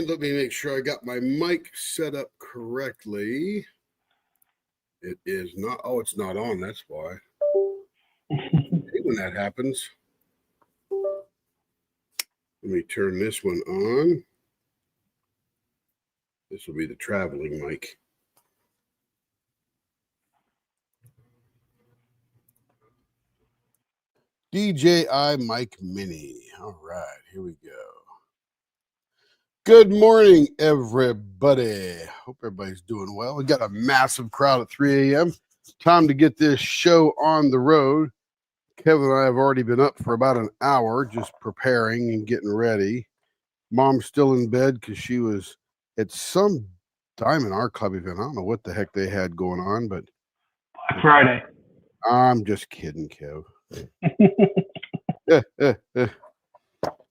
And let me make sure I got my mic set up correctly. It is not. Oh, it's not on. That's why. When that happens. Let me turn this one on. This will be the traveling mic. DJI Mic Mini. All right, here we go. Good morning, everybody. Hope everybody's doing well. We got a massive crowd at 3 a.m. Time to get this show on the road. Kevin and I have already been up for about an hour just preparing and getting ready. Mom's still in bed because she was at some Diamond Art Club event. I don't know what the heck they had going on, but Friday. I'm just kidding, Kev.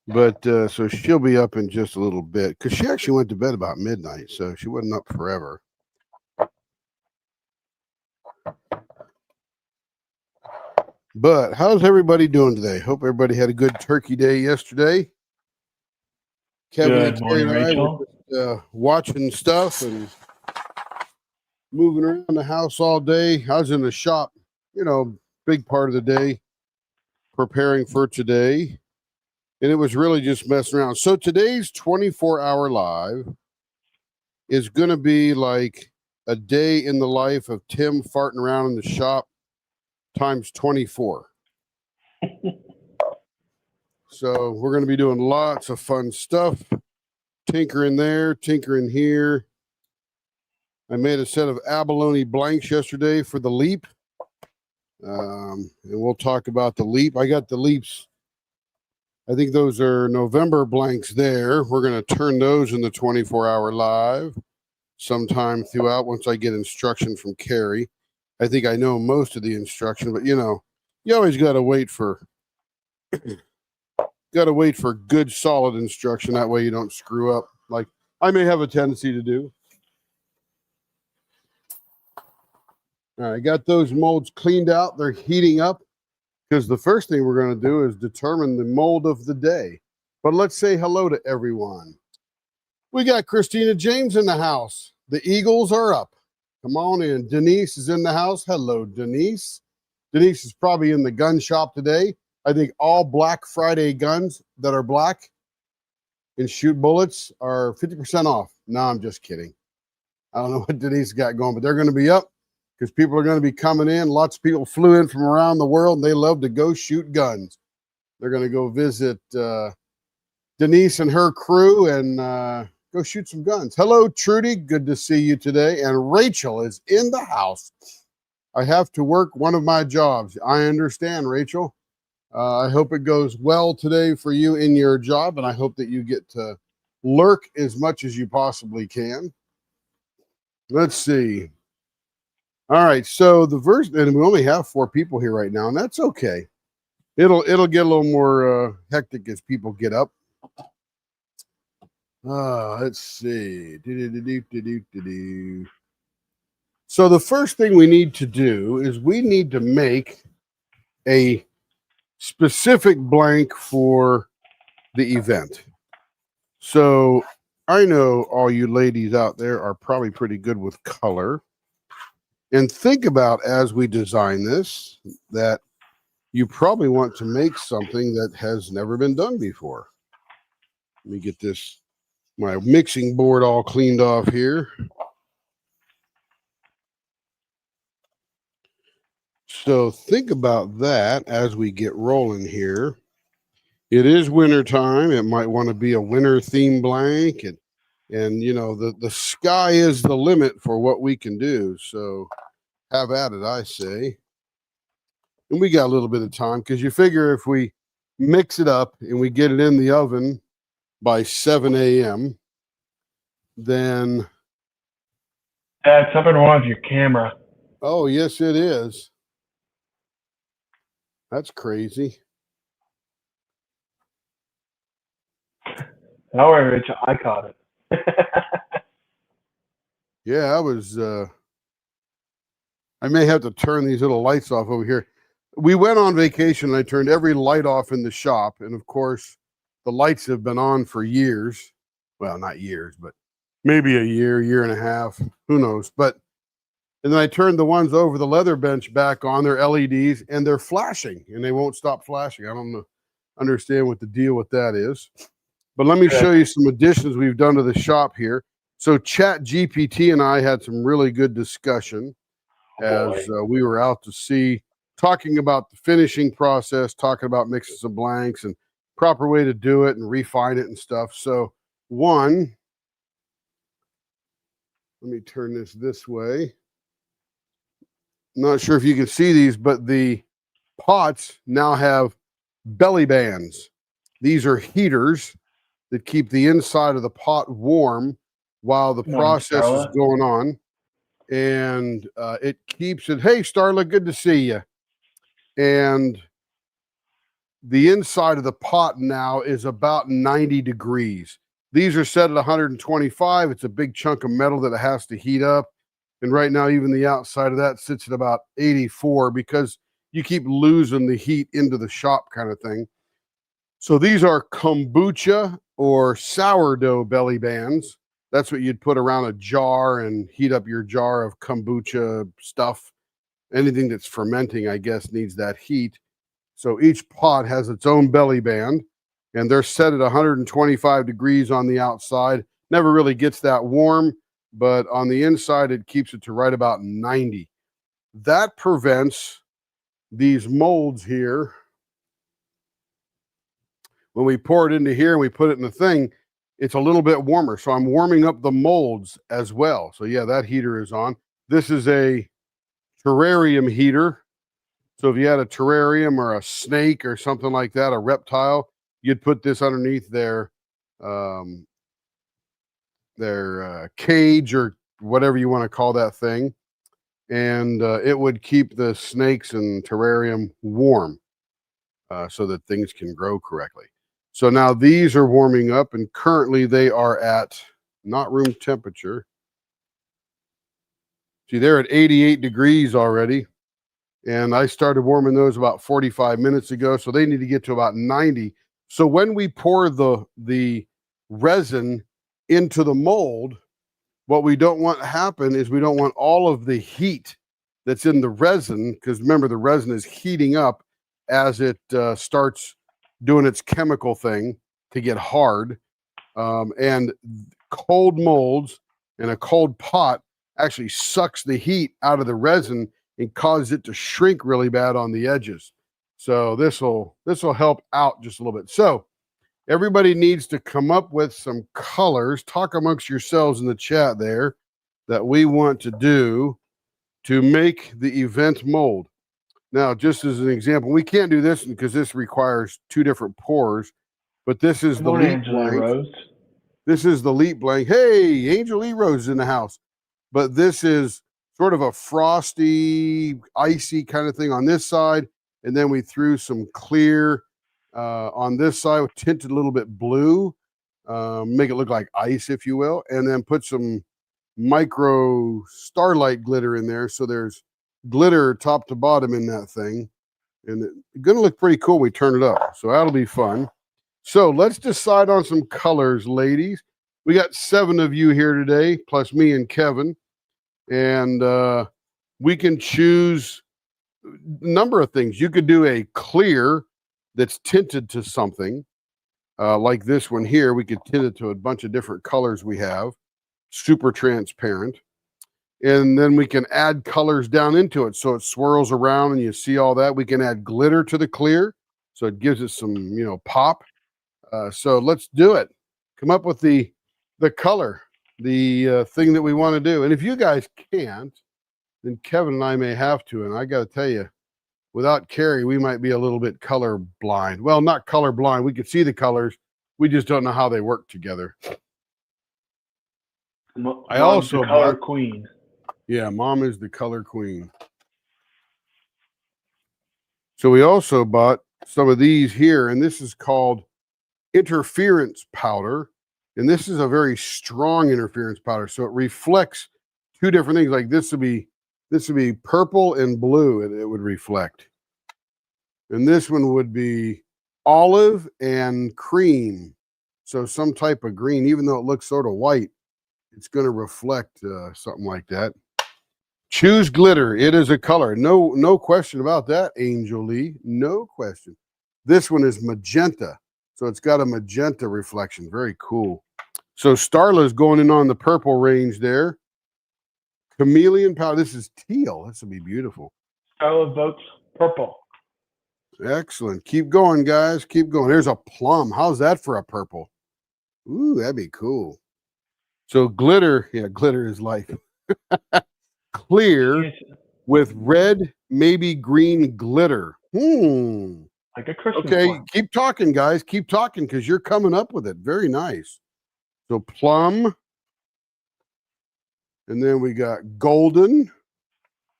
But so she'll be up in just a little bit because she actually went to bed about midnight, so she wasn't up forever. But how's everybody doing today? Hope everybody had a good turkey day yesterday. Kevin and Terry and I were just, watching stuff and moving around the house all day. I was in the shop, big part of the day, preparing for today. And it was really just messing around. So today's 24-hour live is going to be like a day in the life of Tim farting around in the shop times 24. So we're going to be doing lots of fun stuff. Tinkering there, tinkering here. I made a set of abalone blanks yesterday for the leap. And we'll talk about the leap. I got the leaps. I think those are November blanks there. We're going to turn those in the 24-hour live sometime throughout once I get instruction from Carrie. I think I know most of the instruction, but you always got to wait for good solid instruction. That way you don't screw up like I may have a tendency to do. All right, I got those molds cleaned out. They're heating up because the first thing we're going to do is determine the mold of the day. But let's say hello to everyone. We got Christina James in the house. The Eagles are up. Come on in. Denise is in the house. Hello, Denise. Denise is probably in the gun shop today. I think all Black Friday guns that are black and shoot bullets are 50% off. No, I'm just kidding. I don't know what Denise got going, but they're going to be up because people are going to be coming in. Lots of people flew in from around the world, and they love to go shoot guns. They're going to go visit Denise and her crew and go shoot some guns. Hello, Trudy. Good to see you today. And Rachel is in the house. I have to work one of my jobs. I understand, Rachel. I hope it goes well today for you in your job, and I hope that you get to lurk as much as you possibly can. Let's see. All right, so the verse, and we only have 4 people here right now, and that's okay. It'll get a little more hectic as people get up. Let's see. So the first thing we need to do is we need to make a specific blank for the event. So I know all you ladies out there are probably pretty good with color. And think about as we design this that you probably want to make something that has never been done before. Let me get my mixing board all cleaned off here. So think about that as we get rolling here. It is winter time. It might want to be a winter theme blank, and the sky is the limit for what we can do. So have at it, I say. And we got a little bit of time because you figure if we mix it up and we get it in the oven by 7 a.m., then something wrong with your camera. Oh, yes, it is. That's crazy. Don't worry, Rachel. I caught it. Yeah, I may have to turn these little lights off over here. We went on vacation and I turned every light off in the shop. And of course, the lights have been on for years. well, not years, but maybe a year and a half, who knows. But and then I turned the ones over the leather bench back on. They're LEDs and they're flashing, and they won't stop flashing. I don't know, understand what the deal with that is. But let me show you some additions we've done to the shop here. So Chat GPT and I had some really good discussion as we were out to sea, talking about the finishing process, talking about mixing some blanks and proper way to do it and refine it and stuff. So one, let me turn this way. Not sure if you can see these, but the pots now have belly bands. These are heaters that keep the inside of the pot warm while the process is going on. And it keeps it, hey, Starla, good to see you. And the inside of the pot now is about 90 degrees. These are set at 125. It's a big chunk of metal that it has to heat up. And right now, even the outside of that sits at about 84 because you keep losing the heat into the shop kind of thing. So these are kombucha or sourdough belly bands. That's what you'd put around a jar and heat up your jar of kombucha stuff. Anything that's fermenting, I guess, needs that heat. So each pot has its own belly band, and they're set at 125 degrees on the outside. Never really gets that warm, but on the inside, it keeps it to right about 90. That prevents these molds here. When we pour it into here and we put it in the thing, it's a little bit warmer. So I'm warming up the molds as well. So yeah, that heater is on. This is a terrarium heater. So if you had a terrarium or a snake or something like that, a reptile, you'd put this underneath their cage or whatever you want to call that thing. And it would keep the snakes and terrarium warm so that things can grow correctly. So now these are warming up, and currently they are at not room temperature. See, they're at 88 degrees already. And I started warming those about 45 minutes ago. So they need to get to about 90. So when we pour the resin into the mold, what we don't want to happen is we don't want all of the heat that's in the resin, because remember, the resin is heating up as it starts doing its chemical thing to get hard. And cold molds and a cold pot actually sucks the heat out of the resin and causes it to shrink really bad on the edges. So this will help out just a little bit. So everybody needs to come up with some colors. Talk amongst yourselves in the chat there that we want to do to make the event mold. Now, just as an example, we can't do this because this requires two different pours, but this is the Leap Blank. This is the Leap Blank. Hey, Angel E. Rose is in the house. But this is sort of a frosty, icy kind of thing on this side. And then we threw some clear on this side, tinted a little bit blue, make it look like ice, if you will, and then put some micro starlight glitter in there. So there's glitter top to bottom in that thing. And it's going to look pretty cool when we turn it up. So that'll be fun. So let's decide on some colors, ladies. We got 7 of you here today, plus me and Kevin. And we can choose a number of things. You could do a clear that's tinted to something, like this one here. We could tint it to a bunch of different colors we have, super transparent. And then we can add colors down into it so it swirls around and you see all that. We can add glitter to the clear so it gives it some, pop. So let's do it. Come up with the color, the thing that we want to do. And if you guys can't, then Kevin and I may have to. And I got to tell you, without Carrie, we might be a little bit color blind. Well, not color blind. We could see the colors. We just don't know how they work together. I also color queen. Yeah, Mom is the color queen. So we also bought some of these here, and this is called interference powder. And this is a very strong interference powder. So it reflects 2 different things. Like this would be purple and blue, and it would reflect. And this one would be olive and cream. So some type of green, even though it looks sort of white, it's going to reflect something like that. Choose glitter. It is a color. No question about that, Angel Lee. No question. This one is magenta. So it's got a magenta reflection. Very cool. So Starla's going in on the purple range there. Chameleon powder. This is teal. This would be beautiful. Starla votes purple. Excellent. Keep going, guys. Keep going. There's a plum. How's that for a purple? Ooh, that'd be cool. So glitter. Yeah, glitter is life. Clear with red, maybe green glitter. Like a Christmas Okay, one. keep talking, guys. Keep talking because you're coming up with it. Very nice. So plum. And then we got golden.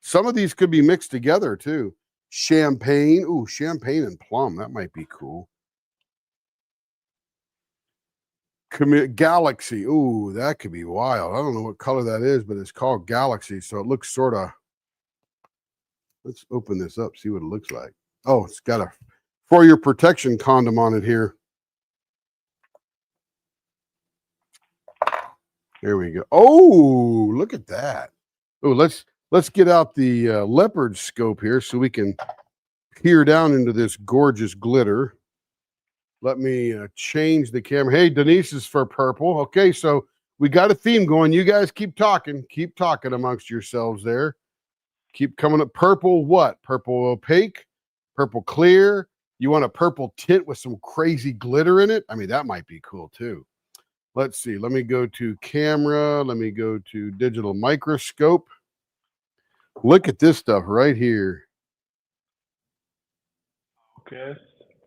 Some of these could be mixed together too. Champagne. Ooh, champagne and plum. That might be cool. Galaxy. Ooh, that could be wild. I don't know what color that is, but it's called Galaxy. So it looks sort of. Let's open this up, see what it looks like. Oh, it's got a For Your Protection condom on it here. There we go. Oh, look at that. Oh, let's get out the leopard scope here so we can peer down into this gorgeous glitter. Let me change the camera. Hey, Denise is for purple. Okay, so we got a theme going. You guys keep talking amongst yourselves there. Keep coming up. Purple what? Purple opaque, purple clear. You want a purple tint with some crazy glitter in it? I mean, that might be cool too. Let's see. Let me go to camera. Let me go to digital microscope. Look at this stuff right here. Okay.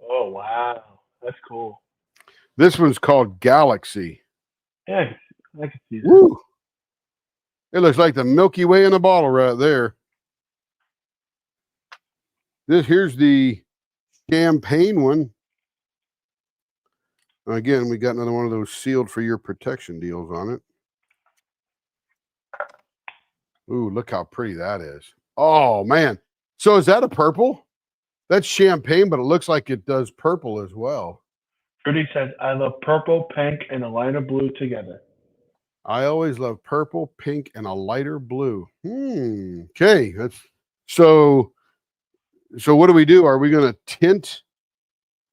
Oh, wow. That's cool. This one's called Galaxy. Yeah, I can see that. Woo! It looks like the Milky Way in a bottle right there. Here's the champagne one. Again, we got another one of those sealed for your protection deals on it. Ooh, look how pretty that is. Oh, man. So is that a purple? That's champagne, but it looks like it does purple as well. Trudy says, I love purple, pink, and a lighter blue together. I always love purple, pink, and a lighter blue. Okay. So what do we do? Are we going to tint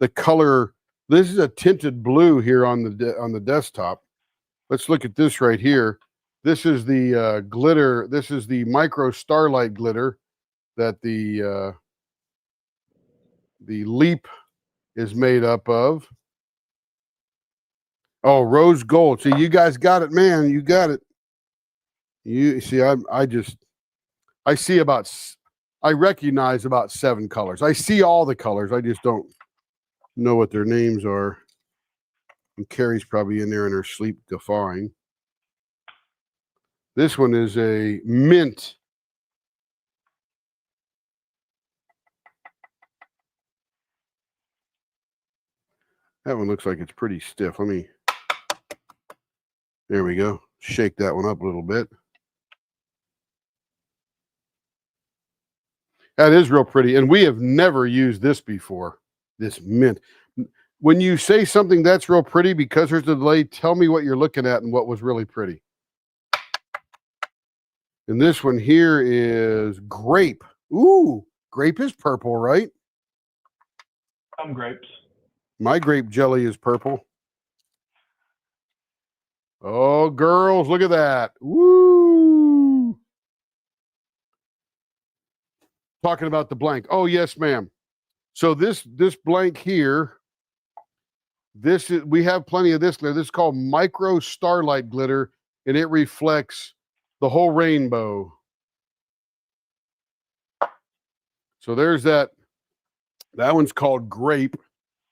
the color? This is a tinted blue here on the desktop. Let's look at this right here. This is the glitter. This is the micro starlight glitter that the Leap is made up of. Oh, rose gold. See, you guys got it, man. You got it. You see, I recognize about 7 colors. I see all the colors. I just don't know what their names are. And Carrie's probably in there in her sleep guffawing. This one is a mint. That one looks like it's pretty stiff. There we go. Shake that one up a little bit. That is real pretty. And we have never used this before, this mint. When you say something that's real pretty, because there's a delay, tell me what you're looking at and what was really pretty. And this one here is grape. Ooh, grape is purple, right? Some grapes. My grape jelly is purple. Oh, girls, look at that. Woo! Talking about the blank. Oh, yes, ma'am. So this blank here, we have plenty of this glitter. This is called micro starlight glitter, and it reflects the whole rainbow. So there's that. That one's called grape.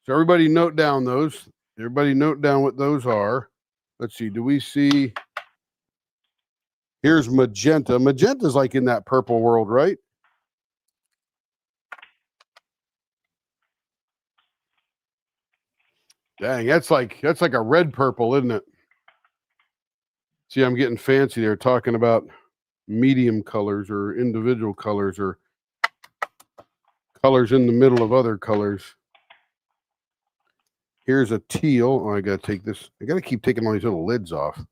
So everybody note down those. Everybody note down what those are. Let's see. Do we see? Here's magenta. Magenta's like in that purple world, right? Dang, that's like a red purple, isn't it? See, I'm getting fancy there talking about medium colors or individual colors or colors in the middle of other colors. Here's a teal. Oh, I got to take this. I got to keep taking all these little lids off.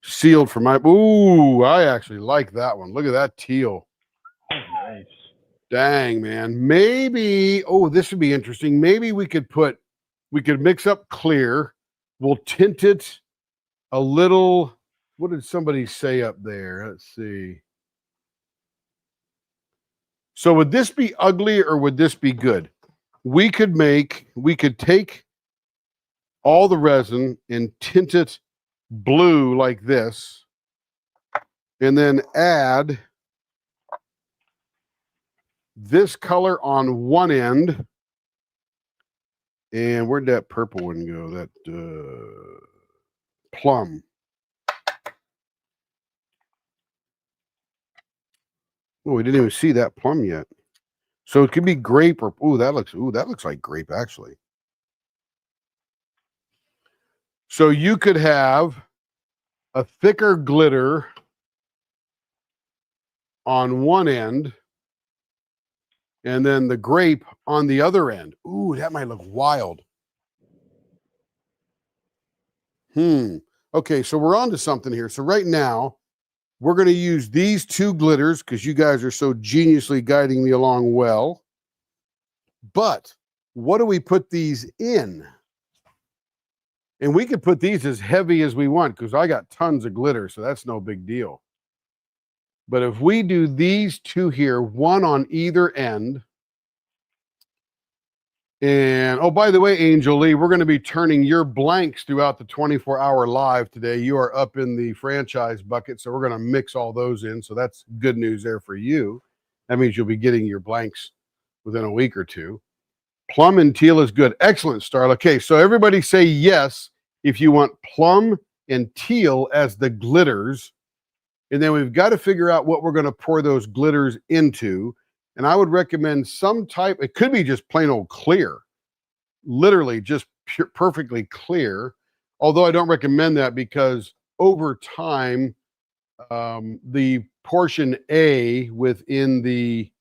Sealed for my. Ooh, I actually like that one. Look at that teal. Oh, nice. Dang, man. Maybe, oh, this would be interesting. Maybe we could mix up clear. We'll tint it a little. What did somebody say up there? Let's see. So would this be ugly or would this be good? We could take all the resin and tint it blue like this, and then add this color on one end. And where'd that purple one go? That plum. Oh, we didn't even see that plum yet. So it could be grape or that looks like grape actually. So you could have a thicker glitter on one end and then the grape on the other end. Ooh, that might look wild. Okay, so we're on to something here. So right now, we're going to use these two glitters because you guys are so geniusly guiding me along well. But what do we put these in? And we could put these as heavy as we want because I got tons of glitter, so that's no big deal. But if we do these two here, one on either end, and oh, by the way, Angel Lee, we're going to be turning your blanks throughout the 24-hour live today. You are up in the franchise bucket, so we're going to mix all those in. So that's good news there for you. That means you'll be getting your blanks within a week or two. Plum and teal is good. Excellent, Starla. Okay, so everybody say yes if you want plum and teal as the glitters. And then we've got to figure out what we're going to pour those glitters into. And I would recommend some type, it could be just plain old clear, literally just perfectly clear. Although I don't recommend that because over time, the portion A within the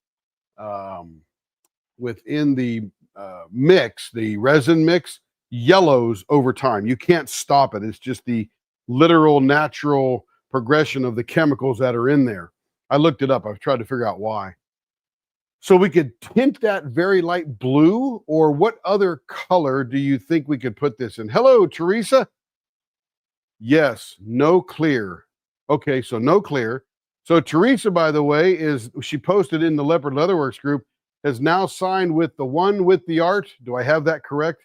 mix, the resin mix, yellows over time. You can't stop it. It's just the literal natural progression of the chemicals that are in there. I looked it up. I've tried to figure out why. So we could tint that very light blue, or what other color do you think we could put this in? Hello, Teresa. Yes, no clear. Okay, so no clear. So Teresa, by the way, she posted in the Leopard Leatherworks group, has now signed with the one with the art. Do I have that correct?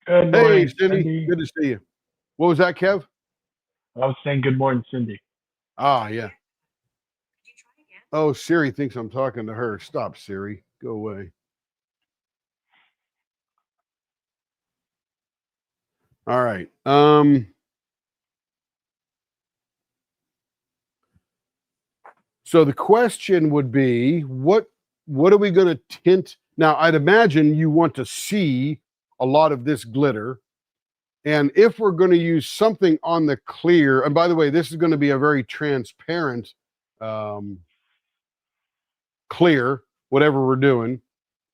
Good morning, hey, Cindy. Good to see you. What was that, Kev? I was saying good morning, Cindy. Ah, yeah. Oh, Siri thinks I'm talking to her. Stop, Siri. Go away. All right. So the question would be, what are we going to tint? Now, I'd imagine you want to see a lot of this glitter. And if we're going to use something on the clear, and by the way, this is going to be a very transparent clear, whatever we're doing,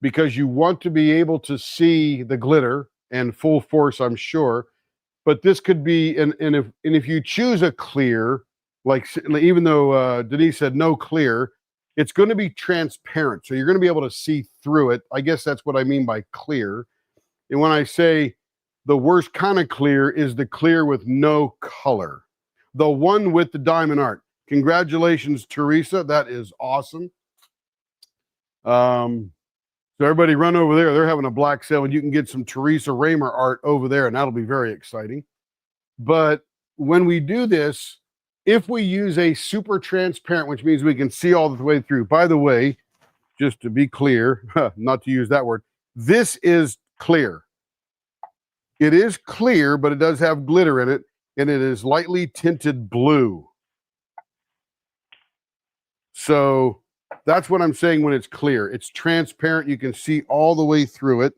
because you want to be able to see the glitter and full force, I'm sure. But this could be, and if you choose a clear, like even though Denise said no clear, it's going to be transparent. So you're going to be able to see through it. I guess that's what I mean by clear. And when I say the worst kind of clear is the clear with no color, the one with the diamond art. Congratulations, Teresa. That is awesome. So everybody run over there. They're having a black sale and you can get some Teresa Raymer art over there, and that'll be very exciting. But when we do this, if we use a super transparent, which means we can see all the way through, by the way, just to be clear, not to use that word, this is clear. It is clear, but it does have glitter in it, and it is lightly tinted blue. So that's what I'm saying when it's clear. It's transparent. You can see all the way through it.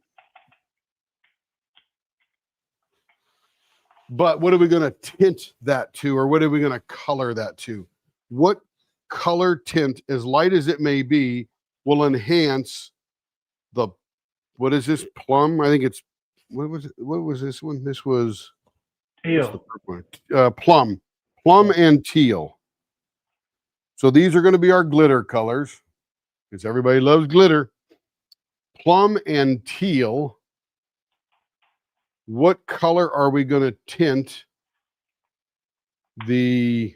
But what are we going to tint that to, or what are we going to color that to? What color tint, as light as it may be, will enhance the What is this? Plum? I think it's, what was it? What was this one? This was, what's the Teal. purple one? Plum. Plum and teal. So these are going to be our glitter colors because everybody loves glitter. Plum and teal. What color are we going to tint the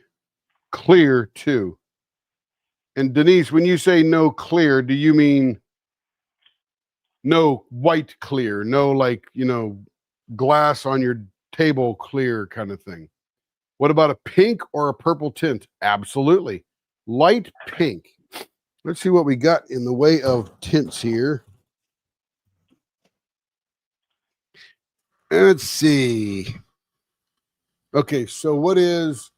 clear to? And Denise, when you say no clear, do you mean no white clear, no like, glass on your table clear kind of thing? What about a pink or a purple tint? Absolutely. Light pink. Let's see what we got in the way of tints here. Let's see. Okay, so what is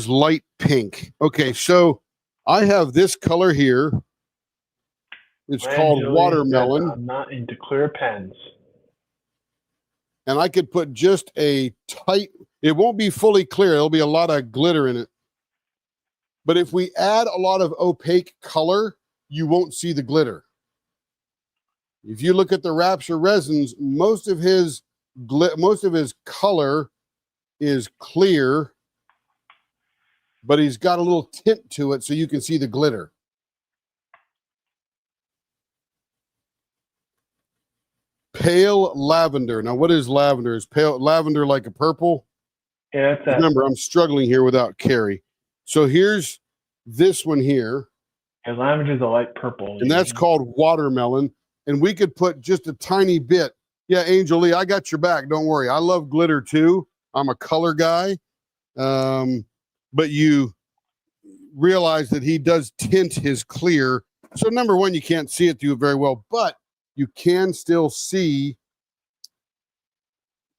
light pink? Okay, so I have this color here. It's called Julian watermelon. says, I'm not into clear pens. And I could put just a tight, it won't be fully clear. There'll be a lot of glitter in it. But if we add a lot of opaque color, you won't see the glitter. If you look at the Rapture resins, most of his color is clear, but he's got a little tint to it so you can see the glitter. Pale lavender. Now, what is lavender? Is pale lavender like a purple? Yeah, that's that. Remember, I'm struggling here without Carrie. So here's this one here. Yeah, lavender is a light purple. And that's called watermelon. And we could put just a tiny bit. Yeah, Angel Lee, I got your back. Don't worry. I love glitter too. I'm a color guy. But you realize that he does tint his clear. So number one, you can't see it through very well, but you can still see.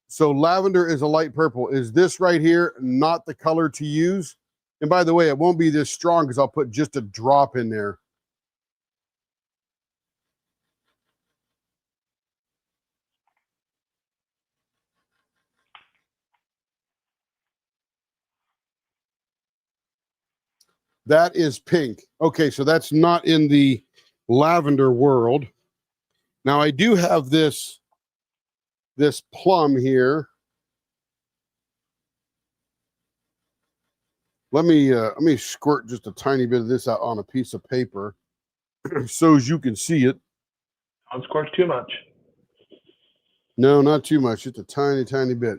So lavender is a light purple. Is this right here not the color to use? And by the way, it won't be this strong because I'll put just a drop in there. That is pink. Okay, so that's not in the lavender world. Now I do have this plum here. Let me squirt just a tiny bit of this out on a piece of paper so as you can see it. Don't squirt too much. No, not too much. Just a tiny, tiny bit.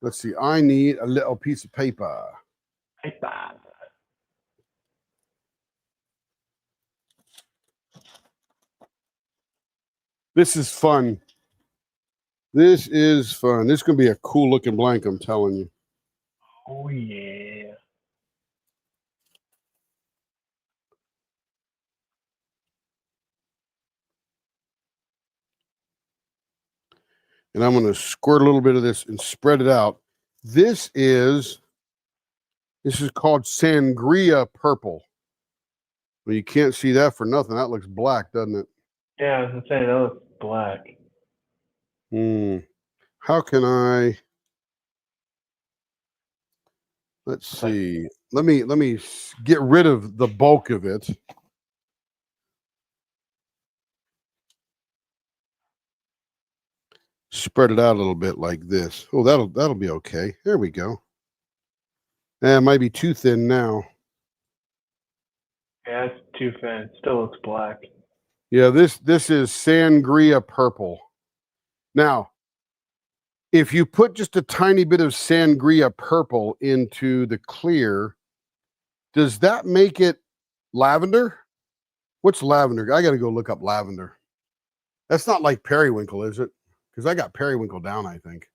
Let's see. I need a little piece of paper. Paper. This is fun. This is fun. This is going to be a cool looking blank, I'm telling you. Oh, yeah. And I'm going to squirt a little bit of this and spread it out. This is called sangria purple. Well, you can't see that for nothing. That looks black, doesn't it? Yeah, I was gonna say that looks black. How can I? Let's see. Let me get rid of the bulk of it. Spread it out a little bit like this. Oh, that'll be okay. There we go. It might be too thin now. Yeah, it's too thin. It still looks black. Yeah, this is sangria purple. Now, if you put just a tiny bit of sangria purple into the clear, does that make it lavender? What's lavender? I got to go look up lavender. That's not like periwinkle, is it? Because I got periwinkle down, I think.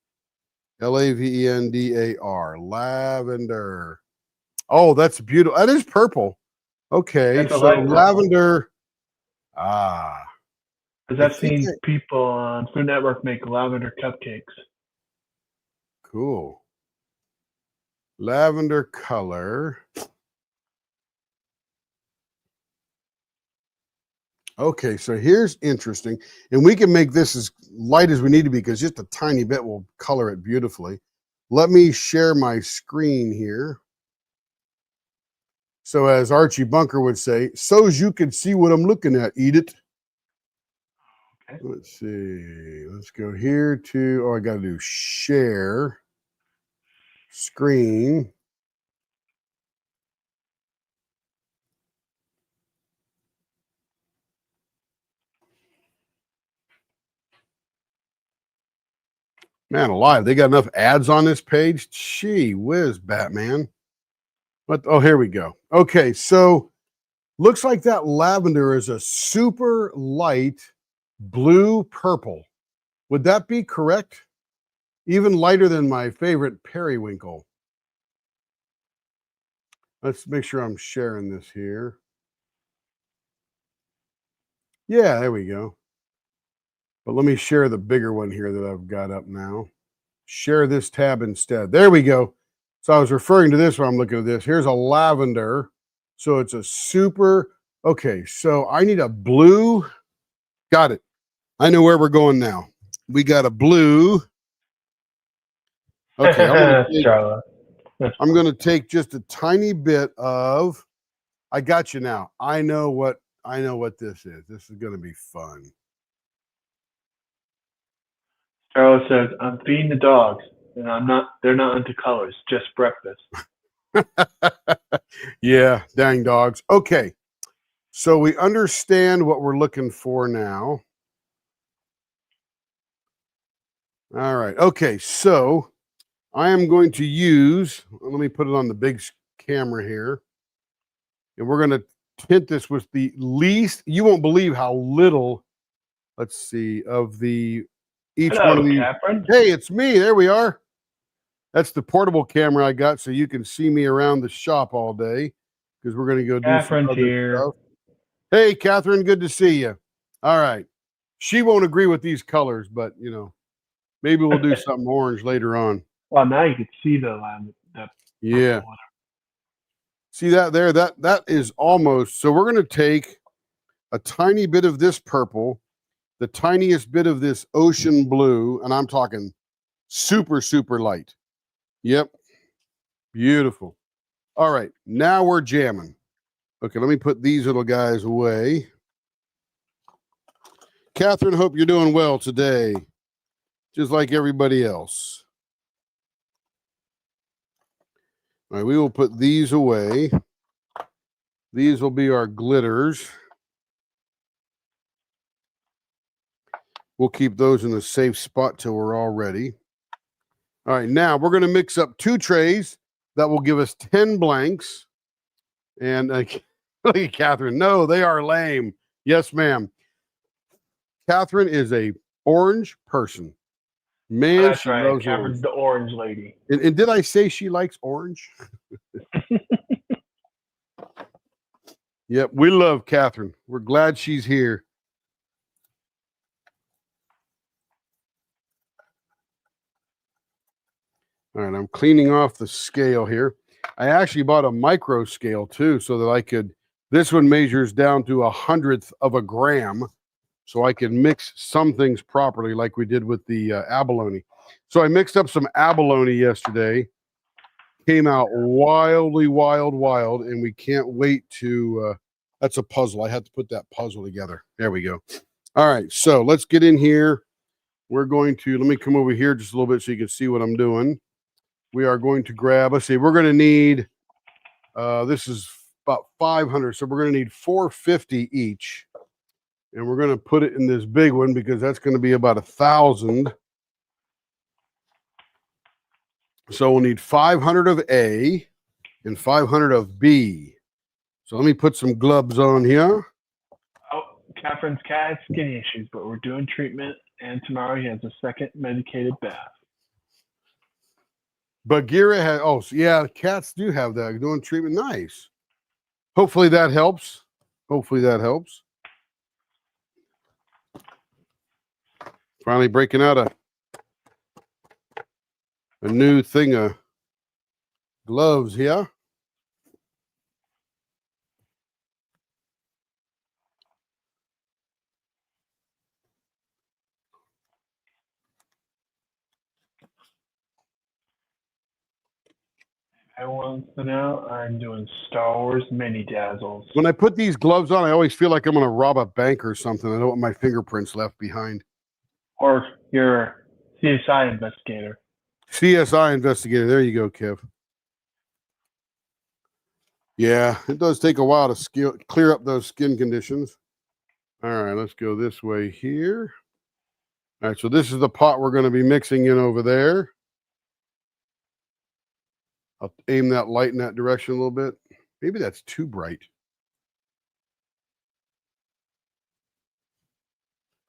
Lavendar. Lavender. Oh, that's beautiful. That is purple. Okay, That's a so light purple. lavender. Because I've seen people on Food Network make lavender cupcakes. Cool. Lavender color. Okay, so here's interesting. And we can make this as light as we need to be because just a tiny bit will color it beautifully. Let me share my screen here. So as Archie Bunker would say, so as you can see what I'm looking at, eat it. Let's see. Let's go here to, oh, I got to do share screen. Man alive, they got enough ads on this page. Gee whiz, Batman. But oh, here we go. Okay, so looks like that lavender is a super light blue purple. Would that be correct? Even lighter than my favorite periwinkle. Let's make sure I'm sharing this here. Yeah, there we go. But let me share the bigger one here that I've got up now. Share this tab instead. There we go. So I was referring to this when I'm looking at this. Here's a lavender. So it's a super, okay, so I need a blue. Got it. I know where we're going now. We got a blue. Okay, Charlotte. I'm going to take just a tiny bit of, I got you now. I know what this is. This is going to be fun. Charlotte says, I'm feeding the dogs, and they're not into colors, just breakfast. Yeah, dang dogs. Okay. So we understand what we're looking for now. All right. Okay. So I am going to use, let me put it on the big camera here. And we're going to tint this with the least, you won't believe how little, let's see, of the, each Hello, one of these. Catherine. Hey, it's me. There we are. That's the portable camera I got so you can see me around the shop all day because we're going to go do Catherine's some other here. stuff. Hey, Catherine, good to see you. All right. She won't agree with these colors, but, you know, maybe we'll do something orange later on. Well, now you can see the line. Yeah. See that there? That is almost, so we're going to take a tiny bit of this purple, the tiniest bit of this ocean blue, and I'm talking super, super light. Yep. Beautiful. All right. Now we're jamming. Okay, let me put these little guys away. Catherine, hope you're doing well today, just like everybody else. All right, we will put these away. These will be our glitters. We'll keep those in a safe spot till we're all ready. All right, now we're going to mix up 2 trays that will give us 10 blanks. And look at Catherine. No, they are lame. Yes, ma'am. Catherine is a orange person. Man, That's she right. loves Catherine's orange. the orange lady. And did I say she likes orange? Yep, we love Catherine. We're glad she's here. All right, I'm cleaning off the scale here. I actually bought a micro scale too, so that I could, this one measures down to 1/100th of a gram, so I can mix some things properly like we did with the abalone. So I mixed up some abalone yesterday. Came out wildly, wild, and we can't wait to, that's a puzzle. I had to put that puzzle together. There we go. All right, so let's get in here. We're going to, let me come over here just a little bit so you can see what I'm doing. We are going to grab, let's see, we're going to need, this is about 500. So we're going to need 450 each. And we're going to put it in this big one because that's going to be about 1,000. So we'll need 500 of A and 500 of B. So let me put some gloves on here. Oh, Catherine's cat had skin issues, but we're doing treatment, and tomorrow he has a second medicated bath. Bagheera has, oh, so yeah, cats do have that. Doing treatment. Nice. Hopefully that helps. Hopefully that helps. Finally breaking out a new thing of gloves here. Everyone, so now I'm doing Star Wars Mini Dazzles. When I put these gloves on, I always feel like I'm going to rob a bank or something. I don't want my fingerprints left behind. Or your CSI investigator. CSI investigator. There you go, Kev. Yeah, it does take a while to clear up those skin conditions. All right, let's go this way here. All right, so this is the pot we're going to be mixing in over there. I'll aim that light in that direction a little bit. Maybe that's too bright.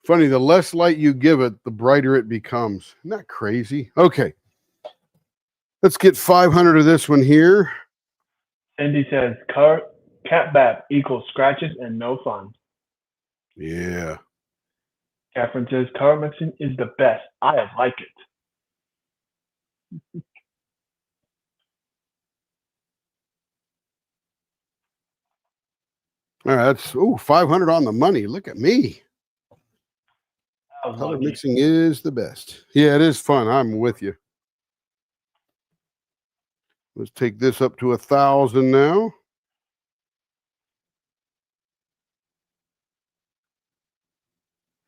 Funny, the less light you give it, the brighter it becomes. Isn't that crazy? Okay. Let's get 500 of this one here. Cindy says, cat bath equals scratches and no fun. Yeah. Catherine says, color mixing is the best. I like it. All right, that's 500 on the money. Look at me. Color mixing is the best. Yeah, it is fun. I'm with you. Let's take this up to 1,000 now.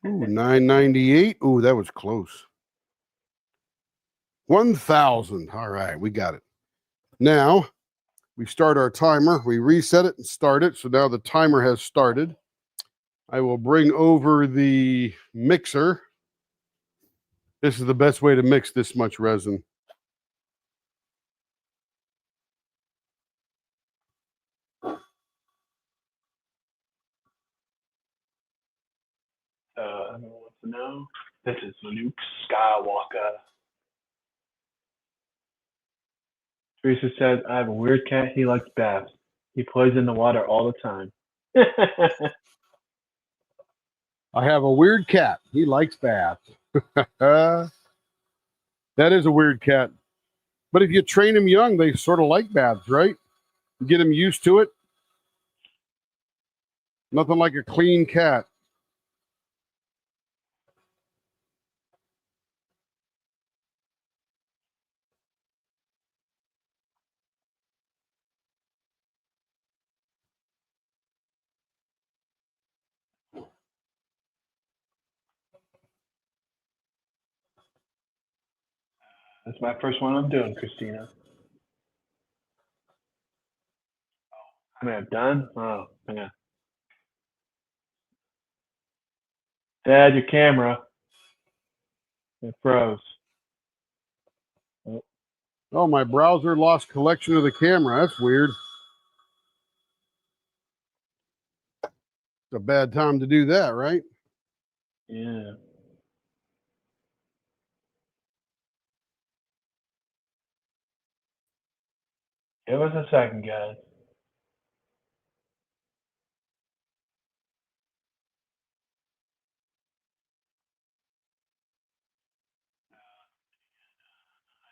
Ooh, 998. Ooh, that was close. 1,000. All right, we got it. Now we start our timer. We reset it and start it. So now the timer has started. I will bring over the mixer. This is the best way to mix this much resin. I don't want to know. This is Luke Skywalker. Teresa says, I have a weird cat. He likes baths. He plays in the water all the time. I have a weird cat. He likes baths. That is a weird cat. But if you train him young, they sort of like baths, right? You get him used to it. Nothing like a clean cat. That's my first one I'm doing, Christina. I mean, I've done? Oh, yeah. Dad, your camera. It froze. Oh, my browser lost collection of the camera. That's weird. It's a bad time to do that, right? Yeah. Give us a second, guys.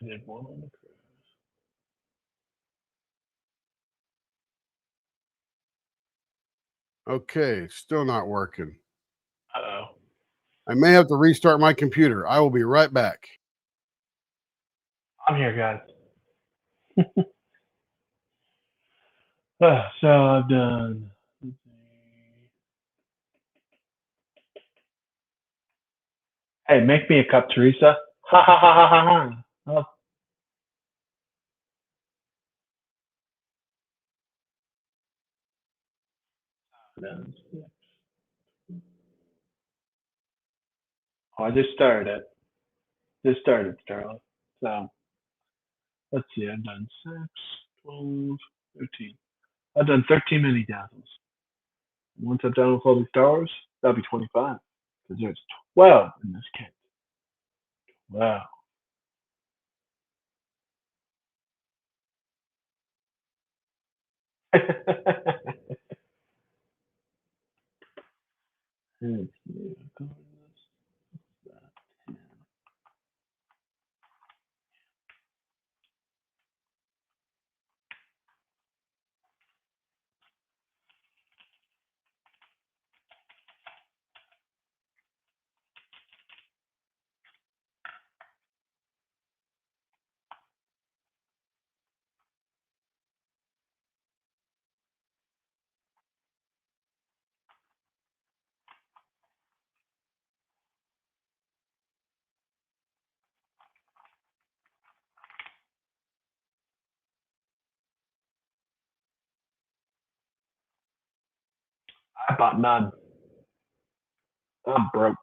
I did one on the cruise. Okay, still not working. Uh-oh. I may have to restart my computer. I will be right back. I'm here, guys. So I've done. Hey, make me a cup, Teresa. Ha ha ha ha ha ha. Oh, I just started it. Just started, Starla. So let's see. I've done 6, 12, 13. I've done 13 mini dazzles. Once I'm done with all these stars, that'll be 25. Because there's 12 in this kit. Wow. I bought none. I'm broke.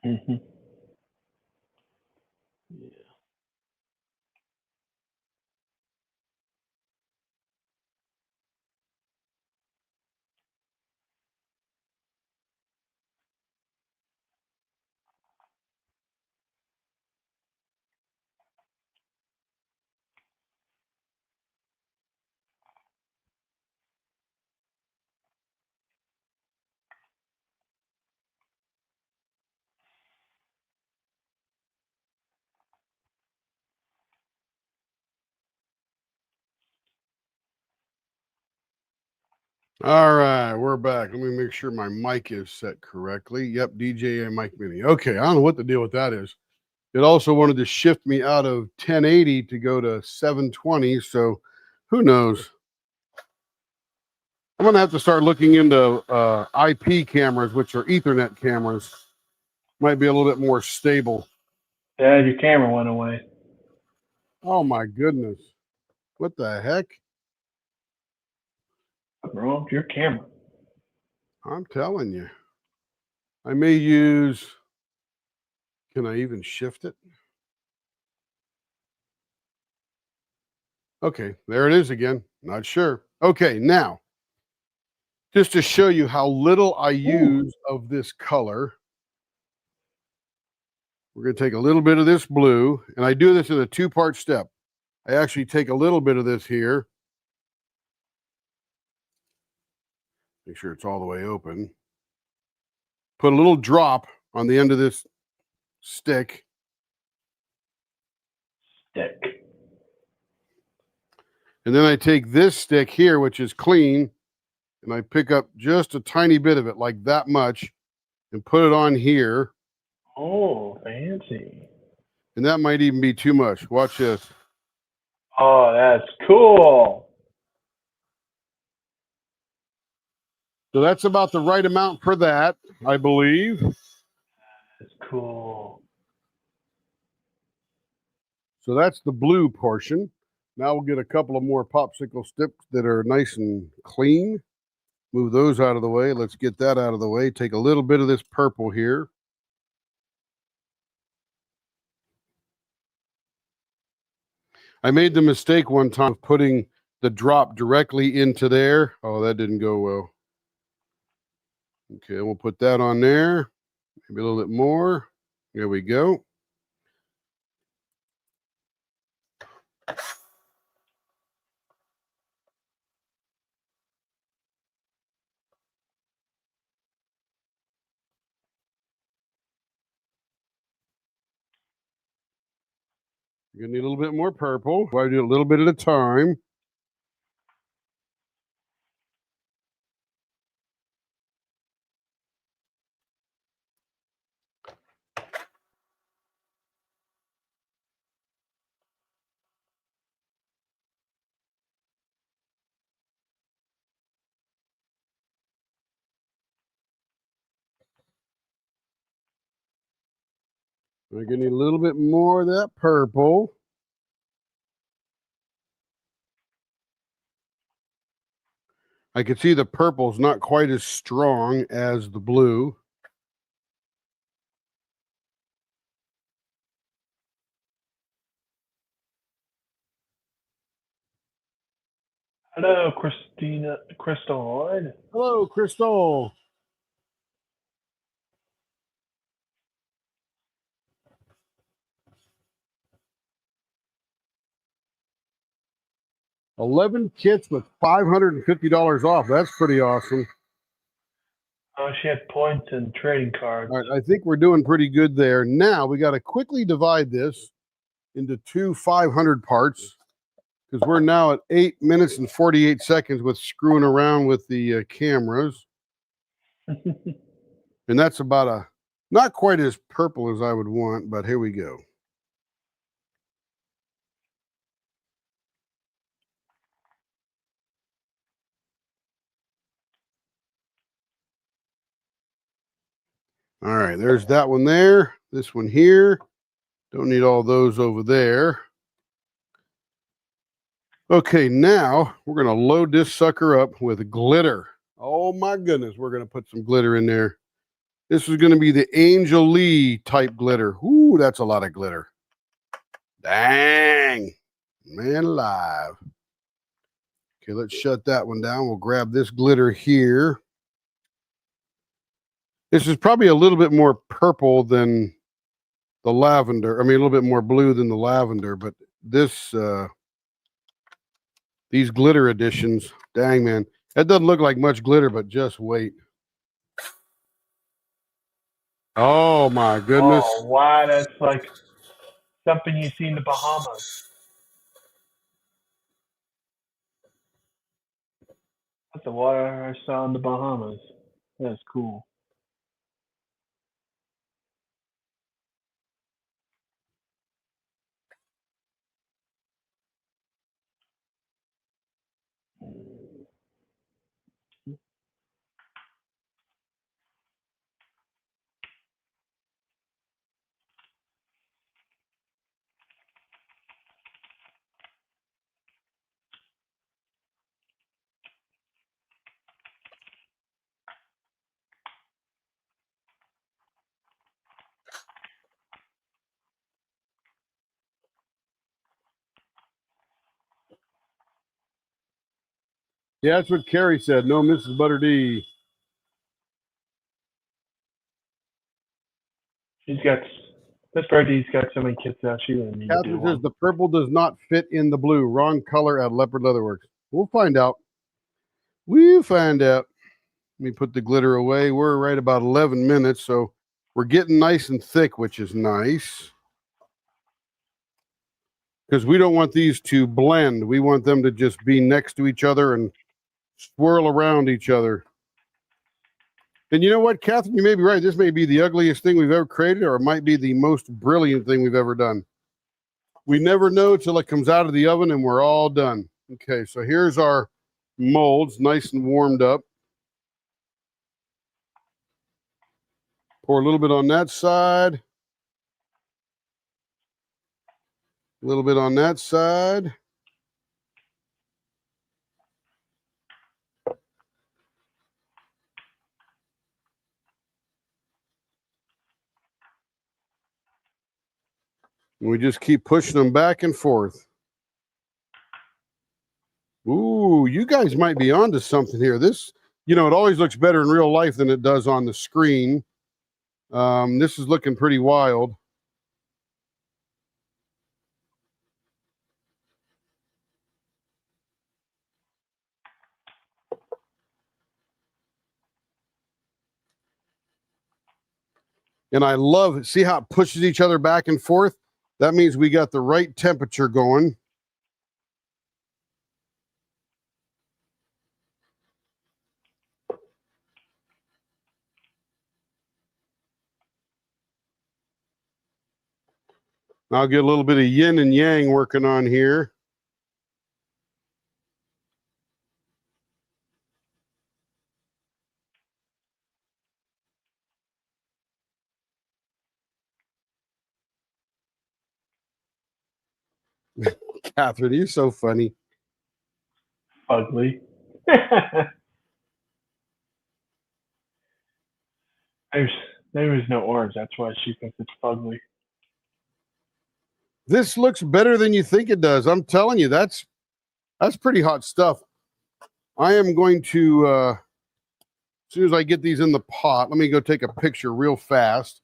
Mm-hmm. Yeah. All right, we're back. Let me make sure my mic is set correctly. Yep, DJI Mic Mini. Okay, I don't know what the deal with that is. It also wanted to shift me out of 1080 to go to 720, so who knows? I'm going to have to start looking into IP cameras, which are Ethernet cameras. Might be a little bit more stable. Dad, your camera went away. Oh my goodness. What the heck? What's wrong with your camera? I'm telling you. I may use, can I even shift it? Okay, there it is again. Not sure. Okay, now, just to show you how little I use of this color, we're going to take a little bit of this blue, and I do this in a two-part step. I actually take a little bit of this here. Make sure it's all the way open. Put a little drop on the end of this stick. Stick. And then I take this stick here, which is clean, and I pick up just a tiny bit of it, like that much, and put it on here. Oh, fancy. And that might even be too much. Watch this. Oh, that's cool. So that's about the right amount for that, I believe. That's cool. So that's the blue portion. Now we'll get a couple of more popsicle sticks that are nice and clean. Move those out of the way. Let's get that out of the way. Take a little bit of this purple here. I made the mistake one time of putting the drop directly into there. Oh, that didn't go well. Okay, we'll put that on there. Maybe a little bit more. There we go. You're gonna need a little bit more purple. I do a little bit at a time. We're gonna need a little bit more of that purple. I can see the purple's not quite as strong as the blue. Hello, Crystal Lloyd. Hello, Crystal. $11 kits with $550 off. That's pretty awesome. Oh, she had points and trading cards. All right, I think we're doing pretty good there. Now we got to quickly divide this into two 500 parts. because we're now at 8 minutes and 48 seconds with screwing around with the cameras. And that's about not quite as purple as I would want, but here we go. All right, there's that one there. This one here. Don't need all those over there. Okay, now we're going to load this sucker up with glitter. Oh my goodness, we're going to put some glitter in there. This is going to be the Angel Lee type glitter. Ooh, that's a lot of glitter. Dang, man alive. Okay, let's shut that one down. We'll grab this glitter here. This is probably a little bit more purple than the lavender. I mean, a little bit more blue than the lavender, but this, these glitter editions, dang, man. That doesn't look like much glitter, but just wait. Oh, my goodness. Oh, wow, that's like something you see in the Bahamas. That's the water I saw in the Bahamas. That's cool. Yeah, that's what Carrie said. No, Mrs. Butter D. She's got, Miss Birdie's got so many kits out, she doesn't need to do Catherine says one. the purple does not fit in the blue. Wrong color at Leopard Leatherworks. We'll find out. We'll find out. Let me put the glitter away. We're right about 11 minutes, so we're getting nice and thick, which is nice. Because we don't want these to blend. We want them to just be next to each other and swirl around each other. And you know what, Catherine, you may be right. This may be the ugliest thing we've ever created, or it might be the most brilliant thing we've ever done. We never know till it comes out of the oven and we're all done. Okay, so here's our molds, nice and warmed up. Pour a little bit on that side. A little bit on that side. And we just keep pushing them back and forth. Ooh, you guys might be onto something here. This, you know, it always looks better in real life than it does on the screen. This is looking pretty wild. And I love it. See how it pushes each other back and forth? That means we got the right temperature going. I'll get a little bit of yin and yang working on here. Catherine, you're so funny. Ugly. There's no orange. That's why she thinks it's ugly. This looks better than you think it does. I'm telling you, that's pretty hot stuff. I am going to, as soon as I get these in the pot, let me go take a picture real fast.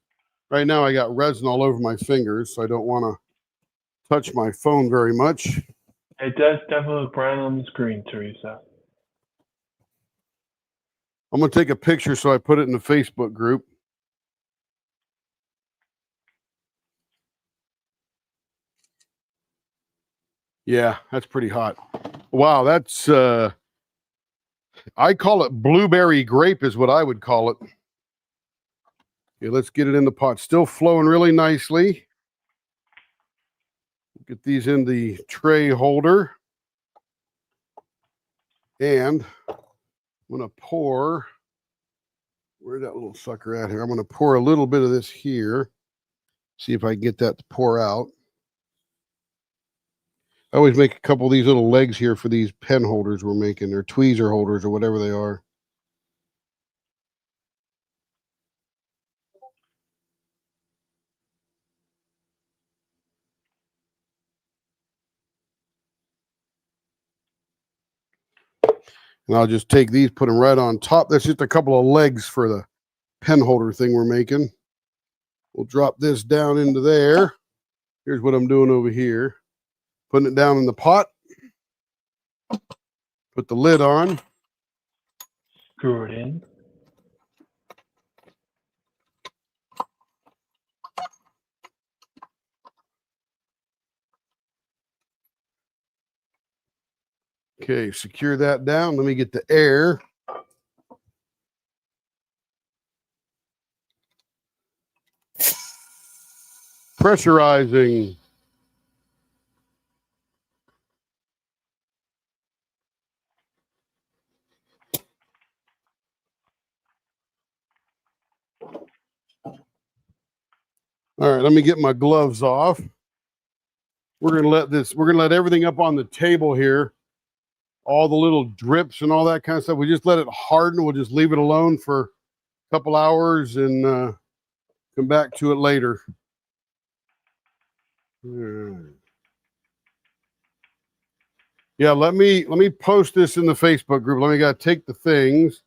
Right now I got resin all over my fingers, so I don't want to touch my phone very much. It does definitely look brown on the screen, Teresa. I'm going to take a picture so I put it in the Facebook group. Yeah, that's pretty hot. Wow, that's I call it blueberry grape is what I would call it. Okay, let's get it in the pot. Still flowing really nicely. Get these in the tray holder. And I'm gonna pour, where's that little sucker at here? I'm gonna pour a little bit of this here. See if I can get that to pour out. I always make a couple of these little legs here for these pen holders we're making, or tweezer holders, or whatever they are. And I'll just take these, put them right on top. That's just a couple of legs for the pen holder thing we're making. We'll drop this down into there. Here's what I'm doing over here. Putting it down in the pot. Put the lid on. Screw it in. Okay, secure that down. Let me get the air. Pressurizing. All right, let me get my gloves off. We're going to let everything up on the table here. All the little drips and all that kind of stuff. We just let it harden. We'll just leave it alone for a couple hours and come back to it later. Yeah, let me post this in the Facebook group. Let me gotta take the things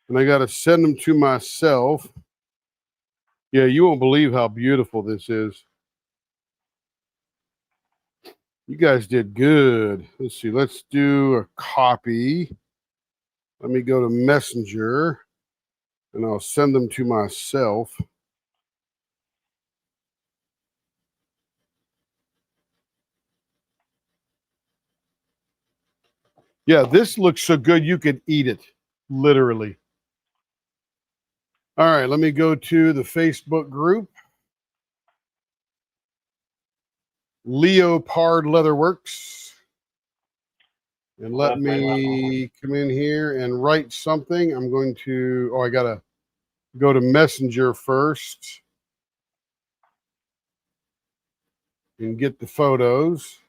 and I gotta send them to myself. Yeah, you won't believe how beautiful this is. You guys did good. Let's see. Let's do a copy. Let me go to Messenger and I'll send them to myself. Yeah, this looks so good you could eat it, literally. All right, let me go to the Facebook group. Leopard Leatherworks. And let me come in here and write something. I'm going to, I got to go to Messenger first and get the photos.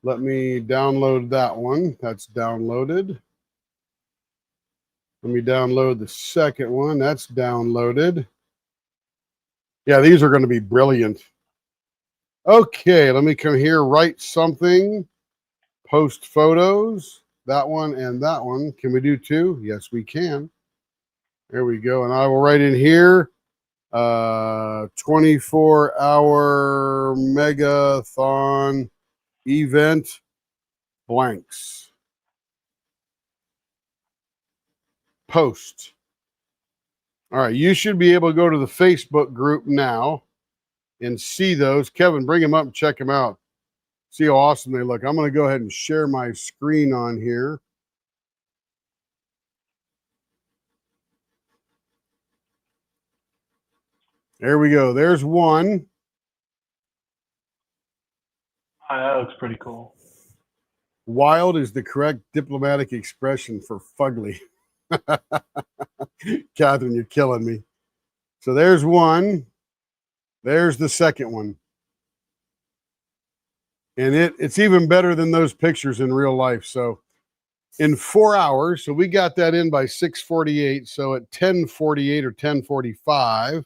Let me download that one. That's downloaded. Let me download the second one. That's downloaded. Yeah, these are going to be brilliant. Okay, let me come here, write something, post photos, that one and that one. Can we do two? Yes, we can. There we go. And I will write in here, 24-hour megathon event blanks. Post. All right, you should be able to go to the Facebook group now and see those. Kevin, bring them up and check them out. See how awesome they look. I'm going to go ahead and share my screen on here. There we go. There's one. Oh, that looks pretty cool. Wild is the correct diplomatic expression for fugly. Catherine, you're killing me. So there's one. There's the second one. And it's even better than those pictures in real life. So in 4 hours, so we got that in by 6:48. So at 10:48 or 10:45,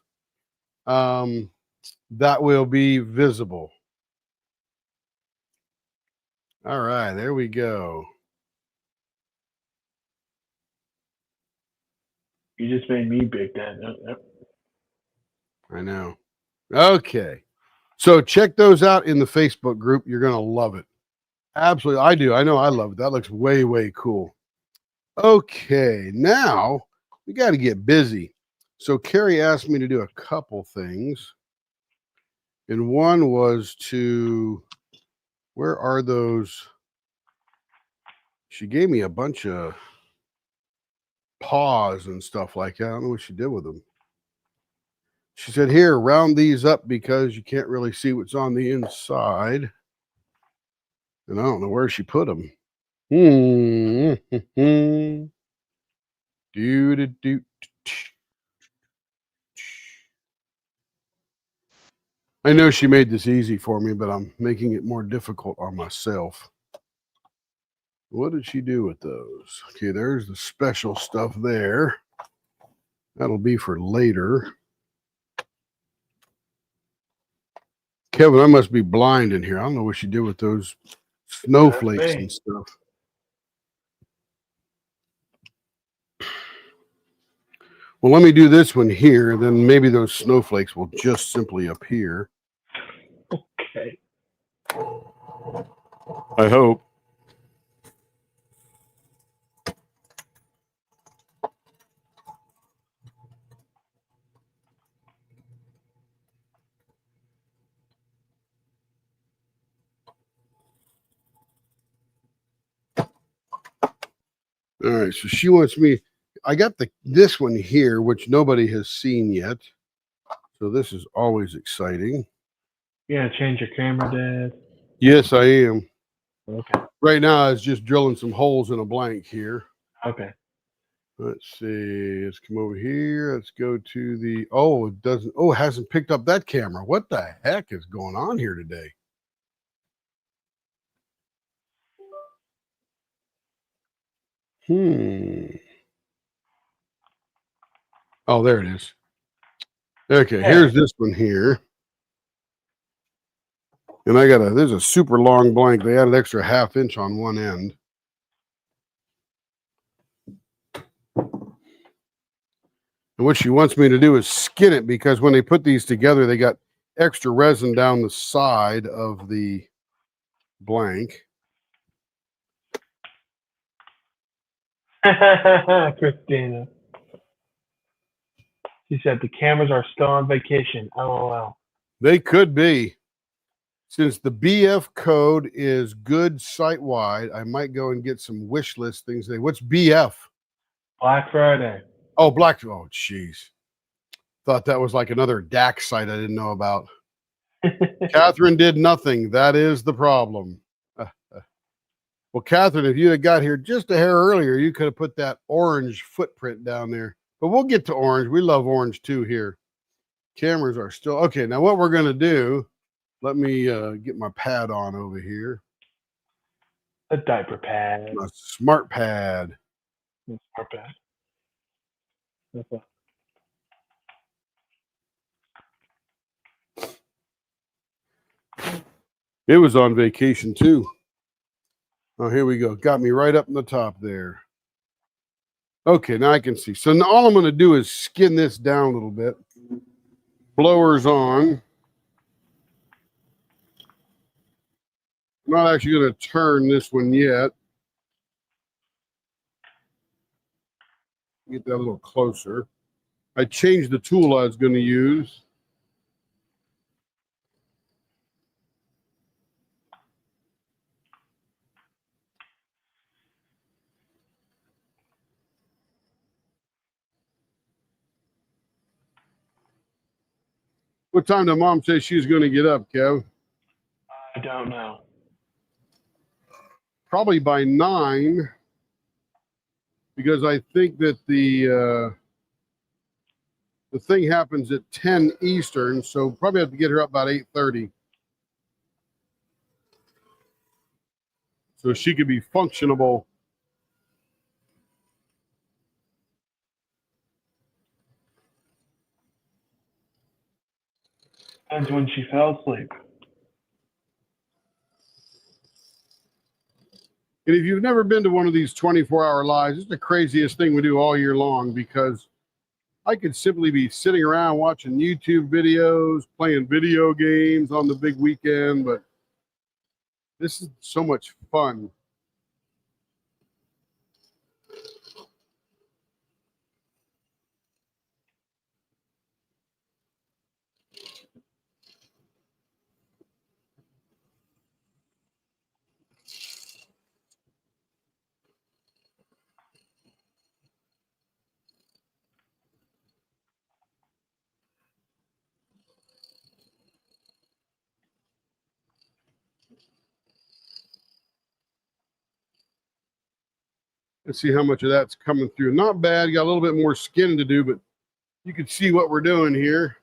that will be visible. All right, there we go. You just made me big, Dan. Yep. I know. Okay. So check those out in the Facebook group. You're going to love it. Absolutely. I do. I know I love it. That looks way, way cool. Okay. Now we got to get busy. So Carrie asked me to do a couple things. And one was to Where are those? She gave me a bunch of paws and stuff like that. I don't know what she did with them. She said, here, round these up because you can't really see what's on the inside. And I don't know where she put them. I know she made this easy for me, but I'm making it more difficult on myself. What did she do with those? Okay, there's the special stuff there. That'll be for later. Kevin, I must be blind in here. I don't know what she did with those snowflakes and stuff. Well, let me do this one here, and then maybe those snowflakes will just simply appear. Okay. I hope. All right, so she wants me. I got this one here, which nobody has seen yet. So this is always exciting. You gonna change your camera, Dad? Yes, I am. Okay. Right now, I was just drilling some holes in a blank here. Okay. Let's see. Let's come over here. Let's go to the. Oh, it doesn't. Oh, it hasn't picked up that camera. What the heck is going on here today? Oh, there it is. Okay, here's this one here. And there's a super long blank. They added extra ½ inch on one end. And what she wants me to do is skin it because when they put these together, they got extra resin down the side of the blank. Christina. She said the cameras are still on vacation. LOL. They could be. Since the BF code is good site-wide, I might go and get some wish list things. What's BF? Black Friday. Oh, Black. Oh, jeez. Thought that was like another DAC site I didn't know about. Catherine did nothing. That is the problem. Well, Catherine, if you had got here just a hair earlier, you could have put that orange footprint down there. But we'll get to orange. We love orange too here. Cameras are still okay. Now, what we're going to do, let me get my pad on over here. A diaper pad. My smart pad. Smart pad. Okay. It was on vacation too. Oh, here we go. Got me right up in the top there. Okay, now I can see. So now all I'm going to do is skin this down a little bit. Blower's on. I'm not actually going to turn this one yet. Get that a little closer. I changed the tool I was going to use. What time did Mom say she's going to get up, Kev? I don't know. Probably by 9, because I think that the thing happens at 10 Eastern, so probably have to get her up about 8:30. So she could be functionable. Depends when she fell asleep. And if you've never been to one of these 24-hour lives, it's the craziest thing we do all year long, because I could simply be sitting around watching YouTube videos, playing video games on the big weekend, but this is so much fun. Let's see how much of that's coming through. Not bad. Got a little bit more skin to do, but you can see what we're doing here.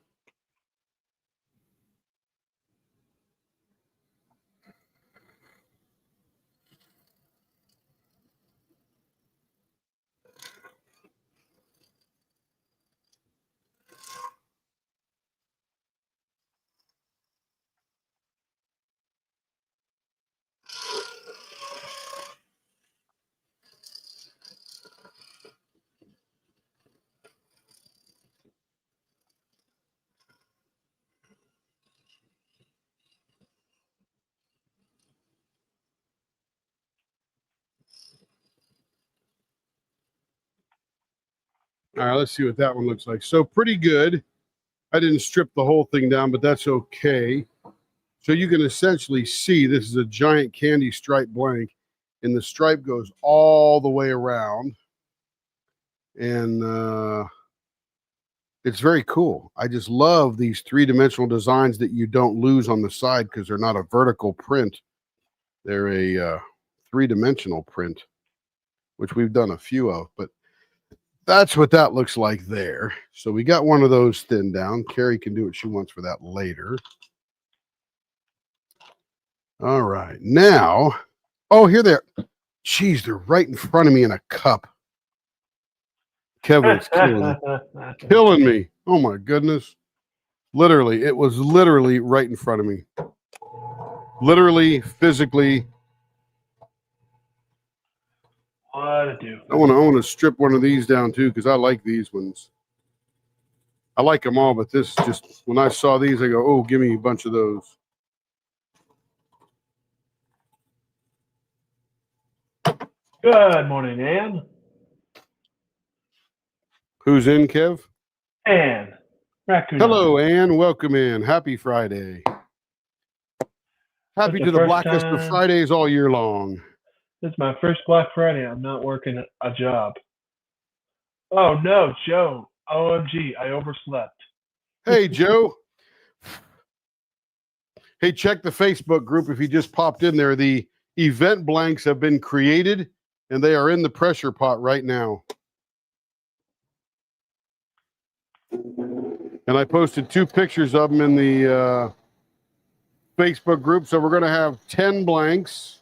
All right, let's see what that one looks like. So pretty good. I didn't strip the whole thing down, but that's okay. So you can essentially see this is a giant candy stripe blank, and the stripe goes all the way around. And it's very cool. I just love these three-dimensional designs that you don't lose on the side because they're not a vertical print. They're a three-dimensional print, which we've done a few of, but that's what that looks like there. So we got one of those thinned down. Carrie can do what she wants for that later. All right. Now, oh, here they are. Jeez, they're right in front of me in a cup. Kevin is killing me. Oh, my goodness. Literally, it was literally right in front of me. Literally, physically. What a do. I want to strip one of these down too because I like these ones. I like them all, but this just, when I saw these, I go, oh, give me a bunch of those. Good morning, Ann. Who's in, Kev? Ann. Raccoon. Hello, Ann. Welcome in. Happy Friday. Happy to the blackest of Fridays all year long. This is my first Black Friday. I'm not working a job. Oh, no, Joe. OMG, I overslept. Hey, Joe. Hey, check the Facebook group if you just popped in there. The event blanks have been created, and they are in the pressure pot right now. And I posted 2 pictures of them in the Facebook group. So we're going to have 10 blanks.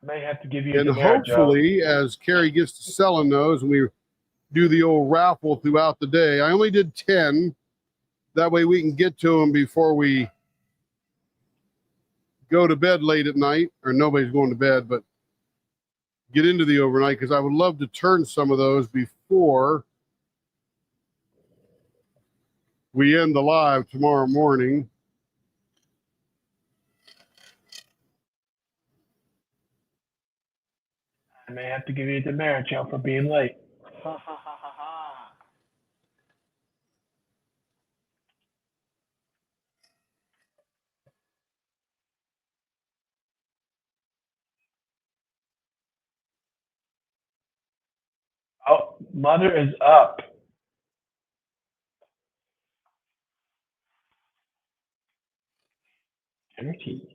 May have to give you and hopefully, as Carrie gets to selling those, and we do the old raffle throughout the day. I only did 10. That way we can get to them before we go to bed late at night, or nobody's going to bed, but get into the overnight because I would love to turn some of those before we end the live tomorrow morning. I may have to give you a demerit, Joe, for being late. Ha, ha, ha, ha, ha. Oh, mother is up. Dirty.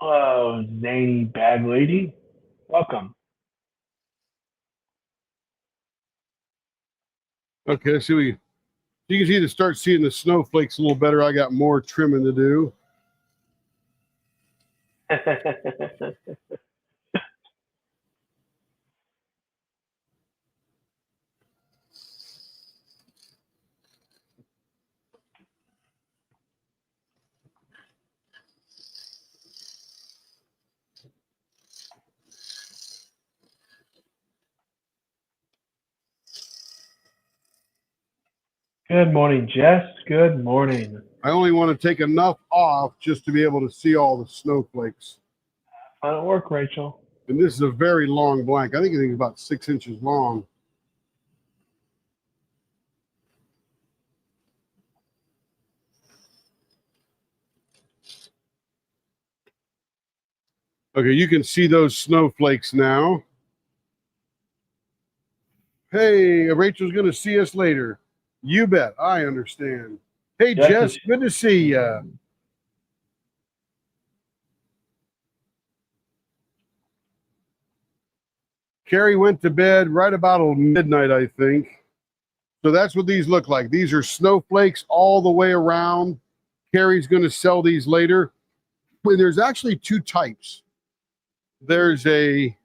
Hello, zany bag lady. Welcome. Okay, so you can see to start seeing the snowflakes a little better. I got more trimming to do. Good morning, Jess. Good morning. I only want to take enough off just to be able to see all the snowflakes. Fun at work, Rachel. And this is a very long blank. I think it's about 6 inches long. Okay, you can see those snowflakes now. Hey, Rachel's going to see us later. You bet. I understand. Hey, Yes, Jess, good to see you. Carrie went to bed right about midnight, I think. So that's what these look like. These are snowflakes all the way around. Carrie's going to sell these later. Well, there's actually two types. There's a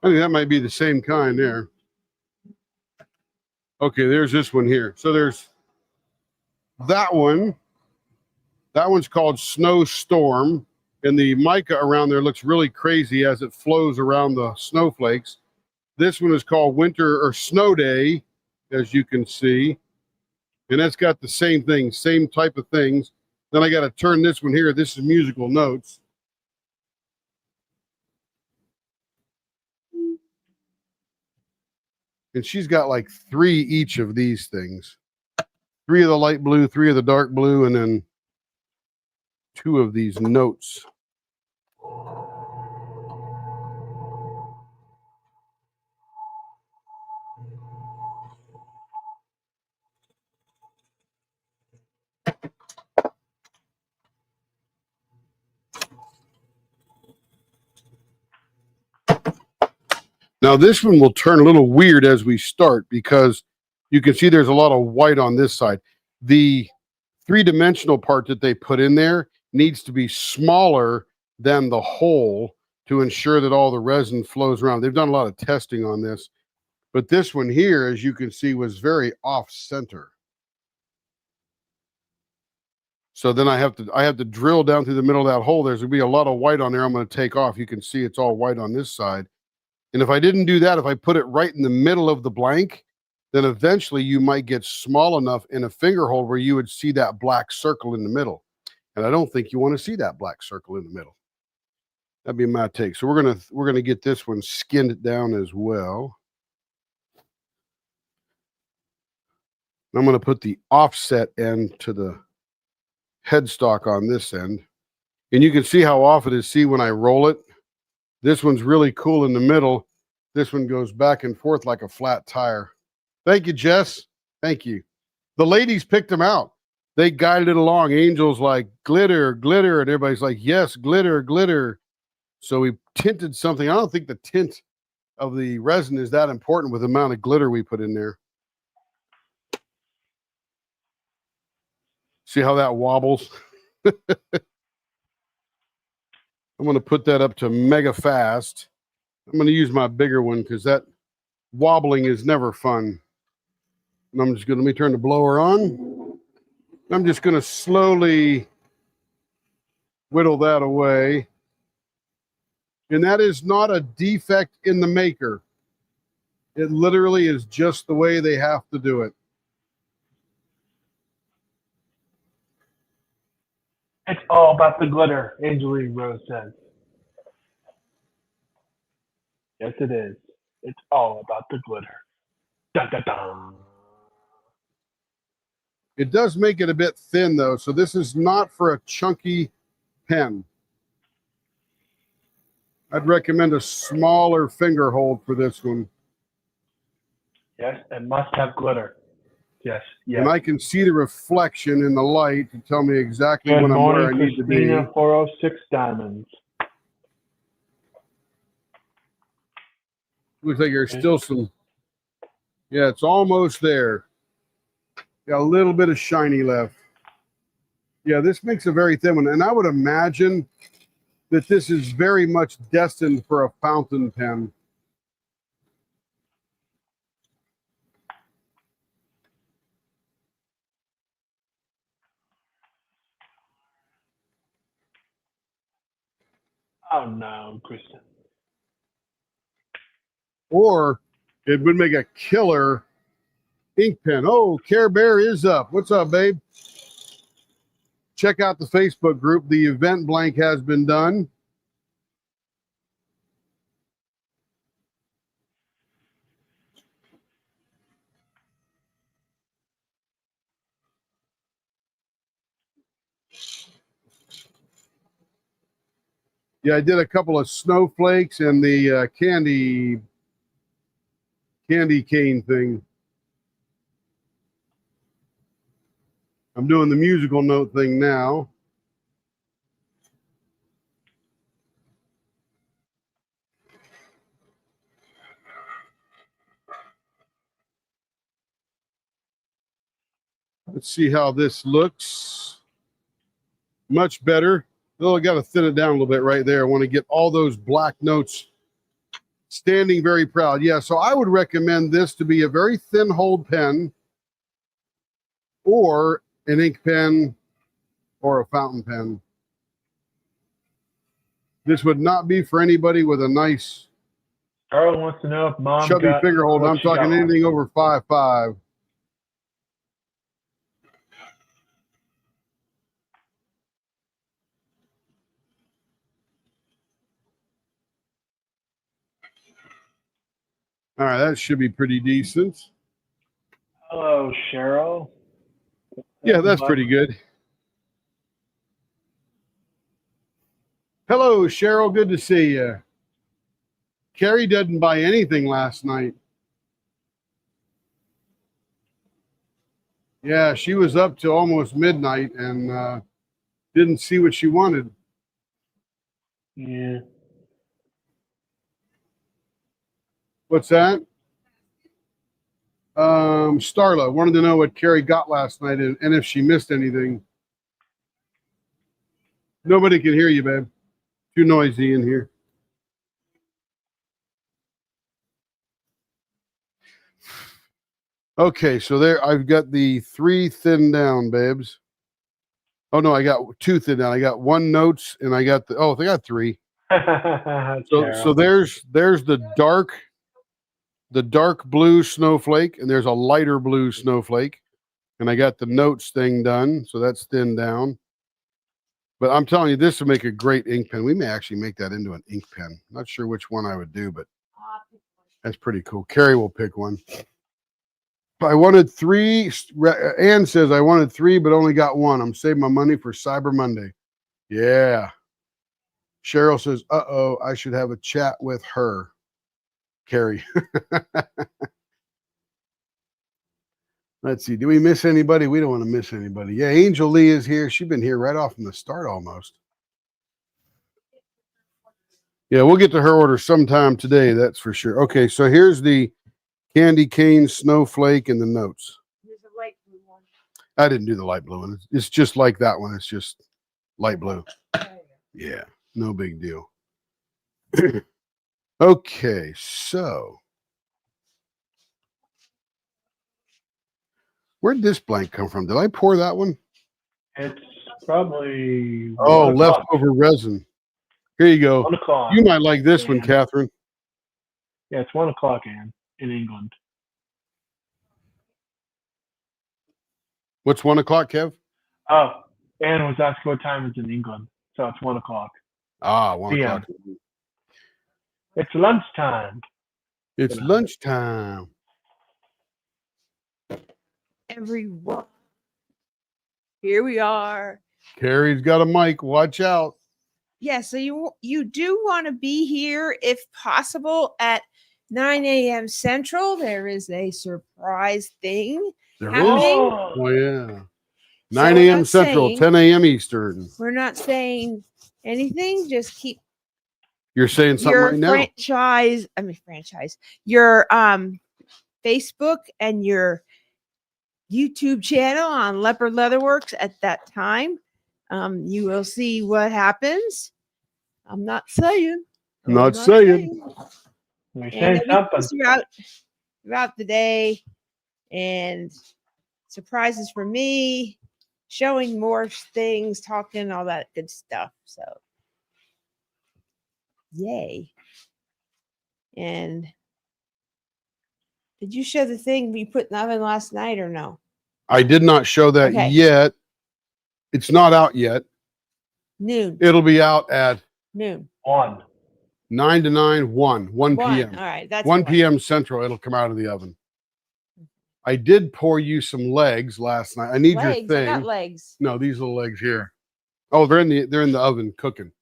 I think that might be the same kind there. Okay, there's this one here. So there's that one. That one's called Snowstorm. And the mica around there looks really crazy as it flows around the snowflakes. This one is called Winter or Snow Day, as you can see. And that's got the same thing, same type of things. Then I got to turn this one here. This is musical notes. And she's got like 3 each of these things. 3 of the light blue, 3 of the dark blue, and then 2 of these notes. Now this one will turn a little weird as we start because you can see there's a lot of white on this side. The 3-dimensional part that they put in there needs to be smaller than the hole to ensure that all the resin flows around. They've done a lot of testing on this, but this one here, as you can see, was very off center. So then I have to drill down through the middle of that hole. There's gonna be a lot of white on there. I'm going to take off. You can see it's all white on this side. And if I didn't do that, if I put it right in the middle of the blank, then eventually you might get small enough in a finger hole where you would see that black circle in the middle. And I don't think you want to see that black circle in the middle. That'd be my take. So we're gonna get this one skinned down as well. I'm gonna put the offset end to the headstock on this end. And you can see how off it is. See when I roll it? This one's really cool in the middle. This one goes back and forth like a flat tire. Thank you, Jess. Thank you. The ladies picked them out. They guided it along. Angel's like, glitter, glitter. And everybody's like, yes, glitter, glitter. So we tinted something. I don't think the tint of the resin is that important with the amount of glitter we put in there. See how that wobbles? I'm going to put that up to mega fast. I'm going to use my bigger one because that wobbling is never fun. And I'm just going to, let me turn the blower on. I'm just going to slowly whittle that away. And that is not a defect in the maker. It literally is just the way they have to do it. It's all about the glitter, Angeline Rose says. Yes, it is. It's all about the glitter. Dun, dun, dun. It does make it a bit thin, though, so this is not for a chunky pen. I'd recommend a smaller finger hold for this one. Yes, it must have glitter. Yes, yes. And I can see the reflection in the light to tell me exactly when I'm where I need to be. Christina 406 Diamonds. Looks like there's still some. Yeah, it's almost there. Got a little bit of shiny left. Yeah, this makes a very thin one. And I would imagine that this is very much destined for a fountain pen. Oh no, Kristen. Or it would make a killer Ink pen. Oh, Care Bear is up. What's up, babe? Check out the Facebook group. The event blank has been done. Yeah, I did a couple of snowflakes and the candy cane thing. I'm doing the musical note thing now. Let's see how this looks. Much better. Oh, I got to thin it down a little bit right there. I want to get all those black notes standing very proud. Yeah, so I would recommend this to be a very thin hold pen or an ink pen or a fountain pen. This would not be for anybody with a nice Carl wants to know if mom chubby got finger hold. what I'm she got talking last anything night. over 5.5. All right, that should be pretty decent. Hello, Cheryl. Yeah, that's pretty good. Hello, Cheryl. Good to see you. Carrie didn't buy anything last night. Yeah, she was up till almost midnight and didn't see what she wanted. Yeah. What's that? Starla wanted to know what Carrie got last night and if she missed anything. Nobody can hear you, babe. Too noisy in here. Okay, so there I've got the 3 thin down, babes. Oh no, I got 2 thin down. I got 1 notes and I got I got 3. So there's the dark blue snowflake and there's a lighter blue snowflake. And I got the notes thing done, so that's thinned down. But I'm telling you, this would make a great ink pen. We may actually make that into an ink pen. Not sure which one I would do, but that's pretty cool. Carrie will pick one. I wanted 3. Ann says I wanted 3, but only got 1. I'm saving my money for Cyber Monday. Yeah. Cheryl says, uh-oh, I should have a chat with her. Carrie. Let's see. Do we miss anybody? We don't want to miss anybody. Yeah, Angel Lee is here. She's been here right off from the start almost. Yeah, we'll get to her order sometime today, that's for sure. Okay, so here's the candy cane snowflake and the notes. There's a light blue one. I didn't do the light blue one. It's just like that one. It's just light blue. Yeah, no big deal. Okay, so where'd this blank come from? Did I pour that one? It's probably Oh, 1 o'clock. leftover resin. Here you go. 1 o'clock. You might like this one, Yeah. Catherine. Yeah, it's 1 o'clock, Ann, in England. What's 1 o'clock, Kev? Oh, Ann was asking what time it's in England, so it's 1 o'clock. Ah, 1 PM. o'clock. It's lunchtime. It's lunchtime. Everyone. Here we are. Carrie's got a mic. Watch out. Yeah, so you do want to be here if possible at 9 a.m. Central. There is a surprise thing There is. happening. Oh, yeah. So 9 we're a.m. not Central, saying- 10 a.m. Eastern. We're not saying anything. Just keep You're saying something your right now? franchise. Your Facebook and your YouTube channel on Leopard Leatherworks at that time. You will see what happens. I'm not saying. I'm not saying. We're And saying there'll be something. throughout the day, and surprises for me, showing more things, talking, all that good stuff. So, yay! And Did you show the thing we put in the oven last night or no? I did not show that Okay. yet. It's not out yet. Noon. It'll be out at Noon. 1. 9 to 9, 1 One. p.m. All right. That's 1 p.m. Central. It'll come out of the oven. I did pour you some legs last night. I need Legs. your I got thing. legs. No, these little legs here. Oh, they're in the oven cooking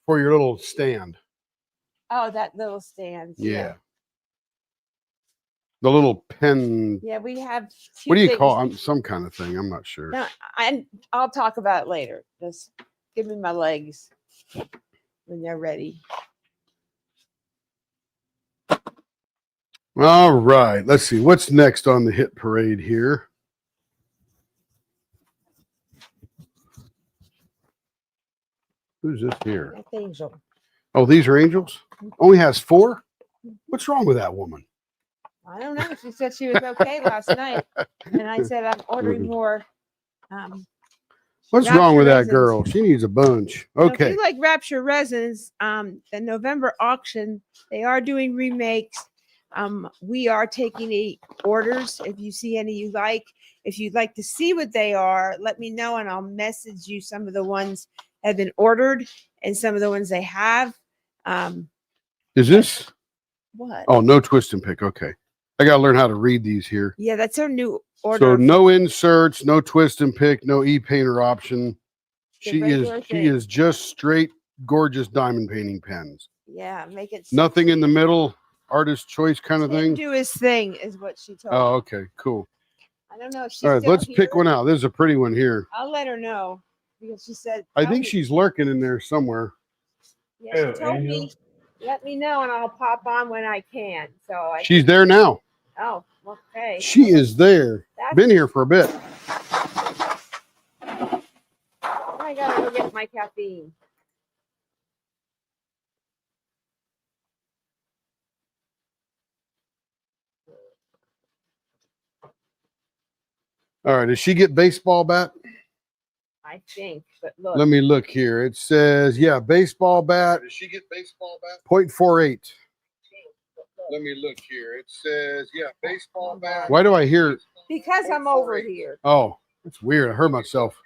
for your little stand. Oh, that little stand. Yeah. The little pen. Yeah, we have. What do you things. call it? Some kind of thing. I'm not sure. No, I'll talk about it later. Just give me my legs when they're ready. All right. Let's see. What's next on the hit parade here? Who's this here? That's Angel. Oh, these are angels? Only has 4? What's wrong with that woman? I don't know. She said she was okay last night, and I said I'm ordering more. What's Rapture wrong with that resins. girl? She needs a bunch. So if Okay. you like Rapture resins, the November auction, they are doing remakes. We are taking the orders. If you see any you like, if you'd like to see what they are, let me know and I'll message you some of the ones that have been ordered and some of the ones they have. Is this? What? Oh, no twist and pick. Okay. I got to learn how to read these here. Yeah, that's our new order. So no inserts, no twist and pick, no e-painter option. The She regular thing. is just straight gorgeous diamond painting pens. Yeah, make it Nothing in the middle, artist choice kind of Tim thing. do his thing is what she told me. Oh, okay, cool. I don't know if she's All right, still let's pick here. one out. There's a pretty one here. I'll let her know because she said I tell think me- she's lurking in there somewhere. Yeah, she Oh, told me Angel. let me know and I'll pop on when I can. So I She's there now. oh okay. She is there. That's, Been here for a bit. I gotta go get my caffeine. All right, does she get baseball bat? I think, but look. Let me look here. It says, yeah, baseball bat. Does she get baseball bat? 0.48. Let me look here. It says, yeah, baseball bat. Why do I hear? Because I'm over here. Oh, it's weird. I heard myself.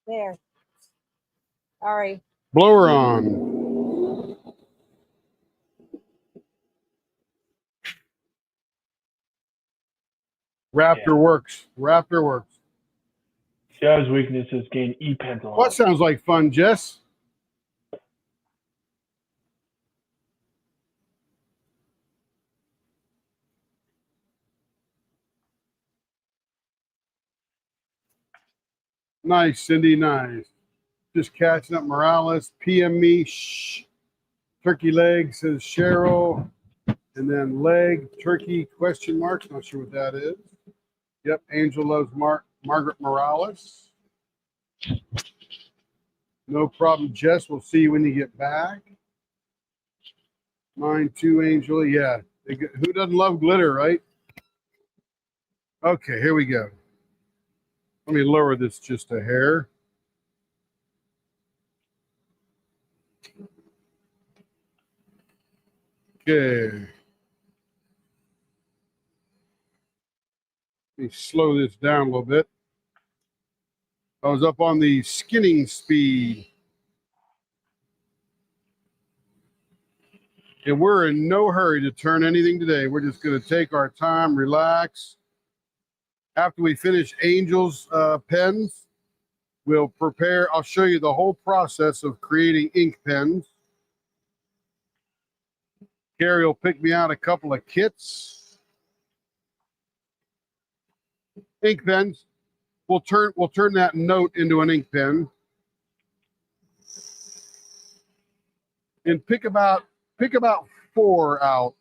There. Sorry. Blower on. Raptor Yeah. works. Raptor works. Joe's weakness is gain e-pen a lot. What sounds like fun, Jess? Nice, Cindy. Nice. Just catching up. Morales, PM me. Shh. Turkey leg says Cheryl. And then leg, turkey, question marks. Not sure what that is. Yep. Angel loves Margaret Morales. No problem, Jess. We'll see you when you get back. Mine too, Angel. Yeah. Who doesn't love glitter, right? Okay, here we go. Let me lower this just a hair. Okay. Let me slow this down a little bit. I was up on the skinning speed. And we're in no hurry to turn anything today. We're just going to take our time, relax. After we finish Angel's pens, we'll prepare. I'll show you the whole process of creating ink pens. Carrie will pick me out a couple of kits. Ink pens. We'll turn that note into an ink pen. And pick about 4 out.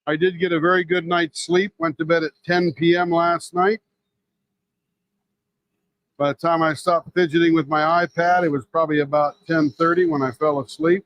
I did get a very good night's sleep. Went to bed at 10 p.m. last night. By the time I stopped fidgeting with my iPad, it was probably about 10:30 when I fell asleep.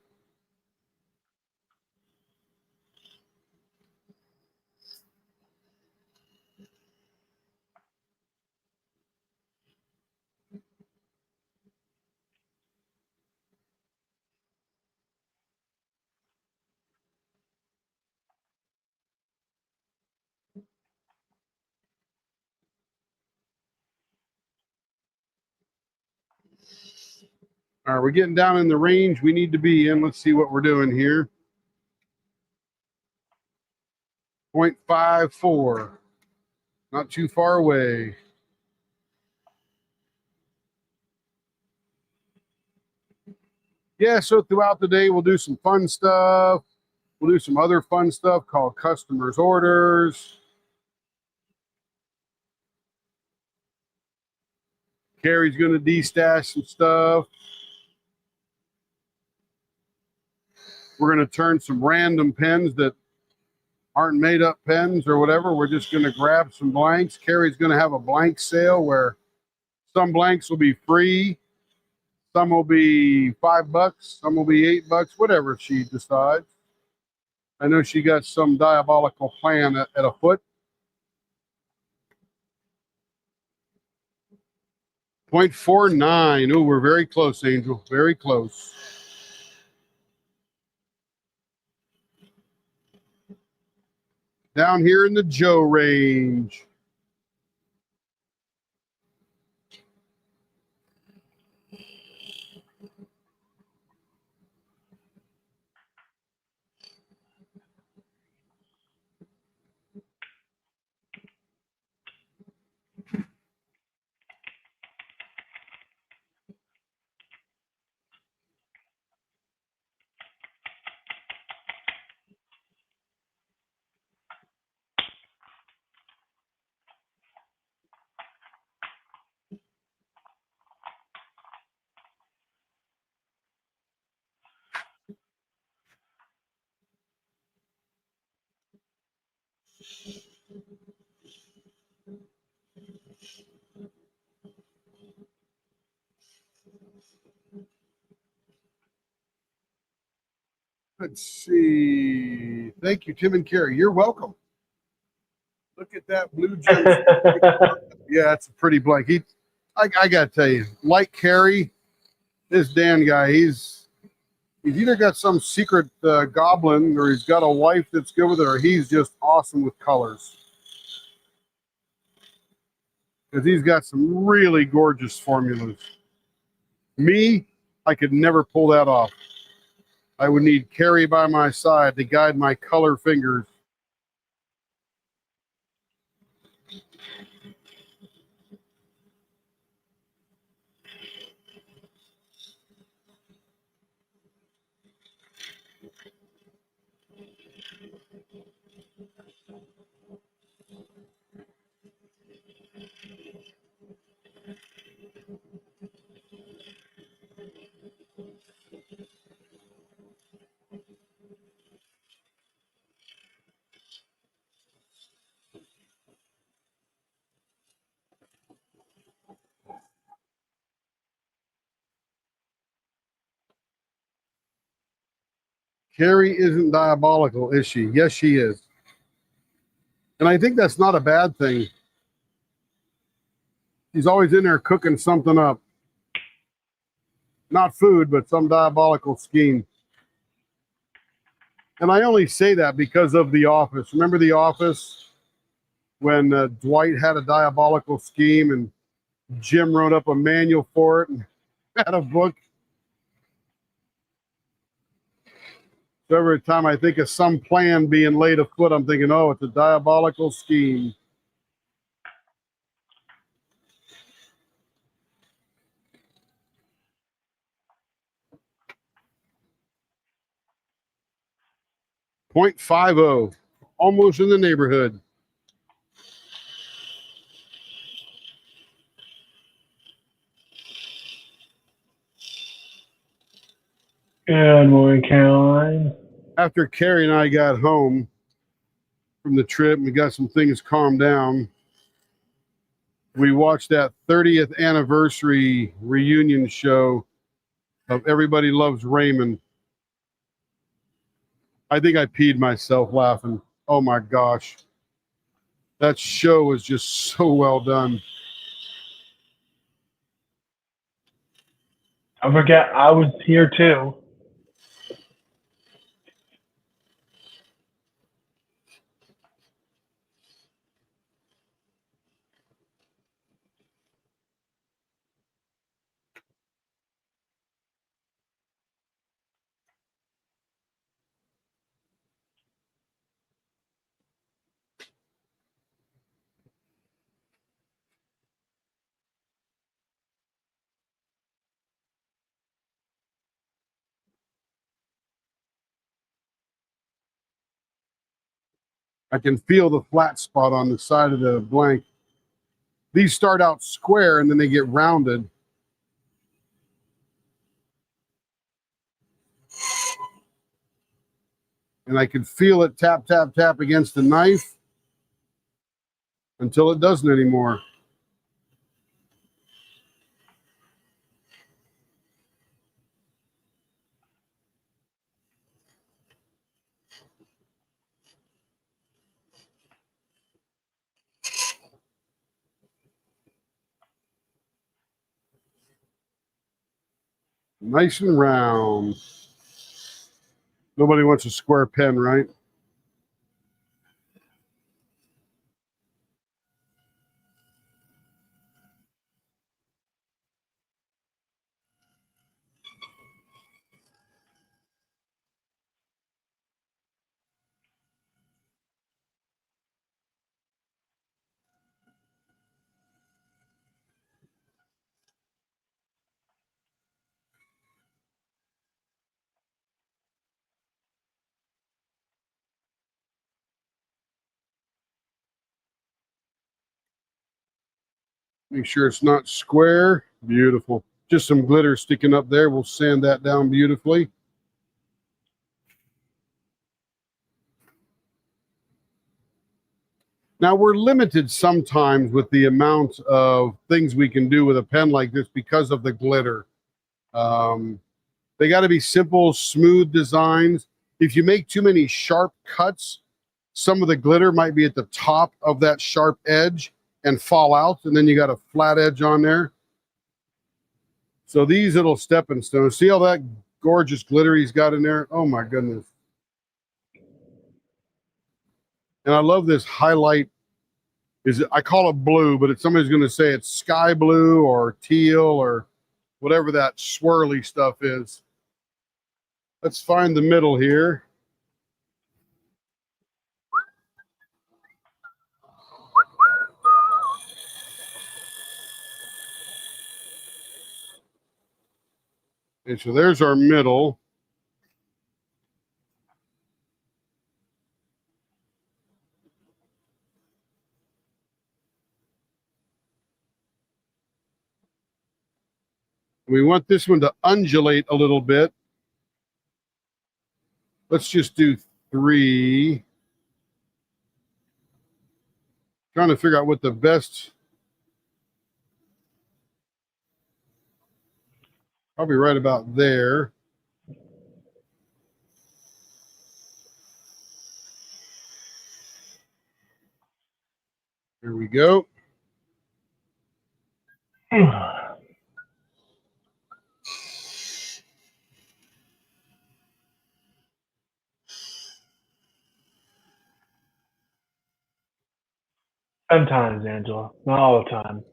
All right, we're getting down in the range we need to be in. Let's see what we're doing here. 0.54. Not too far away. Yeah, so throughout the day, we'll do some fun stuff. We'll do some other fun stuff called customers' orders. Carrie's going to de-stash some stuff. We're going to turn some random pens that aren't made up pens or whatever. We're just going to grab some blanks. Carrie's going to have a blank sale where some blanks will be free. Some will be $5, some will be $8, whatever she decides. I know she got some diabolical plan at afoot. 0.49. Oh, we're very close, Angel. Very close. Down here in the Joe range. Let's see. Thank you, Tim and Carrie. You're welcome. Look at that blue gem. Yeah, it's a pretty blank. I got to tell you, like Carrie, this Dan guy, he's either got some secret goblin or he's got a wife that's good with it, or he's just awesome with colors. Because he's got some really gorgeous formulas. Me, I could never pull that off. I would need Carrie by my side to guide my color fingers. Carrie isn't diabolical, is she? Yes, she is. And I think that's not a bad thing. She's always in there cooking something up. Not food, but some diabolical scheme. And I only say that because of The Office. Remember The Office? When Dwight had a diabolical scheme and Jim wrote up a manual for it and had a book. So every time I think of some plan being laid afoot, I'm thinking, oh, it's a diabolical scheme. .50, almost in the neighborhood. Good morning, Caroline. After Carrie and I got home from the trip and we got some things calmed down, we watched that 30th anniversary reunion show of Everybody Loves Raymond. I think I peed myself laughing. Oh my gosh. That show was just so well done. I forget I was here too. I can feel the flat spot on the side of the blank. These start out square and then they get rounded. And I can feel it tap, tap, tap against the knife until it doesn't anymore. Nice and round. Nobody wants a square pen, right? Make sure it's not square. Beautiful. Just some glitter sticking up there. We'll sand that down beautifully. Now, we're limited sometimes with the amount of things we can do with a pen like this because of the glitter. They got to be simple, smooth designs. If you make too many sharp cuts, some of the glitter might be at the top of that sharp edge and fall out, and then you got a flat edge on there. So these little stepping stones, see all that gorgeous glitter he's got in there? Oh my goodness. And I love this highlight. I call it blue, but somebody's going to say it's sky blue or teal or whatever that swirly stuff is. Let's find the middle here. Okay, so there's our middle. We want this one to undulate a little bit. Let's just do 3. Trying to figure out what the best. Probably right about there. There we go. Sometimes, Angela, not all the time.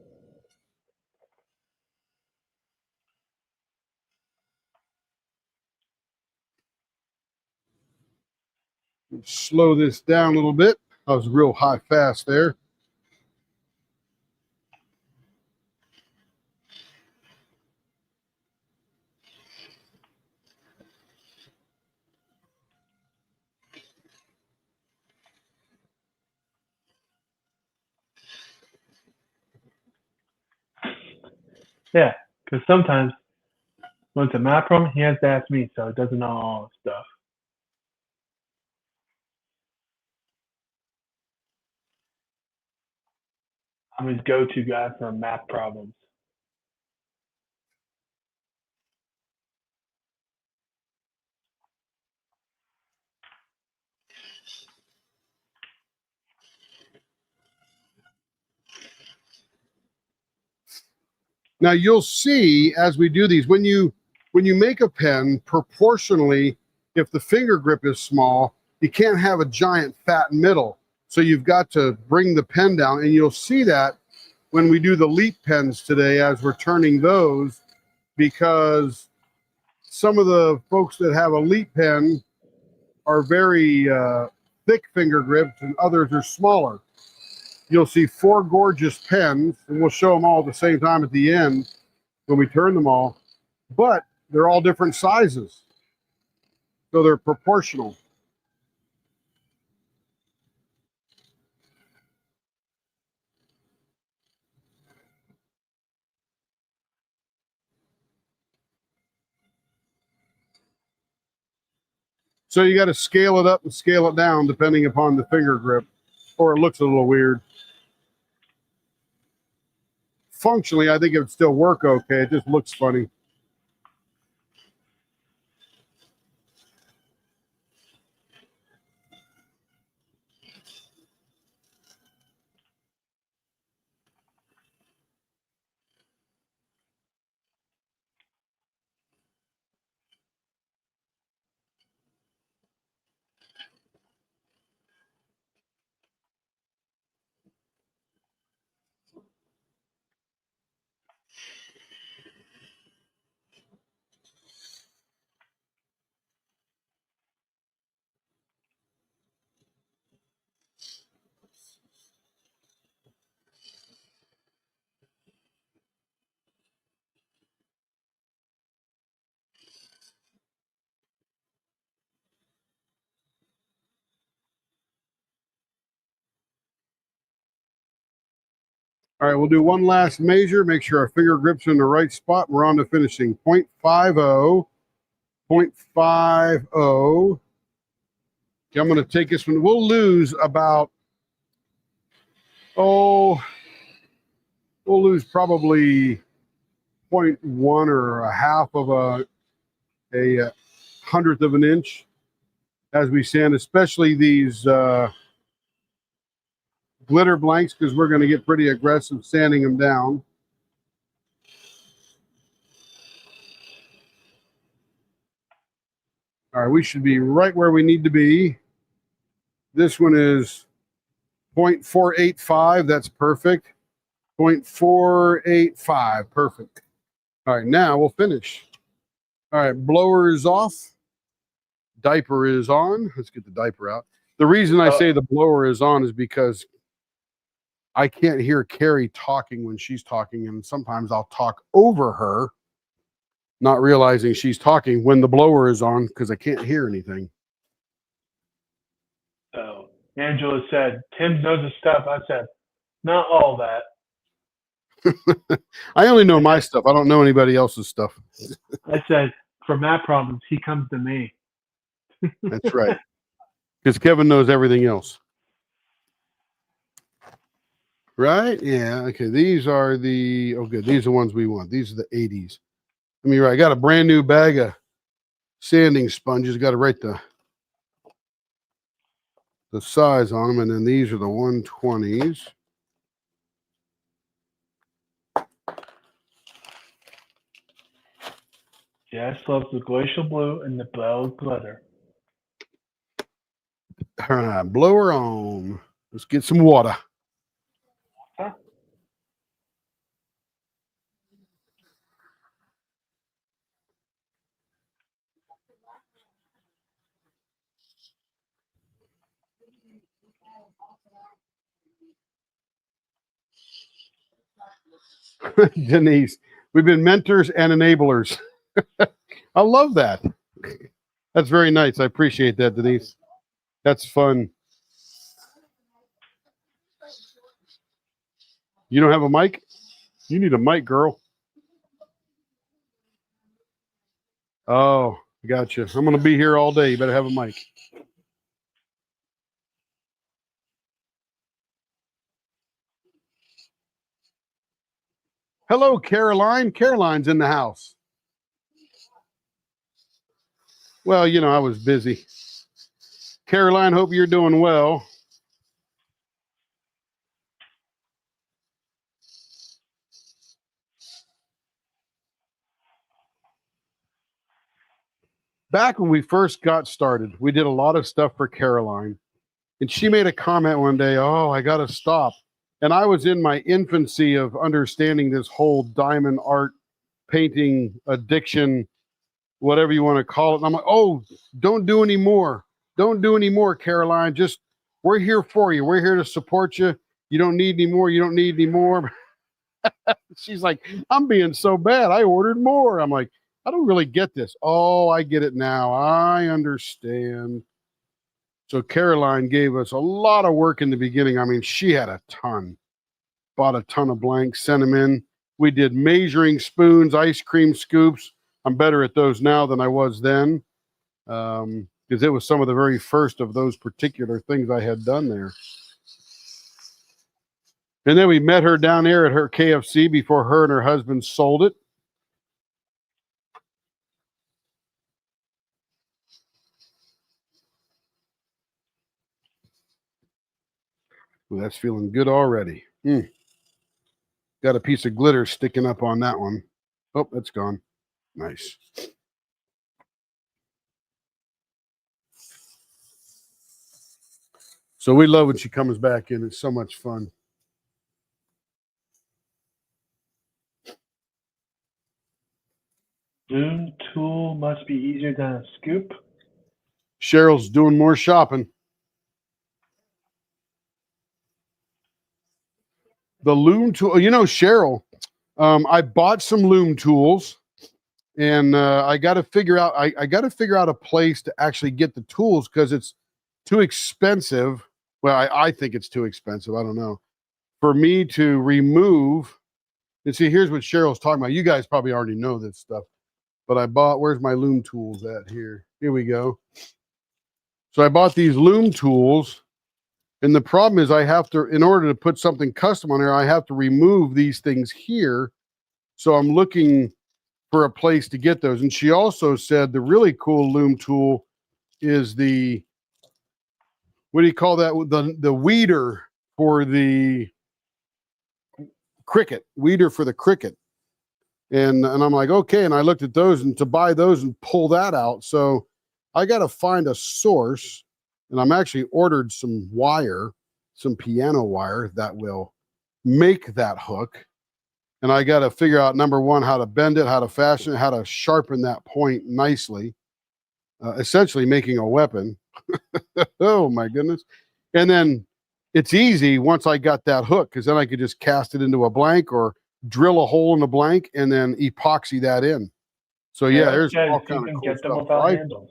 Slow this down a little bit. I was real high fast there. Yeah, because sometimes when it's a map problem, he has to ask me, so it doesn't know all the stuff. I'm his go-to guy for map problems. Now you'll see as we do these, when you make a pen, proportionally, if the finger grip is small, you can't have a giant fat middle. So you've got to bring the pen down, and you'll see that when we do the leap pens today as we're turning those, because some of the folks that have a leap pen are very thick finger grips and others are smaller. You'll see 4 gorgeous pens, and we'll show them all at the same time at the end when we turn them all, but they're all different sizes. So they're proportional. So you got to scale it up and scale it down depending upon the finger grip, or it looks a little weird. Functionally, I think it would still work okay. It just looks funny. All right, we'll do one last measure. Make sure our finger grips are in the right spot. We're on to finishing. 0.50. 0.50. Okay, I'm going to take this one. We'll lose about, we'll lose probably 0.1 or a half of a hundredth of an inch as we sand, especially these glitter blanks, because we're going to get pretty aggressive sanding them down. All right, we should be right where we need to be. This one is 0.485. That's perfect. 0.485. Perfect. All right, now we'll finish. All right, blower is off. Diaper is on. Let's get the diaper out. The reason I say the blower is on is because I can't hear Carrie talking when she's talking, and sometimes I'll talk over her, not realizing she's talking when the blower is on because I can't hear anything. So Angela said, Tim knows his stuff. I said, not all that. I only know my stuff. I don't know anybody else's stuff. I said, for math problems, he comes to me. That's right. Because Kevin knows everything else. Right? Yeah. Okay. These are the, oh, good. These are the ones we want. These are the 80s. I mean, right. I got a brand new bag of sanding sponges. Got to write the size on them. And then these are the 120s. Jess loves the glacial blue and the bell glitter. All right. Blower on. Let's get some water. Huh? Denise, we've been mentors and enablers. I love that. That's very nice. I appreciate that, Denise. That's fun. You don't have a mic? You need a mic, girl. Oh, gotcha. I'm going to be here all day. You better have a mic. Hello, Caroline. Caroline's in the house. Well, you know, I was busy. Caroline, hope you're doing well. Back when we first got started, we did a lot of stuff for Caroline. And she made a comment one day, oh, I got to stop. And I was in my infancy of understanding this whole diamond art painting addiction, whatever you want to call it. And I'm like, oh, don't do any more. Don't do any more, Caroline. Just, we're here for you. We're here to support you. You don't need any more. You don't need any more. She's like, I'm being so bad. I ordered more. I'm like, I don't really get this. Oh, I get it now. I understand. So Caroline gave us a lot of work in the beginning. I mean, she had a ton. Bought a ton of blanks, sent them in. We did measuring spoons, ice cream scoops. I'm better at those now than I was then. because it was some of the very first of those particular things I had done there. And then we met her down there at her KFC before her and her husband sold it. Well, that's feeling good already. Got a piece of glitter sticking up on that one. Oh, that's gone. Nice. So we love when she comes back in. It's so much fun. Loom tool must be easier than a scoop. Cheryl's doing more shopping. The loom tool, you know, Cheryl, I bought some loom tools, and I got to figure out. I got to figure out a place to actually get the tools because it's too expensive. Well, I think it's too expensive. I don't know for me to remove. And see, here's what Cheryl's talking about. You guys probably already know this stuff, but I bought. Where's my loom tools at? Here we go. So I bought these loom tools. And the problem is I have to, in order to put something custom on there, I have to remove these things here. So I'm looking for a place to get those. And she also said the really cool loom tool is the, what do you call that? The weeder for the cricket, weeder for the cricket. And I'm like, okay. And I looked at those, and to buy those and pull that out. So I got to find a source. And I'm actually ordered some wire, some piano wire that will make that hook. And I got to figure out, number one, how to bend it, how to fashion it, how to sharpen that point nicely, essentially making a weapon. Oh, my goodness. And then it's easy once I got that hook, because then I could just cast it into a blank or drill a hole in the blank and then epoxy that in. So, yeah, there's all kind of cool get them stuff. without handles.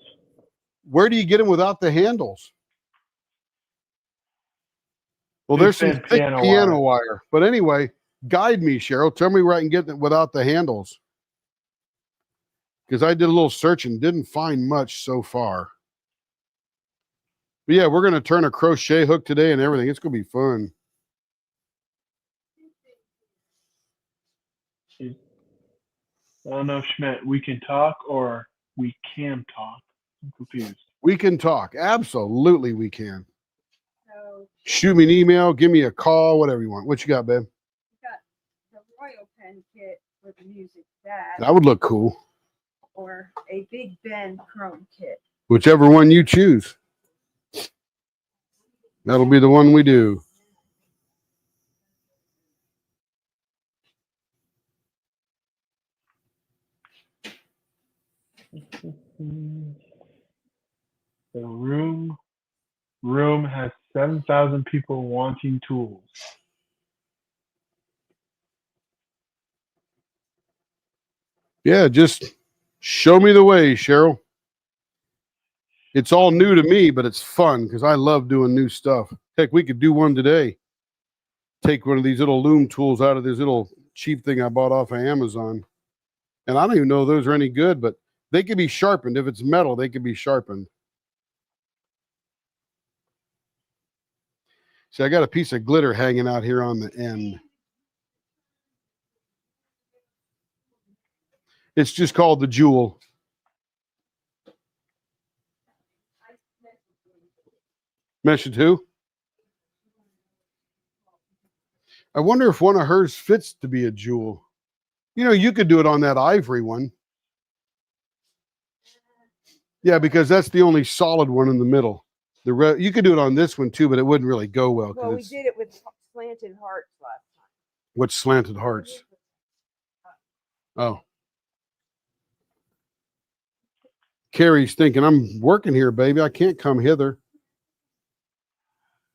Where do you get them without the handles? Well, there's some thick piano wire. But anyway, guide me, Cheryl. Tell me where I can get them without the handles. Because I did a little searching, didn't find much so far. But yeah, we're going to turn a crochet hook today and everything. It's going to be fun. I don't know, Schmidt, we can talk or we can talk. I'm confused. We can talk. Absolutely, we can. So Shoot me an email, give me a call, whatever you want. What you got, babe? we got the Royal Pen kit with the music that, That would look cool. or a Big Ben Chrome kit. Whichever one you choose. That'll be the one we do. The room has 7,000 people wanting tools. Yeah, just show me the way, Cheryl. It's all new to me, but it's fun because I love doing new stuff. Heck, we could do one today. Take one of these little loom tools out of this little cheap thing I bought off of Amazon. And I don't even know if those are any good, but they can be sharpened. If it's metal, they can be sharpened. See, I got a piece of glitter hanging out here on the end. It's just called the jewel. Mesh it who? I wonder if one of hers fits to be a jewel. You know, you could do it on that ivory one. Yeah, because that's the only solid one in the middle. You could do it on this one too, but it wouldn't really go well. Well, we did it with slanted hearts last time. What's slanted hearts? Oh. Carrie's thinking, I'm working here, baby. I can't come hither.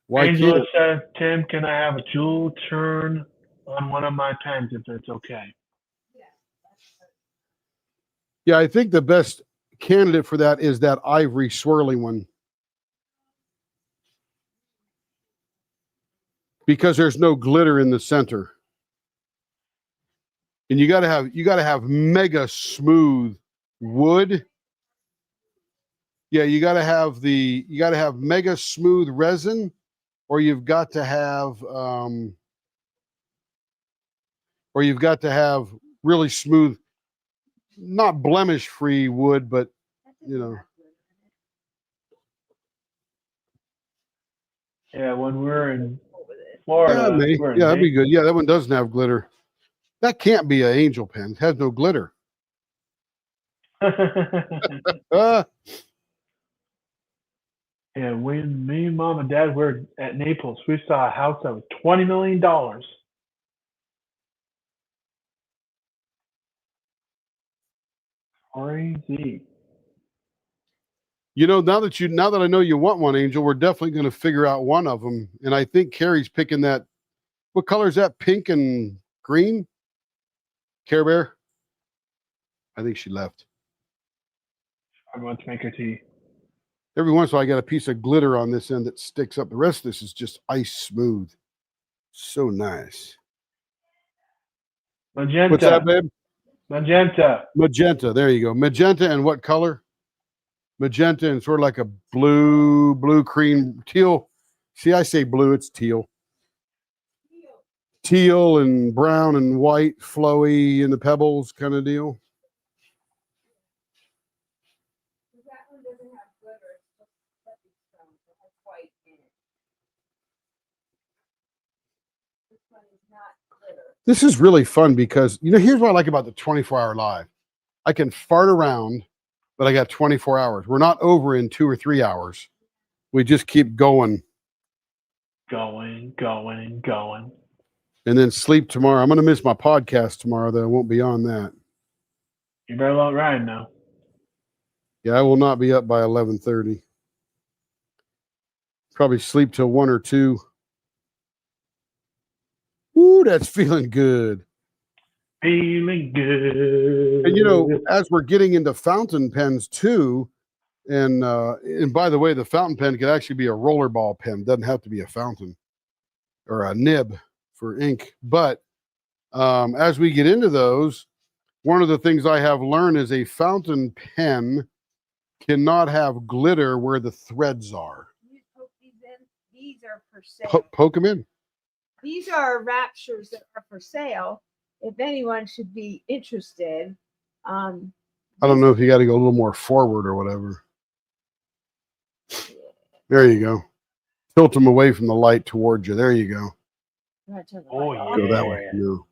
Why Angela can't? says, Tim, can I have a jewel turn on one of my pens if it's okay? Yeah, I think the best candidate for that is that ivory swirling one. Because there's no glitter in the center. And you gotta have mega smooth wood. Yeah, you got to have mega smooth resin, or you've got to have really smooth, not blemish free wood, but you know. Yeah, when we're in Yeah, Florida, maybe. we're in Yeah, that'd be Naples. good. Yeah, that one doesn't have glitter. That can't be an angel pen. It has no glitter. Ah, Yeah, when me, mom, and dad were at Naples, we saw a house that was $20 million. Crazy. you know, now that I know you want one, Angel, we're definitely going to figure out one of them. And I think Carrie's picking that. What color is that? Pink and green? Care Bear? I think she left. I want to make her tea. Every once in a while, I got a piece of glitter on this end that sticks up. The rest of this is just ice smooth. So nice. Magenta. What's that, babe? Magenta. Magenta. There you go. Magenta and what color? Magenta and sort of like a blue cream, teal. See, I say blue, it's teal. Teal and brown and white, flowy in the pebbles kind of deal. That one doesn't have glitter, it's just stepping stone, it has white in it. This one is not glitter. This is really fun because, you know, here's what I like about the 24-hour live. I can fart around, but I got 24 hours. We're not over in 2 or 3 hours. We just keep going Going. and then sleep tomorrow. I'm going to miss my podcast tomorrow, though. I won't be on that. You better let Ryan know. Yeah, I will not be up by 11:30. Probably sleep till 1 or 2. Ooh, that's feeling good. Feeling good. And you know, as we're getting into fountain pens too, and by the way, the fountain pen could actually be a rollerball pen. Doesn't have to be a fountain or a nib for ink. But as we get into those, one of the things I have learned is a fountain pen cannot have glitter where the threads are. You poke these in, these are for sale. Poke them in. These are Raptures that are for sale. If anyone should be interested, I don't know if you got to go a little more forward or whatever. There you go. Tilt them away from the light towards you. There you go. I'm gonna turn the Oh, light off. Go that Yeah. way. No.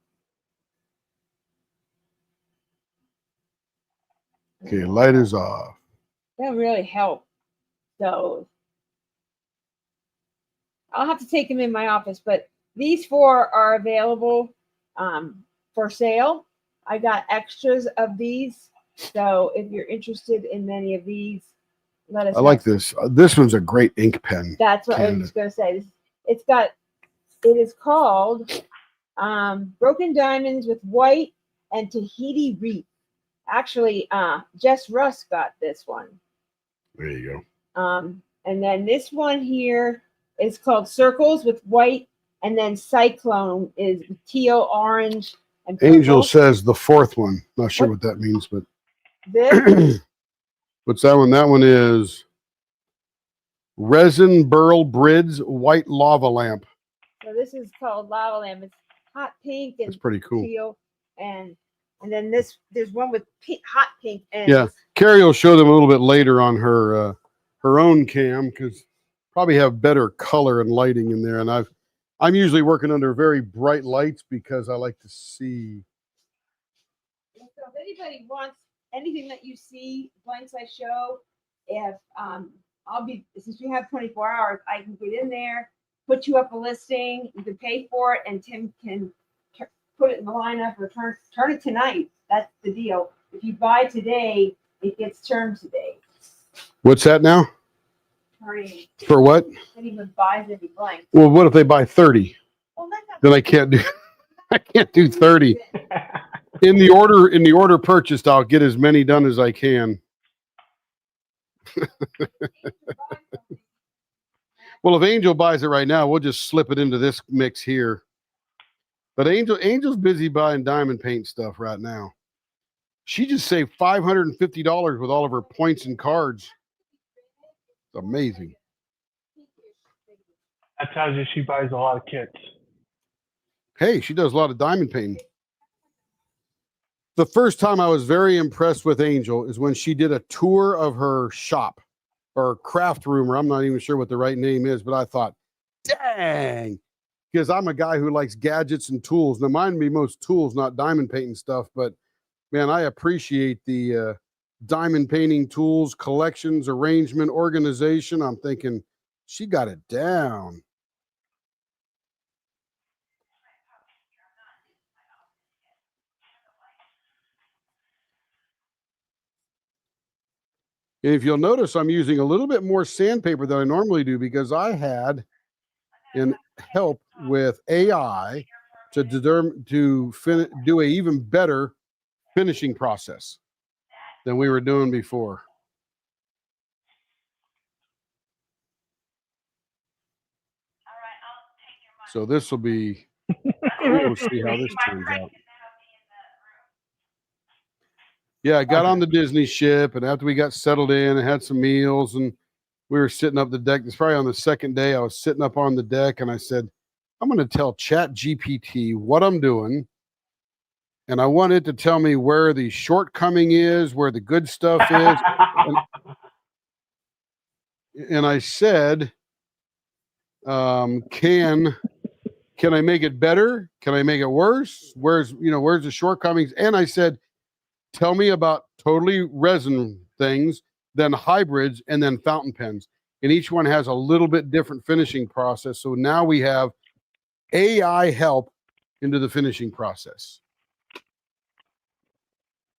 Okay, light is off. That really help those. I'll have to take them in my office, but these 4 are available for sale. I got extras of these, so if you're interested in many of these, let us I know. like this. This one's a great ink pen. That's what I Canada. was going to say. It is called Broken Diamonds with White and Tahiti Reef. Actually, Jess Russ got this one. There you go. And then this one here is called Circles with White, and then Cyclone is teal, orange, and purple. Angel says the 4th one. Not sure what that means, but This what's that one? That one is Resin Burl Brids White Lava Lamp. so this is called Lava Lamp. It's hot pink and That's pretty cool. teal, and then there's one with hot pink and Yeah. Carrie will show them a little bit later on her own cam because probably have better color and lighting in there. And I'm usually working under very bright lights because I like to see. So if anybody wants anything that you see, blanks I show, if since we have 24 hours, I can get in there, put you up a listing, you can pay for it, and Tim can put it in the lineup or turn it tonight. That's the deal. If you buy today, it gets turned today. What's that now? Turning, For what? anyone buys any blank. Well, what if they buy 30? Well, that's not Then I can't do 30. In the order purchased, I'll get as many done as I can. Well, if Angel buys it right now, we'll just slip it into this mix here. But Angel's busy buying diamond paint stuff right now. She just saved $550 with all of her points and cards. It's amazing. That tells you she buys a lot of kits. Hey, she does a lot of diamond painting. The first time I was very impressed with Angel is when she did a tour of her shop or craft room, or I'm not even sure what the right name is, but I thought, dang, because I'm a guy who likes gadgets and tools. Now, mine be most tools, not diamond painting stuff, but man, I appreciate the diamond painting tools, collections, arrangement, organization. I'm thinking she got it down. And if you'll notice, I'm using a little bit more sandpaper than I normally do because I had an help with AI to do a even better finishing process than we were doing before. So this will be cool to see how this turns out. Yeah, I got on the Disney ship, and after we got settled in and had some meals, and we were sitting up the deck. It's probably on the second day. I was sitting up on the deck, and I said, I'm going to tell Chat GPT what I'm doing, and I want it to tell me where the shortcoming is, where the good stuff is. And I said, can I make it better? Can I make it worse? Where's the shortcomings? And I said, tell me about totally resin things, then hybrids, and then fountain pens. And each one has a little bit different finishing process. So now we have AI help into the finishing process.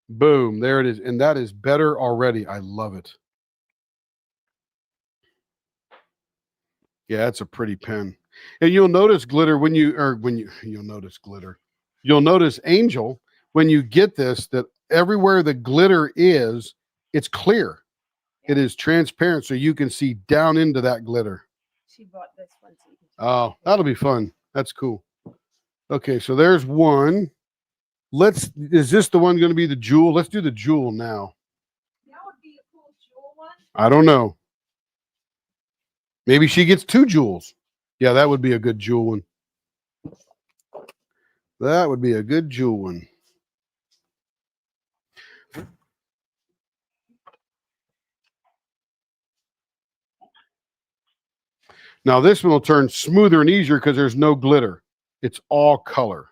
Boom, there it is. And that is better already. I love it. Yeah, it's a pretty pen. And you'll notice glitter you'll notice Angel when you get this, that everywhere the glitter is, it's clear. It is transparent, so you can see down into that glitter. She bought this one. So you can Oh, that'll be fun. That's cool. Okay, so there's one. Is this the one going to be the jewel? Let's do the jewel now. That would be a cool jewel one. I don't know. Maybe she gets 2 jewels. Yeah, that would be a good jewel one. That would be a good jewel one. Now this one will turn smoother and easier because there's no glitter. It's all color,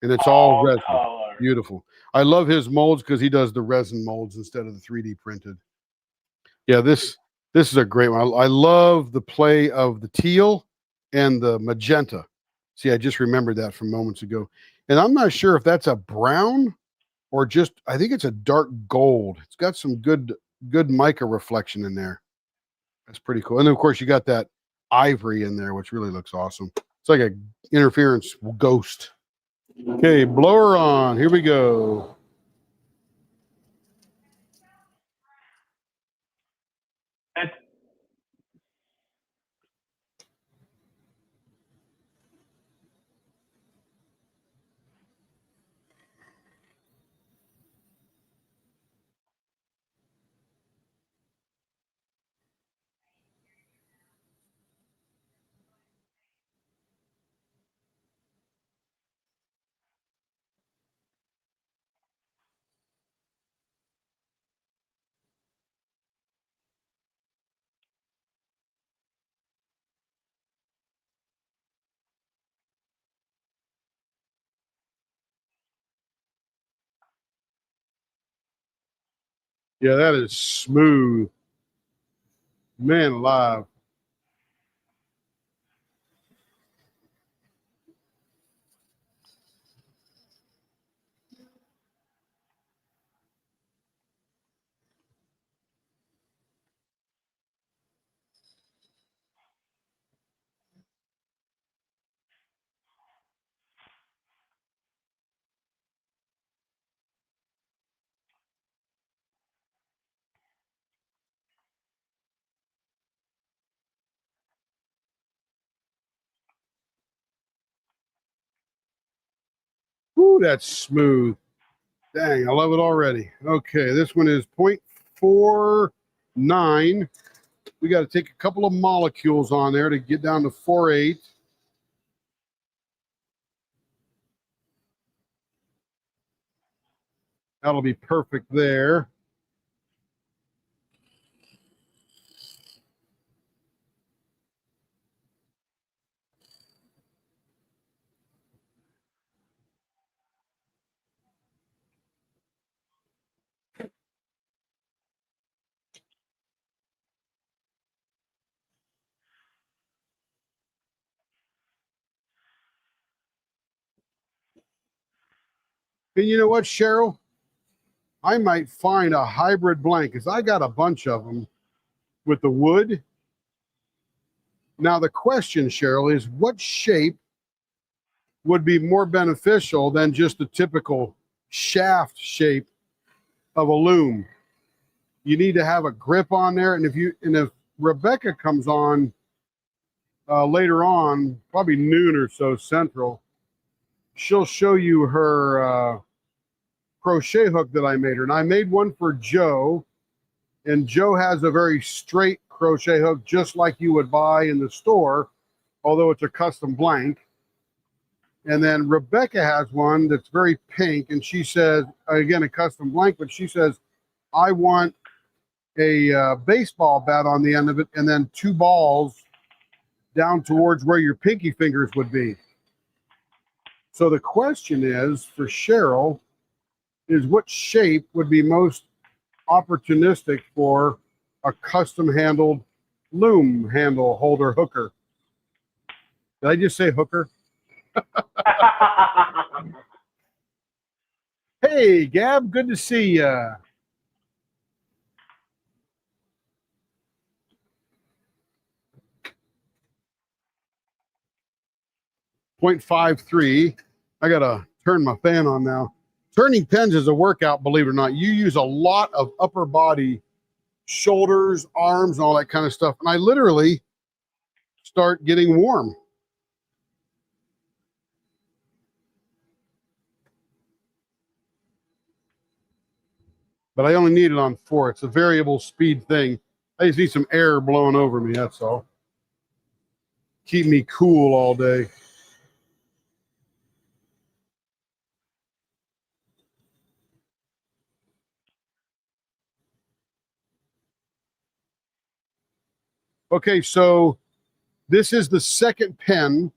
and it's all resin. Color. Beautiful. I love his molds because he does the resin molds instead of the 3D printed. Yeah, this is a great one. I love the play of the teal and the magenta. See, I just remembered that from moments ago. And I'm not sure if that's a brown or I think it's a dark gold. It's got some good mica reflection in there. That's pretty cool. And then, of course, you got that ivory in there, which really looks awesome. It's like a interference ghost. Okay, blower on. Here we go. Yeah, that is smooth. Man alive. Ooh, that's smooth. Dang, I love it already. Okay, this one is 0.49 We got to take a couple of molecules on there to get down to 4/8. That'll be perfect there. And you know what, Cheryl? I might find a hybrid blank because I got a bunch of them with the wood. Now, the question, Cheryl, is what shape would be more beneficial than just the typical shaft shape of a loom? You need to have a grip on there. And if Rebecca comes on later on, probably noon or so Central, she'll show you her crochet hook that I made her. And I made one for Joe, and Joe has a very straight crochet hook, just like you would buy in the store, although it's a custom blank. And then Rebecca has one that's very pink, and she says, again, a custom blank, but she says, I want a baseball bat on the end of it, and then 2 balls down towards where your pinky fingers would be. So the question is, for Cheryl, is what shape would be most opportunistic for a custom handled loom handle holder hooker? Did I just say hooker? Hey, Gab, good to see ya. .53. I gotta turn my fan on now. Turning pens is a workout, believe it or not. You use a lot of upper body, shoulders, arms, and all that kind of stuff. And I literally start getting warm. But I only need it on 4. It's a variable speed thing. I just need some air blowing over me, that's all. Keep me cool all day. Okay, so this is the second pen,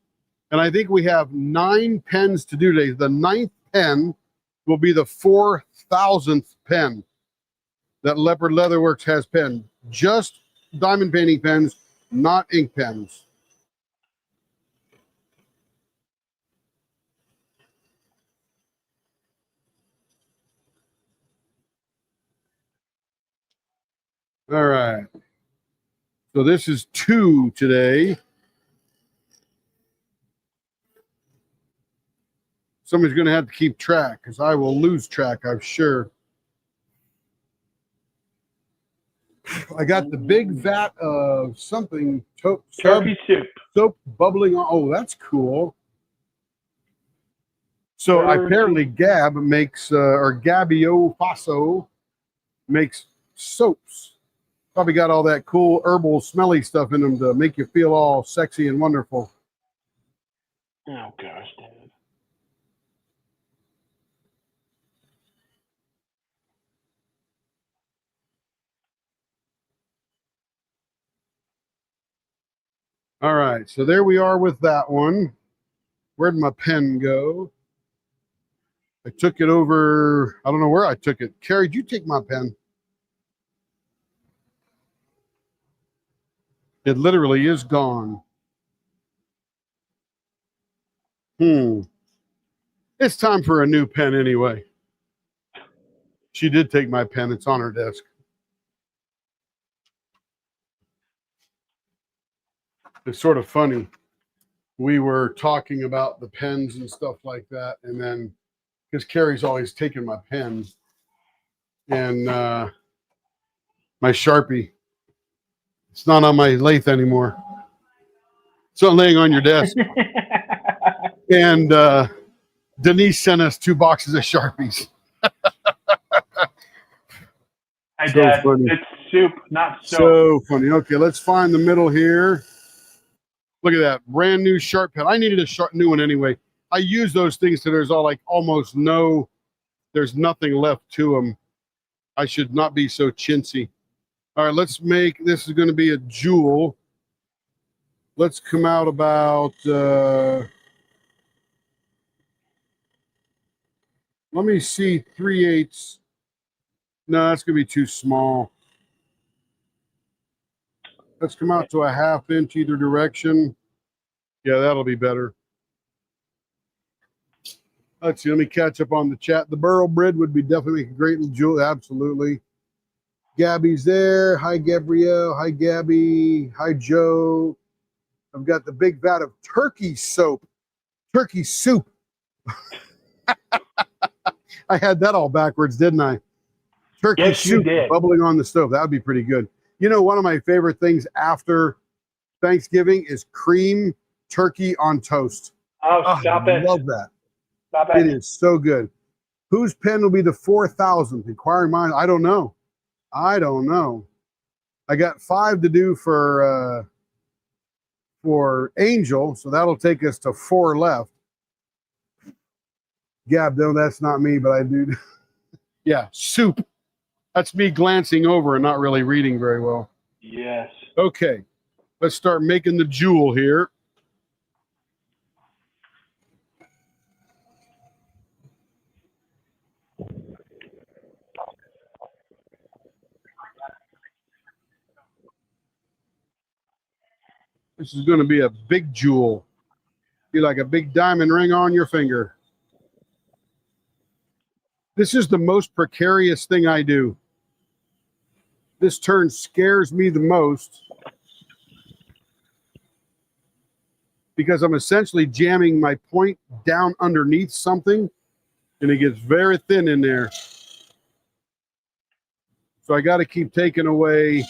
and I think we have 9 pens to do today. The 9th pen will be the 4,000th pen that Leopard Leatherworks has penned. Just diamond painting pens, not ink pens. All right. So this is 2 today. Somebody's going to have to keep track because I will lose track, I'm sure. I got the big vat of something, Turkey soup. soap bubbling on. Oh, that's cool. So apparently Gab makes, or Gabio Faso makes soaps. Probably got all that cool herbal smelly stuff in them to make you feel all sexy and wonderful. Oh gosh, Dad. All right, so there we are with that one. Where'd my pen go? I took it over. I don't know where I took it. Carrie, did you take my pen? It literally is gone. It's time for a new pen anyway. She did take my pen. It's on her desk. It's sort of funny. We were talking about the pens and stuff like that, and then because Carrie's always taking my pen and my Sharpie. It's not on my lathe anymore. It's not laying on your desk. And Denise sent us 2 boxes of Sharpies. Hi, So Dad. funny. It's soup, not soap. So funny. Okay, let's find the middle here. Look at that brand new sharp pen. I needed a sharp new one anyway. I use those things so there's all like almost no, there's nothing left to them. I should not be so chintzy. All right, let's make, this is going to be a jewel. Let's come out about, let me see, 3/8. No, that's going to be too small. Let's come out to a 1/2 inch either direction. Yeah, that'll be better. Let's see, let me catch up on the chat. The burl bread would be definitely a great jewel. Absolutely. Gabby's there. Hi, Gabrielle. Hi, Gabby. Hi, Joe. I've got the big vat of turkey soup. Turkey soup. I had that all backwards, didn't I? Turkey Yes, you soup did. bubbling on the stove. That would be pretty good. You know, one of my favorite things after Thanksgiving is cream turkey on toast. Oh, Oh, stop I it. love that. Stop It it. is so good. Whose pen will be the 4,000th? Inquiring mind. I don't know. I don't know. I got 5 to do for Angel, so that'll take us to 4 left. Gab, no, that's not me, but I do. Yeah, soup. That's me glancing over and not really reading very well. Yes. Okay, let's start making the jewel here. This is going to be a big jewel. Be like a big diamond ring on your finger. This is the most precarious thing I do. This turn scares me the most because I'm essentially jamming my point down underneath something and it gets very thin in there. So I got to keep taking away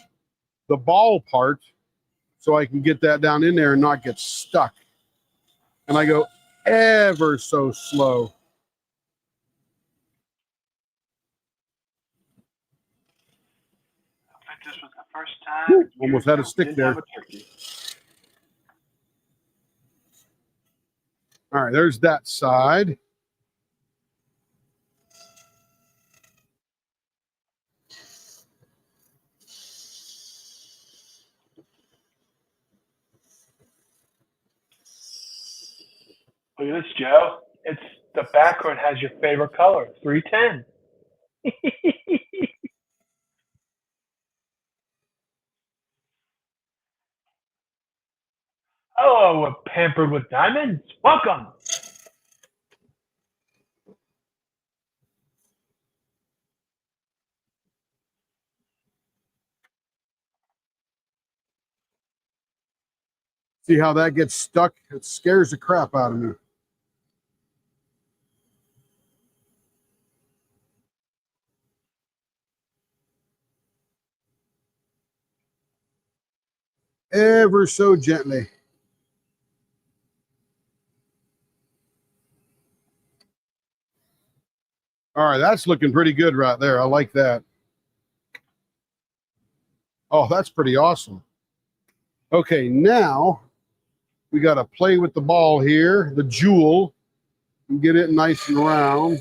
the ball part so I can get that down in there and not get stuck. And I go ever so slow. I think this was the first time. Almost had a stick didn't there. have a turkey. All right, there's that side. Look at this, Joe. It's the background has your favorite color, 310. Hello, we're pampered with diamonds. Welcome. See how that gets stuck? It scares the crap out of me. Ever so gently. All right, that's looking pretty good right there. I like that. Oh, that's pretty awesome. Okay, now we got to play with the ball here, the jewel, and get it nice and round.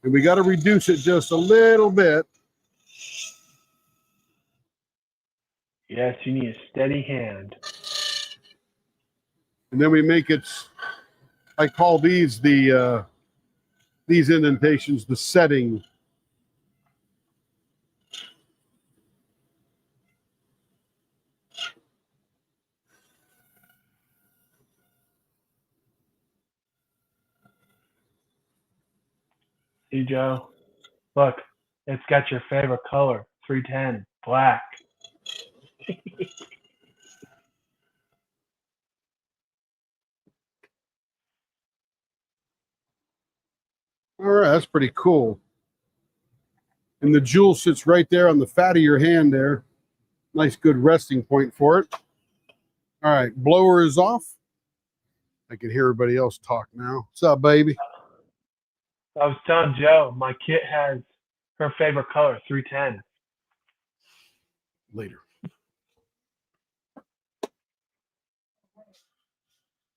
And we got to reduce it just a little bit. Yes, you need a steady hand. And then we make it, I call these these indentations the setting. See, Joe? Look, it's got your favorite color, 310, black. All right, that's pretty cool. And the jewel sits right there on the fat of your hand there. Nice, good resting point for it. All right, blower is off. I can hear everybody else talk now. What's up, baby? I was telling Joe, my kit has her favorite color, 310. Later.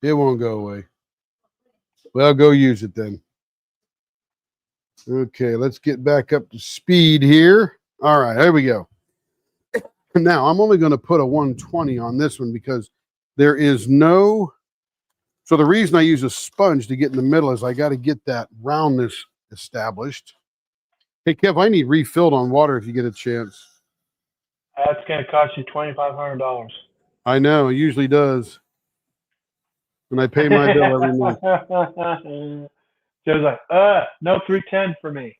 It won't go away. Well, go use it then. Okay, let's get back up to speed here. All right, there we go. Now, I'm only going to put a 120 on this one because there is no... So the reason I use a sponge to get in the middle is I got to get that roundness established. Hey, Kev, I need refilled on water if you get a chance. That's going to cost you $2,500. I know, it usually does. And I pay my bill every month. Joe's like, no 310 for me.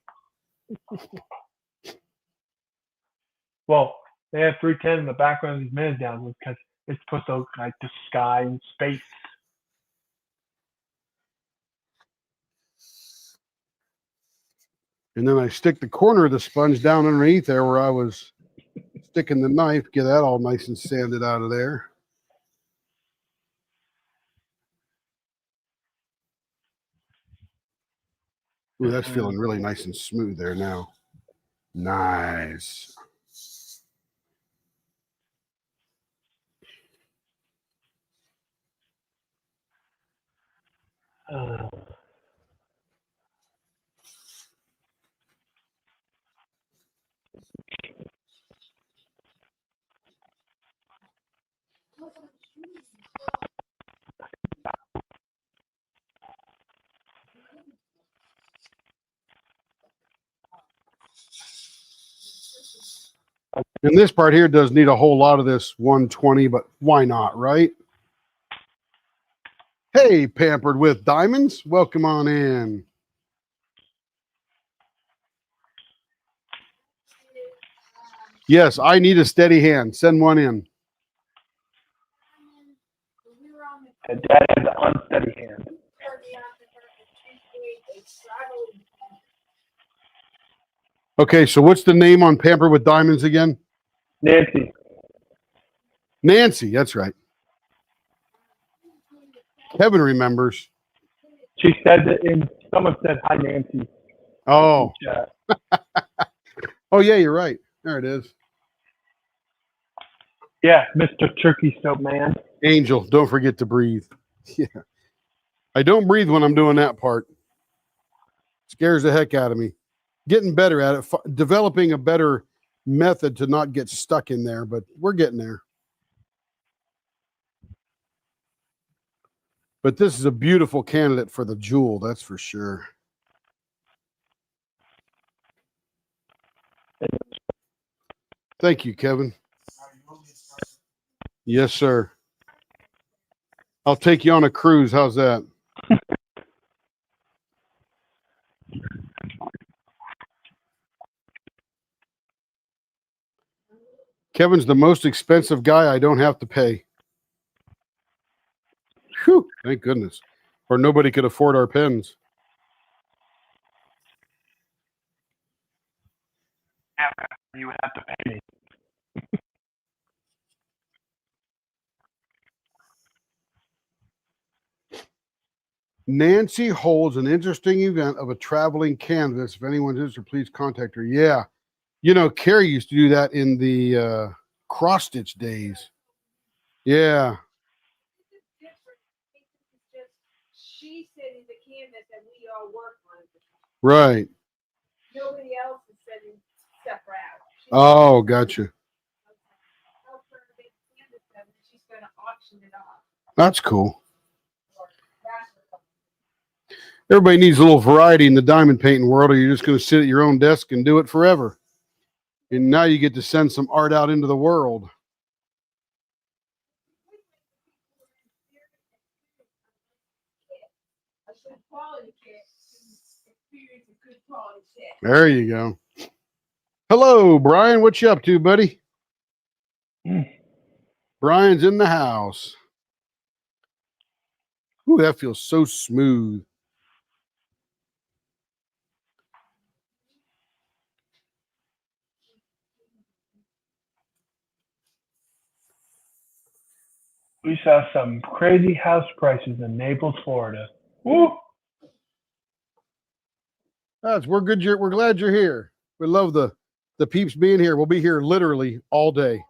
Well, they have 310 in the background of these minutes down because it's supposed to look like the sky and space. And then I stick the corner of the sponge down underneath there where I was sticking the knife, get that all nice and sanded out of there. Ooh, that's feeling really nice and smooth there now. Nice. And this part here does need a whole lot of this 120, but why not, right? Hey, Pampered with Diamonds, welcome on in. Yes, I need a steady hand. Send one in. And Dad has an unsteady hand. Okay, so what's the name on Pampered with Diamonds again? Nancy. Nancy, that's right. Kevin remembers. She said that someone said, hi, Nancy. Oh. Yeah. Oh, yeah, you're right. There it is. Yeah, Mr. Turkey Soap Man. Angel, don't forget to breathe. Yeah. I don't breathe when I'm doing that part. Scares the heck out of me. Getting better at it, developing a better method to not get stuck in there, but we're getting there. But this is a beautiful candidate for the jewel, that's for sure. Thank you, Kevin. Yes, sir. I'll take you on a cruise. How's that? Kevin's the most expensive guy I don't have to pay. Whew, thank goodness. Or nobody could afford our pens. You would have to pay me. Nancy holds an interesting event of a traveling canvas. If anyone's interested, please contact her. Yeah. You know, Carrie used to do that in the cross-stitch days. Yeah. She said it's a canvas and we all work on it. Right. Nobody else is sending stuff out. Oh, gotcha. She's going to auction it off. That's cool. Everybody needs a little variety in the diamond painting world, or you're just going to sit at your own desk and do it forever. And now you get to send some art out into the world. There you go. Hello, Brian. What you up to, buddy? Brian's in the house. Ooh, that feels so smooth. We saw some crazy house prices in Naples, Florida. Woo! We're good. We're glad you're here. We love the peeps being here. We'll be here literally all day.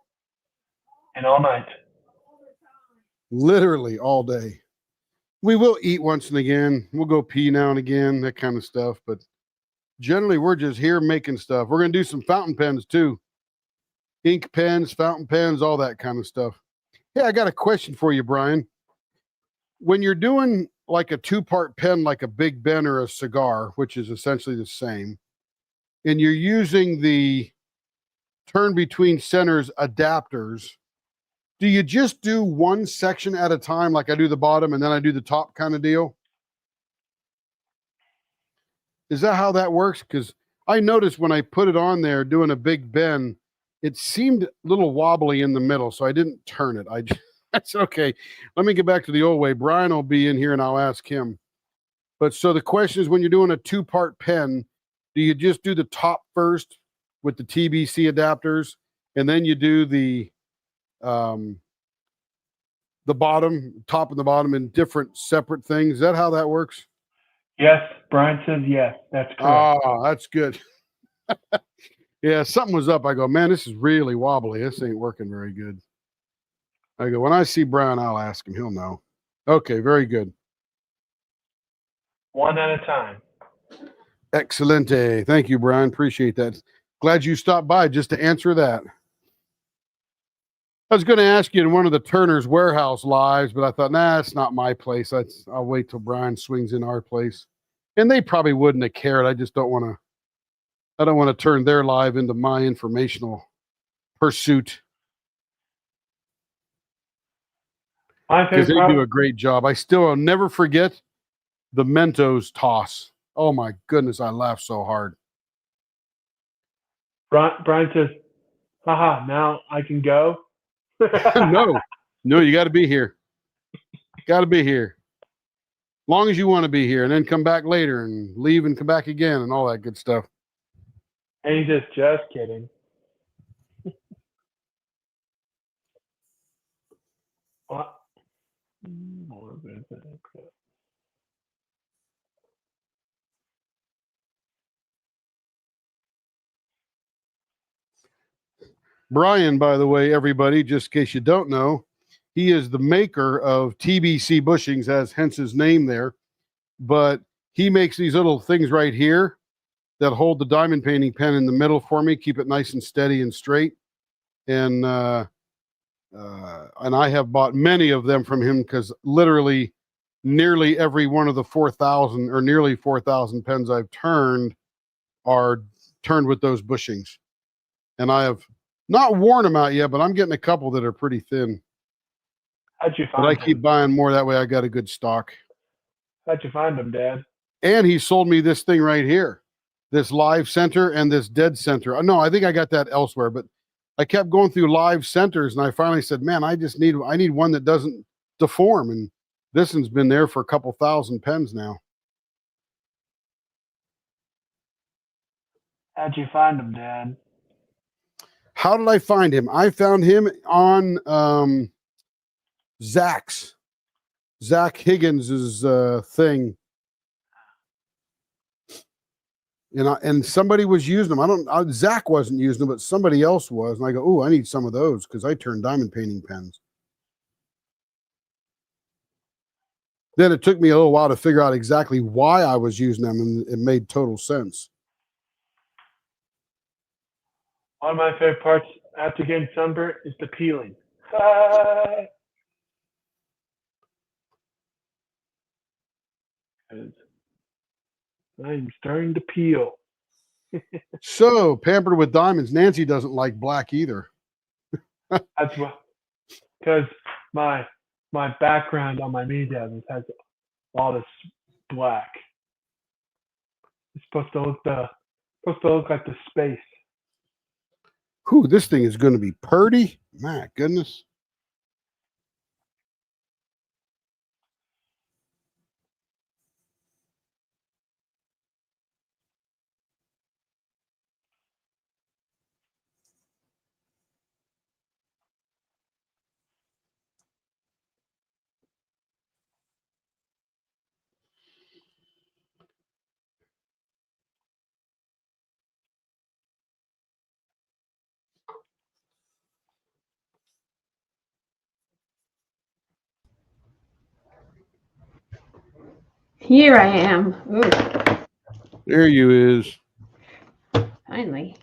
And all night. Literally all day. We will eat once and again. We'll go pee now and again, that kind of stuff. But generally, we're just here making stuff. We're going to do some fountain pens too. Ink pens, fountain pens, all that kind of stuff. Hey, I got a question for you, Brian. When you're doing like a two-part pen, like a Big Ben or a cigar, which is essentially the same, and you're using the turn between centers adapters, do you just do one section at a time, like I do the bottom and then I do the top kind of deal? Is that how that works? Because I noticed when I put it on there doing a Big Ben, it seemed a little wobbly in the middle, so I didn't turn it. That's okay. Let me get back to the old way. Brian will be in here and I'll ask him. But so the question is, when you're doing a two-part pen, do you just do the top first with the TBC adapters, and then you do the bottom, top and the bottom in different separate things? Is that how that works? Yes, Brian says yes. That's correct. Oh, that's good. Yeah, something was up. I go, man, this is really wobbly. This ain't working very good. I go, when I see Brian, I'll ask him. He'll know. Okay, very good. One at a time. Excelente. Thank you, Brian. Appreciate that. Glad you stopped by just to answer that. I was going to ask you in one of the Turner's Warehouse lives, but I thought, nah, it's not my place. I'll wait till Brian swings in our place. And they probably wouldn't have cared. I just don't want to turn their live into my informational pursuit. My Because favorite they do a great job. I'll never forget the Mentos toss. Oh my goodness, I laughed so hard. Brian says, haha, now I can go. No, you got to be here. Got to be here. Long as you want to be here, and then come back later and leave and come back again and all that good stuff. And he's just kidding. What? Brian, by the way, everybody, just in case you don't know, he is the maker of TBC bushings, as hence his name there. But he makes these little things right here that hold the diamond painting pen in the middle for me, keep it nice and steady and straight. And I have bought many of them from him because literally nearly every one of the 4,000 or nearly 4,000 pens I've turned are turned with those bushings. And I have not worn them out yet, but I'm getting a couple that are pretty thin. How'd you But find I them? keep buying more. That way I got a good stock. How'd you find them, Dad? And he sold me this thing right here, this live center and this dead center. No, I think I got that elsewhere, but I kept going through live centers and I finally said, man, I need one that doesn't deform. And this one's been there for a couple thousand pens now. How'd you find them, Dad? How did I find him? I found him on Zach Higgins's thing. And somebody was using them. Zach wasn't using them, but somebody else was. And I go, oh, I need some of those because I turned diamond painting pens. Then it took me a little while to figure out exactly why I was using them, and it made total sense. One of my favorite parts after getting sunburnt is the peeling. I'm starting to peel. So, pampered with diamonds. Nancy doesn't like black either. That's what, because my background on my media has a lot of black. It's supposed to look like the space. Whew, this thing is going to be purty. My goodness. Here I am. Ooh, There you is. finally.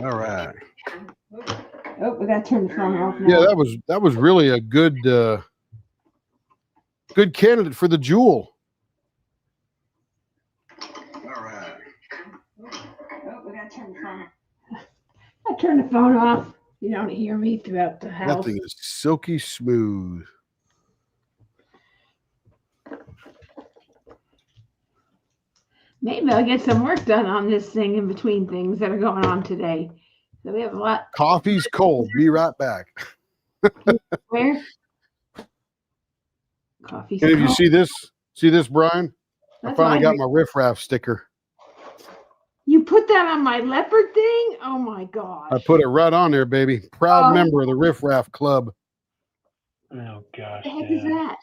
All right. Oh, we gotta turn the phone off now. Yeah, that was really a good good candidate for the jewel. All right. Oh, we gotta turn the phone off. I turned the phone off. You don't hear me throughout the That house. thing is silky smooth. Maybe I'll get some work done on this thing in between things that are going on today. So we have a lot. Coffee's cold. Be right back. Where? Coffee's And if you cold. see this, Brian, I That's finally why got my riffraff sticker. You put that on my leopard thing? Oh my gosh. I put it right on there, baby. Proud Oh. member of the Riffraff Club. Oh gosh. What the heck is Dad. that?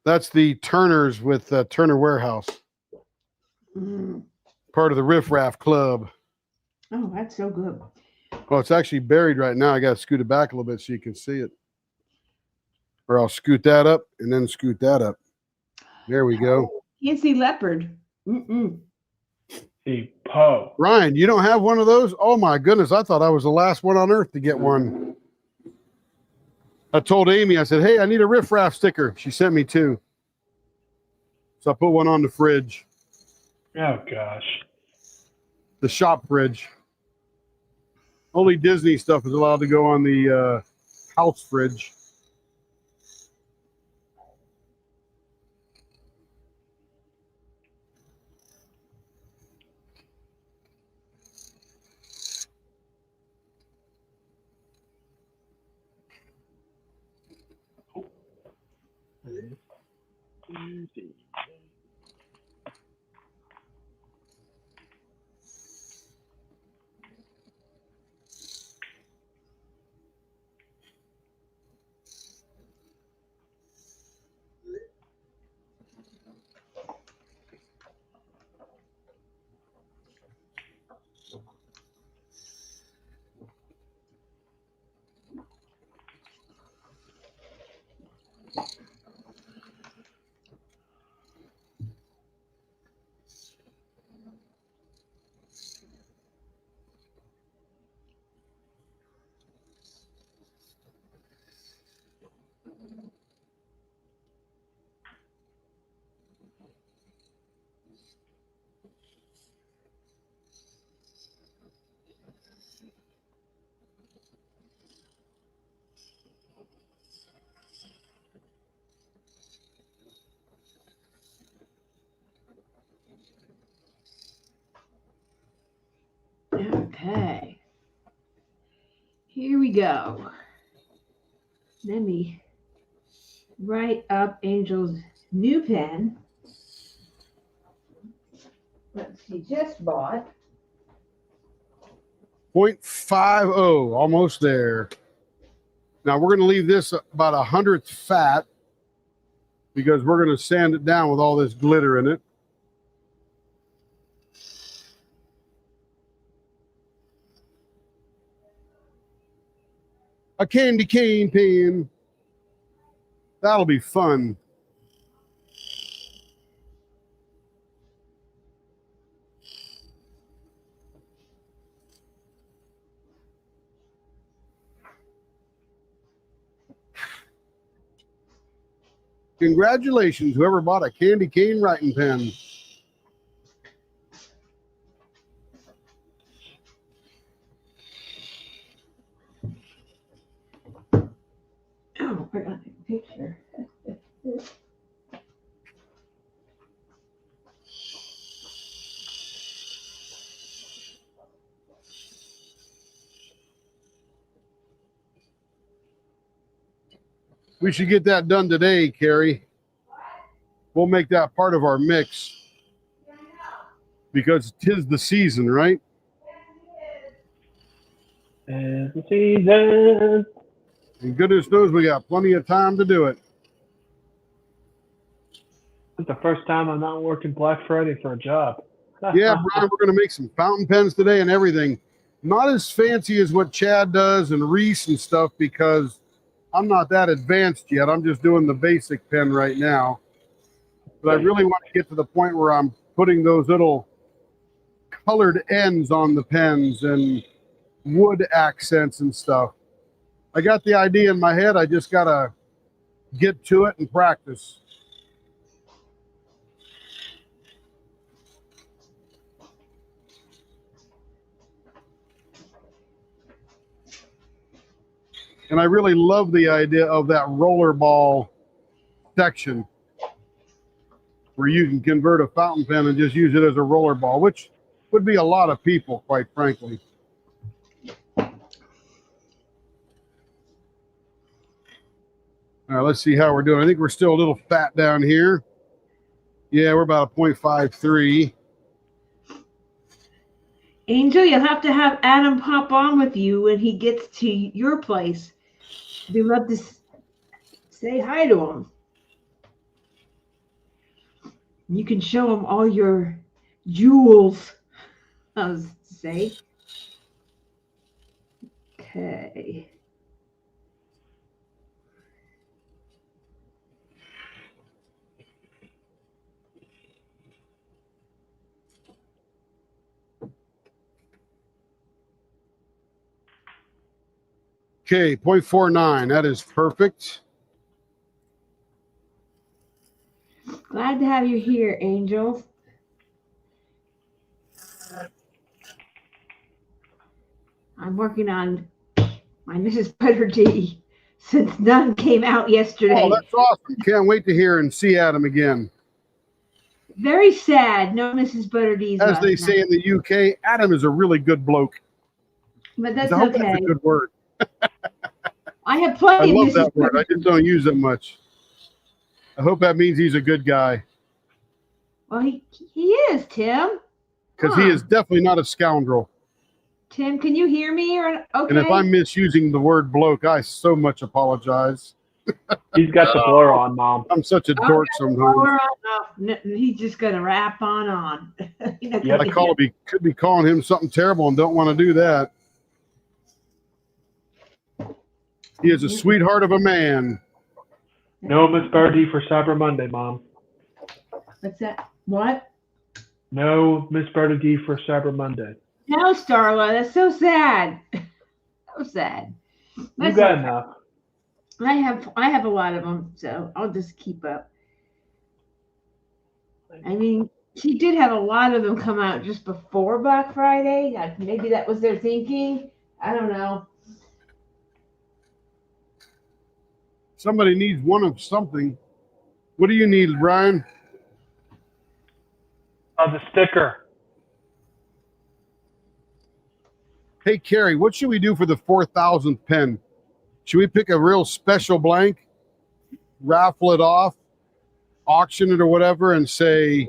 That's the Turners with Turner Warehouse. Mm. Part of the Riffraff Club. Oh, that's so good. Well, it's actually buried right now. I got to scoot it back a little bit so you can see it. Or I'll scoot that up and then scoot that up. There we go. Can't see leopard. Mm-mm. See, Poe. Ryan, you don't have one of those? Oh my goodness. I thought I was the last one on earth to get one. I told Amy, I said, hey, I need a Riffraff sticker. She sent me two. So I put one on the fridge, Oh gosh. the shop fridge. Only Disney stuff is allowed to go on the house fridge. Okay. Here we go. Let me write up Angel's new pen that she just bought. 0.50, almost there. Now we're going to leave this about 100th fat because we're going to sand it down with all this glitter in it. A candy cane pen. That'll be fun. Congratulations, whoever bought a candy cane writing pen. Oh, I got a picture. We should get that done today, Carrie. We'll make that part of our mix because 'tis the season, right? It's the season. And goodness knows we got plenty of time to do it. It's the first time I'm not working Black Friday for a job. Yeah, Brian, we're going to make some fountain pens today and everything. Not as fancy as what Chad does and Reese and stuff because I'm not that advanced yet. I'm just doing the basic pen right now. But I really want to get to the point where I'm putting those little colored ends on the pens and wood accents and stuff. I got the idea in my head. I just got to get to it and practice. And I really love the idea of that rollerball section where you can convert a fountain pen and just use it as a rollerball, which would be a lot of people, quite frankly. All right, let's see how we're doing. I think we're still a little fat down here. Yeah, we're about a 0.53. Angel, you'll have to have Adam pop on with you when he gets to your place. We'd love to say hi to him. You can show him all your jewels, I was to say. Okay. Okay, 0.49. That is perfect. Glad to have you here, Angel. I'm working on my Mrs. Butter D since none came out yesterday. Oh, that's awesome. Can't wait to hear and see Adam again. Very sad. No Mrs. Butter D's. As last they night. say in the UK, Adam is a really good bloke. But that's I hope okay. that's a good word. I have I plenty of love Mrs. that word. Butter I just don't use it much. I hope that means he's a good guy, Well, he is, Tim. because he is definitely not a scoundrel. Tim, can you hear me? Or okay? And if I'm misusing the word bloke, I so much apologize. He's got the blower on, Mom. I'm such a dork sometimes. Oh, no, he's just gonna rap on. Yeah, I could be calling him something terrible and don't want to do that. He is a sweetheart of a man. No Miss Birdie for Cyber Monday, Mom. What's that? What? No Miss Birdie for Cyber Monday. No, Starla. That's so sad. So sad. You That's got okay. enough. I have a lot of them, so I'll just keep up. I mean, she did have a lot of them come out just before Black Friday. Maybe that was their thinking. I don't know. Somebody needs one of something. What do you need, Ryan? The sticker. Hey, Carrie, what should we do for the 4,000th pen? Should we pick a real special blank, raffle it off, auction it or whatever, and say,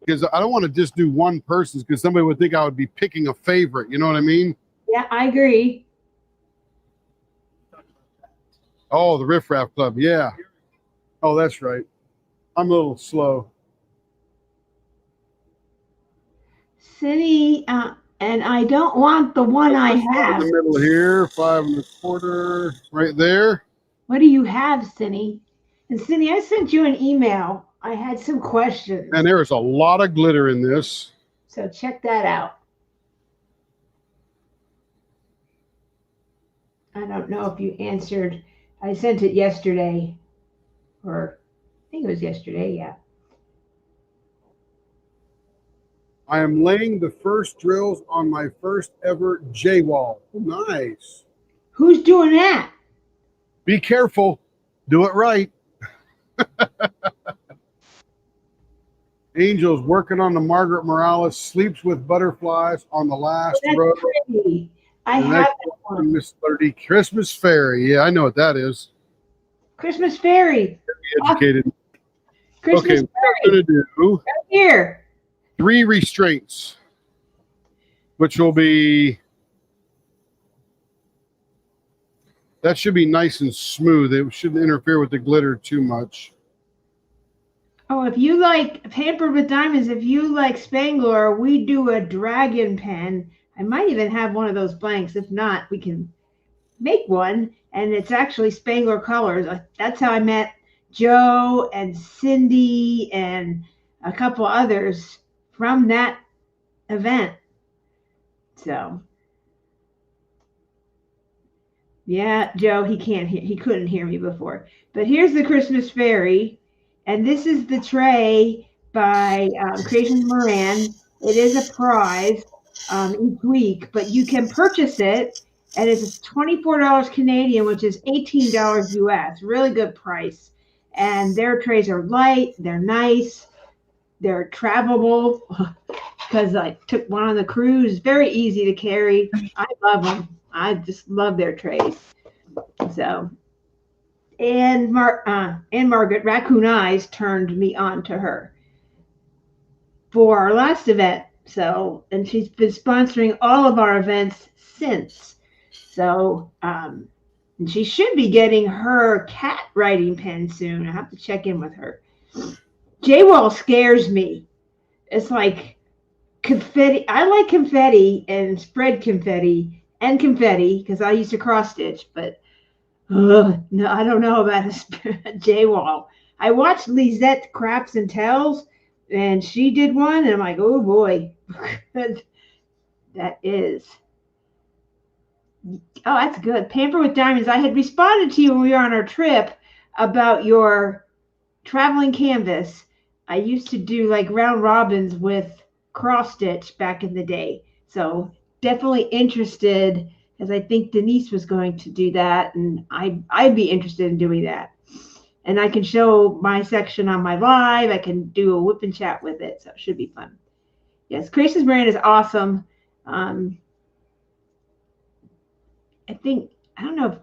because I don't want to just do one person's, because somebody would think I would be picking a favorite. You know what I mean? Yeah, I agree. Oh, the Riff Raff Club. Yeah. Oh, that's right. I'm a little slow. City, and I don't want the one I In have. the middle here, 5 1/4, right there. What do you have, Cindy? And Cindy, I sent you an email. I had some questions. And there is a lot of glitter in this. So check that out. I don't know if you answered. I sent it yesterday, or I think it was yesterday, yeah. I am laying the first drills on my first ever J-wall. Nice. Who's doing that? Be careful. Do it right. Angel's working on the Margaret Morales, sleeps with butterflies on the last That's row. pretty. I The have next that one, one. Miss 30, Christmas Fairy. Yeah, I know what that is. Christmas Fairy. Be educated. Christmas Okay, we're Fairy. going to do Right here. 3 restraints, which will be, that should be nice and smooth. It shouldn't interfere with the glitter too much. Oh, if you like Pampered with Diamonds, if you like Spangler, we do a dragon pen. I might even have one of those blanks. If not, we can make one, and it's actually Spangler colors. That's how I met Joe and Cindy and a couple others from that event. So yeah, Joe, he couldn't hear me before. But here's the Christmas fairy, and this is the tray by Creations Moran. It is a prize each week, but you can purchase it, and it's $24 Canadian, which is $18 US. Really good price. And their trays are light, they're nice, they're travelable. Because I took one on the cruise, very easy to carry. I love them. I just love their trays. So, and Margaret Raccoon Eyes turned me on to her for our last event. So, and she's been sponsoring all of our events since. So, and she should be getting her cat writing pen soon. I have to check in with her. J-Wall scares me. It's like confetti. I like confetti and spread confetti and confetti because I used to cross stitch, but no, I don't know about a J-Wall. I watched Lisette Crafts and Tells, and she did one, and I'm like, oh boy, that is. Oh, that's good. Pamper with Diamonds. I had responded to you when we were on our trip about your traveling canvas. I used to do like round robins with cross stitch back in the day. So definitely interested, as I think Denise was going to do that, and I'd be interested in doing that. And I can show my section on my live. I can do a whip and chat with it, so it should be fun. Yes, Creations brand is awesome. I think, I don't know if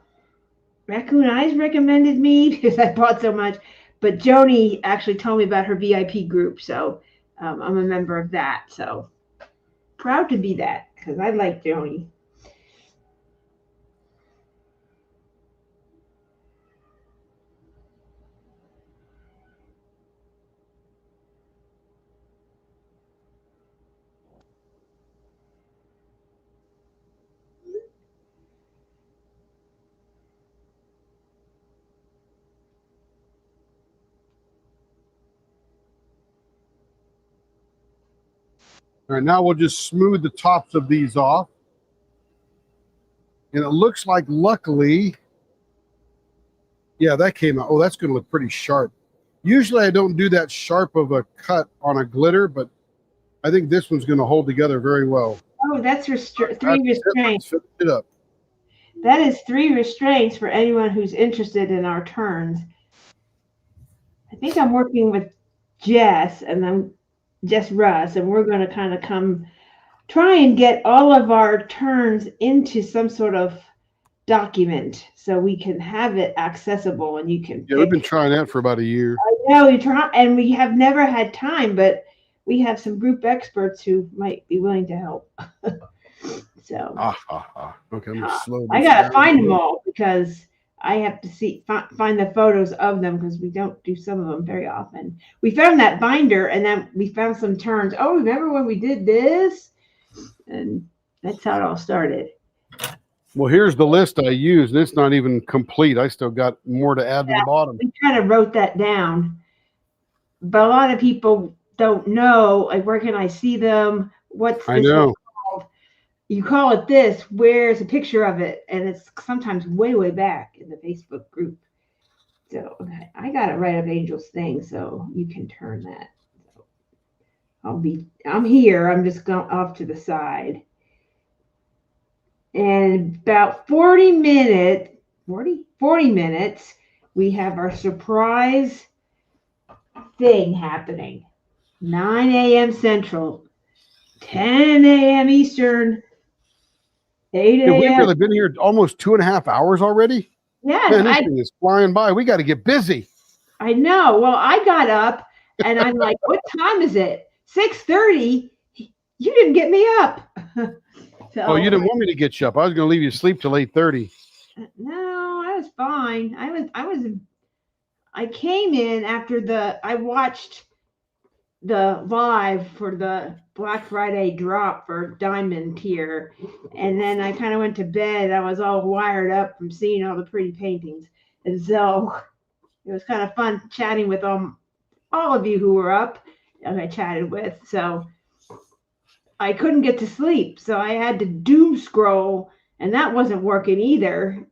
Raccoon Eyes recommended me because I bought so much, but Joni actually told me about her VIP group, so I'm a member of that. So proud to be that because I like Joni. All right, now we'll just smooth the tops of these off. And it looks like, luckily, yeah, that came out. Oh, that's going to look pretty sharp. Usually I don't do that sharp of a cut on a glitter, but I think this one's going to hold together very well. Oh, that's three restraints. Let's finish it up. That is 3 restraints for anyone who's interested in our turns. I think I'm working with Jess and I'm Jess Russ, and we're going to kind of try and get all of our turns into some sort of document so we can have it accessible and you can. Yeah, we've been trying that for about a year. I know, and we have never had time, but we have some group experts who might be willing to help. So okay, I'm gonna slow this I gotta down. find them all because I have to find the photos of them because we don't do some of them very often. We found that binder and then we found some turns. Oh, remember when we did this? And that's how it all started. Well, here's the list I used, and it's not even complete. I still got more to add to the bottom. We kind of wrote that down, but a lot of people don't know, like, where can I see them? What's this called? You call it this, where's a picture of it? And it's sometimes way, way back in the Facebook group. So I got it right up Angel's thing, so you can turn that. So I'm here, I'm just going off to the side. And about 40 minutes, we have our surprise thing happening. 9 a.m. Central, 10 a.m. Eastern, 8 a.m. We've really been here almost 2.5 hours already. Yeah, man, this thing is flying by. We got to get busy. I know. Well, I got up and I'm like, what time is it? 6:30. You didn't get me up. So, oh, you didn't want me to get you up. I was going to leave you asleep till 8:30. No, I was fine. I came in after I watched the live for the Black Friday drop for Diamond tier. And then I kind of went to bed. I was all wired up from seeing all the pretty paintings. And so it was kind of fun chatting with all of you who were up and I chatted with. So I couldn't get to sleep. So I had to doom scroll, and that wasn't working either.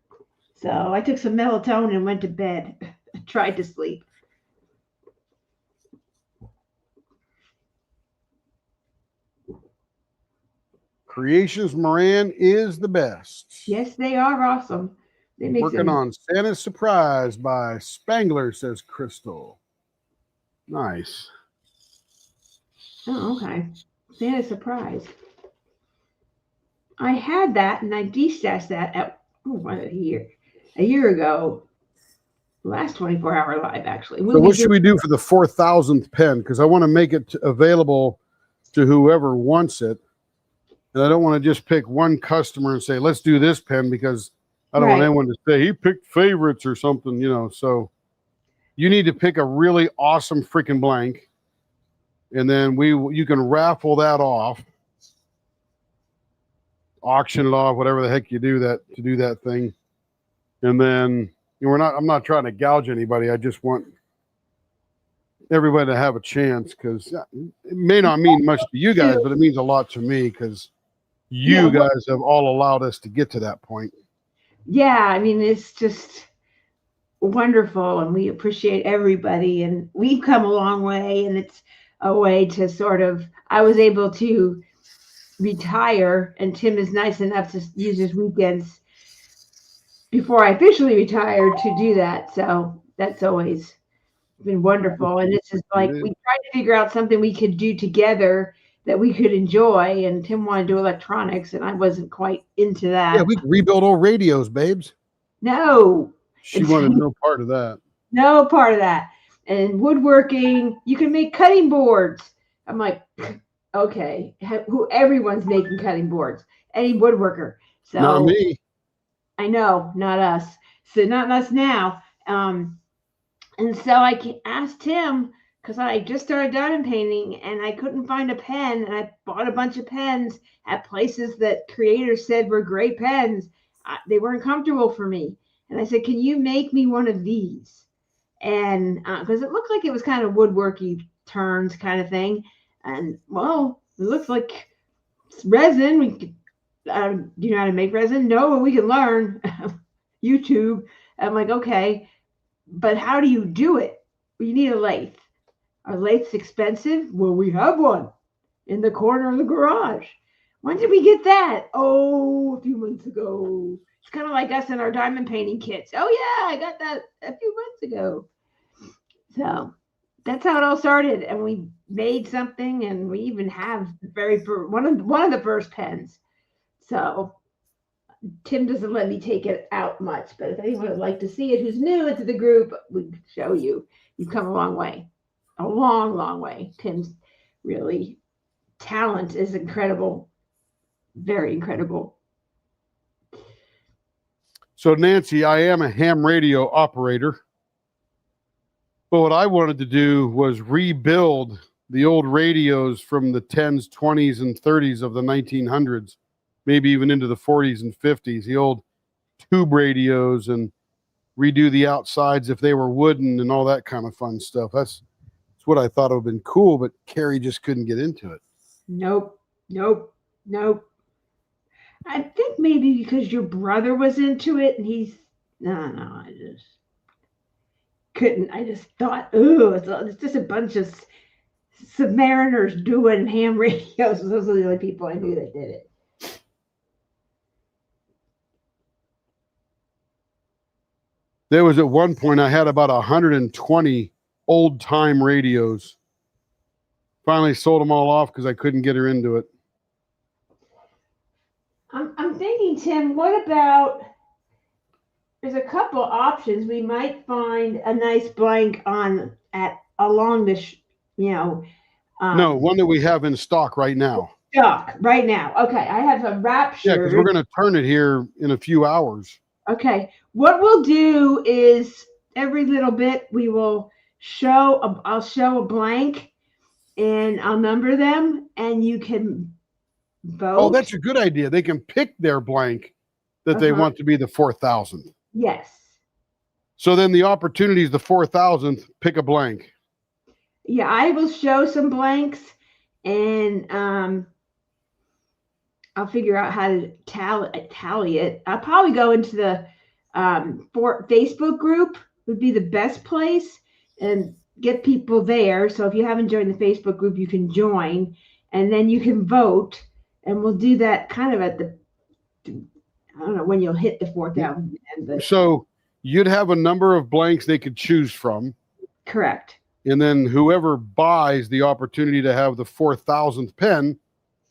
So I took some melatonin and went to bed. I tried to sleep. Creations Moran is the best. Yes, they are awesome. They make Working on Santa's Surprise by Spangler, says Crystal. Nice. Oh, okay. Santa's Surprise. I had that and I destashed that at a year ago. Last 24-hour live, actually. So what should we do for the 4,000th pen? Because I want to make it available to whoever wants it. And I don't want to just pick one customer and say, let's do this pen, because I don't want anyone to say he picked favorites or something, you know. So you need to pick a really awesome freaking blank. And then you can raffle that off. Auction law, whatever the heck you do to do that thing. And then I'm not trying to gouge anybody. I just want everybody to have a chance, because it may not mean much to you guys, but it means a lot to me, because you guys have all allowed us to get to that point. Yeah, I mean, it's just wonderful, and we appreciate everybody, and we've come a long way, and it's a way to sort of, I was able to retire, and Tim is nice enough to use his weekends before I officially retired to do that. So that's always been wonderful. And it's just like, we tried to figure out something we could do together that we could enjoy. And Tim wanted to do electronics, and I wasn't quite into that. Yeah, we could rebuild old radios, babes. No. She wanted no part of that. No part of that. And woodworking, you can make cutting boards. I'm like, okay, everyone's making cutting boards. Any woodworker. So not me. I know, not us. So not us now. And so I asked him, because I just started diamond painting and I couldn't find a pen, and I bought a bunch of pens at places that creators said were great pens. They weren't comfortable for me. And I said, can you make me one of these? And because it looked like it was kind of woodworky turns kind of thing. And well, it looks like resin. We could, do you know how to make resin? No, but we can learn. YouTube. I'm like, okay, but how do you do it? Well, you need a lathe. Are lathes expensive? Well, we have one in the corner of the garage. When did we get that? Oh, a few months ago. It's kind of like us and our diamond painting kits. Oh yeah, I got that a few months ago. So that's how it all started, and we made something, and we even have one of the first pens. So Tim doesn't let me take it out much, but if anyone would like to see it who's new into the group, we'd show you. You've come a long way. A long, long way. Tim's really talent is incredible. Very incredible. So Nancy, I am a ham radio operator. But what I wanted to do was rebuild the old radios from the 10s, 20s, and 30s of the 1900s, maybe even into the 40s and 50s, the old tube radios, and redo the outsides if they were wooden and all that kind of fun stuff. That's what I thought would have been cool, but Carrie just couldn't get into it. Nope. I think maybe because your brother was into it, and I just couldn't. I just thought, oh, it's just a bunch of submariners doing ham radios. Those are the only people I knew that did it. There was at one point I had about 120 old time radios. Finally sold them all off because I couldn't get her into it. I'm thinking, Tim, what about, there's a couple options. We might find a nice blank along this, no, one that we have in stock right now. Stock right now. Okay, I have a Rapture. Yeah, because we're going to turn it here in a few hours. Okay, what we'll do is every little bit we will I'll show a blank, and I'll number them, and you can vote. Oh, that's a good idea. They can pick their blank that they Uh-huh. want to be the 4,000th. Yes. So then the opportunity is the 4,000th. Pick a blank. Yeah, I will show some blanks, and I'll figure out how to tally it. I'll probably go into the Facebook group would be the best place, and get people there. So if you haven't joined the Facebook group, you can join, and then you can vote, and we'll do that kind of at the, I don't know when you'll hit the 4,000. But So you'd have a number of blanks they could choose from. correct. And then whoever buys the opportunity to have the 4,000th pen,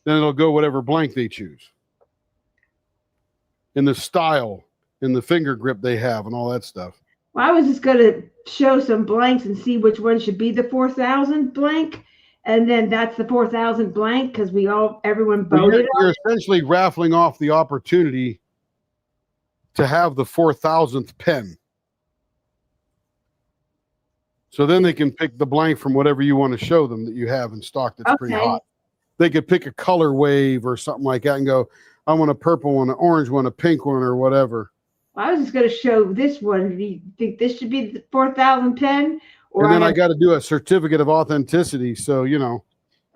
then it'll go whatever blank they choose. In the style, in the finger grip they have, and all that stuff. Well, I was just going to show some blanks and see which one should be the 4,000 blank. And then that's the 4,000 blank because everyone But voted. You're essentially raffling off the opportunity to have the 4,000th pen. So then they can pick the blank from whatever you want to show them that you have in stock that's pretty Okay. hot. They could pick a color wave or something like that and go, I want a purple one, an orange one, a pink one, or whatever. I was just going to show this one. Do you think this should be the 4,000 pen? Or And then I have- got to do a certificate of authenticity. So, oh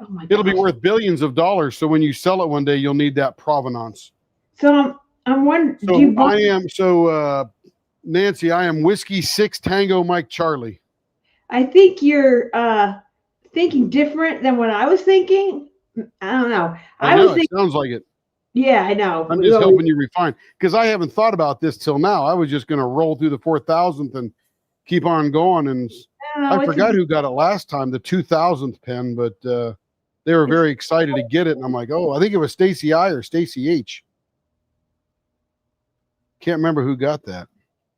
my it'll be gosh. worth billions of dollars. So when you sell it one day, you'll need that provenance. So I'm wondering, So do you vote? Nancy, I am Whiskey 6 Tango Mike Charlie. I think you're thinking different than what I was thinking. I don't know. I was know, it sounds like it. yeah, I know. I'm We just always- helping you refine because I haven't thought about this till now. I was just going to roll through the 4,000th and keep on going. And I don't know, I it's forgot who got it last time, the 2,000th pen, but they were very excited to get it. And I'm like, oh, I think it was Stacy I or Stacy H. Can't remember who got that.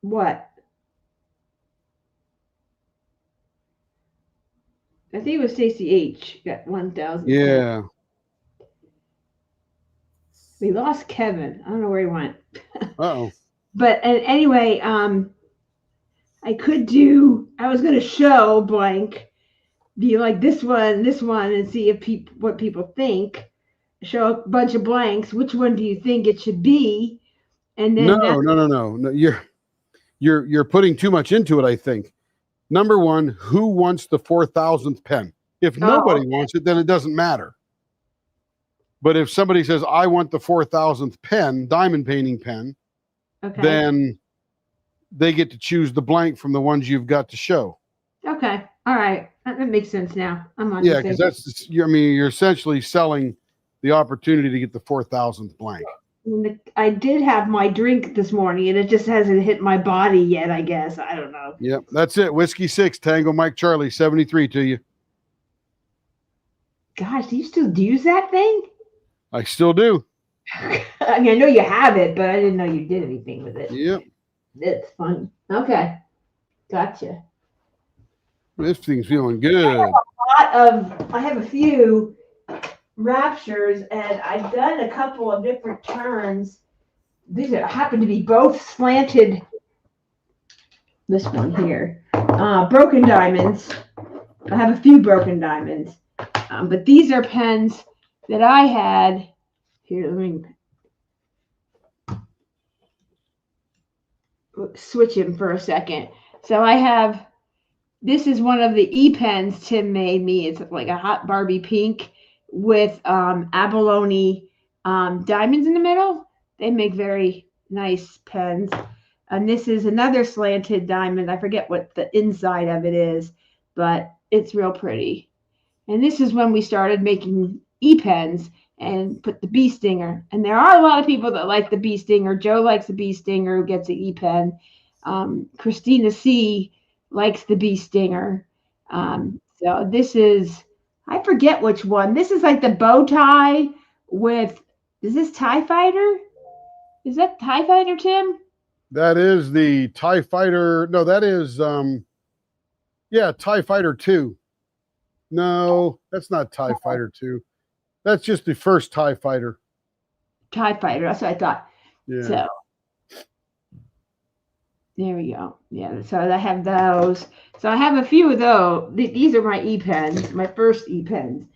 What? I think it was Stacey H. Got 1,000. Yeah. We lost Kevin. I don't know where he went. Uh-oh. But anyway, I was going to show blank, be like this one, and see if what people think. Show a bunch of blanks. Which one do you think it should be? And then No. You're putting too much into it, I think. Number one, who wants the 4,000th pen? If nobody wants it, then it doesn't matter. But if somebody says, I want the 4,000th pen, diamond painting pen, okay. then they get to choose the blank from the ones you've got to show. Okay. All right. That makes sense now. I'm on. Yeah, the because same- you're essentially selling the opportunity to get the 4,000th blank. I did have my drink this morning, and it just hasn't hit my body yet. I guess I don't know. Yep, that's it. Whiskey 6 Tango Mike Charlie 73 to you. Gosh, do you still use that thing? I still do. I mean, I know you have it, but I didn't know you did anything with it. Yep, It's fun. Okay, gotcha. this thing's feeling good. I have a few raptures, and I've done a couple of different turns. These happen to be both slanted. This one here, broken diamonds. I have a few broken diamonds, but these are pens that I had. Here, let me switch him for a second. So I have. This is one of the e-pens Tim made me. It's like a hot Barbie pink with abalone diamonds in the middle. They make very nice pens. And this is another slanted diamond. I forget what the inside of it is, but it's real pretty. And this is when we started making e-pens and put the bee stinger. And there are a lot of people that like the bee stinger. Joe likes the bee stinger who gets the e-pen. Christina C likes the bee stinger. So this is, I forget which one. This is like the bow tie with, is this TIE Fighter? Is that TIE Fighter, Tim? That is the TIE Fighter. No, that is, TIE Fighter 2. No, that's not TIE Fighter 2. That's just the first TIE Fighter. TIE Fighter, that's what I thought. Yeah. So There we go. Yeah, so I have those. So I have a few of those. These are my e-pens, my first e-pens.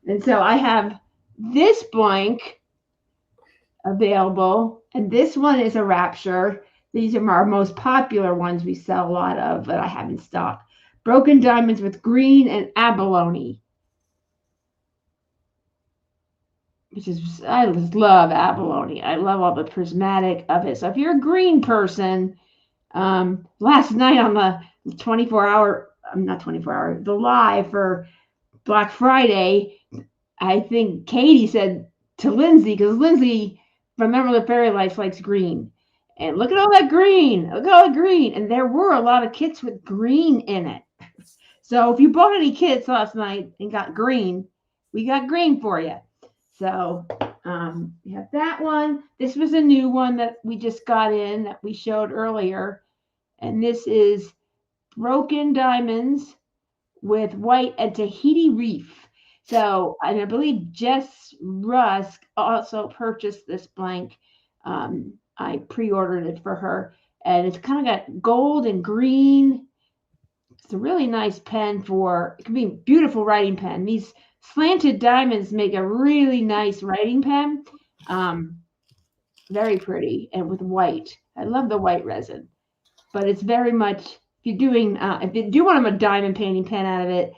And so I have this blank available, and this one is a Rapture. These are our most popular ones we sell a lot of, but I have in stock. Broken Diamonds with green and abalone. Which is, I just love abalone. I love all the prismatic of it. So if you're a green person, last night on the 24-hour, not 24-hour, the live for Black Friday, I think Katie said to Lindsay, because Lindsay from Remember the Fairy Lights likes green. And look at all that green. Look at all the green. And there were a lot of kits with green in it. So if you bought any kits last night and got green, we got green for you. So we have that one. This was a new one that we just got in that we showed earlier. And this is Broken Diamonds with white and Tahiti Reef. So, and I believe Jess Rusk also purchased this blank. I pre-ordered it for her. And it's kind of got gold and green. It's a really nice pen for, it can be a beautiful writing pen. These slanted diamonds make a really nice writing pen. Very pretty and with white. I love the white resin, but it's very much, if you do want a diamond painting pen out of it,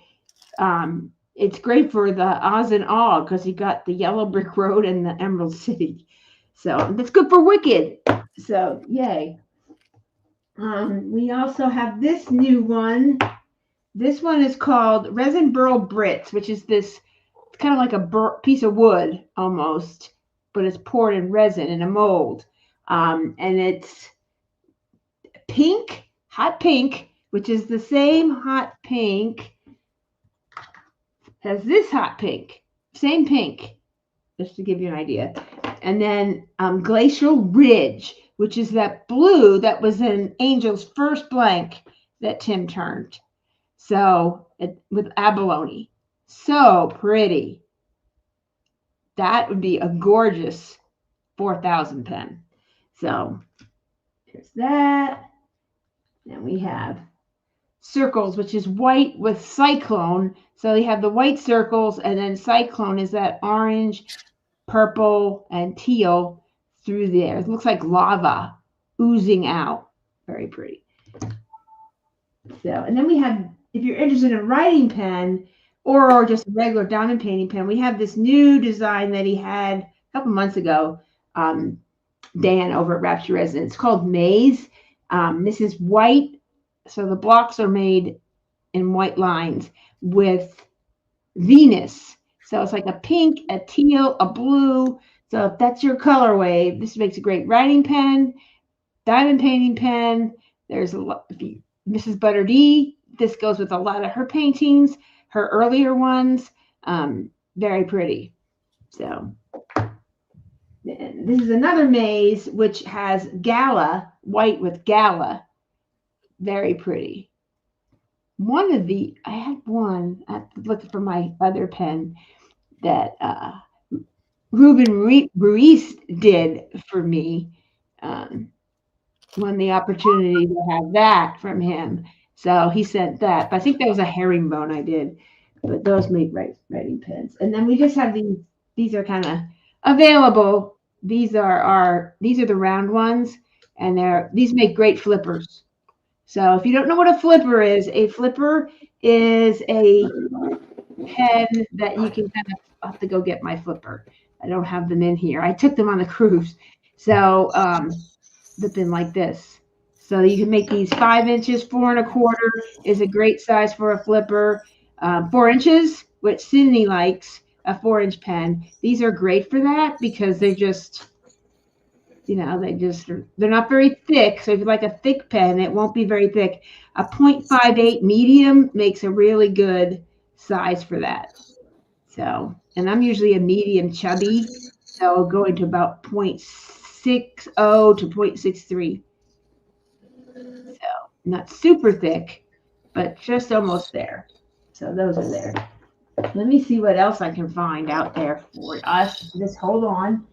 it's great for the Oz and Awe because you got the Yellow Brick Road and the Emerald City. So that's good for Wicked. So yay. We also have this new one. This one is called Resin Burl Brits, which is this, it's kind of like a piece of wood almost, but it's poured in resin in a mold. And it's pink, hot pink, which is the same hot pink as this hot pink, same pink, just to give you an idea. And then Glacial Ridge, which is that blue that was in Angel's first blank that Tim turned. So with abalone, so pretty. That would be a gorgeous 4,000 pen. So here's that. And we have Circles, which is white with Cyclone. So you have the white circles, and then Cyclone is that orange, purple, and teal through there. It looks like lava oozing out. Very pretty. So, and then we have, if you're interested in a writing pen or just a regular diamond painting pen, we have this new design that he had a couple months ago, Dan over at Rapture Resin. It's called Maze. This is white. So the blocks are made in white lines with Venus. So it's like a pink, a teal, a blue. So if that's your colorway, this makes a great writing pen, diamond painting pen. There's a lot. Mrs. Butter D, this goes with a lot of her paintings, her earlier ones. Very pretty. So this is another maze, which has Gala, white with Gala. Very pretty. I had one, I have to look for my other pen that Ruben Ruiz did for me. Won the opportunity to have that from him. So he sent that. But I think that was a herringbone I did. But those make writing pens. And then we just have these. These are kind of available. These are the round ones, and these make great flippers. So if you don't know what a flipper is a pen that you can kind of, I'll have to go get my flipper. I don't have them in here. I took them on the cruise. So flipping like this. So you can make these 5 inches, 4 1/4 is a great size for a flipper. 4 inches, which Sydney likes, a 4-inch pen. These are great for that because they're just, they're not very thick. So if you like a thick pen, it won't be very thick. A 0.58 medium makes a really good size for that. So, and I'm usually a medium chubby, so going to about 0.60 to 0.63. So not super thick, but just almost there. So those are there. Let me see what else I can find out there for us. Just hold on.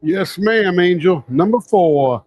Yes, ma'am, Angel. Number 4.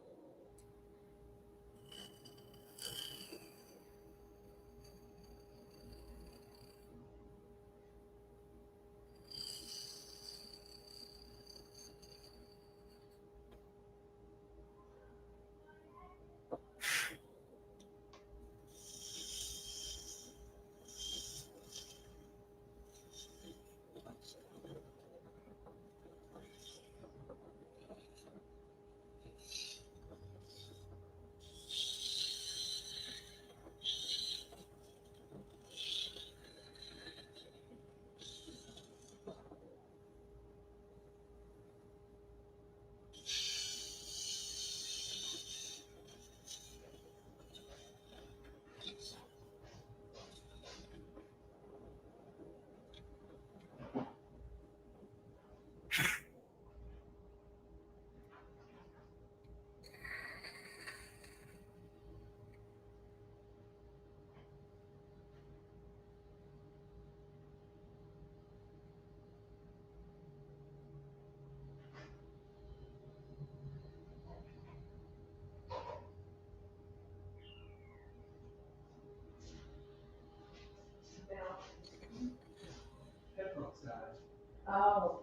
Oh,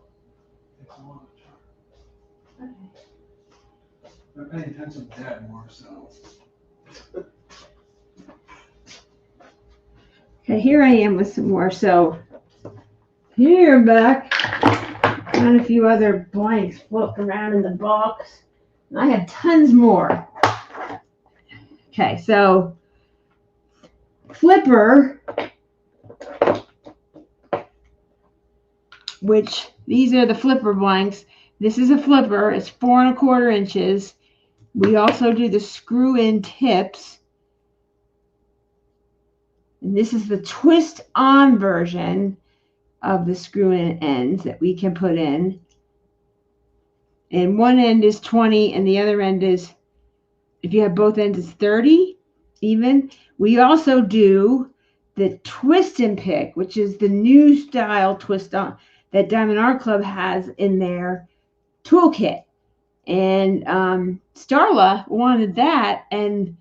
okay. I'm paying attention to that more, so. Okay, here I am with some more. So here I'm back. Found a few other blanks floating around in the box. And I have tons more. Okay, so flipper, which these are the flipper blanks. This is a flipper. It's 4 1/4 inches. We also do the screw in tips. And this is the twist on version of the screw in ends that we can put in. And one end is 20 and the other end is, if you have both ends, is 30 even. We also do the twist and pick, which is the new style twist on that Diamond Art Club has in their toolkit. And Starla wanted that, and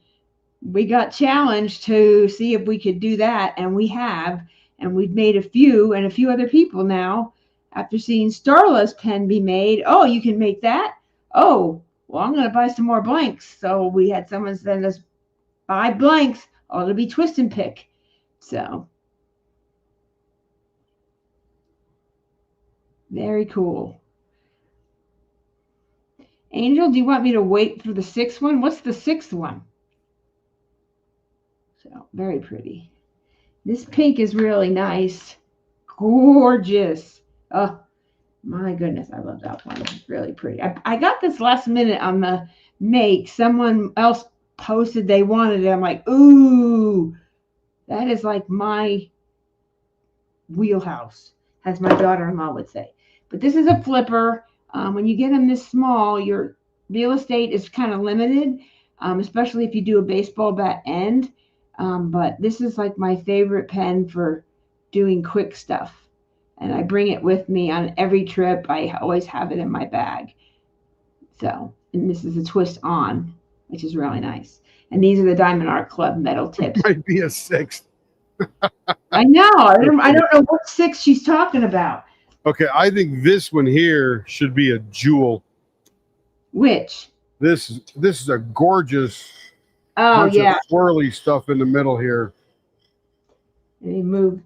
we got challenged to see if we could do that, and we have. And we've made a few, and a few other people now, after seeing Starla's pen be made, oh, you can make that? Oh, well, I'm going to buy some more blanks. So we had someone send us 5 blanks. Oh, it'll be twist and pick. So very cool. Angel, do you want me to wait for the 6th one? What's the 6th one? So very pretty. This pink is really nice. Gorgeous. Oh, my goodness. I love that one. It's really pretty. I got this last minute on the make. Someone else posted they wanted it. I'm like, ooh, that is like my wheelhouse, as my daughter-in-law would say. But this is a flipper. When you get them this small, your real estate is kind of limited, especially if you do a baseball bat end. But this is like my favorite pen for doing quick stuff. And I bring it with me on every trip. I always have it in my bag. So, and this is a twist on, which is really nice. And these are the Diamond Art Club metal tips. Might be a 6th. I know. I don't know what 6 she's talking about. Okay, I think this one here should be a jewel. Which? This is a gorgeous Oh, bunch yeah. of swirly stuff in the middle here. Let me move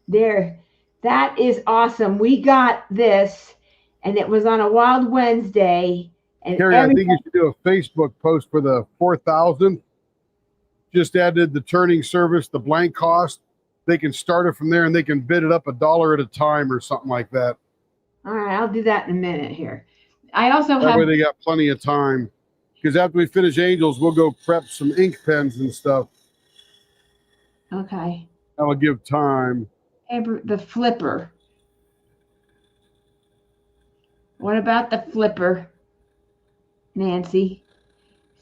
there. That is awesome. We got this, and it was on a Wild Wednesday. And Carrie, I think you should do a Facebook post for the 4,000. Just added the turning service, the blank cost. They can start it from there, and they can bid it up $1 at a time or something like that. All right, I'll do that in a minute here. I also That have. way they got plenty of time. Because after we finish Angels, we'll go prep some ink pens and stuff. Okay. That'll give time. The flipper. What about the flipper, Nancy?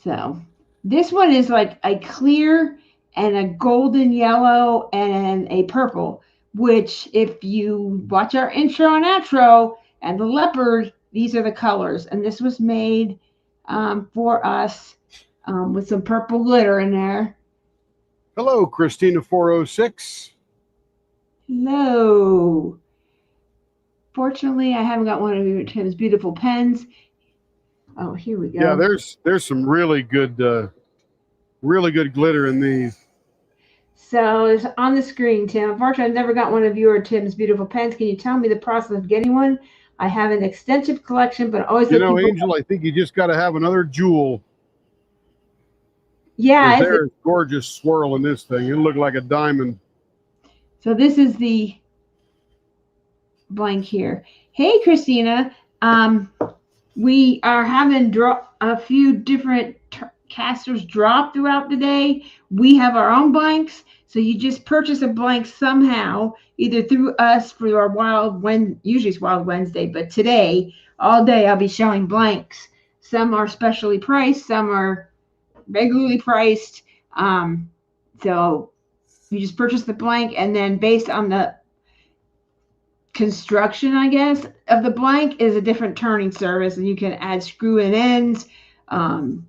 So this one is like a clear and a golden yellow and a purple, which if you watch our intro and outro and the leopard these are the colors. And this was made for us with some purple glitter in there. Hello, Christina 406. Hello. Fortunately, I haven't got one of Tim's beautiful pens. Oh, here we go. Yeah, there's some really good glitter in these. So it's on the screen, Tim. Unfortunately, I've never got one of your or Tim's beautiful pens. Can you tell me the process of getting one? I have an extensive collection, but always You let know, people. Angel, I think you just got to have another jewel. Yeah. There's a gorgeous swirl in this thing. It looked like a diamond. So this is the blank here. Hey, Christina. We are having a few different casters drop throughout the day. We have our own blanks. So you just purchase a blank somehow, either through us for our usually it's Wild Wednesday, but today, all day, I'll be showing blanks. Some are specially priced, some are regularly priced. So you just purchase the blank, and then based on the construction, I guess, of the blank is a different turning service, and you can add screw-in ends, and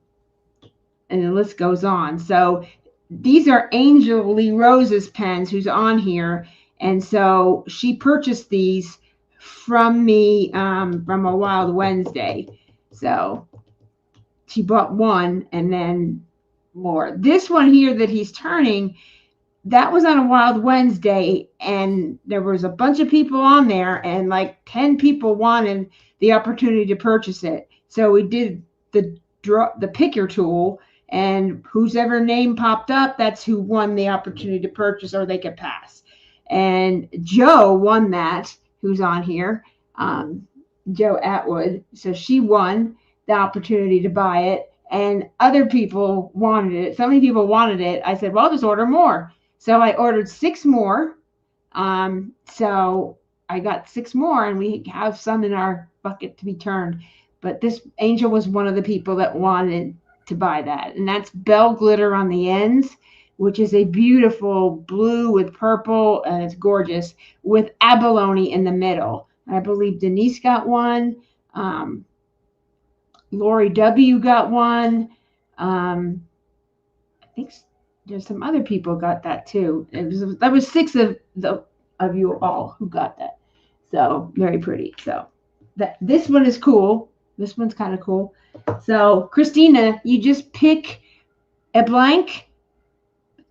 the list goes on. So these are Angel Lee Rose's pens, who's on here, and so she purchased these from me from a Wild Wednesday. So she bought one and then more. This one here that he's turning, that was on a Wild Wednesday, and there was a bunch of people on there, and like 10 people wanted the opportunity to purchase it. So we did the pick your tool, and whose ever name popped up, that's who won the opportunity to purchase, or they could pass. And Joe won that, who's on here, Joe Atwood. So she won the opportunity to buy it, and other people wanted it. So many people wanted it. I said, well, just order more. So I ordered 6 more. So I got 6 more, and we have some in our bucket to be turned. But this Angel was one of the people that wanted to buy that. And that's Bell Glitter on the ends, which is a beautiful blue with purple, and it's gorgeous, with abalone in the middle. I believe Denise got one. Lori W. got one. I think there's some other people got that too. That was 6 of you all who got that. So very pretty. So this one is cool. This one's kind of cool. So Christina, you just pick a blank,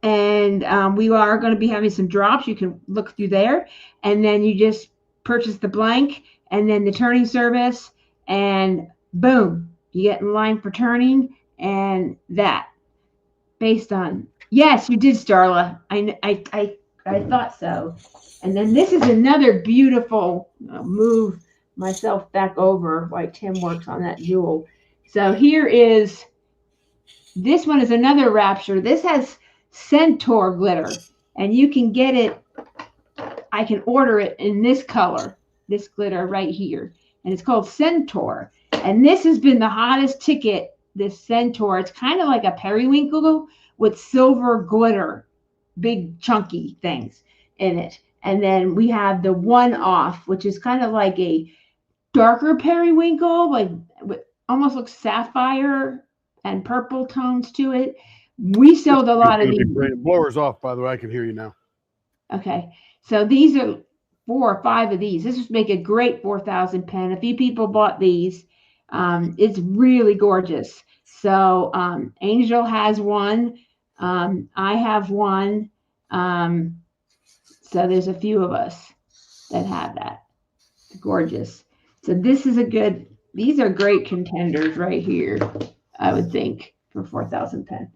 and we are going to be having some drops. You can look through there, and then you just purchase the blank, and then the turning service, and boom, you get in line for turning, and that based on. Yes, you did, Starla. I thought so. And then this is another beautiful, I'll move myself back over while Tim works on that jewel. So this one is another Rapture. This has Centaur glitter, and you can get it. I can order it in this color, this glitter right here, and it's called Centaur. And this has been the hottest ticket, this Centaur. It's kind of like a periwinkle with silver glitter, big chunky things in it. And then we have the one-off, which is kind of like a darker periwinkle, like almost looks sapphire and purple tones to it. We sold a lot of these. Blower's off, by the way. I can hear you now. Okay, so these are 4 or 5 of these. This would make a great 4,000 pen. A few people bought these. It's really gorgeous. So Angel has one. I have one. So there's a few of us that have that. Gorgeous. So this is these are great contenders right here, I would think, for 4,000 pen.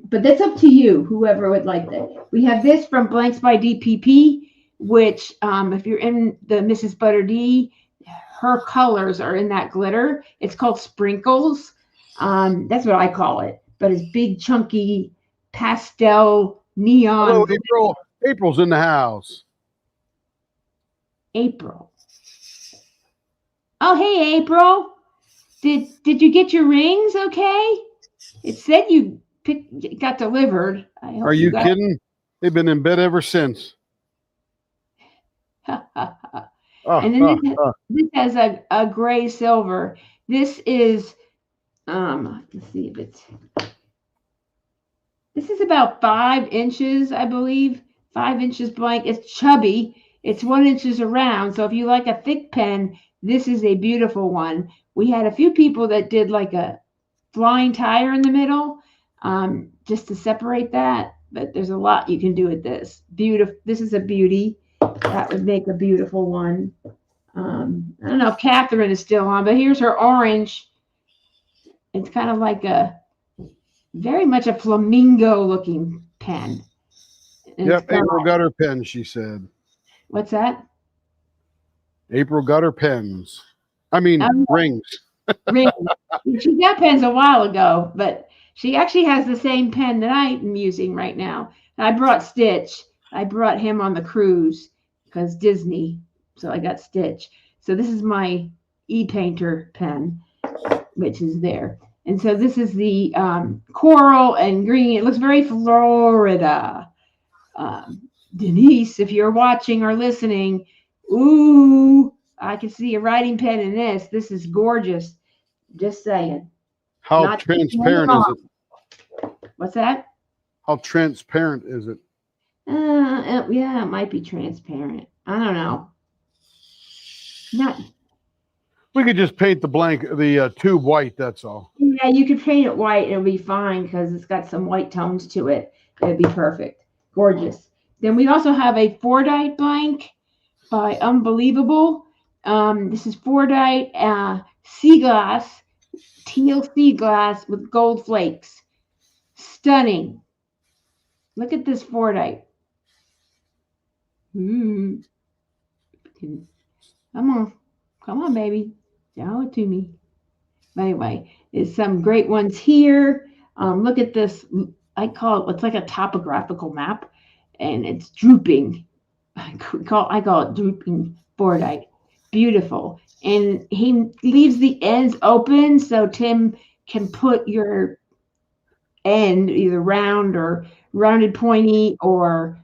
But that's up to you, whoever would like that. We have this from Blanks by DPP, which if you're in the Mrs. Butter D, her colors are in that glitter. It's called Sprinkles. That's what I call it. But it's big, chunky, pastel, neon. Hello, April. April's in the house. April. Oh, hey, April. Did you get your rings okay? It said you got delivered. I hope Are you kidding? They've been in bed ever since. And then this has a gray silver. This is, let's see if it's, this is about 5 inches, I believe, 5 inches blank. It's chubby. It's 1 inches around. So if you like a thick pen, this is a beautiful one. We had a few people that did like a flying tire in the middle, just to separate that. But there's a lot you can do with this. Beautiful. This is a beauty. That would make a beautiful one. I don't know if Catherine is still on, but here's her orange. It's kind of like very much a flamingo looking pen. And Yep, April got her pen, she said. What's that? April got her pens. I mean, rings. Ring. She got pens a while ago, but she actually has the same pen that I'm using right now. I brought Stitch. I brought him on the cruise because Disney. So I got Stitch. So this is my e-painter pen, which is there. And so this is the coral and green. It looks very Florida. Denise, if you're watching or listening, ooh, I can see a writing pen in this. This is gorgeous. Just saying. How Not transparent is it? What's that? How transparent is it? Yeah, it might be transparent. I don't know. Not. We could just paint the tube white, that's all. Yeah, you could paint it white. It'll be fine because it's got some white tones to it. It'd be perfect. Gorgeous. Then we also have a Fordite blank by Unbelievable. This is Fordite sea glass, teal sea glass with gold flakes. Stunning. Look at this Fordite. Come on, baby. Show it to me. But anyway, there's some great ones here. Look at this. I call it, it's like a topographical map, and it's drooping. I call it drooping Fordite. Beautiful. And he leaves the ends open so Tim can put your end either round or rounded pointy or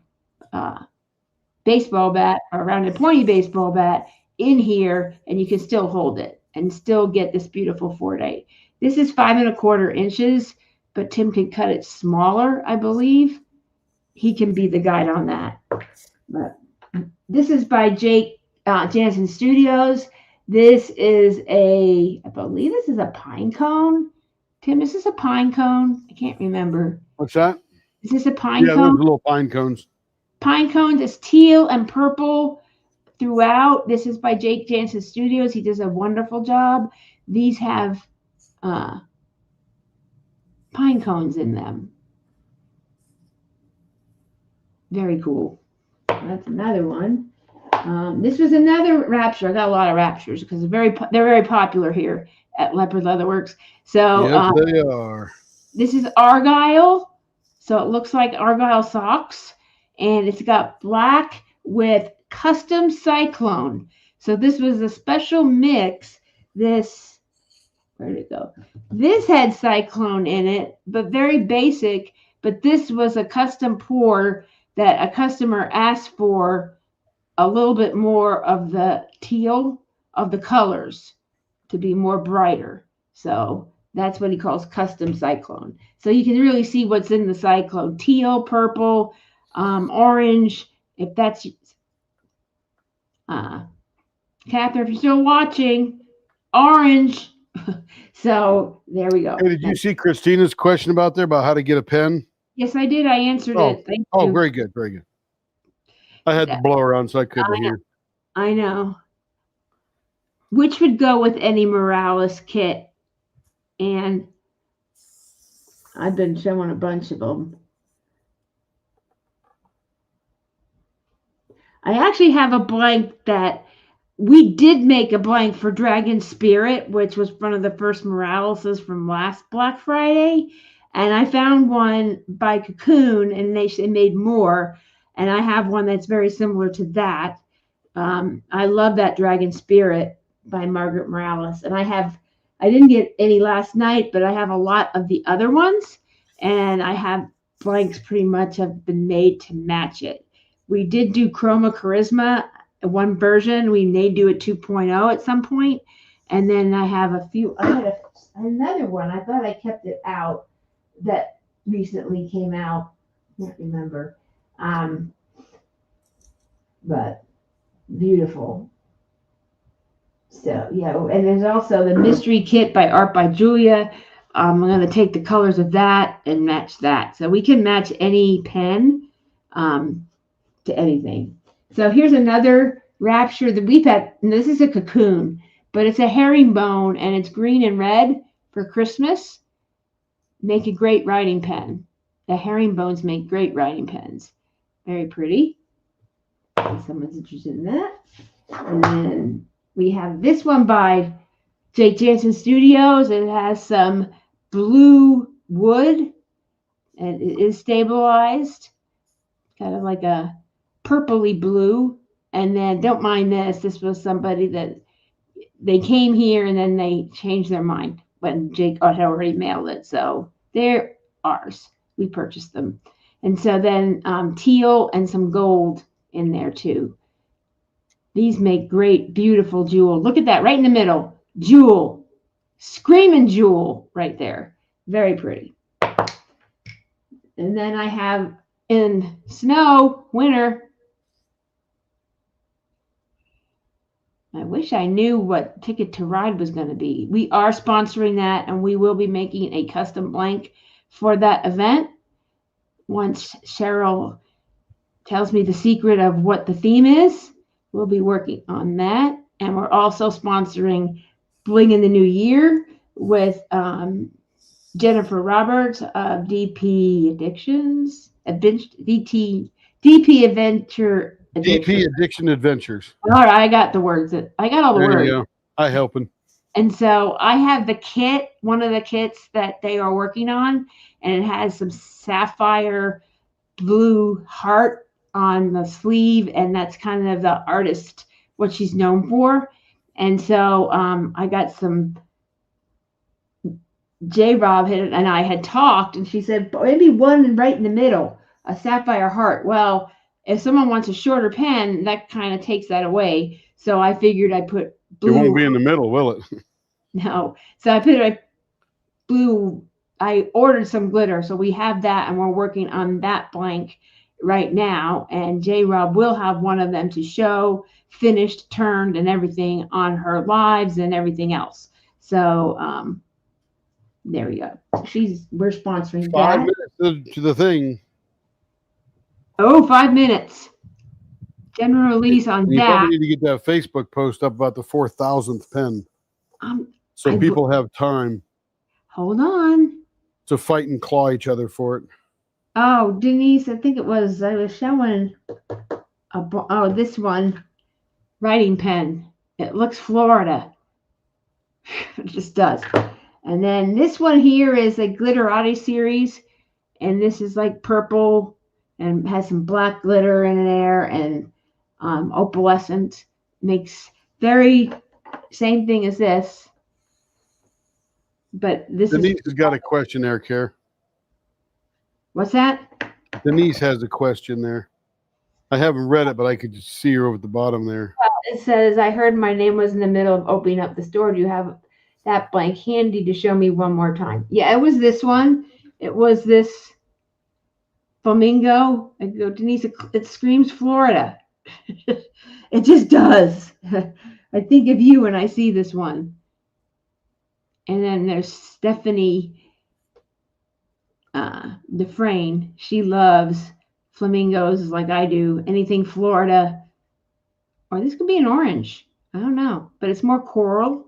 baseball bat or rounded pointy baseball bat in here, and you can still hold it and still get this beautiful Fordite. This is 5 1/4 inches, but Tim can cut it smaller, I believe. He can be the guide on that. But this is by Jake Jansen Studios. This is I believe this is a pine cone. Tim, is this a pine cone? I can't remember. What's that? Is this a pine Yeah, cone? those little pine cones. Pine cones is teal and purple throughout. This is by Jake Jansen Studios. He does a wonderful job. These have pine cones in them. Very cool. That's another one. This was another Rapture. I got a lot of Raptures because they're very popular here at Leopard Leatherworks. So Yes, they are. this is Argyle. So it looks like Argyle socks. And it's got black with custom cyclone. So this was a special mix. Where'd it go? This had cyclone in it, but very basic. But this was a custom pour that a customer asked for a little bit more of the teal of the colors to be more brighter. So that's what he calls custom cyclone. So you can really see what's in the cyclone. Teal, purple, orange, if that's Catherine, if you're still watching, orange. So there we go. Hey, did you see Christina's question about how to get a pen? Yes, I did. I answered it. Thank you. Very good, very good. I had to blow around so I couldn't hear. I know. Which would go with any Morales kit? And I've been showing a bunch of them. I actually have a blank that we did make a blank for Dragon Spirit, which was one of the first Moraleses from last Black Friday. And I found one by Cocoon, and they made more. And I have one that's very similar to that. I love that Dragon Spirit by Margaret Morales. And I didn't get any last night, but I have a lot of the other ones. And I have blanks pretty much have been made to match it. We did do Chroma Charisma, one version. We may do a 2.0 at some point. And then I have a few, I had another one. I thought I kept it out that recently came out. Can't remember. But beautiful. So yeah, and there's also the mystery kit by Art by Julia. I'm going to take the colors of that and match that. So we can match any pen to anything. So here's another Rapture that we've had. And this is a cocoon, but it's a herringbone and it's green and red for Christmas. Make a great writing pen. The herringbones make great writing pens. Very pretty. If someone's interested in that. And then we have this one by Jake Jansen Studios. It has some blue wood and it is stabilized, kind of like a purpley blue. And then don't mind this. This was somebody that they came here and then they changed their mind when Jake had already mailed it. So they're ours. We purchased them. And so then teal and some gold in there too. These make great, beautiful jewel. Look at that right in the middle. Jewel. Screaming jewel right there. Very pretty. And then I have in snow, winter. I wish I knew what Ticket to Ride was going to be. We are sponsoring that, and we will be making a custom blank for that event. Once Cheryl tells me the secret of what the theme is, we'll be working on that. And we're also sponsoring Bling in the New Year with Jennifer Roberts of DP Addictions, DP Adventure. DP Addiction Adventures. All right, I got the words. I got all the There words. you go. I helping. And so I have the kit, one of the kits that they are working on, and it has some sapphire blue heart on the sleeve, and that's kind of the artist, what she's known for. And so I got some, J-Rob and I had talked, and she said, maybe one right in the middle, a sapphire heart. Well, if someone wants a shorter pen, that kind of takes that away. So I figured I'd put blue. It won't be in the middle, will it? No. So I put blue. I ordered some glitter. So we have that, and we're working on that blank right now. And J-Rob will have one of them to show, finished, turned, and everything on her lives and everything else. So there we go. We're sponsoring 5 that. minutes to the thing. Oh, 5 minutes. General release on You that. probably need to get that Facebook post up about the 4,000th pen, so I- people have time Hold on. to fight and claw each other for it. Oh, Denise, I was showing this one writing pen. It looks Florida. It just does. And then this one here is a Glitterati series, and this is like purple and has some black glitter in there, and opalescent. Makes very same thing as this, but this Denise is has got a question there, Care. what's that? Denise has a question there. I haven't read it, but I could just see her over at the bottom there. It says, I heard my name was in the middle of opening up the store. Do you have that blank handy to show me one more time? Yeah, it was this one. It was this flamingo. I go, Denise, it screams Florida. It just does. I think of you when I see this one. And then there's Stephanie Dufresne. She loves flamingos like I do. Anything Florida. Or this could be an orange. I don't know. But it's more coral.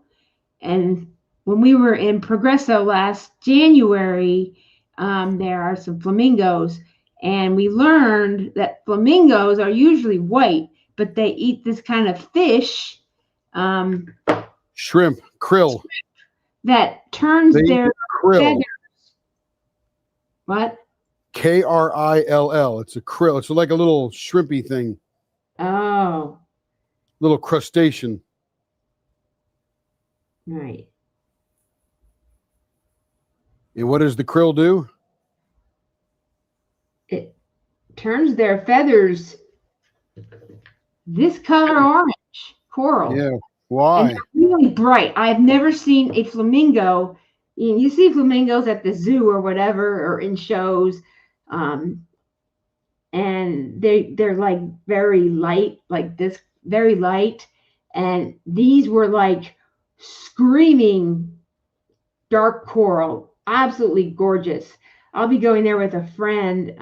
And when we were in Progresso last January, there are some flamingos. And we learned that flamingos are usually white, but they eat this kind of fish. Shrimp, krill. That turns They eat their krill. feathers. What? Krill. It's a krill. It's like a little shrimpy thing, Oh, little crustacean. right. And what does the krill do? It turns their feathers this color orange coral. Yeah. And Why? they're really bright. I've never seen a flamingo. You see flamingos at the zoo or whatever, or in shows, and they're like very light, like this, very light. And these were like screaming dark coral, absolutely gorgeous. I'll be going there with a friend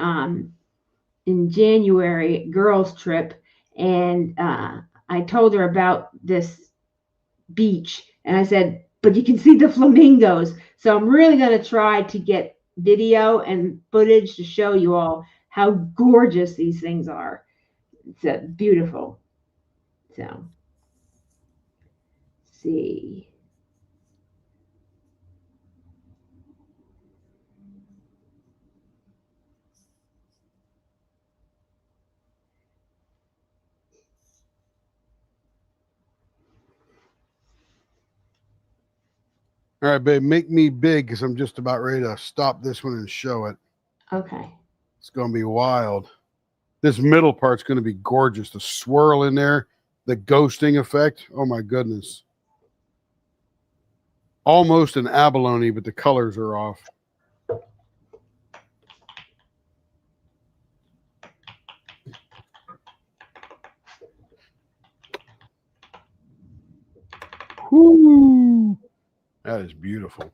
in January, girls trip, and I told her about this beach, and I said, but you can see the flamingos. So I'm really going to try to get video and footage to show you all how gorgeous these things are. It's beautiful. So, let's see. All right, babe, make me big because I'm just about ready to stop this one and show it. Okay. It's going to be wild. This middle part's going to be gorgeous. The swirl in there, the ghosting effect. Oh, my goodness. Almost an abalone, but the colors are off. Whoo! That is beautiful.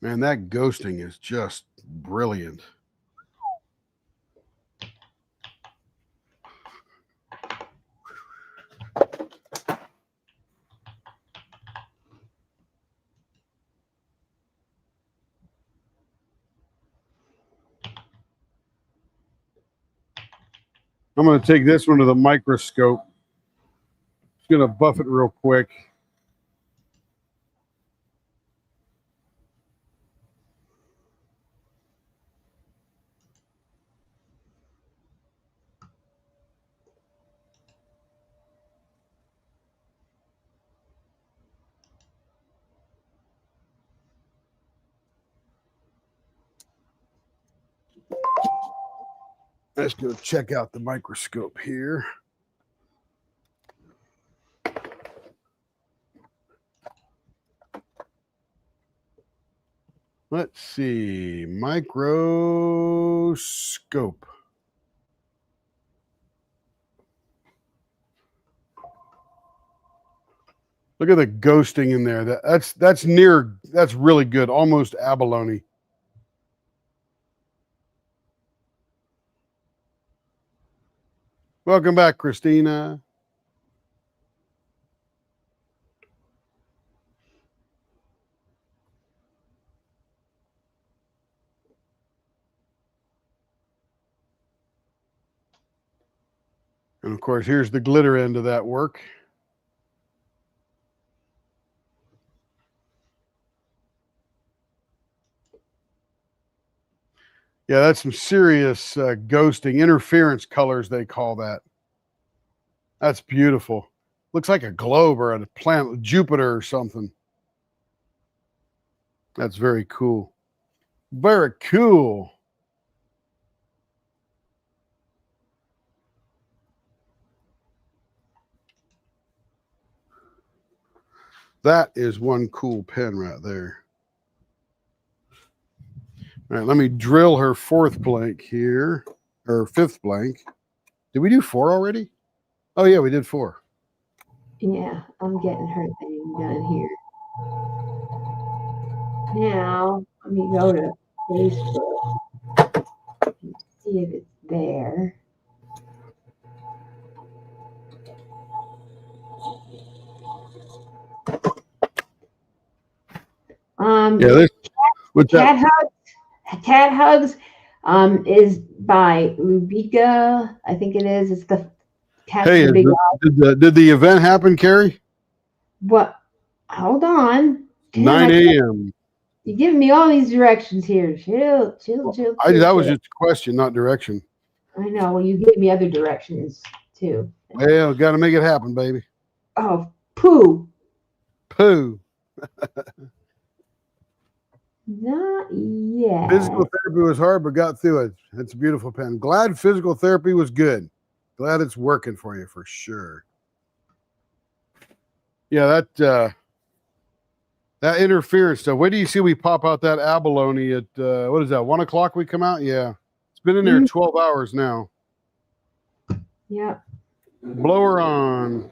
Man, that ghosting is just brilliant. I'm going to take this one to the microscope. Just going to buff it real quick. Let's go check out the microscope here. Let's see, microscope. Look at the ghosting in there. That's really good, almost abalone. Welcome back, Christina. And of course, here's the glitter end of that work. Yeah, that's some serious ghosting, interference colors, they call that. That's beautiful. Looks like a globe or a planet, Jupiter or something. That's very cool. Very cool. That is one cool pen right there. All right, let me drill her fourth blank here, or fifth blank. Did we do 4 already? Oh, yeah, we did 4. Yeah, I'm getting her thing done here. Now, let me go to Facebook and see if it's there. Yeah, this. What's that? Cat Hugs is by Rubika. I think it is. It's the cat. Hey, Big did the event happen, Carrie? What? Hold on. Damn, 9 a.m. You're giving me all these directions here. Chill. That was just a question, not direction. I know. Well, you gave me other directions too. Well, got to make it happen, baby. Oh, poo. Pooh. Not yet. Physical therapy was hard, but got through it. That's a beautiful pen. Glad physical therapy was good. Glad it's working for you for sure. Yeah, that interference stuff. Wait do you see we pop out that abalone at what is that? 1 o'clock we come out? Yeah. It's been in there 12 hours now. Yep. Blower on.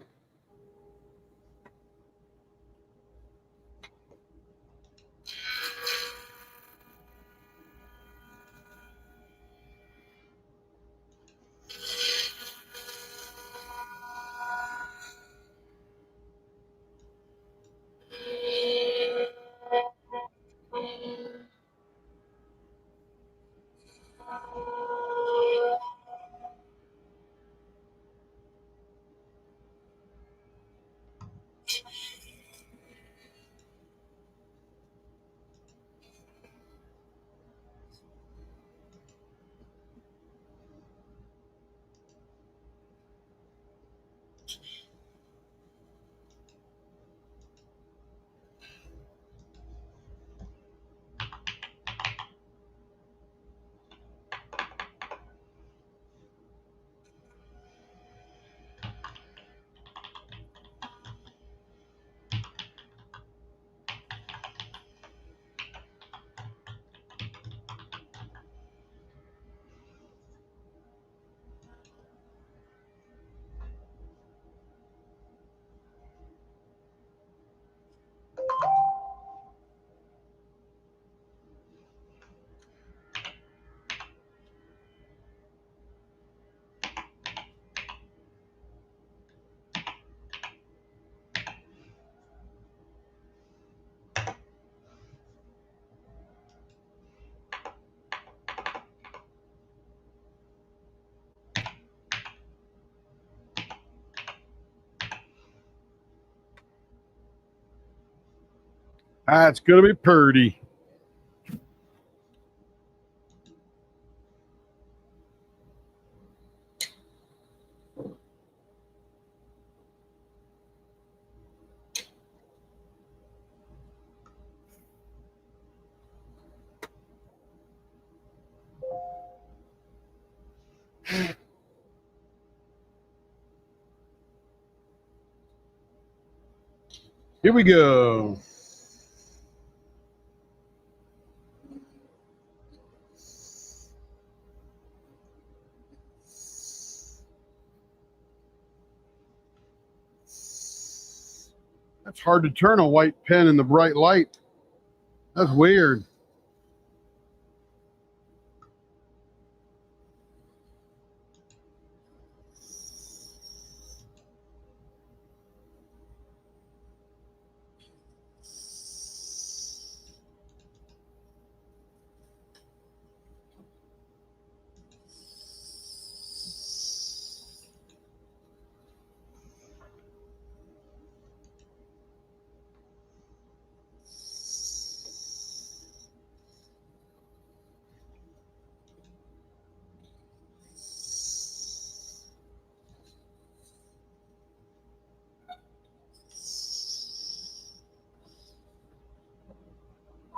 It's gonna be purdy. Here we go. That's hard to turn a white pen in the bright light. That's weird.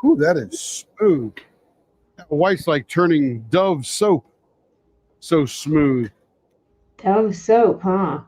Whew, that is smooth. That white's like turning Dove soap. So smooth. Dove soap, huh?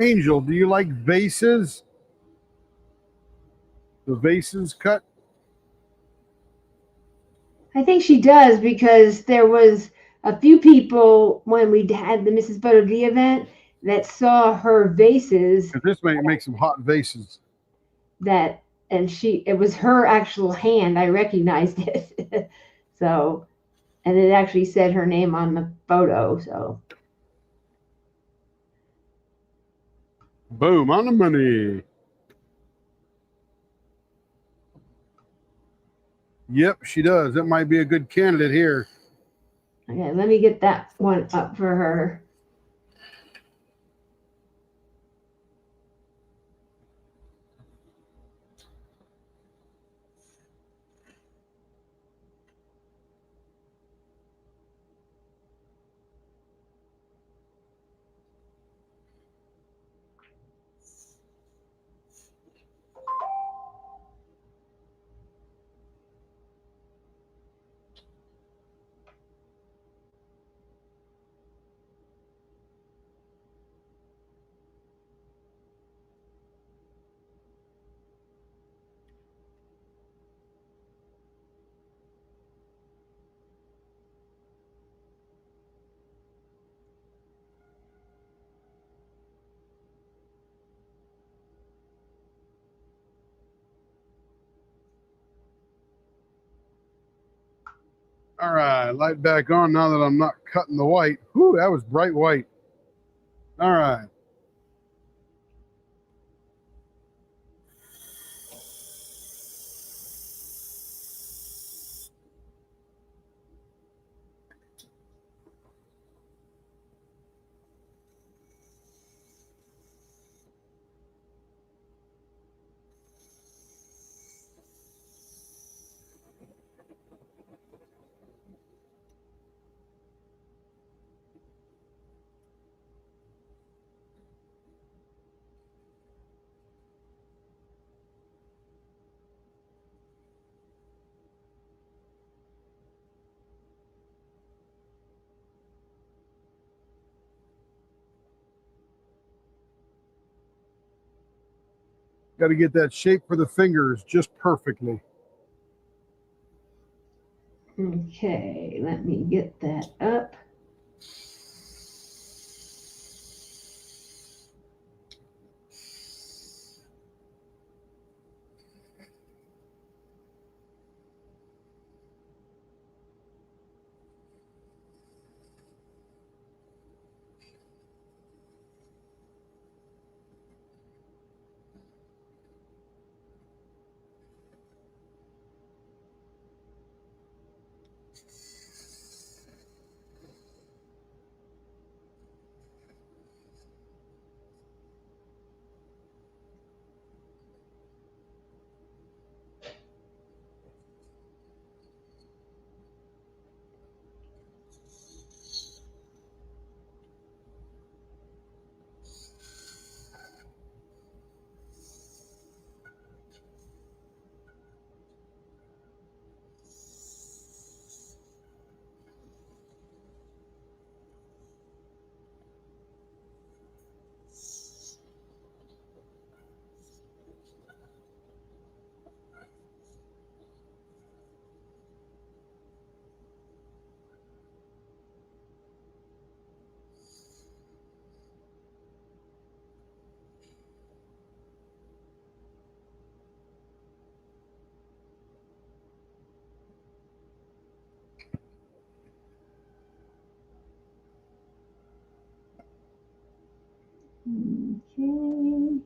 Angel, do you like vases? The vases cut? I think she does because there was a few people when we had the Mrs. Photo D event that saw her vases Because this may make some hot vases. that, and it was her actual hand. I recognized it. So, and it actually said her name on the photo. So, Boom, on the money. Yep, she does. That might be a good candidate here. okay, let me get that one up for her. All right, light back on now that I'm not cutting the white. Whew, that was bright white. All right. Got to get that shape for the fingers just perfectly. Okay, let me get that up. Okay.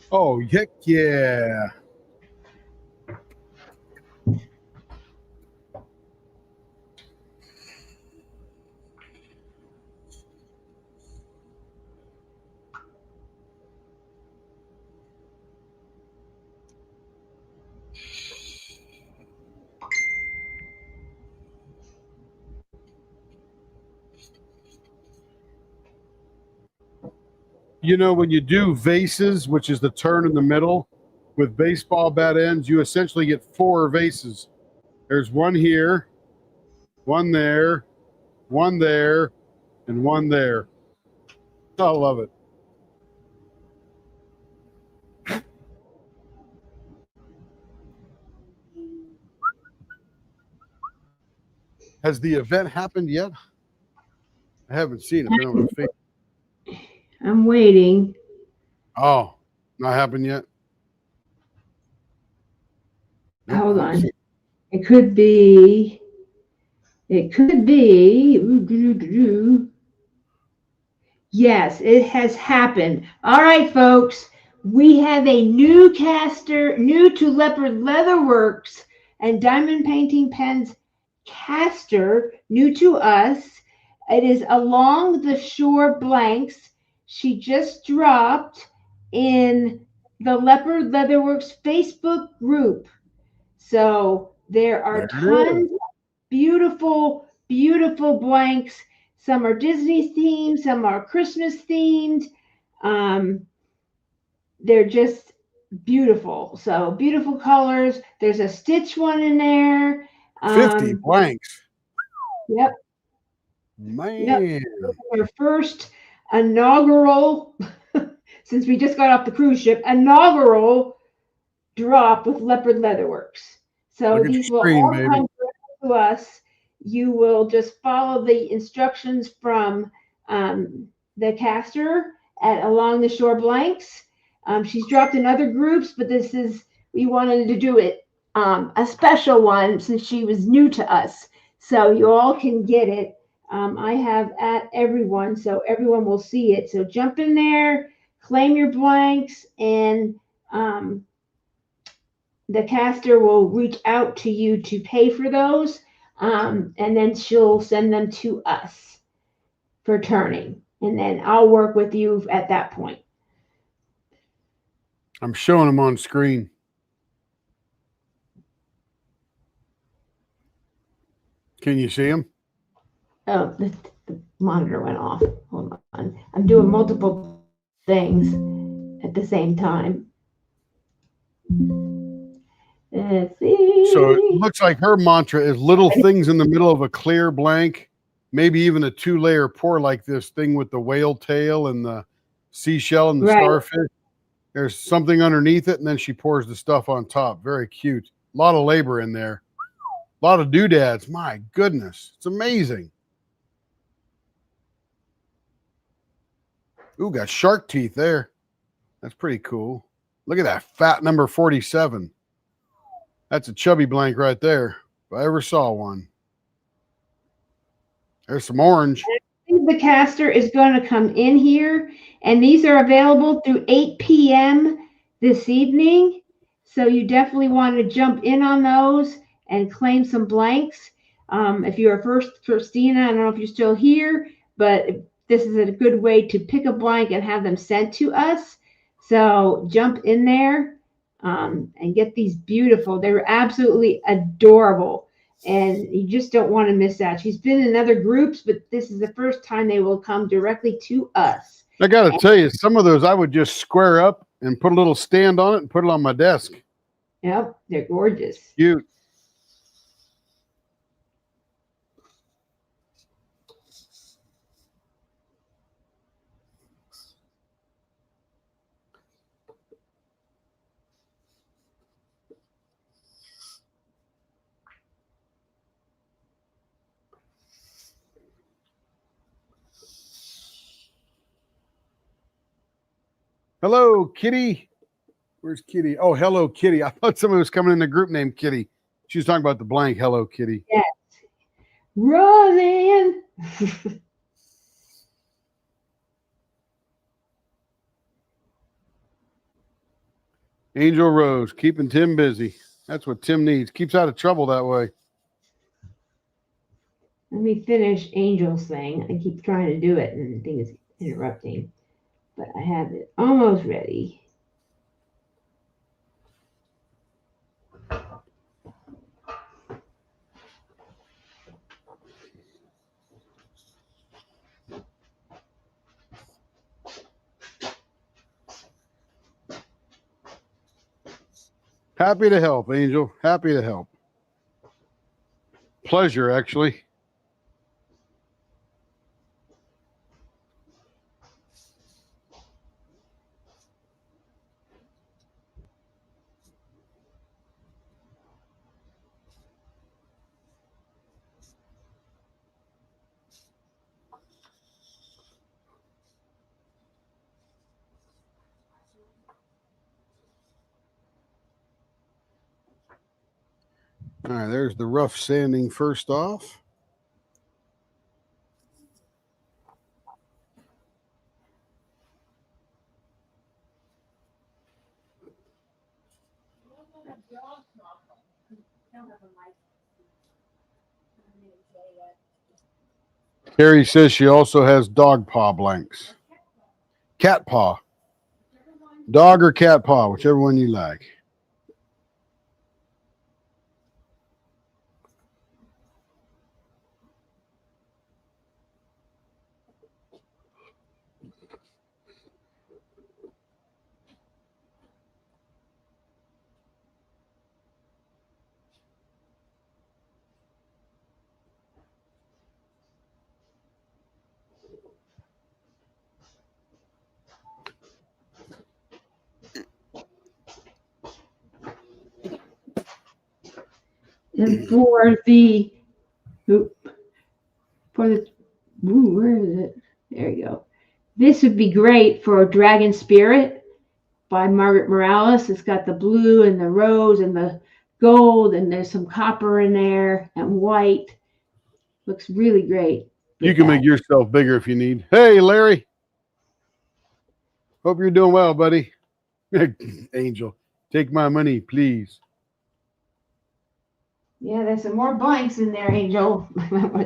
Oh, heck yeah. You know, when you do vases, which is the turn in the middle with baseball bat ends, you essentially get 4 vases. There's one here, one there, one there, and one there. I love it. Has the event happened yet? I haven't seen it. Been over to Facebook. I'm waiting. Oh, not happened yet? Nope, Hold I don't on. see it. It could be. It could be. Yes, it has happened. All right, folks. We have a new caster, new to Leopard Leatherworks and Diamond Painting Pens caster, new to us. It is Along the Shore Blanks. She just dropped in the Leopard Leatherworks Facebook group. So there are There it is. tons of beautiful, beautiful blanks. Some are Disney themed, some are Christmas themed. They're just beautiful. So beautiful colors. There's a Stitch one in there. 50 blanks. Yep. Man. Our first inaugural, since we just got off the cruise ship, inaugural drop with Leopard Leatherworks. So Look at these your will screen, all baby. come to us. You will just follow the instructions from the caster at Along the Shore Blanks. She's dropped in other groups, but we wanted to do it a special one since she was new to us. So you all can get it. I have at everyone, so everyone will see it. So jump in there, claim your blanks, and the caster will reach out to you to pay for those, and then she'll send them to us for turning. And then I'll work with you at that point. I'm showing them on screen. Can you see them? Oh, the monitor went off. Hold on. I'm doing multiple things at the same time. Let's see. So it looks like her mantra is little things in the middle of a clear blank, maybe even a 2-layer pour like this thing with the whale tail and the seashell and the Right. starfish. There's something underneath it, and then she pours the stuff on top. Very cute. A lot of labor in there. A lot of doodads. My goodness. It's amazing. Ooh, got shark teeth there. That's pretty cool. Look at that fat number 47. That's a chubby blank right there, if I ever saw one. There's some orange. The caster is going to come in here, and these are available through 8 p.m. this evening. So you definitely want to jump in on those and claim some blanks. If you're first, Christina, I don't know if you're still here, but this is a good way to pick a blank and have them sent to us. So jump in there and get these beautiful. They're absolutely adorable. And you just don't want to miss out. She's been in other groups, but this is the first time they will come directly to us. I got to tell you, some of those I would just square up and put a little stand on it and put it on my desk. Yep, they're gorgeous. Cute. Hello, Kitty. Where's Kitty? Oh, hello, Kitty. I thought somebody was coming in the group named Kitty. She was talking about the blank. Hello, Kitty. Yes. Roseanne. Angel Rose, keeping Tim busy. That's what Tim needs. Keeps out of trouble that way. Let me finish Angel's thing. I keep trying to do it and the thing is interrupting. But I have it almost ready. Happy to help, Angel. Happy to help. Pleasure, actually. All right, there's the rough sanding first off. Carrie says she also has dog paw blanks. Cat paw. Dog or cat paw, whichever one you like. And for the where is it? There you go. This would be great for Dragon Spirit by Margaret Morales. It's got the blue and the rose and the gold, and there's some copper in there and white. Looks really great. You can make yourself bigger if you need. Hey, Larry. Hope you're doing well, buddy. Angel, take my money, please. Yeah, there's some more blanks in there, Angel.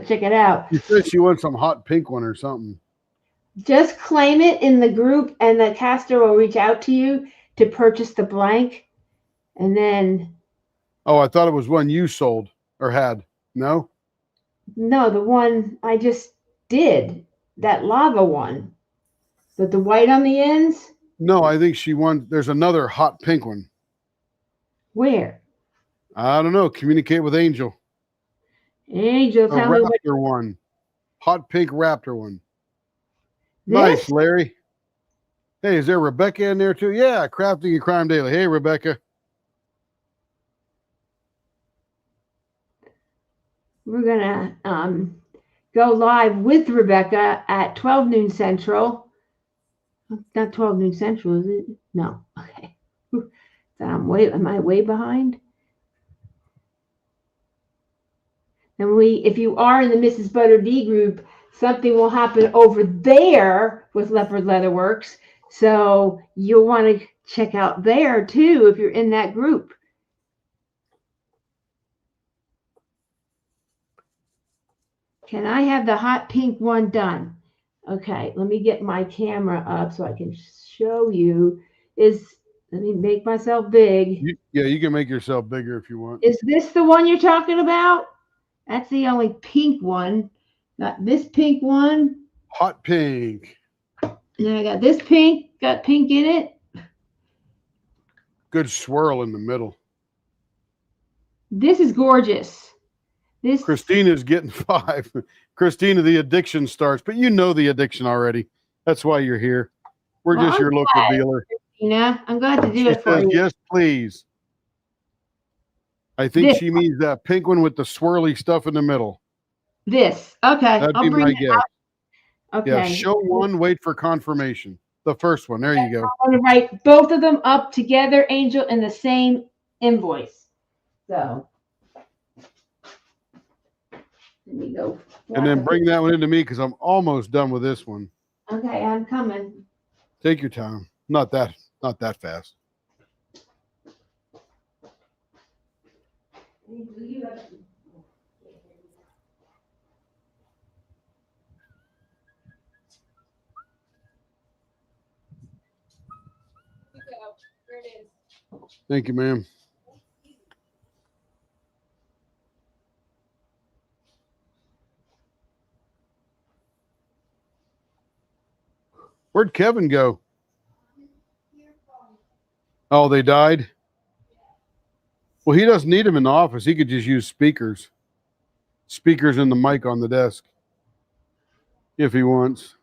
Check it out. She said she wants some hot pink one or something. Just claim it in the group, and the caster will reach out to you to purchase the blank. And then, Oh, I thought it was one you sold or had. No? no, the one I just did, that lava one, with the white on the ends. No, I think she won. There's another hot pink one. Where? I don't know. Communicate with Angel. Angel, A tell me what Raptor one. Hot pink Raptor one. this? Nice, Larry. Hey, is there Rebecca in there too? Yeah, Crafting and Crime Daily. Hey, Rebecca. We're gonna go live with Rebecca at 12 noon Central. Not 12 noon Central, is it? No. Okay. Am I way behind? And if you are in the Mrs. Butter D group, something will happen over there with Leopard Leatherworks. So you'll want to check out there too if you're in that group. Can I have the hot pink one done? Okay, let me get my camera up so I can show you. Let me make myself big. You can make yourself bigger if you want. Is this the one you're talking about? That's the only pink one. Got this pink one. Hot pink. And then I got this pink. Got pink in it. Good swirl in the middle. This is gorgeous. This Christina's getting 5. Christina, the addiction starts, but you know the addiction already. That's why you're here. We're Well, just your local glad. dealer. I'm glad to do She it for says, you. yes, please. I think This she means that pink one with the swirly stuff in the middle. This. Okay. That'd I'll be bring my it guess. out. Okay. Yeah, show one, wait for confirmation. The first one. There you go. I'm going to write both of them up together, Angel, in the same invoice. So let me go. And then bring that one into me because I'm almost done with this one. Okay, I'm coming. Take your time. Not that fast. There it is. Thank you, ma'am. Where'd Kevin go? Oh, they died? Well, he doesn't need them in the office. He could just use speakers. Speakers and the mic on the desk. If he wants.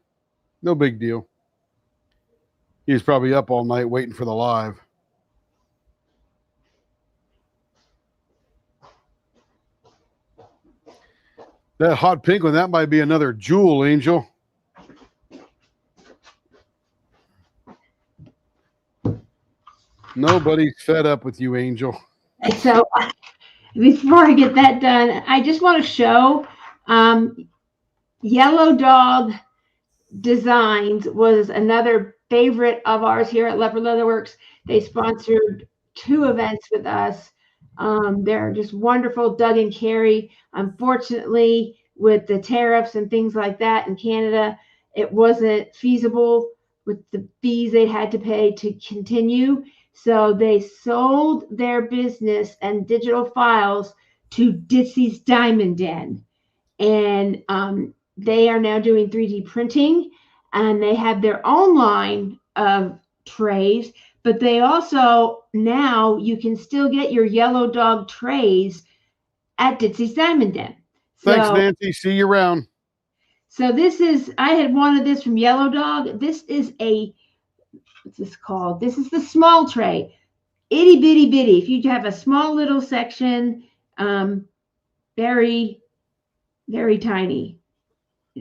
No big deal. He's probably up all night waiting for the live. That hot pink one, that might be another jewel, Angel. Nobody's fed up with you, Angel. So before I get that done, I just want to show Yellow Dog Designs was another favorite of ours here at Leopard Leatherworks. They sponsored 2 events with us. They're just wonderful. Doug and Carrie, unfortunately, with the tariffs and things like that in Canada, it wasn't feasible with the fees they had to pay to continue. So they sold their business and digital files to Ditsy's Diamond Den. And they are now doing 3D printing, and they have their own line of trays, but they also, now you can still get your Yellow Dog trays at Ditsy's Diamond Den. Thanks, Nancy. See you around. So this is, I had wanted this from Yellow Dog. This is a, what's this called? This is the small tray. Itty bitty bitty. If you have a small little section, very, very tiny.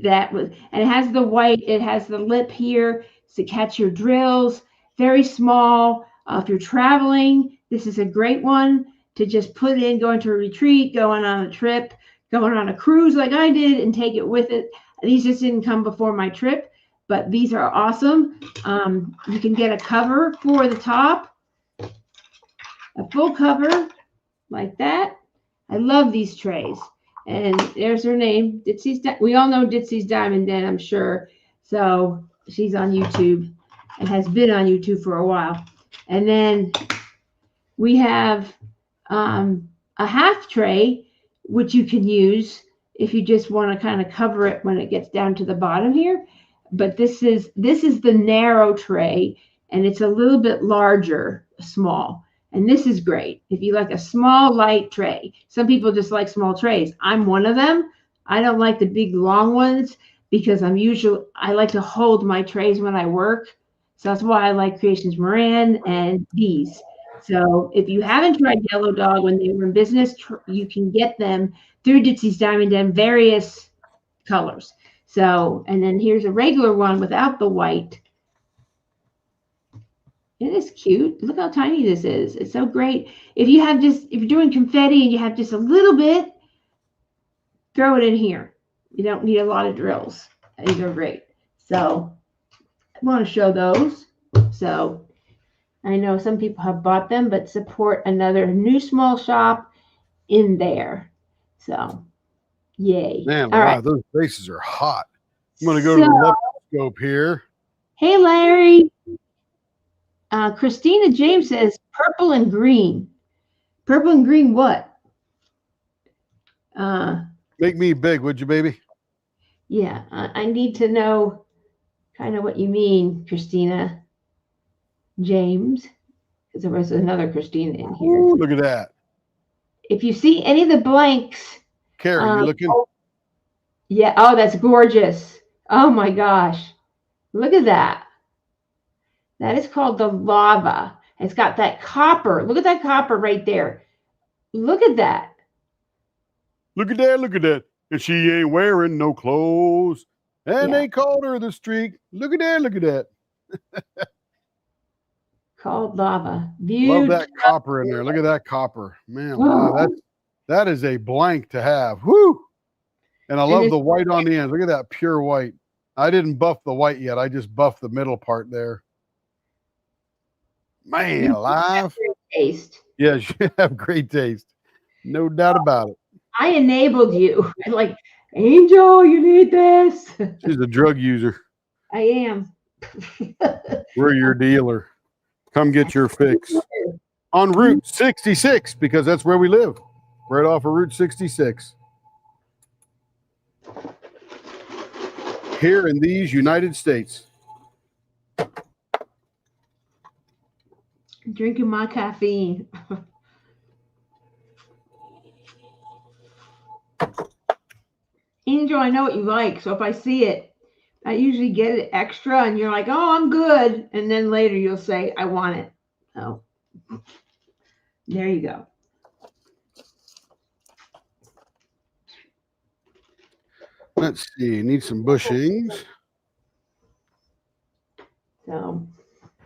That was, and it has the white, it has the lip here to catch your drills. Very small. If you're traveling, this is a great one to just put in, going to a retreat, going on a trip, going on a cruise like I did, and take it with it. These just didn't come before my trip, but these are awesome. You can get a cover for the top, a full cover like that. I love these trays. And there's her name, Ditsy's. We all know Ditsy's Diamond Den, I'm sure. So she's on YouTube and has been on YouTube for a while. And then we have a half tray, which you can use if you just want to kind of cover it when it gets down to the bottom here. But this is the narrow tray, and it's a little bit larger, small. And this is great if you like a small, light tray. Some people just like small trays. I'm one of them. I don't like the big, long ones because I like to hold my trays when I work. So that's why I like Creations Moran and these. So if you haven't tried Yellow Dog when they were in business, you can get them through Ditsy's Diamond Den, various colors. So, and then here's a regular one without the white. It is cute. Look how tiny this is. It's so great. If you're doing confetti and you have just a little bit, throw it in here. You don't need a lot of drills. These are great. So I want to show those. So I know some people have bought them, but support another new small shop in there. So yay. Man, All wow, right. those faces are hot. I'm going to go to the scope here. Hey, Larry. Christina James says purple and green. Purple and green what? Make me big, would you, baby? Yeah, I need to know kind of what you mean, Christina James, because there was another Christina in here. Ooh, look at that. If you see any of the blanks. Carrie, you looking? Yeah, oh, that's gorgeous. Oh my gosh. Look at that. That is called the lava. It's got that copper. Look at that copper right there. Look at that. Look at that. Look at that. And she ain't wearing no clothes. And Yeah. they called her the streak. Look at that. Look at that. Called lava. Love that copper in there. Look at that copper. Man, wow, that is a blank to have. Whoo! And I love the white on the end. Look at that pure white. I didn't buff the white yet. I just buffed the middle part there. Man, alive. Taste. Yes, you have great taste. No doubt about it. I enabled you. I'm like, Angel, you need this. She's a drug user. I am. We're your dealer. Come get your fix. On Route 66, because that's where we live. Right off of Route 66. Here in these United States. Drinking my caffeine. Angel, I know what you like, so if I see it, I usually get it extra, and you're like, "Oh, I'm good," and then later you'll say, "I want it." Oh, there you go. Let's see. Need some bushings. So,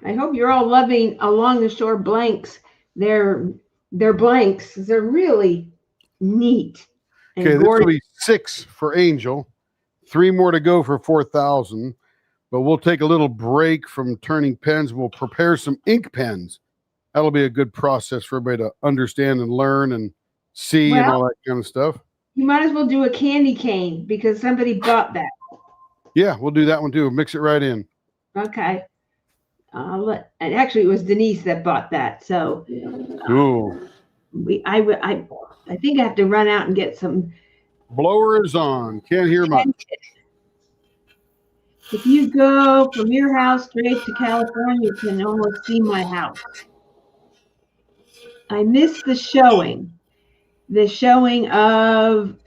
I hope you're all loving Along the Shore blanks. They're blanks. They're really neat. And Okay, this will gorgeous. be 6 for Angel. 3 more to go for 4,000. But we'll take a little break from turning pens. We'll prepare some ink pens. That'll be a good process for everybody to understand and learn and see and all that kind of stuff. You might as well do a candy cane because somebody bought that. Yeah, we'll do that one too. Mix it right in. Okay. And actually, it was Denise that bought that. So Ooh. I think I have to run out and get some. Blower is on. Can't hear much. If you go from your house straight to California, you can almost see my house. I missed the showing. The showing of,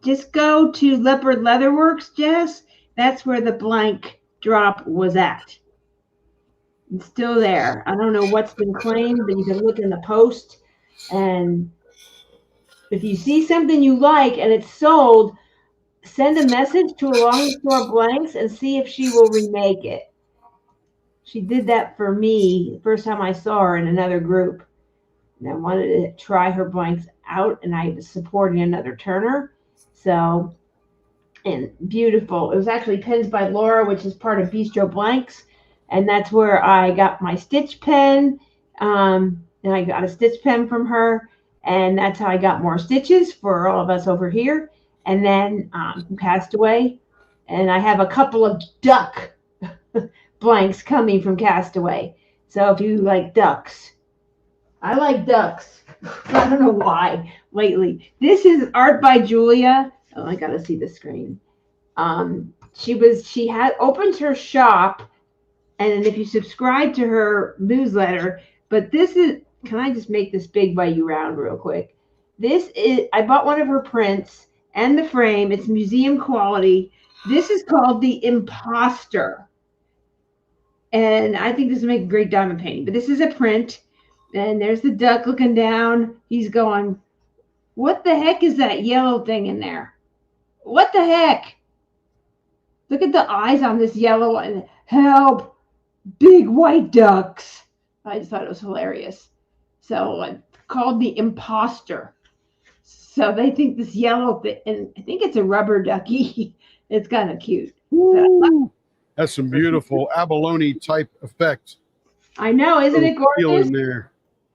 just go to Leopard Leatherworks, Jess. That's where the blank drop was at. It's still there. I don't know what's been claimed, but you can look in the post. And if you see something you like and it's sold, send a message to Along the Shore Blanks and see if she will remake it. She did that for me the first time I saw her in another group. And I wanted to try her blanks out, and I was supporting another turner. So, and beautiful. It was actually Pens by Laura, which is part of Bistro Blanks. And that's where I got my stitch pen. And I got a stitch pen from her. And that's how I got more stitches for all of us over here. And then Castaway. And I have a couple of duck blanks coming from Castaway. So if you like ducks, I like ducks. I don't know why lately. This is art by Julia. Oh, I gotta see the screen. She had opened her shop, and if you subscribe to her newsletter, but this is, can I just make this big by you round real quick? This is, I bought one of her prints and the frame. It's museum quality. This is called The Imposter. And I think this will make a great diamond painting, but this is a print. And there's the duck looking down. He's going, what the heck is that yellow thing in there? What the heck? Look at the eyes on this yellow one. Help. Big white ducks. I just thought it was hilarious. So it's called The Imposter. So they think this yellow thing, and I think it's a rubber ducky. It's kind of cute. That's some beautiful abalone type effect. I know, isn't it Feel gorgeous? in there.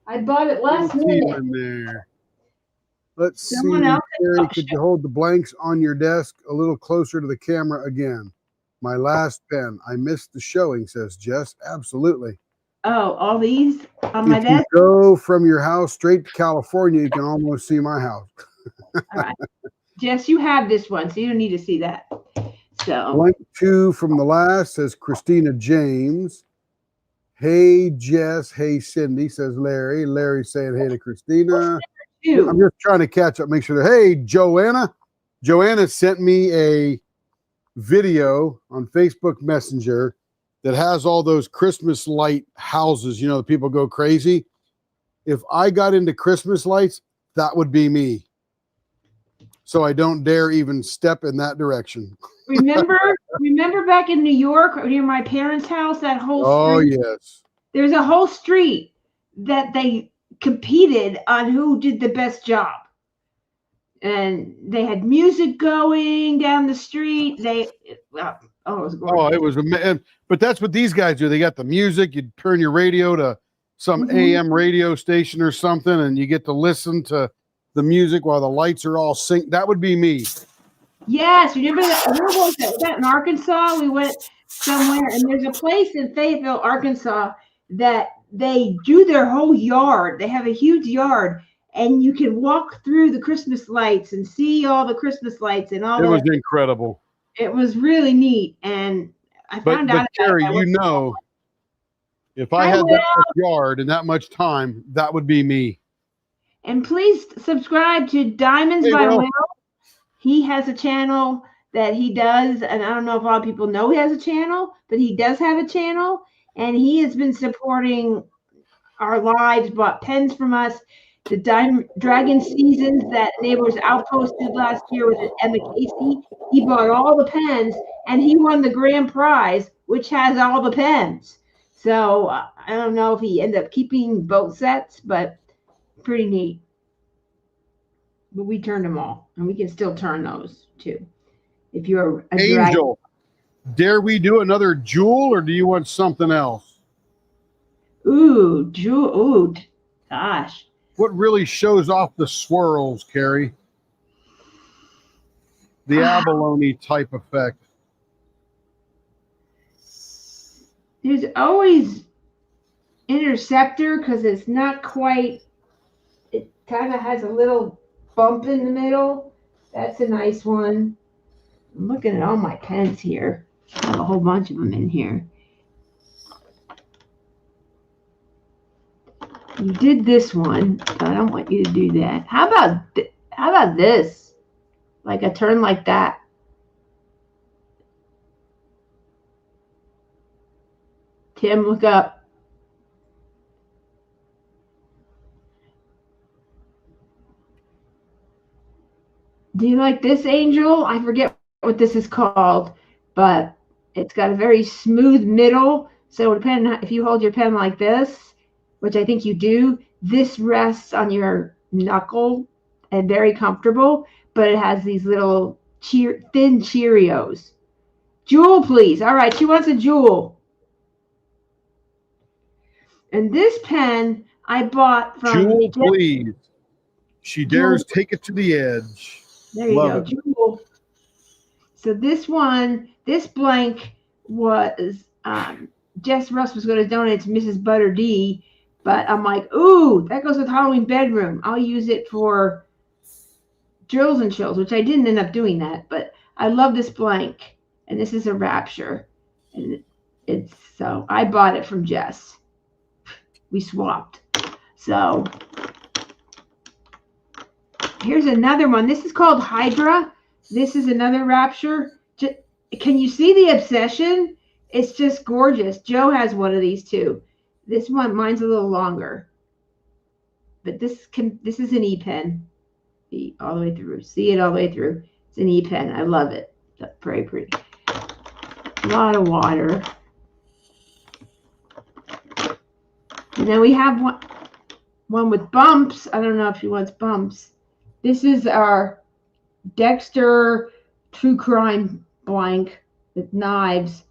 I bought it last Feel minute. in there. Let's Someone see, else Terry, could you hold the blanks on your desk a little closer to the camera again? My last pen. I missed the showing, says Jess. Absolutely. Oh, all these on my If you desk? go from your house straight to California, you can almost see my house. All right. Jess, you have this one, so you don't need to see that. So, Blank 2 from the last says Christina James. Hey, Jess. Hey, Cindy, says Larry. Larry saying hey to Christina. I'm 2. just trying to catch up, make sure that, hey, Joanna. Joanna sent me a video on Facebook Messenger that has all those Christmas light houses. You know, the people go crazy. If I got into Christmas lights, that would be me. So I don't dare even step in that direction. Remember back in New York near my parents' house, that whole Oh, street? yes. There's a whole street that they competed on who did the best job. And they had music going down the street. It was gorgeous. Oh, it was amazing. But that's what these guys do. They got the music. You turn your radio to some Mhm. AM radio station or something, and you get to listen to the music while the lights are all synced. That would be me. Yes, remember that? Where was that? Was that in Arkansas? We went somewhere, and there's a place in Fayetteville, Arkansas, that they do their whole yard. They have a huge yard, and you can walk through the Christmas lights and see all the Christmas lights and all It was that. incredible. It was really neat, and I But, found out Carrie, about it. you know, if I I had will. that much yard and that much time, that would be me. And please subscribe to Diamonds Hey, by Will. Will. He has a channel that he does, and I don't know if a lot of people know he has a channel, but he does have a channel, and he has been supporting our lives, bought pens from us. The Dragon Seasons that Neighbors Outpost did last year with Emma Casey. He bought all the pens, and he won the grand prize, which has all the pens. So I don't know if he ended up keeping both sets, but pretty neat. But we turned them all, and we can still turn those too. If you're a dragon. Angel, dare we do another jewel, or do you want something else? Ooh, ooh, gosh. What really shows off the swirls, Carrie? The abalone type effect. There's always Interceptor because it's not quite, it kind of has a little bump in the middle. That's a nice one. I'm looking at all my pens here. I have a whole bunch of them in here. You did this one, but I don't want you to do that. How about this? Like a turn like that. Tim, look up. Do you like this, Angel? I forget what this is called, but it's got a very smooth middle. So depending if you hold your pen like this, which I think you do, this rests on your knuckle and very comfortable, but it has these little thin Cheerios. Jewel, please. All right, she wants a Jewel. And this pen I bought from Jewel, please. She dares take it to the edge. There you Love go, it. Jewel. So this one, this blank was Jess Russ was going to donate to Mrs. Butter D, but I'm like, ooh, that goes with Halloween bedroom. I'll use it for drills and chills, which I didn't end up doing that, but I love this blank, and this is a Rapture, and it's so I bought it from Jess. We swapped. So here's another one. This is called Hydra. This is another Rapture. Can you see the obsession? It's just gorgeous. Joe has one of these too. This one, mine's a little longer, but this is an E-pen, all the way through. See it all the way through. It's an E-pen. I love it. It's very pretty. A lot of water. And then we have one with bumps. I don't know if she wants bumps. This is our Dexter True Crime blank with knives.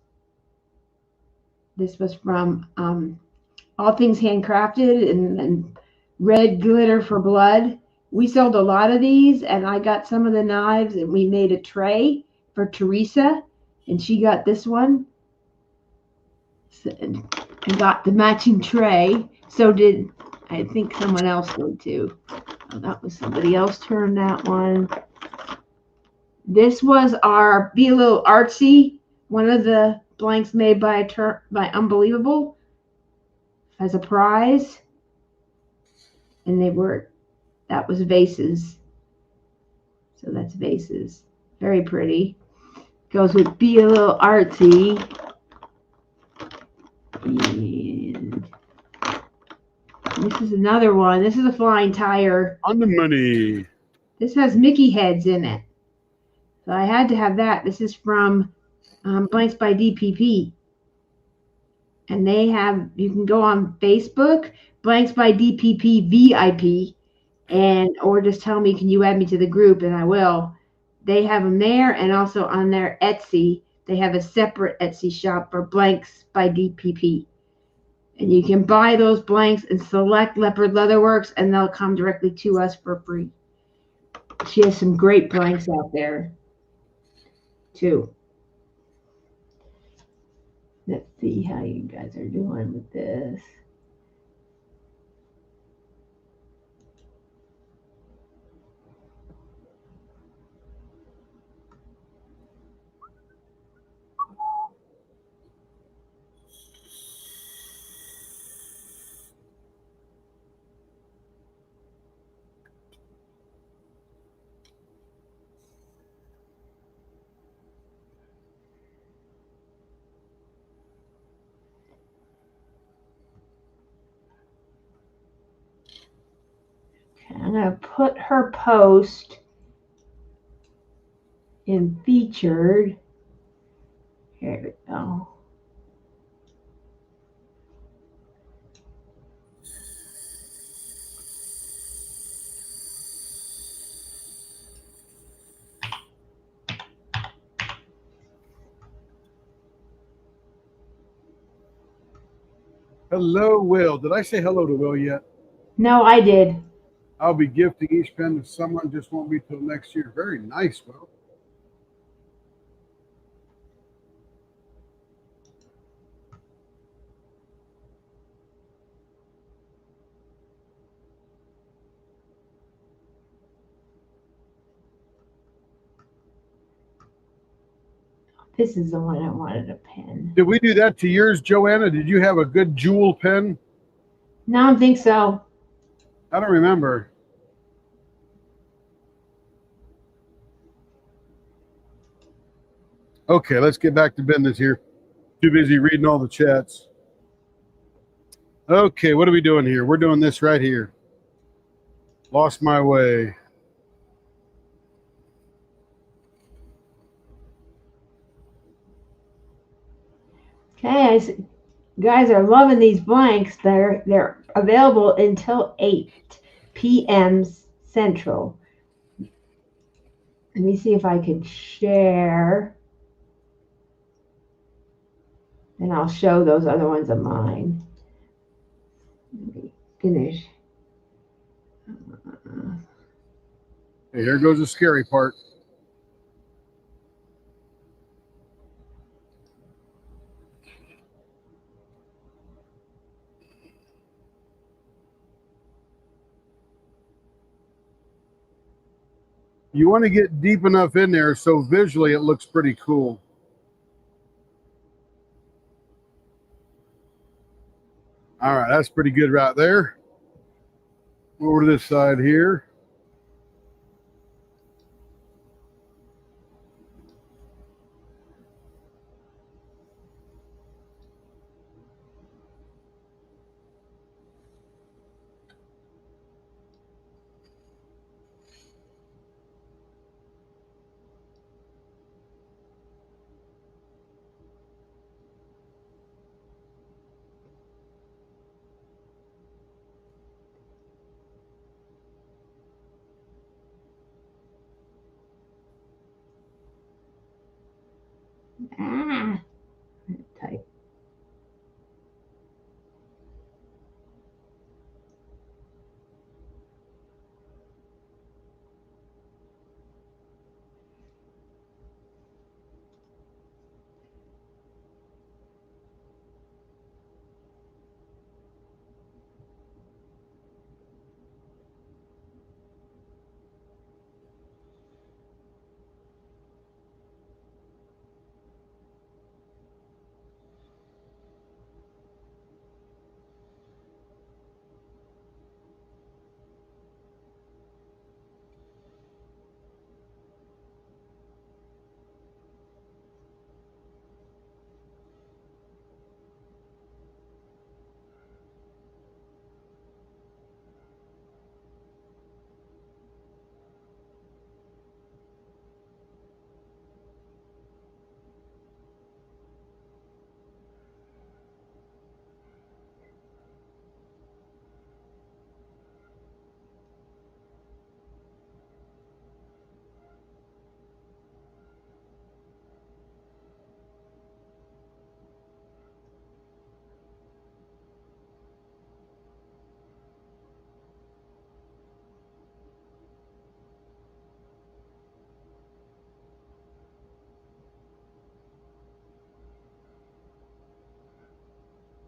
This was from All Things Handcrafted and Red Glitter for Blood. We sold a lot of these, and I got some of the knives, and we made a tray for Teresa, and she got this one and got the matching tray. So did, I think, someone else did too. Oh, that was somebody else turned that one. This was our Be a Little Artsy, one of the blanks made by Unbelievable as a prize. And that was vases. So that's vases. Very pretty. Goes with Be a Little Artsy. And this is another one. This is a flying tire. On the money. This has Mickey heads in it. So I had to have that. This is from Blanks by DPP. And you can go on Facebook, Blanks by DPP VIP, or just tell me, can you add me to the group? And I will. They have them there, and also on their Etsy. They have a separate Etsy shop for Blanks by DPP. And you can buy those blanks and select Leopard Leatherworks, and they'll come directly to us for free. She has some great blanks out there, too. Let's see how you guys are doing with this. Okay, I'm going to put her post in featured. Here we go. Hello, Will. Did I say hello to Will yet? No, I did. I'll be gifting each pen to someone, just won't be till next year. Very nice, Will. This is the one I wanted a pen. Did we do that to yours, Joanna? Did you have a good jewel pen? No, I don't think so. I don't remember. Okay, let's get back to business here. Too busy reading all the chats. Okay, what are we doing here? We're doing this right here. Lost my way. Okay, guys are loving these blanks. They're available until 8 p.m. Central. Let me see if I can share. And I'll show those other ones of mine. Let me finish. Hey, here goes the scary part. You want to get deep enough in there so visually it looks pretty cool. All right, that's pretty good right there. Over to this side here.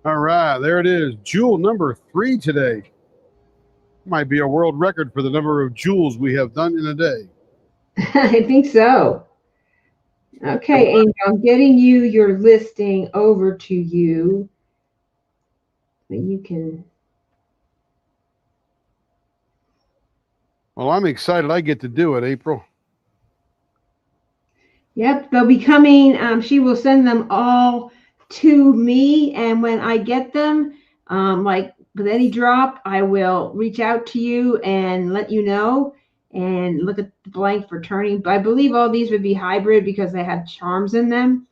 All right, there it is. Jewel number 3 today. Might be a world record for the number of jewels we have done in a day. I think so. Okay, Angel, I'm getting you your listing over to you. You can. Well, I'm excited I get to do it, April. Yep, they'll be coming. She will send them all to me, and when I get them, like with any drop, I will reach out to you and let you know. And look at the blank for turning. But I believe all these would be hybrid because they have charms in them.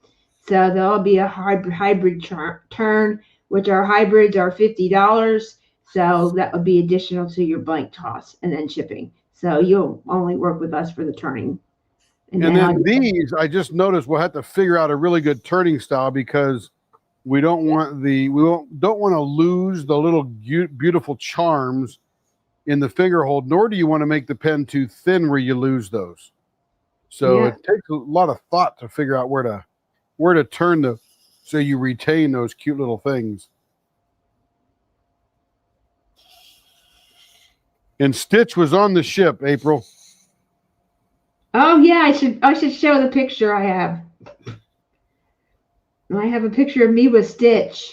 So there'll be a hybrid turn, which our hybrids are $50. So that would be additional to your blank toss and then shipping. So you'll only work with us for the turning. And then these, I just noticed we'll have to figure out a really good turning style because we don't want to lose the little beautiful charms in the finger hold, nor do you want to make the pen too thin where you lose those. So it takes a lot of thought to figure out where to turn so you retain those cute little things. And Stitch was on the ship, April. Oh yeah, I should show the picture I have. I have a picture of me with Stitch.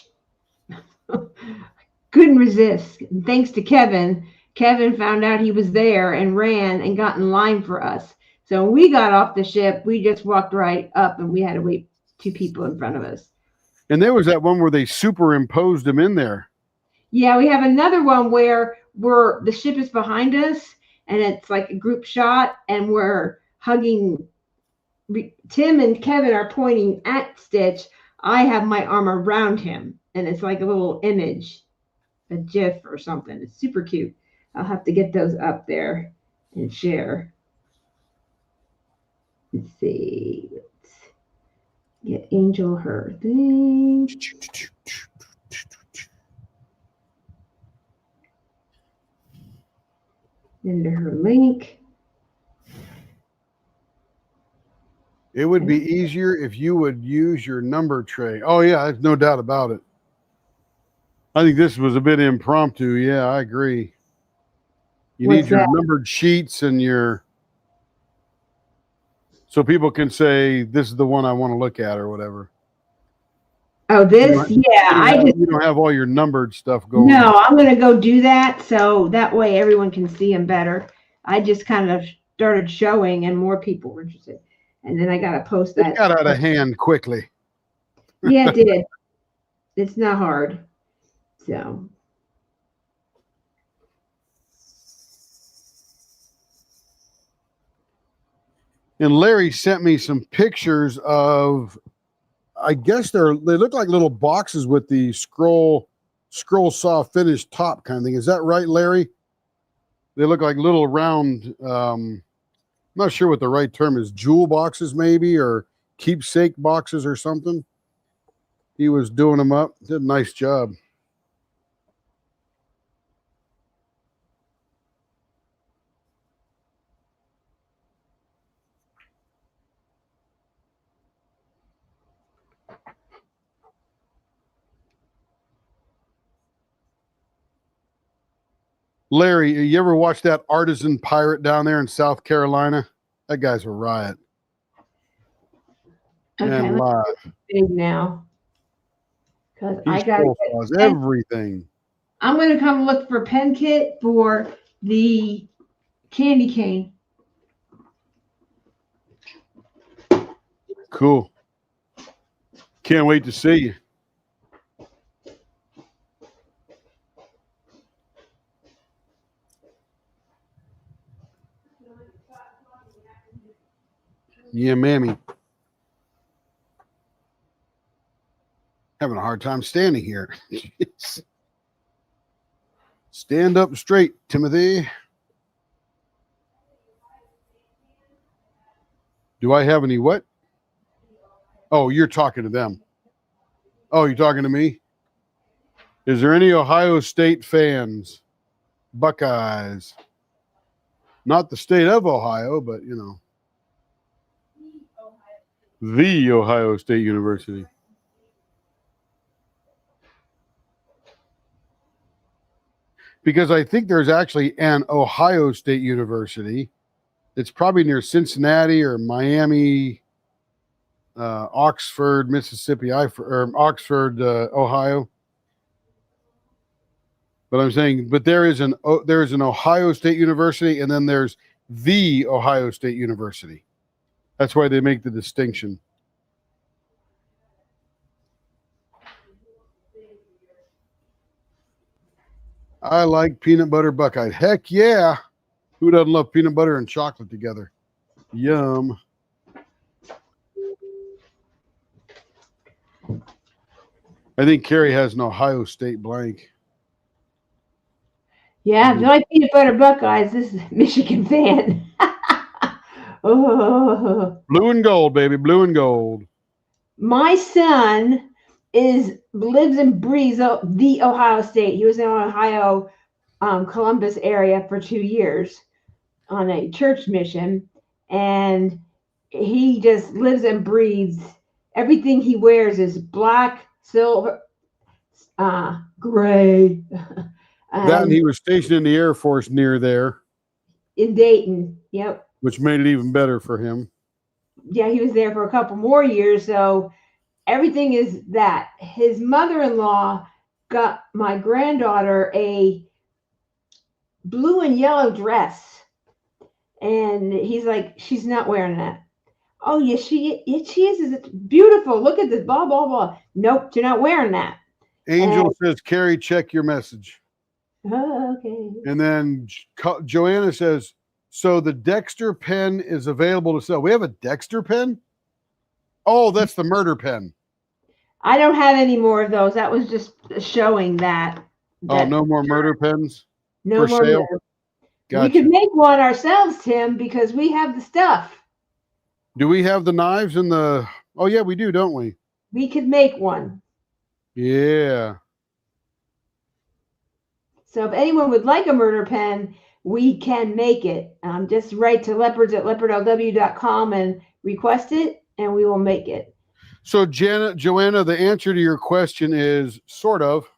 Couldn't resist. And thanks to Kevin. Kevin found out he was there and ran and got in line for us. So when we got off the ship, we just walked right up and we had to wait 2 people in front of us. And there was that one where they superimposed him in there. Yeah, we have another one where the ship is behind us and it's like a group shot and we're hugging. Tim and Kevin are pointing at Stitch. I have my arm around him and it's like a little image, a GIF or something. It's super cute. I'll have to get those up there and share. Let's see. Let's get Angel her thing. Into her link. It would be easier if you would use your number tray. Oh, yeah, there's no doubt about it. I think this was a bit impromptu. Yeah, I agree. You need your numbered sheets and so people can say, this is the one I want to look at or whatever. Oh, this? You don't have all your numbered stuff going. No, I'm going to go do that so that way everyone can see them better. I just kind of started showing and more people were interested. And then I got to post that. It got out of hand quickly. Yeah, it did. It's not hard. So. And Larry sent me some pictures of, I guess they look like little boxes with the scroll saw finish top kind of thing. Is that right, Larry? They look like little round, I'm not sure what the right term is, jewel boxes maybe, or keepsake boxes or something. He was doing them up. Did a nice job. Larry, you ever watch that Artisan Pirate down there in South Carolina? That guy's a riot. Okay, and live. Big now. Because I got everything. I'm going to come look for pen kit for the candy cane. Cool. Can't wait to see you. Yeah, mammy. Having a hard time standing here. Stand up straight, Timothy. Do I have any what? Oh, you're talking to them. Oh, you're talking to me? Is there any Ohio State fans? Buckeyes. Not the state of Ohio, but, you know. The Ohio State University. because I think there's actually an Ohio State University. It's probably near Cincinnati or Miami, Oxford, Mississippi, or Oxford, Ohio. But I'm saying, but there is an Ohio State University, and then there's the Ohio State University. That's why they make the distinction. I like peanut butter Buckeye. Heck yeah. Who doesn't love peanut butter and chocolate together? Yum. I think Carrie has an Ohio State blank. Yeah, if you like peanut butter Buckeyes, this is a Michigan fan. Oh, Blue and gold, baby. Blue and gold. my son lives and breathes the Ohio State. He was in Ohio, Columbus area for 2 years on a church mission, and he just lives and breathes. Everything he wears is black, silver, gray. That and he was stationed in the Air Force near there, in Dayton. Yep. which made it even better for him. Yeah, he was there for a couple more years. So everything is that. His mother-in-law got my granddaughter a blue and yellow dress. And he's like, she's not wearing that. Oh, yes, she is. It's beautiful. Look at this, blah, blah, blah. Nope, you're not wearing that. Angel says, Carrie, check your message. Oh, okay. And then Joanna says, so the Dexter pen is available to sell. We have a Dexter pen? Oh, that's the murder pen. I don't have any more of those. That was just showing that. Oh, no more murder pens? No for more. sale? Gotcha. We could make one ourselves, Tim, because we have the stuff. Do we have the knives and the... Oh, yeah, we do, don't we? We could make one. Yeah. So if anyone would like a murder pen, we can make it. Just write to leopards@leopardlw.com and request it, and we will make it. So, Joanna, the answer to your question is sort of.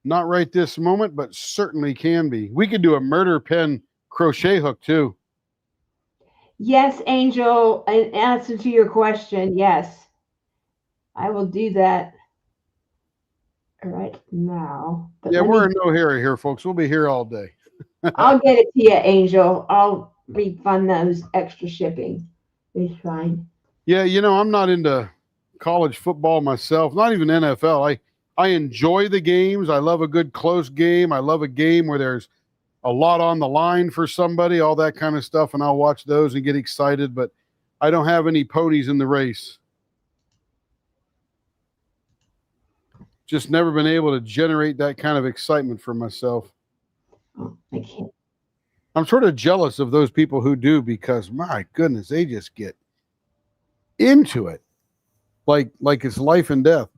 Not right this moment, but certainly can be. We could do a murder pen crochet hook, too. Yes, Angel, in answer to your question, yes. I will do that right now. But Yeah, we're in no hurry here, folks. We'll be here all day. I'll get it to you, Angel. I'll refund those extra shipping. It's fine. Yeah, you know, I'm not into college football myself, not even NFL. I enjoy the games. I love a good close game. I love a game where there's a lot on the line for somebody, all that kind of stuff, and I'll watch those and get excited, but I don't have any ponies in the race. Just never been able to generate that kind of excitement for myself. Oh, I can't. I'm sort of jealous of those people who do, because my goodness, they just get into it like it's life and death.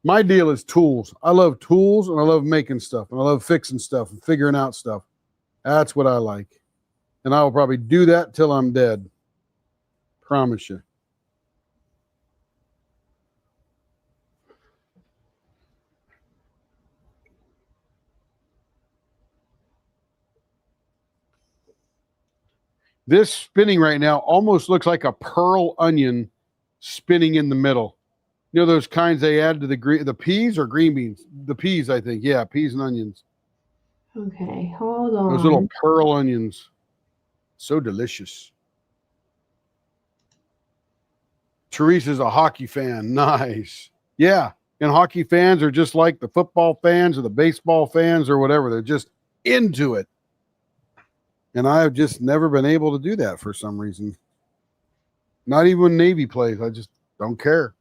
My deal is tools. I love tools, and I love making stuff, and I love fixing stuff and figuring out stuff. That's what I like. And I will probably do that till I'm dead. Promise you. This spinning right now almost looks like a pearl onion spinning in the middle. You know those kinds they add to the peas or green beans? The peas, I think. Yeah, peas and onions. Okay, hold on. Those little pearl onions. So delicious. Teresa's a hockey fan. Nice. Yeah, and hockey fans are just like the football fans or the baseball fans or whatever. They're just into it. And I've just never been able to do that for some reason. Not even when Navy plays. I just don't care.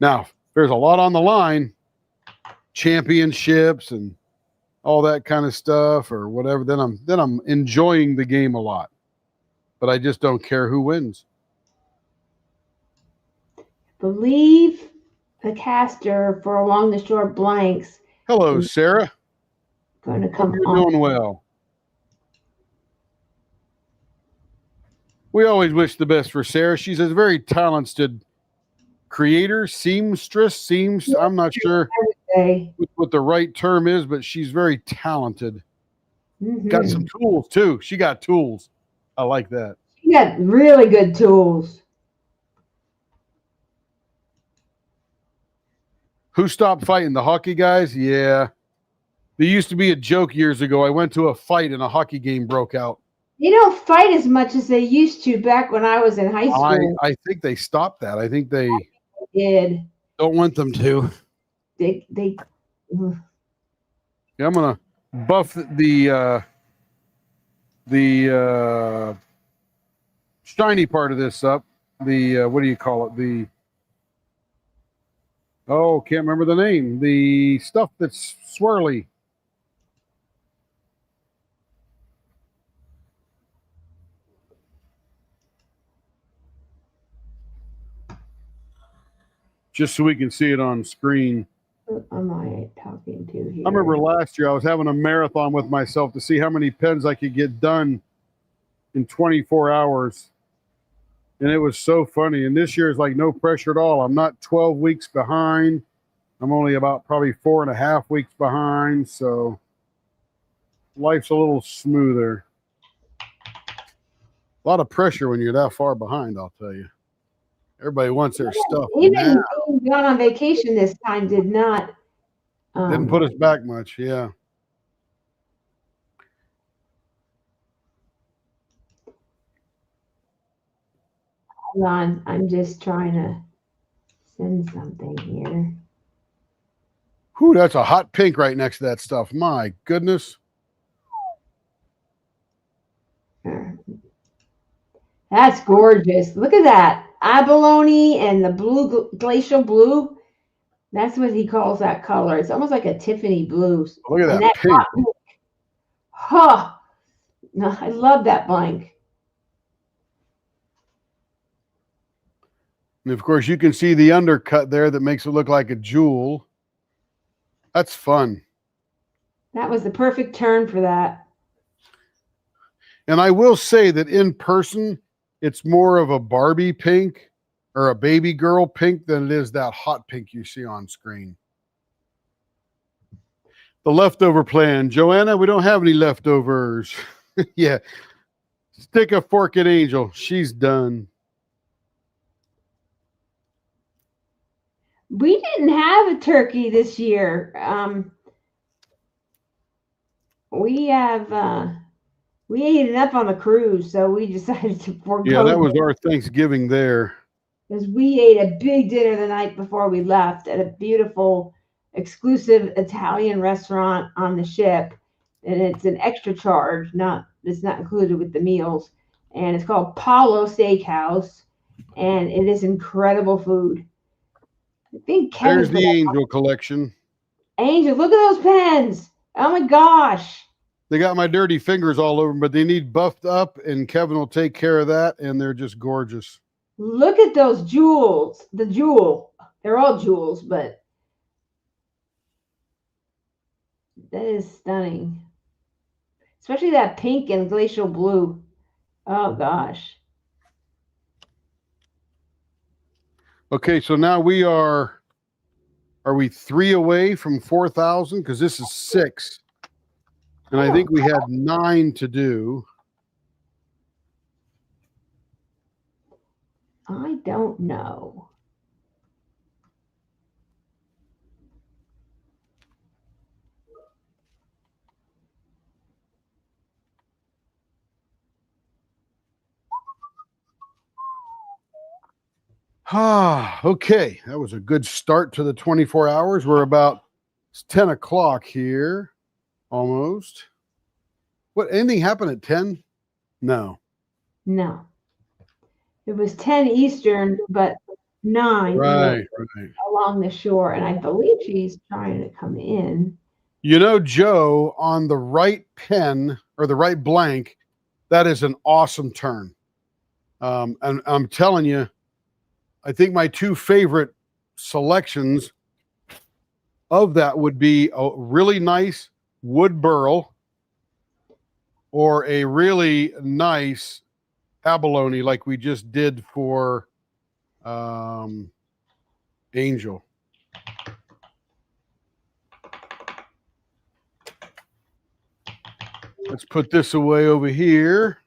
Now, there's a lot on the line, championships and all that kind of stuff or whatever, then I'm enjoying the game a lot. But I just don't care who wins. Believe the caster for Along the Shore Blanks. Hello, Sarah. Going to come Hope you're on. doing well. We always wish the best for Sarah. She's a very talented creator, seamstress, I'm not sure. say. what the right term is, but she's very talented. Got Mhm. some tools too. She got tools. I like that. She got really good tools. Who stopped fighting? The hockey guys? Yeah. There used to be a joke years ago. I went to a fight and a hockey game broke out. They don't fight as much as they used to back when I was in high school. I think they stopped that. I think they Did don't want them to. they? Yeah, I'm gonna buff the shiny part of this up. The what do you call it? The can't remember the name. The stuff that's swirly. Just so we can see it on screen. Who am I talking to here? I remember last year I was having a marathon with myself to see how many pens I could get done in 24 hours. And it was so funny. And this year is like no pressure at all. I'm not 12 weeks behind. I'm only about probably 4.5 weeks behind. So life's a little smoother. A lot of pressure when you're that far behind, I'll tell you. Everybody wants their stuff. Even now. being gone on vacation this time did not. Didn't put us back much. Yeah. Hold on, I'm just trying to send something here. Whew, that's a hot pink right next to that stuff. My goodness. That's gorgeous. Look at that. Abalone and the blue, glacial blue. That's what he calls that color. It's almost like a Tiffany blue. Look at And that pink. hot pink. Huh. No, I love that blank. And of course, you can see the undercut there that makes it look like a jewel. That's fun. That was the perfect turn for that. And I will say that in person, it's more of a Barbie pink or a baby girl pink than it is that hot pink you see on screen. The leftover plan. Joanna, we don't have any leftovers. Yeah. Stick a fork at Angel. She's done. We didn't have a turkey this year. We ate it up on the cruise, so we decided to forego. Yeah, that was our Thanksgiving there. Because we ate a big dinner the night before we left at a beautiful, exclusive Italian restaurant on the ship, and it's an extra charge. It's not included with the meals, and it's called Paulo Steakhouse, and it is incredible food. I think There's the Angel collection. Angel, look at those pens! Oh my gosh! They got my dirty fingers all over them, but they need buffed up, and Kevin will take care of that, and they're just gorgeous. Look at those jewels. The jewel. They're all jewels, but that is stunning. Especially that pink and glacial blue. Oh gosh. Okay, so now are we 3 away from 4,000? Because this is 6. And I think we had 9 to do. I don't know. Okay, that was a good start to the 24 hours. We're about, it's 10 o'clock here, almost. What, anything happened at 10? No. No. It was 10 Eastern, but 9 Right. along the shore. And I believe she's trying to come in. You know, Joe, on the right pen or the right blank, that is an awesome turn. And I'm telling you, I think my 2 favorite selections of that would be a really nice wood burl or a really nice abalone like we just did for Angel. Let's put this away over here.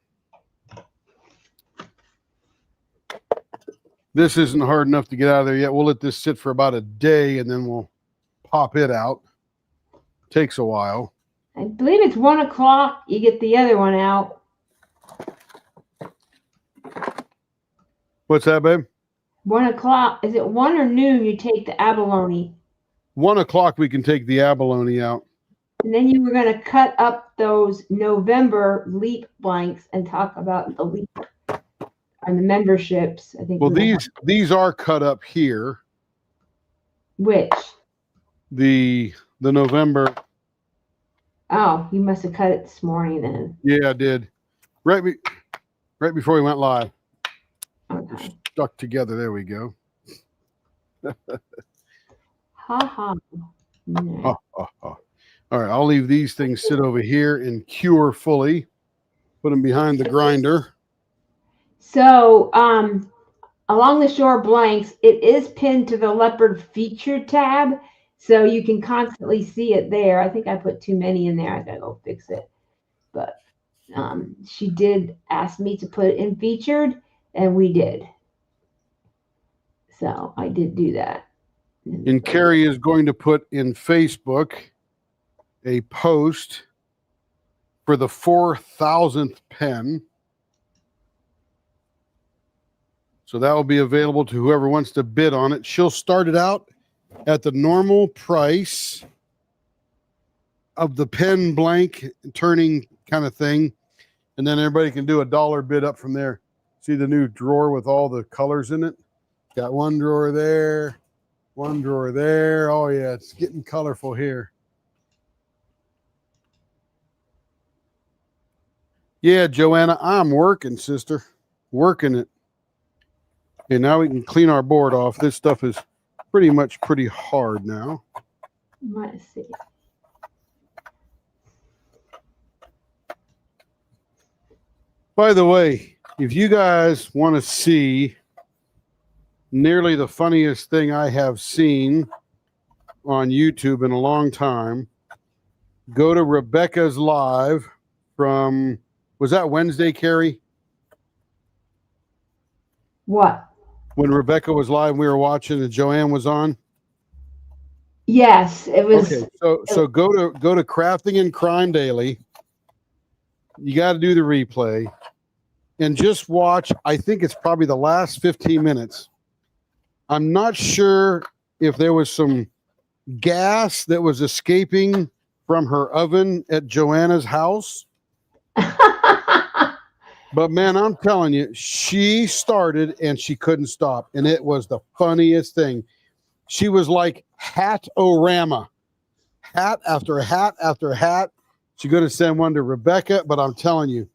This isn't hard enough to get out of there yet. We'll let this sit for about a day and then we'll pop it out. Takes a while. I believe it's 1 o'clock. You get the other one out. What's that, babe? 1 o'clock. Is it 1 or noon? You take the abalone, 1 o'clock, we can take the abalone out. and then you were going to cut up those November leap blanks and talk about the leap and the memberships. I think. Well, we were- these are cut up here. which? The November. Oh, you must have cut it this morning then. Yeah, I did. Right before we went live. Okay. Stuck together. There we go. Ha ha. No. All right, I'll leave these things sit over here and cure fully. Put them behind the grinder. So, along the shore blanks, it is pinned to the leopard feature tab, so you can constantly see it there. I think I put too many in there. I gotta go fix it. But she did ask me to put it in featured, and we did. So I did do that. And Carrie is going to put in Facebook a post for the 4,000th pen. So that will be available to whoever wants to bid on it. She'll start it out at the normal price of the pen blank turning kind of thing. And then everybody can do a dollar bid up from there. See the new drawer with all the colors in it? Got one drawer there, one drawer there. Oh, yeah, it's getting colorful here. Yeah, Joanna, I'm working, sister. Working it. Okay, now we can clean our board off. This stuff is pretty hard now. Let's see. By the way, if you guys want to see nearly the funniest thing I have seen on YouTube in a long time, go to Rebecca's live from, was that Wednesday, Carrie? What? When Rebecca was live, we were watching and Joanne was on. Yes, it was. Okay, so go to Crafting and Crime Daily. You got to do the replay and just watch. I think it's probably the last 15 minutes. I'm not sure if there was some gas that was escaping from her oven at Joanna's house. But man, I'm telling you, she started and she couldn't stop. And it was the funniest thing. She was like hat-o-rama. Hat after hat after hat. She's going to send one to Rebecca, but I'm telling you,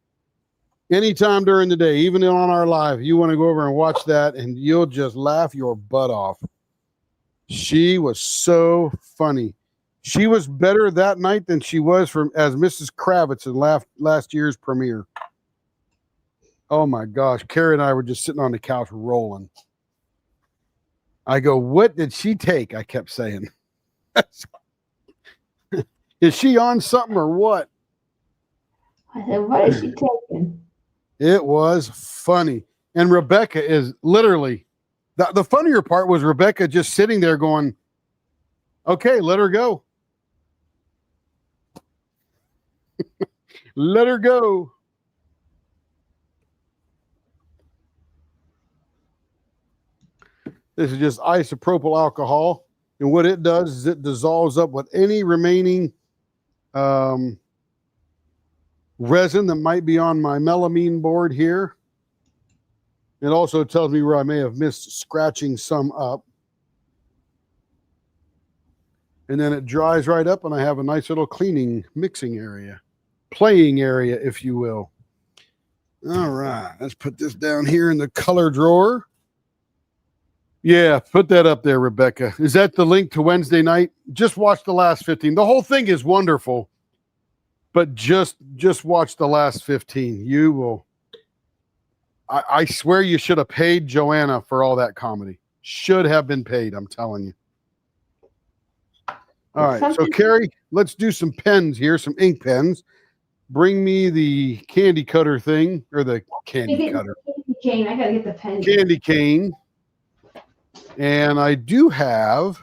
anytime during the day, even on our live, you want to go over and watch that and you'll just laugh your butt off. She was so funny. She was better that night than she was as Mrs. Kravitz in last year's premiere. Oh my gosh. Carrie and I were just sitting on the couch rolling. I go, what did she take? I kept saying. Is she on something or what? I said, what is she taking? It was funny. And Rebecca is literally, the funnier part was Rebecca just sitting there going, okay, let her go. Let her go. This is just isopropyl alcohol. And what it does is it dissolves up with any remaining resin that might be on my melamine board here. It also tells me where I may have missed scratching some up. And then it dries right up and I have a nice little cleaning mixing area, playing area, if you will. All right, let's put this down here in the color drawer. Yeah, put that up there, Rebecca. Is that the link to Wednesday night? Just watch the last 15. The whole thing is wonderful, but just watch the last 15. You will. I swear you should have paid Joanna for all that comedy. Should have been paid, I'm telling you. All right, so Carrie, let's do some pens here, some ink pens. bring me the candy cutter thing, or the candy cutter, Cane. I gotta get the pen. candy cane. And I do have,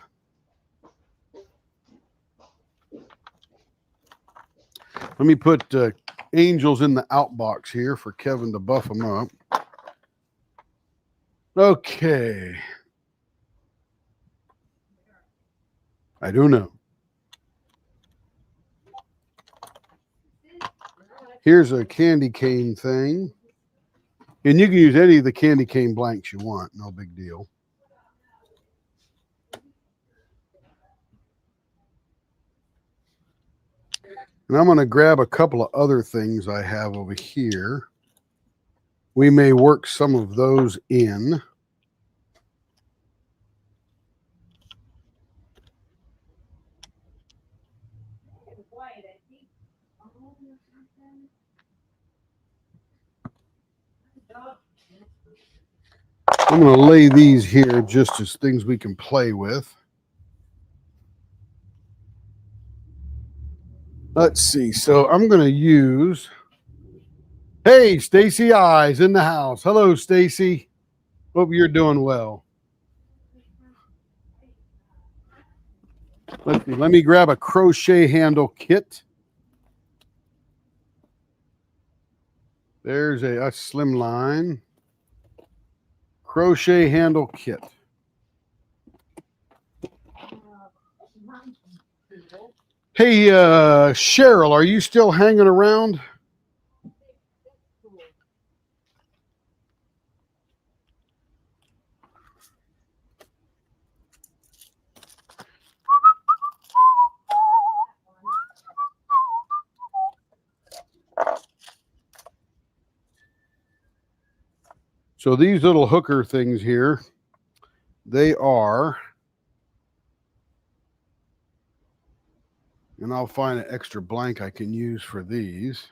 let me put angels in the outbox here for Kevin to buff them up. Okay. I don't know. Here's a candy cane thing. And you can use any of the candy cane blanks you want. No big deal. And I'm going to grab a couple of other things I have over here. We may work some of those in. I'm going to lay these here just as things we can play with. Let's see. So I'm going to use, hey, Stacy Eyes in the house. Hello, Stacy. Hope you're doing well. Let's see. Let me grab a crochet handle kit. There's a slim line crochet handle kit. Hey, Cheryl, are you still hanging around? So these little hooker things here, they are, and I'll find an extra blank I can use for these.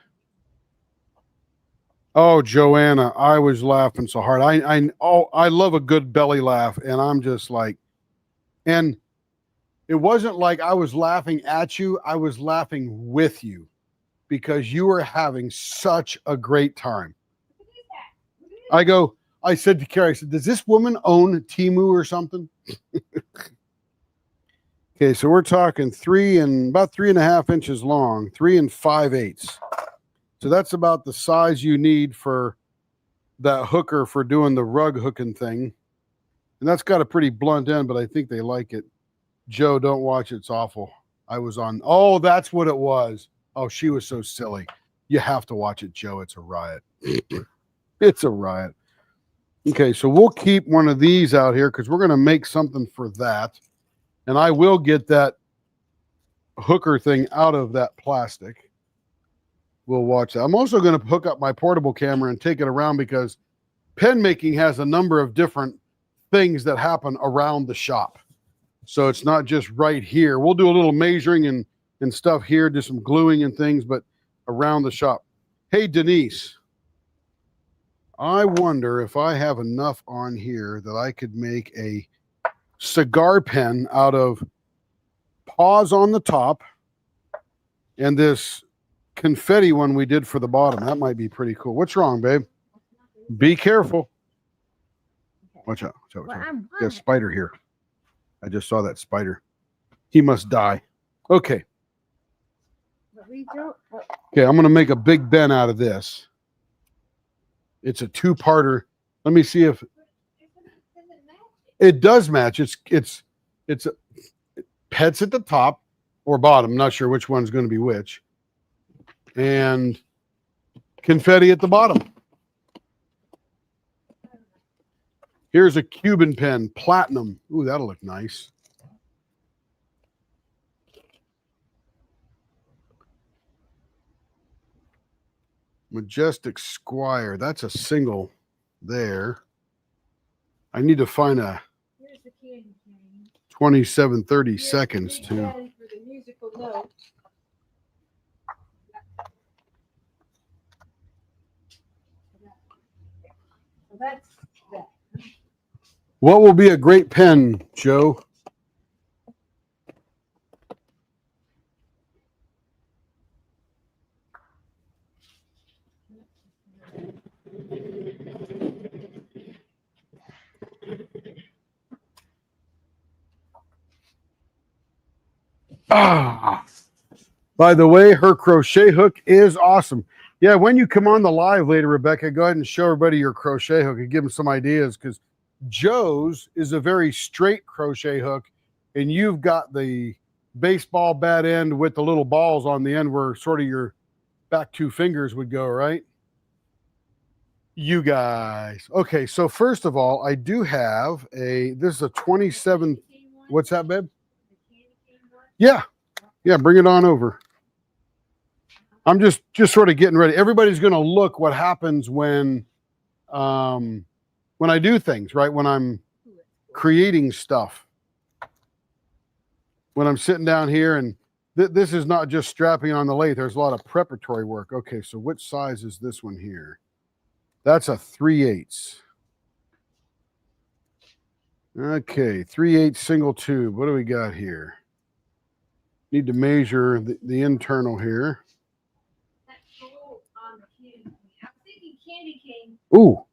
Oh, Joanna, I was laughing so hard. I love a good belly laugh, and I'm just like, and it wasn't like I was laughing at you. I was laughing with you because you were having such a great time. I said to Carrie, I said, does this woman own Temu or something? Okay, so we're talking about 3.5 inches long, 3 5/8. So that's about the size you need for that hooker for doing the rug hooking thing. And that's got a pretty blunt end, but I think they like it. Joe, don't watch it. It's awful. I was on. Oh, that's what it was. Oh, she was so silly. You have to watch it, Joe. It's a riot. It's a riot. Okay, so we'll keep one of these out here because we're going to make something for that. And I will get that hooker thing out of that plastic. We'll watch that. I'm also going to hook up my portable camera and take it around because pen making has a number of different things that happen around the shop. So it's not just right here. We'll do a little measuring and stuff here, do some gluing and things, but around the shop. Hey, Denise. I wonder if I have enough on here that I could make a cigar pen out of paws on the top and this confetti one we did for the bottom. That might be pretty cool. What's wrong, babe? Be careful. Watch out. Watch out. Watch out. There's a spider here. I just saw that spider. He must die. Okay. Okay, I'm going to make a big Ben out of this. It's a two-parter. Let me see if it does match. It's pets at the top or bottom. I'm not sure which one's going to be which. And confetti at the bottom. Here's a Cuban pen, platinum. Ooh, that'll look nice. Majestic Squire. That's a single there. I need to find a 27-30 seconds too. What will be a great pen, Joe? Ah. By the way, her crochet hook is awesome. Yeah, when you come on the live later, Rebecca, go ahead and show everybody your crochet hook and give them some ideas, because Joe's is a very straight crochet hook, and you've got the baseball bat end with the little balls on the end where sort of your back two fingers would go, right? You guys. Okay, so first of all, I do have this is a 27. What's that, babe? Yeah. Yeah, bring it on over. I'm just sort of getting ready. Everybody's going to look what happens when I do things, right? When I'm creating stuff. When I'm sitting down here, and this is not just strapping on the lathe. There's a lot of preparatory work. Okay, so which size is this one here? That's a 3/8. Okay, 3/8 single tube. What do we got here? Need to measure the internal here. Ooh.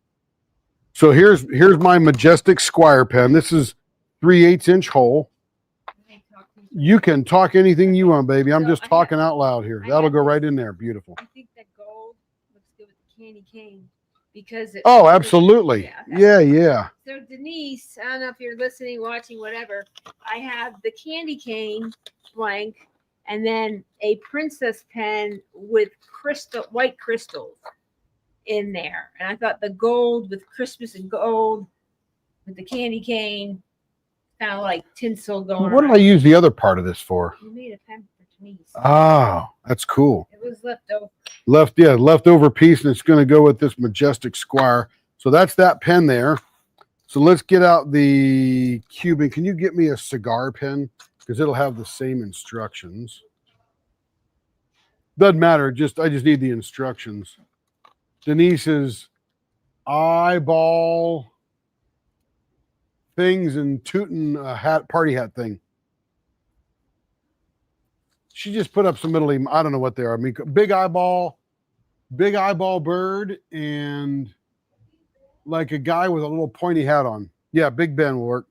So here's my Majestic Squire pen. This is 3/8 inch hole. You can talk anything you want, baby. I'm just talking out loud here. That'll go right in there. Beautiful. I think that gold looks good with the candy cane because it. Oh, absolutely. Yeah. So Denise, I don't know if you're listening, watching, whatever. I have the candy cane blank, and then a princess pen with white crystals in there. And I thought the gold with Christmas and gold with the candy cane, kind of like tinsel going. What did I use the other part of this for? You made a pen for Denise. Oh, that's cool. It was left over. Leftover piece, and it's going to go with this Majestic Squire. So that's that pen there. So let's get out the Cuban. Can you get me a cigar pen? Because it'll have the same instructions. Doesn't matter. I just need the instructions. Denise's eyeball things and tooting a party hat thing. She just put up some I don't know what they are. I mean, big eyeball bird, and like a guy with a little pointy hat on. Yeah, Big Ben will work.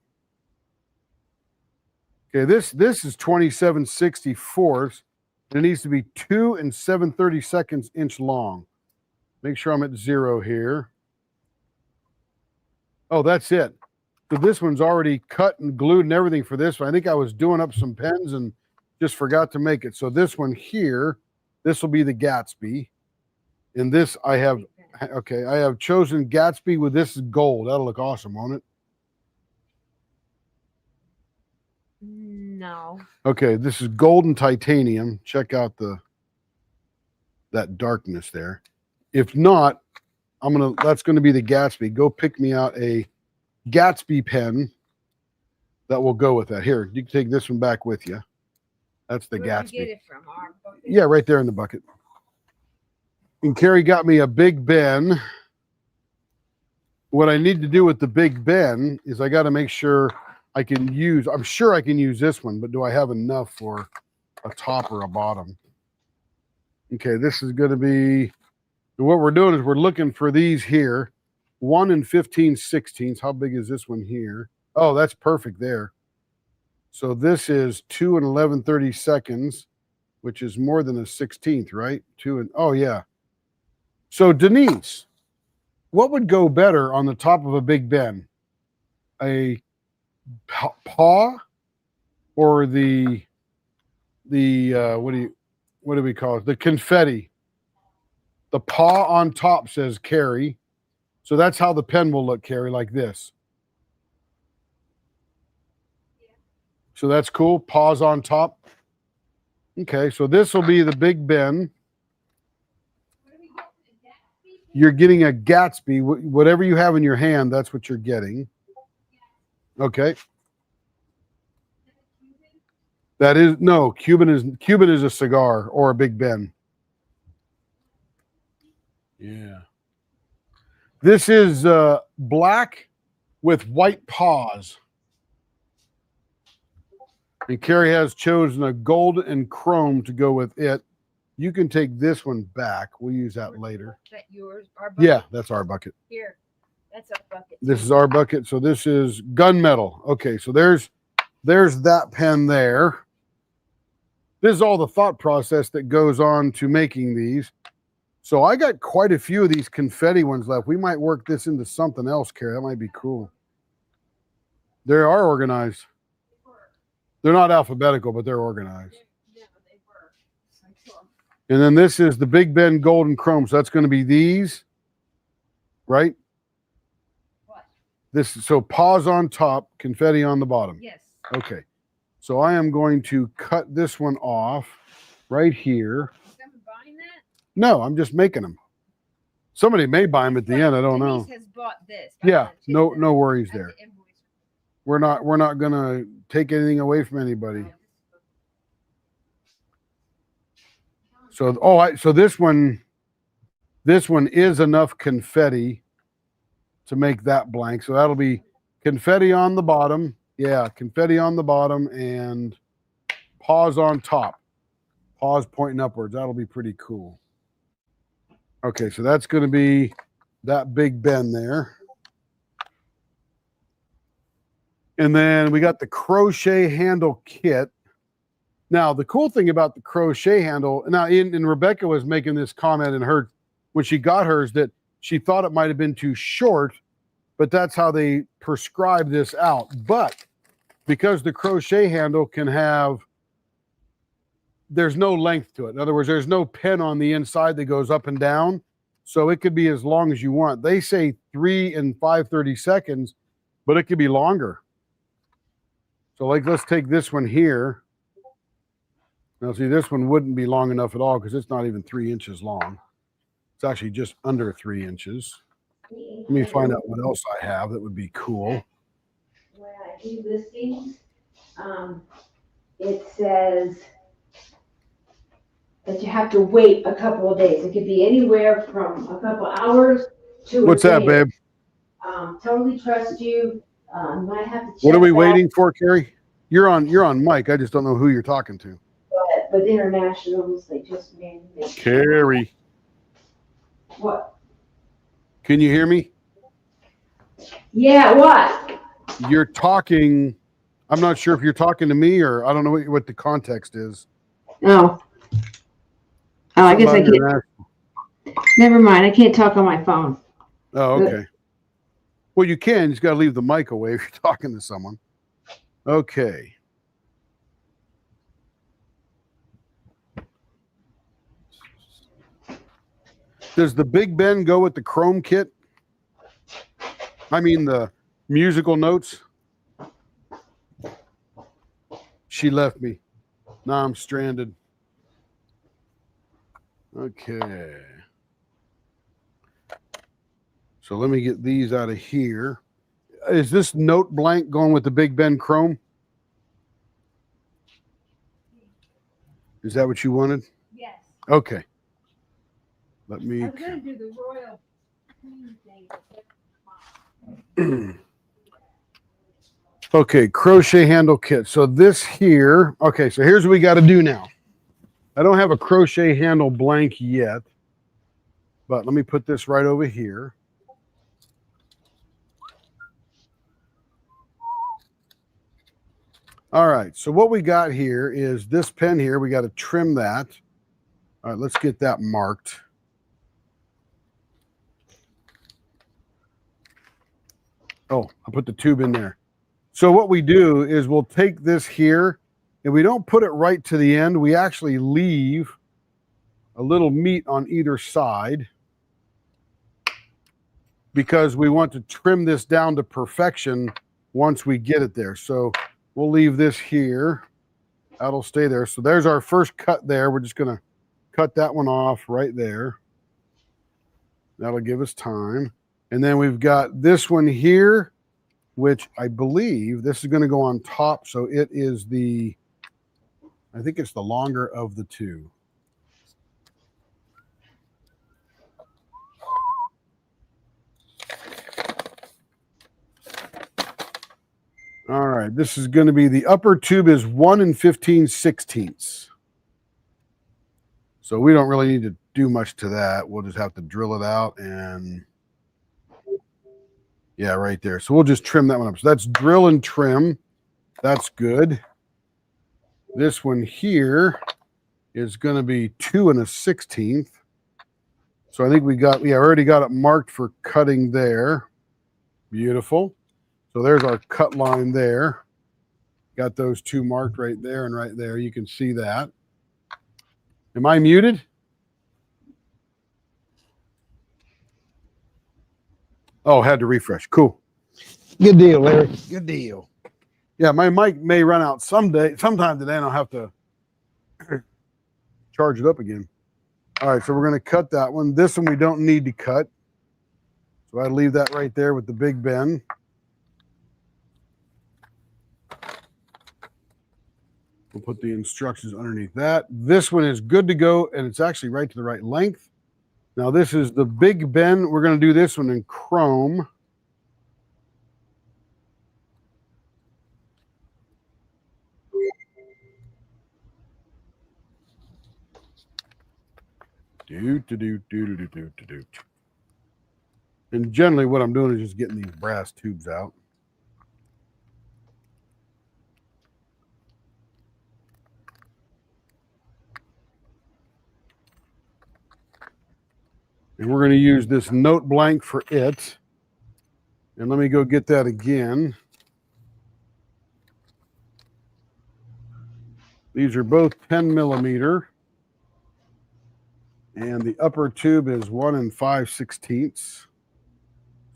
Okay, this is 27/64. It needs to be 2 7/32 inch long. Make sure I'm at 0 here. Oh, that's it. So this one's already cut and glued and everything for this one. I think I was doing up some pens and just forgot to make it. So this one here, this will be the Gatsby. And this I have chosen Gatsby with this gold. That'll look awesome, won't it? No. Okay, this is gold and titanium. Check out that darkness there. If not, that's gonna be the Gatsby. Go pick me out a Gatsby pen that will go with that. Here, you can take this one back with you. That's the Where'd Gatsby. you get it from? Our bucket? Yeah, right there in the bucket. And Carrie got me a Big Ben. What I need to do with the Big Ben is I got to make sure I'm sure I can use this one, but do I have enough for a top or a bottom? Okay, this is going to be, what we're doing is we're looking for these here. 1 15/16. How big is this one here? Oh, that's perfect there. So this is 2 11/32, which is more than a 16th, right? Oh yeah. So Denise, what would go better on the top of a Big Ben? A paw or the what do we call it? The confetti. The paw on top, says Carrie. So that's how the pen will look, Carrie, like this. So that's cool. Paws on top. Okay, so this will be the Big Ben. You're getting a Gatsby. Whatever you have in your hand, that's what you're getting. Okay. Cuban is a cigar or a Big Ben. Yeah. This is black with white paws. And Carrie has chosen a gold and chrome to go with it. You can take this one back. We'll use that later. Is that yours? Our bucket? Yeah, that's our bucket. Here. That's our bucket. This is our bucket. So this is gunmetal. Okay, so there's that pen there. this is all the thought process that goes on to making these. So I got quite a few of these confetti ones left. We might work this into something else, Carrie. That might be cool. They are organized. They're not alphabetical, but they're organized. Yeah, they were. I saw 'em. And then this is the Big Ben Golden Chrome. So that's going to be these, right? What? This, so pause on top, confetti on the bottom. Yes. Okay. So I am going to cut this one off right here. Someone buying that? No, I'm just making them. Somebody may buy them at the end. I don't know. Denise has bought this. Yeah, no worries That's there. the invoice. We're not gonna take anything away from anybody. So so this one is enough confetti to make that blank. So that'll be confetti on the bottom. Yeah, confetti on the bottom and pause on top. Pause pointing upwards. That'll be pretty cool. Okay, so that's going to be that Big Ben there. And then we got the crochet handle kit. Now, the cool thing about the crochet handle, now, and Rebecca was making this comment in her, when she got hers, that she thought it might have been too short, but that's how they prescribe this out. But because the crochet handle can have, there's no length to it. In other words, there's no pin on the inside that goes up and down. So it could be as long as you want. They say 3 and 5/32, but it could be longer. So like, let's take this one here. Now see, this one wouldn't be long enough at all because it's not even 3 inches long. It's actually just under 3 inches. Let me find out what else I have that would be cool. When I do listings, it says that you have to wait a couple of days. It could be anywhere from a couple hours to What's a that, day. babe? Totally trust you. You might have to check What are we that, waiting for, Carrie? You're on mic. I just don't know who you're talking to. But internationals, they just make Carrie, what? can you hear me? Yeah, what? You're talking. I'm not sure if you're talking to me or I don't know what the context is. Oh. Oh, I guess I Somebody can't. asked- Never mind. I can't talk on my phone. Oh, okay. Well, you can. You just got to leave the mic away if you're talking to someone. Okay. Does the Big Ben go with the Chrome kit? I mean, the musical notes. She left me. Now I'm stranded. Okay. So let me get these out of here. Is this note blank going with the Big Ben Chrome? Is that what you wanted? Yes. Okay. Let I me. was gonna do the royal queen thing. Okay, crochet handle kit. So this here, okay, so here's what we got to do now. I don't have a crochet handle blank yet, but let me put this right over here. All right, so what we got here is this pen here. We got to trim that. All right, let's get that marked. Oh, I put the tube in there. So what we do is we'll take this here and we don't put it right to the end. We actually leave a little meat on either side because we want to trim this down to perfection once we get it there. So we'll leave this here. That'll stay there. So there's our first cut there. We're just going to cut that one off right there. That'll give us time. And then we've got this one here, which I believe this is going to go on top. So it is I think it's the longer of the two. All right, this is going to be the upper tube is 1 15/16. So we don't really need to do much to that. We'll just have to drill it out and yeah, right there. So we'll just trim that one up. So that's drill and trim. That's good. This one here is going to be 2 1/16. So I think we already got it marked for cutting there. Beautiful. So there's our cut line there. Got those two marked right there and right there. You can see that. Am I muted? Oh, had to refresh. Cool. Good deal, Larry. Good deal. Yeah, my mic may run out sometime today, and I'll have to charge it up again. All right, so we're going to cut that one. This one we don't need to cut. So I leave that right there with the big bend. We'll put the instructions underneath that. This one is good to go, and it's actually right to the right length. Now, this is the big bend. We're going to do this one in chrome. And generally what I'm doing is just getting these brass tubes out. And we're going to use this note blank for it. And let me go get that again. These are both 10 millimeter. And the upper tube is 1 5/16.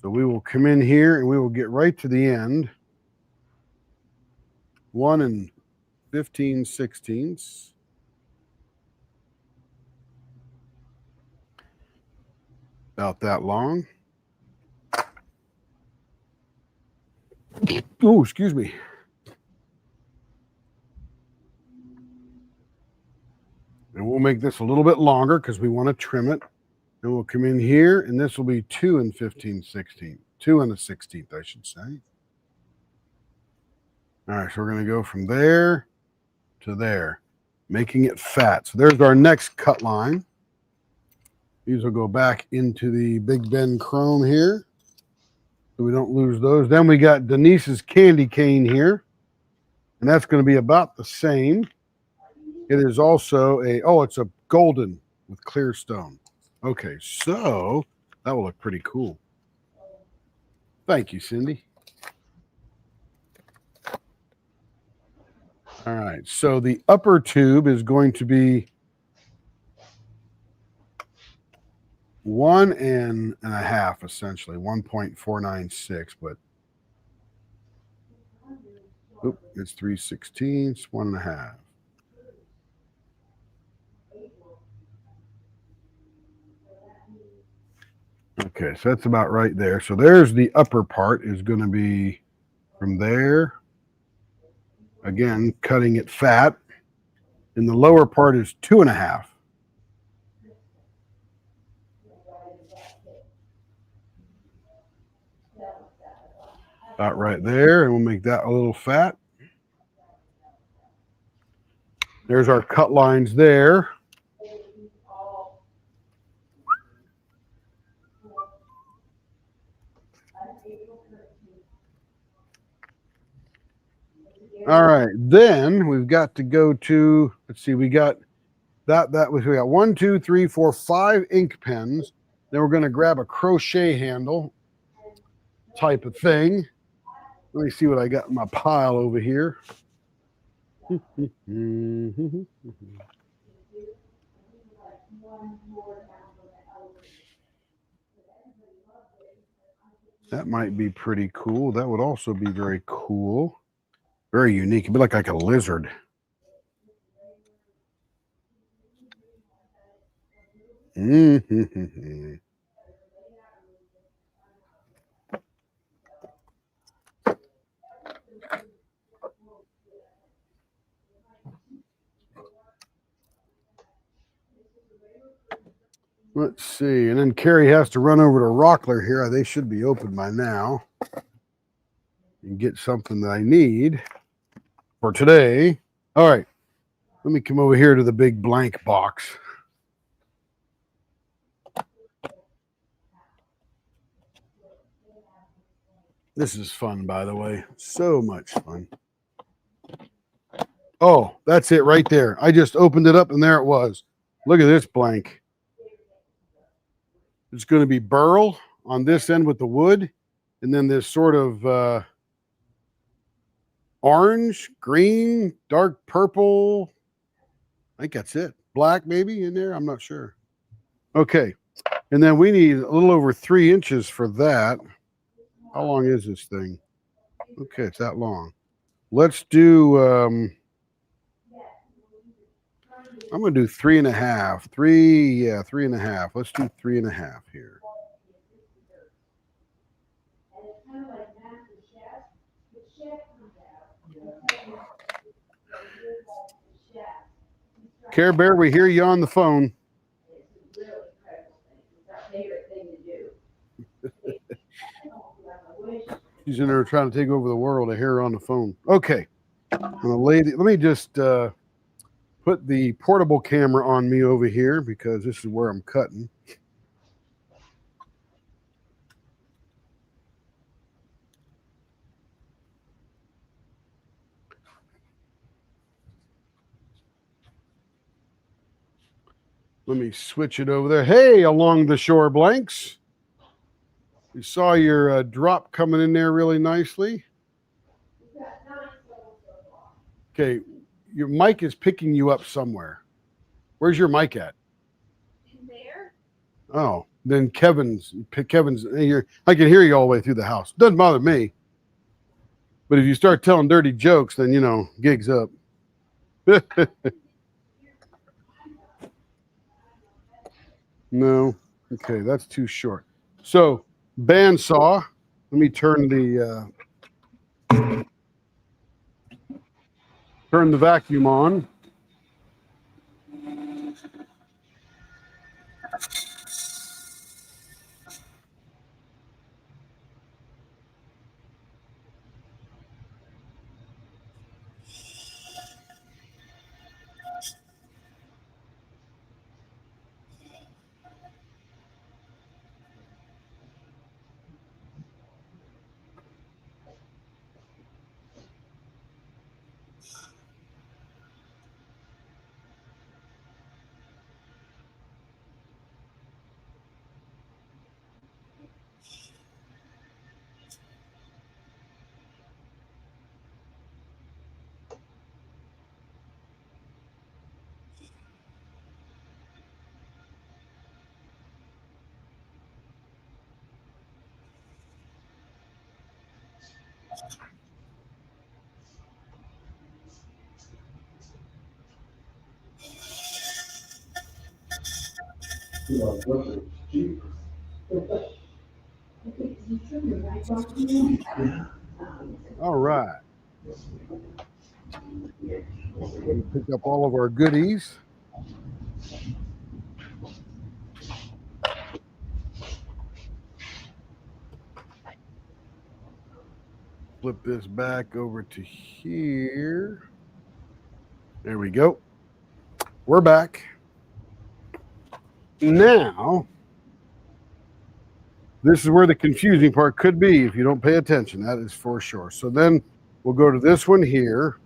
So we will come in here and we will get right to the end. 1 15/16. About that long. Oh, excuse me. And we'll make this a little bit longer because we want to trim it. And we'll come in here, and this will be 2 15/16. 2 1/16, I should say. All right, so we're going to go from there to there, making it fat. So there's our next cut line. These will go back into the Big Bend chrome here, so we don't lose those. Then we got Denise's candy cane here, and that's going to be about the same. It is also it's a golden with clear stone. Okay, so that will look pretty cool. Thank you, Cindy. All right, so the upper tube is going to be 1 1/2, essentially 1.496, but it's 3/16, 1 1/2. Okay, so that's about right there. So there's the upper part is going to be from there. Again, cutting it fat. And the lower part is 2 1/2. About right there, and we'll make that a little fat. There's our cut lines there. All right, then we've got to go to, let's see, we got we got 1, 2, 3, 4, 5 ink pens. Then we're going to grab a crochet handle type of thing. Let me see what I got in my pile over here. That might be pretty cool. That would also be very cool. Very unique. It'd be like a lizard. Let's see. And then Carrie has to run over to Rockler here. They should be open by now. And get something that I need for today. All right. Let me come over here to the big blank box. This is fun, by the way. So much fun. Oh, that's it right there. I just opened it up and there it was. Look at this blank. It's going to be burl on this end with the wood, and then this sort of orange, green, dark purple. I think that's it. Black maybe in there. I'm not sure. Okay. And then we need a little over 3 inches for that. How long is this thing? Okay, it's that long. Let's do, I'm going to do 3.5. 3.5. Let's do 3.5 here. Care Bear, we hear you on the phone. She's in there trying to take over the world. I hear her on the phone. Okay. Let me just put the portable camera on me over here because this is where I'm cutting. Let me switch it over there. Hey, along the shore blanks. We saw your drop coming in there really nicely. Okay, your mic is picking you up somewhere. Where's your mic at? In there. Oh, then Kevin's. I can hear you all the way through the house. Doesn't bother me. But if you start telling dirty jokes, then, gig's up. No. Okay, that's too short. So, bandsaw. Let me turn the vacuum on. All right. We pick up all of our goodies. Flip this back over to here. There we go. We're back. Now, this is where the confusing part could be if you don't pay attention. That is for sure. So then we'll go to this one here.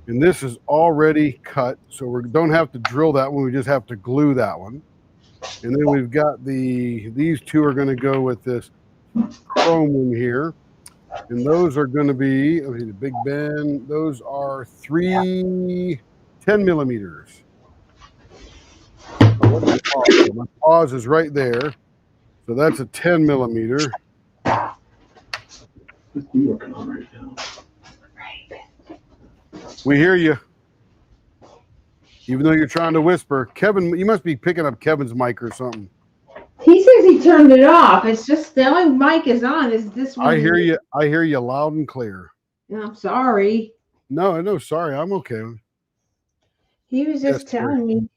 And this is already cut. So we don't have to drill that one. We just have to glue that one. And then we've got these two are going to go with this chrome one here. And those are going to be, the Big Ben, those are 10 millimeters. My pause is right there. So that's a 10 millimeter. We hear you. Even though you're trying to whisper. Kevin, you must be picking up Kevin's mic or something. He says he turned it off. It's just the only mic is on is this one. I hear you. I hear you loud and clear. I'm sorry. No, sorry. I'm okay. He was just telling me.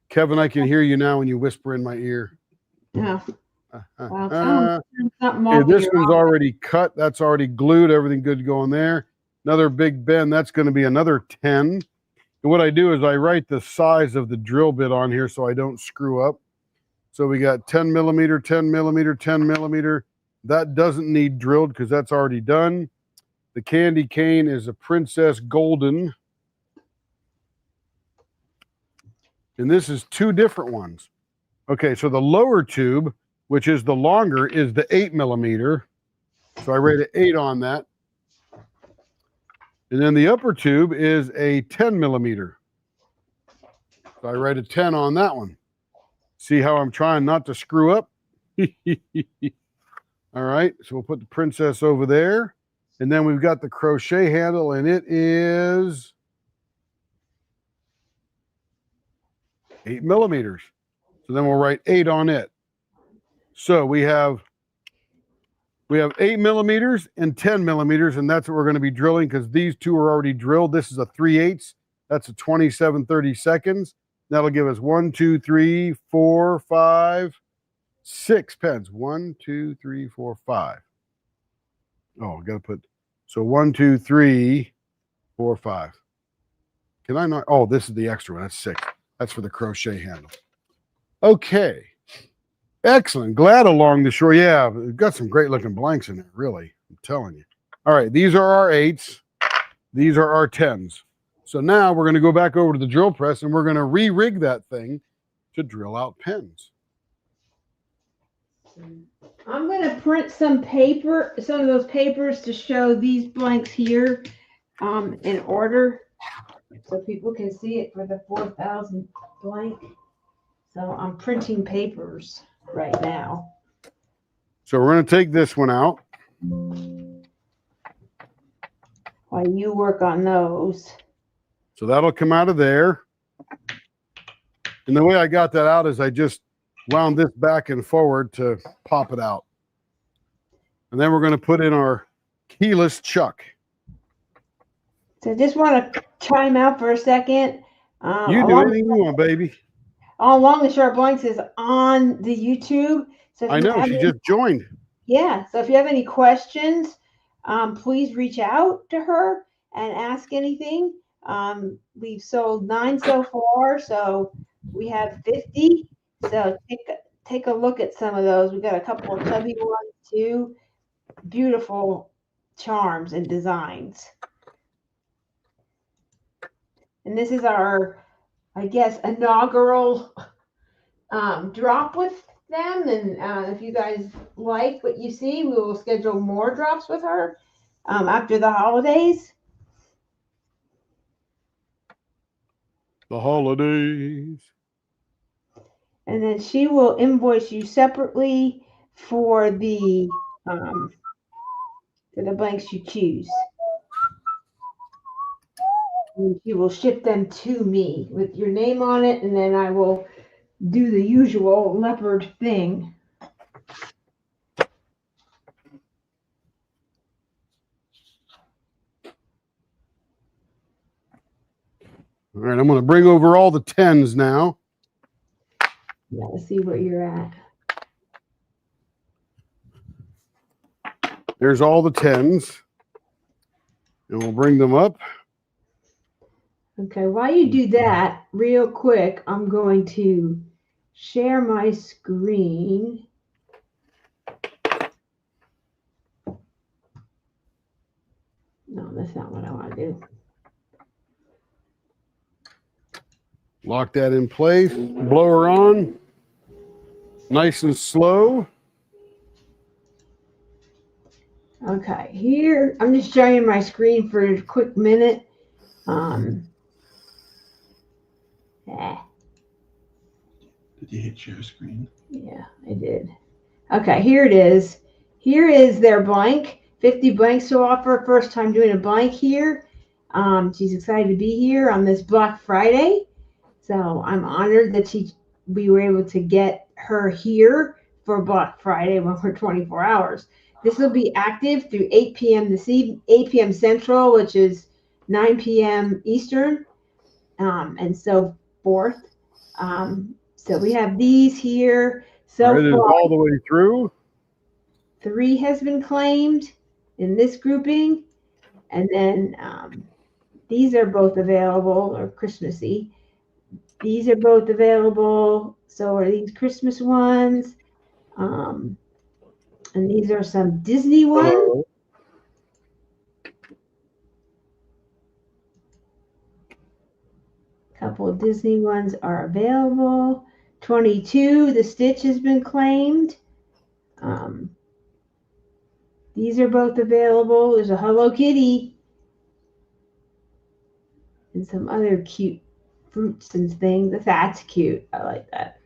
Kevin, I can hear you now when you whisper in my ear. Oh. Okay, this one's already cut. That's already glued. Everything good to go in there. Another Big Ben. That's going to be another 10. And what I do is I write the size of the drill bit on here so I don't screw up. So we got 10 millimeter, 10 millimeter, 10 millimeter. That doesn't need drilled because that's already done. The candy cane is a Princess Golden. And this is two different ones. Okay, so the lower tube, which is the longer, is the 8mm. So I rate an 8 on that. And then the upper tube is a 10mm. So I rate a 10 on that one. See how I'm trying not to screw up? All right, so we'll put the princess over there. And then we've got the crochet handle, and it is 8mm. So then we'll write 8 on it. So we have 8mm and 10mm, and that's what we're going to be drilling because these two are already drilled. This is a 3/8. That's a 27/32. That'll give us 1, 2, 3, 4, 5, 6 pens. 1, 2, 3, 4, 5. Oh, I got to put, so 1, 2, 3, 4, 5. Can I not? Oh, this is the extra one. That's 6. That's for the crochet handle. Okay. Excellent. Glad along the shore. Yeah, we've got some great looking blanks in there, really. I'm telling you. All right, these are our 8s. These are our 10s. So now we're going to go back over to the drill press and we're going to re-rig that thing to drill out pens. I'm going to print some paper, some of those papers to show these blanks here in order so people can see it for the 4,000 blank. So I'm printing papers right now. So we're going to take this one out. While you work on those. So that'll come out of there. And the way I got that out is I just wound this back and forward to pop it out. And then we're going to put in our keyless chuck. So I just want to chime out for a second. You do anything you want, baby. Along the Short Blanks is on the YouTube. So if I you know, have she any- just joined. Yeah, so if you have any questions, please reach out to her and ask anything. We've sold 9 so far, so we have 50. So take a look at some of those. We've got a couple of chubby ones too. Beautiful charms and designs. And this is our, I guess, inaugural drop with them. And if you guys like what you see, we will schedule more drops with her after the holidays. The holidays. And then she will invoice you separately for the blanks you choose. And she will ship them to me with your name on it, and then I will do the usual leopard thing. All right, I'm going to bring over all the 10s now. Yeah, let's see where you're at. There's all the 10s. And we'll bring them up. Okay, while you do that, real quick, I'm going to share my screen. No, that's not what I want to do. Lock that in place. Blower on. Nice and slow. Okay, here, I'm just sharing my screen for a quick minute. Did you hit share screen? Yeah, I did. Okay, here it is. Here is their blank. 50 blanks to offer. First time doing a blank here. She's excited to be here on this Black Friday. So I'm honored that we were able to get her here for Black Friday when we're 24 hours. This will be active through 8 p.m. this evening, 8 p.m. Central, which is 9 p.m. Eastern, and so forth. So we have these here. So It is far, all the way through. 3 has been claimed in this grouping. And then these are both available, or Christmassy. These are both available. So are these Christmas ones. And these are some Disney ones. couple of Disney ones are available. 22, the Stitch has been claimed. These are both available. There's a Hello Kitty and some other cute fruits and things. That's cute. I like that.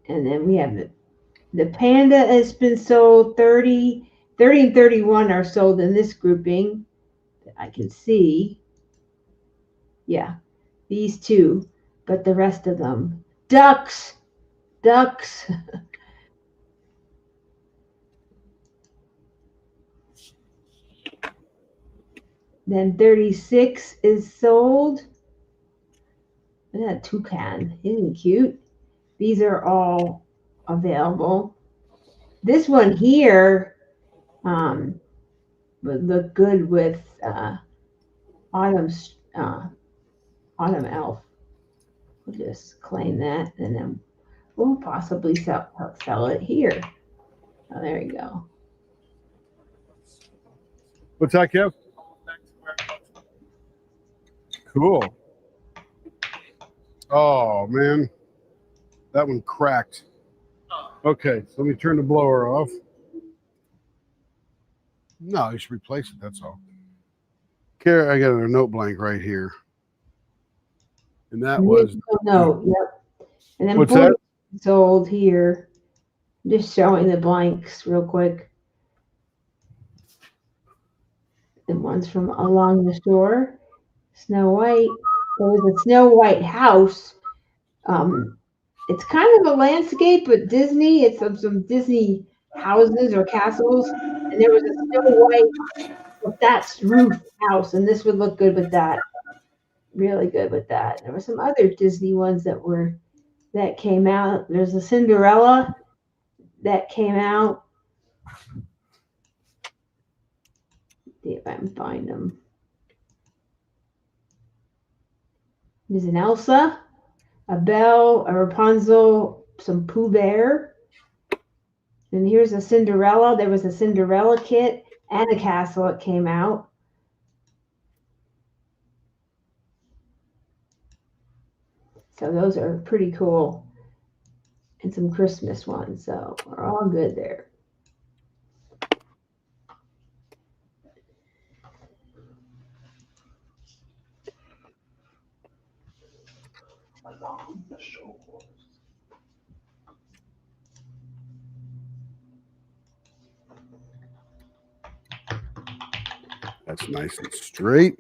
And then we have the panda has been sold. 30 and 31 are sold in this grouping that I can see. Yeah, these two, but the rest of them. Ducks. Then 36 is sold. Look at that toucan. Isn't he cute? These are all available. This one here would look good with Autumn's Autumn Elf. We'll just claim that, and then we'll possibly sell it here. Oh, there you go. What's that, Kev? Cool. Oh, man. That one cracked. Okay, so let me turn the blower off. No, you should replace it, that's all. Here, I got a note blank right here. And that was... No, yep. And then What's that? sold here. Just showing the blanks real quick. The ones from Along the Shore. Snow White. There was a Snow White house. It's kind of a landscape with Disney. It's some Disney houses or castles. And there was a Snow White thatched roof house, and this would look good with that. Really good with that. There were some other Disney ones that came out. There's a Cinderella that came out. See if I can find them. There's an Elsa, a Belle, a Rapunzel, some Pooh Bear. And here's a Cinderella. There was a Cinderella kit and a castle that came out. So those are pretty cool. And some Christmas ones. So we're all good there. Along the shores. That's nice and straight.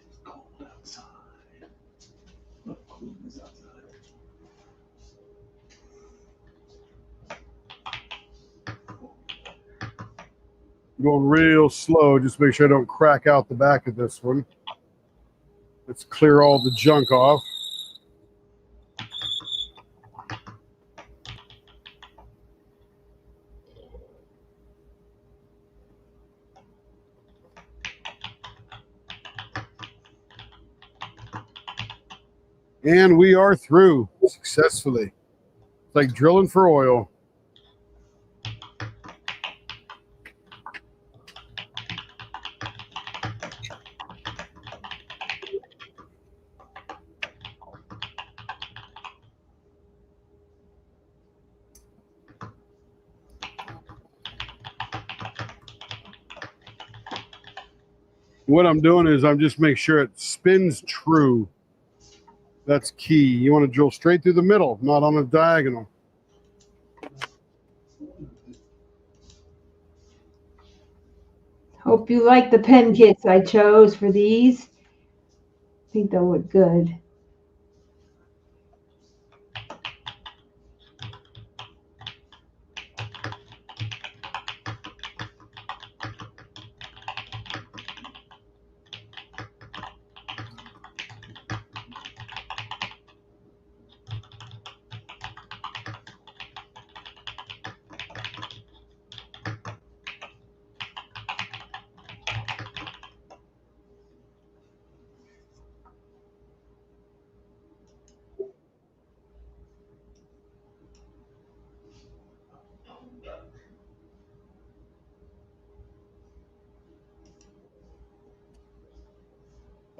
It's cold outside. Look, cool is outside. Going real slow, just make sure I don't crack out the back of this one. Let's clear all the junk off. And we are through successfully. It's like drilling for oil. What I'm doing is I'm just making sure it spins true. That's key. You want to drill straight through the middle, not on a diagonal. Hope you like the pen kits I chose for these. I think they'll look good.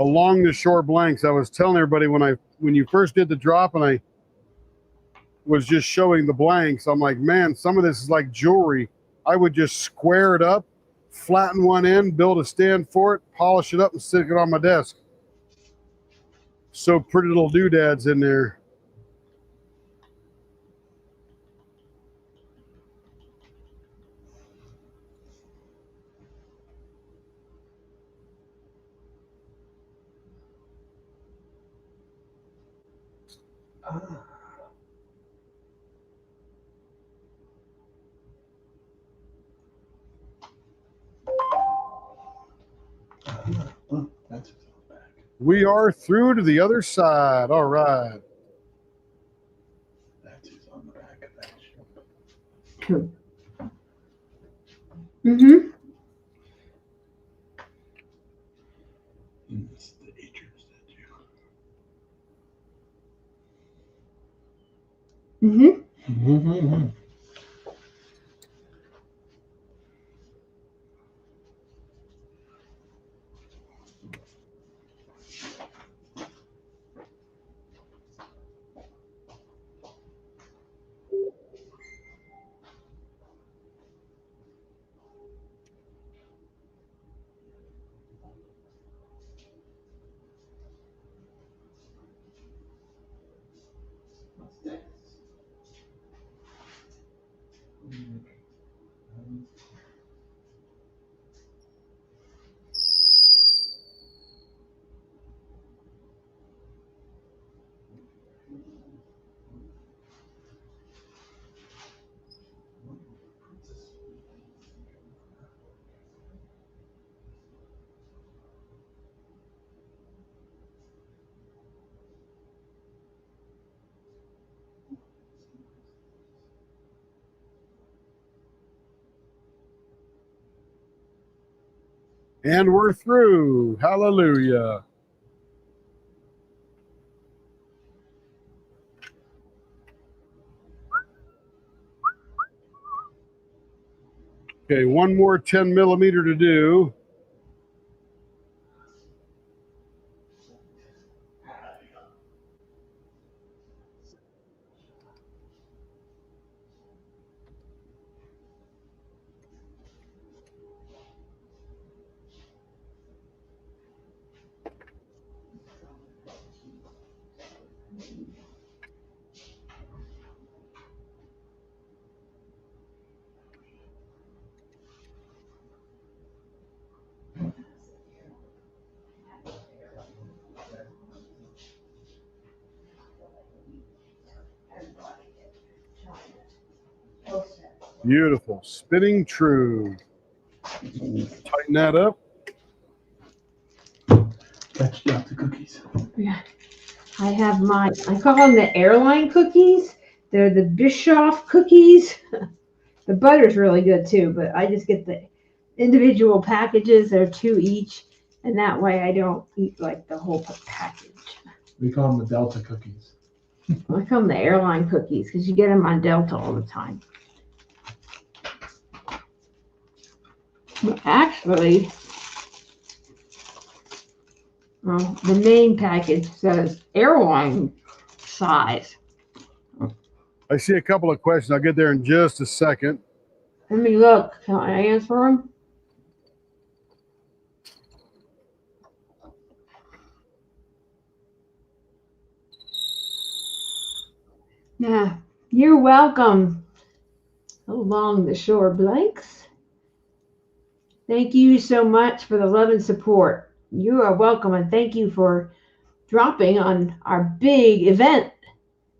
Along the shore blanks, I was telling everybody when you first did the drop and I was just showing the blanks, I'm like, man, some of this is like jewelry. I would just square it up, flatten one end, build a stand for it, polish it up, and stick it on my desk. So pretty little doodads in there. Oh, that's what's on the back. We are through to the other side. All right. That's who's on the back of that ship. Cool. Mm-hmm. It's the Adrians that you. Mm-hmm. And we're through. Hallelujah. Okay, one more 10 millimeter to do. Beautiful. Spinning true. Tighten that up. That's got the cookies. Yeah. I have I call them the airline cookies. They're the Bischoff cookies. The butter's really good too, but I just get the individual packages. They're 2 each, and that way I don't eat like the whole package. We call them the Delta cookies. I call them the airline cookies because you get them on Delta all the time. Actually, the main package says airline size. I see a couple of questions. I'll get there in just a second. Let me look. Can I answer them? Yeah, you're welcome. Along the Shore Blanks. Thank you so much for the love and support. You are welcome, and thank you for dropping on our big event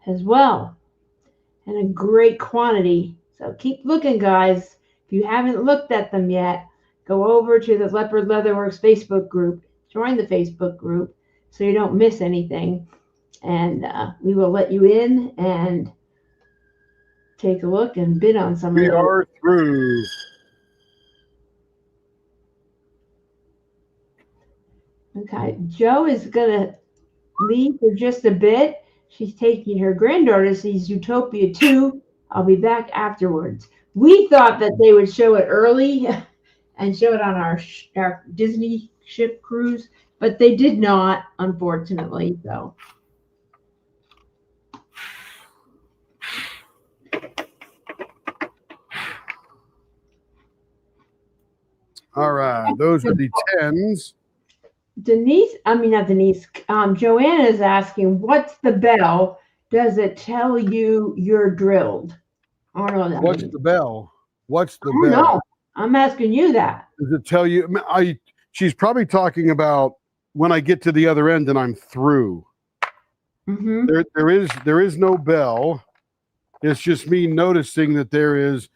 as well, and a great quantity. So keep looking, guys. If you haven't looked at them yet, go over to the Leopard Leatherworks Facebook group, join the Facebook group so you don't miss anything, and we will let you in and take a look and bid on some of We those. are through. Okay, Joe is gonna leave for just a bit. She's taking her granddaughter to see Zootopia 2. I'll be back afterwards. We thought that they would show it early and show it on our Disney ship cruise, but they did not, unfortunately. So All right. Those are the 10s. Joanna is asking, what's the bell? Does it tell you you're drilled? I don't know what that What's means. the bell? What's the I don't bell? know. I'm asking you that. Does it tell you? She's probably talking about when I get to the other end and I'm through. Mm-hmm. There is no bell. It's just me noticing that there is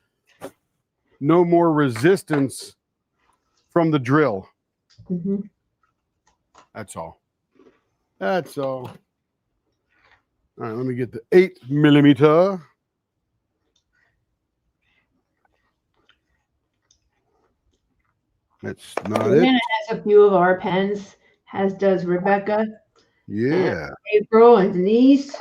no more resistance from the drill. Mm-hmm. That's all. That's all. All right, let me get the 8mm. That's not it. Joanna has a few of our pens, as does Rebecca, Yeah. April, and Denise.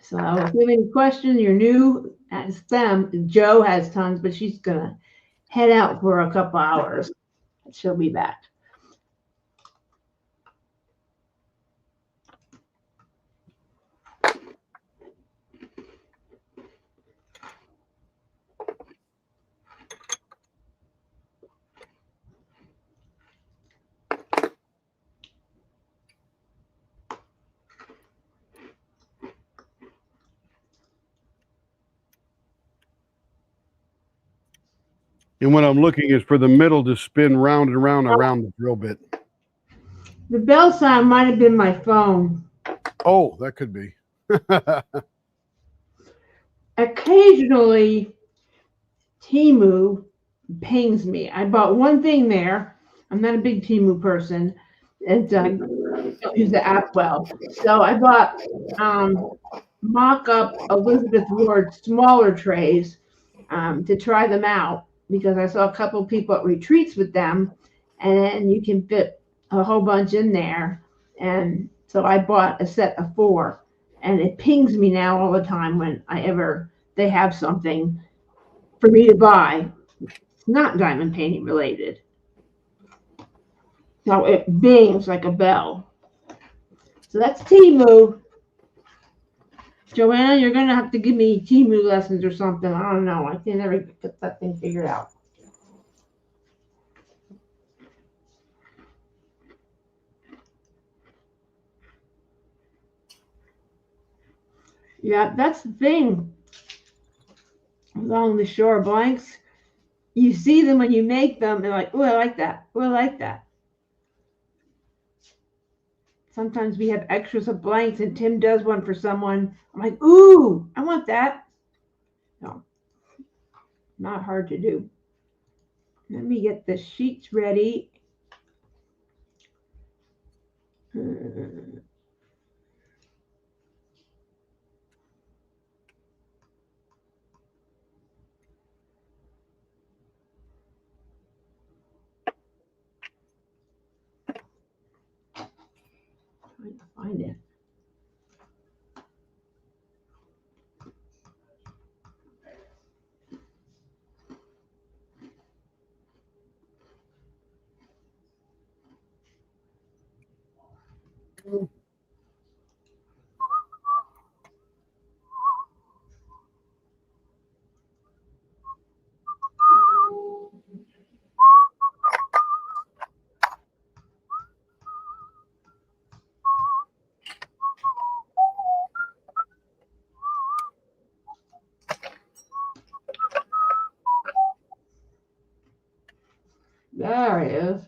So if you have any questions, you're new, ask them. Joe has tons, but she's gonna head out for a couple hours. She'll be back. And what I'm looking is for the middle to spin round and round around the drill bit. The bell sound might have been my phone. Oh, that could be. Occasionally, Temu pings me. I bought one thing there. I'm not a big Temu person, and I don't use the app well. So I bought mock-up Elizabeth Ward smaller trays to try them out because I saw a couple people at retreats with them, and you can fit a whole bunch in there. And so I bought a set of 4, and it pings me now all the time when they have something for me to buy. It's not diamond painting related. So it bings like a bell. So that's Temu. Joanna, you're gonna have to give me Temu lessons or something. I don't know. I can never get that thing figured out. Yeah, that's the thing. Along the Shore Blanks, you see them when you make them, and like, oh, I like that. Oh, I like that. Sometimes we have extras of blanks, and Tim does one for someone. I'm like, ooh, I want that. No, not hard to do. Let me get the sheets ready. Trying to find it. There it is.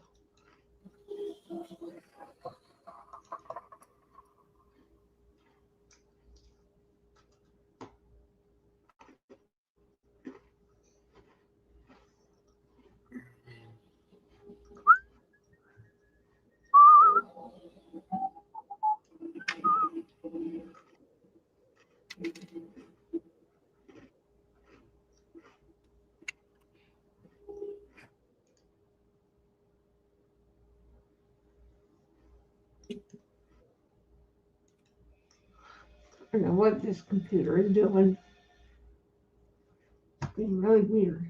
I don't know what this computer is doing. It's being really weird.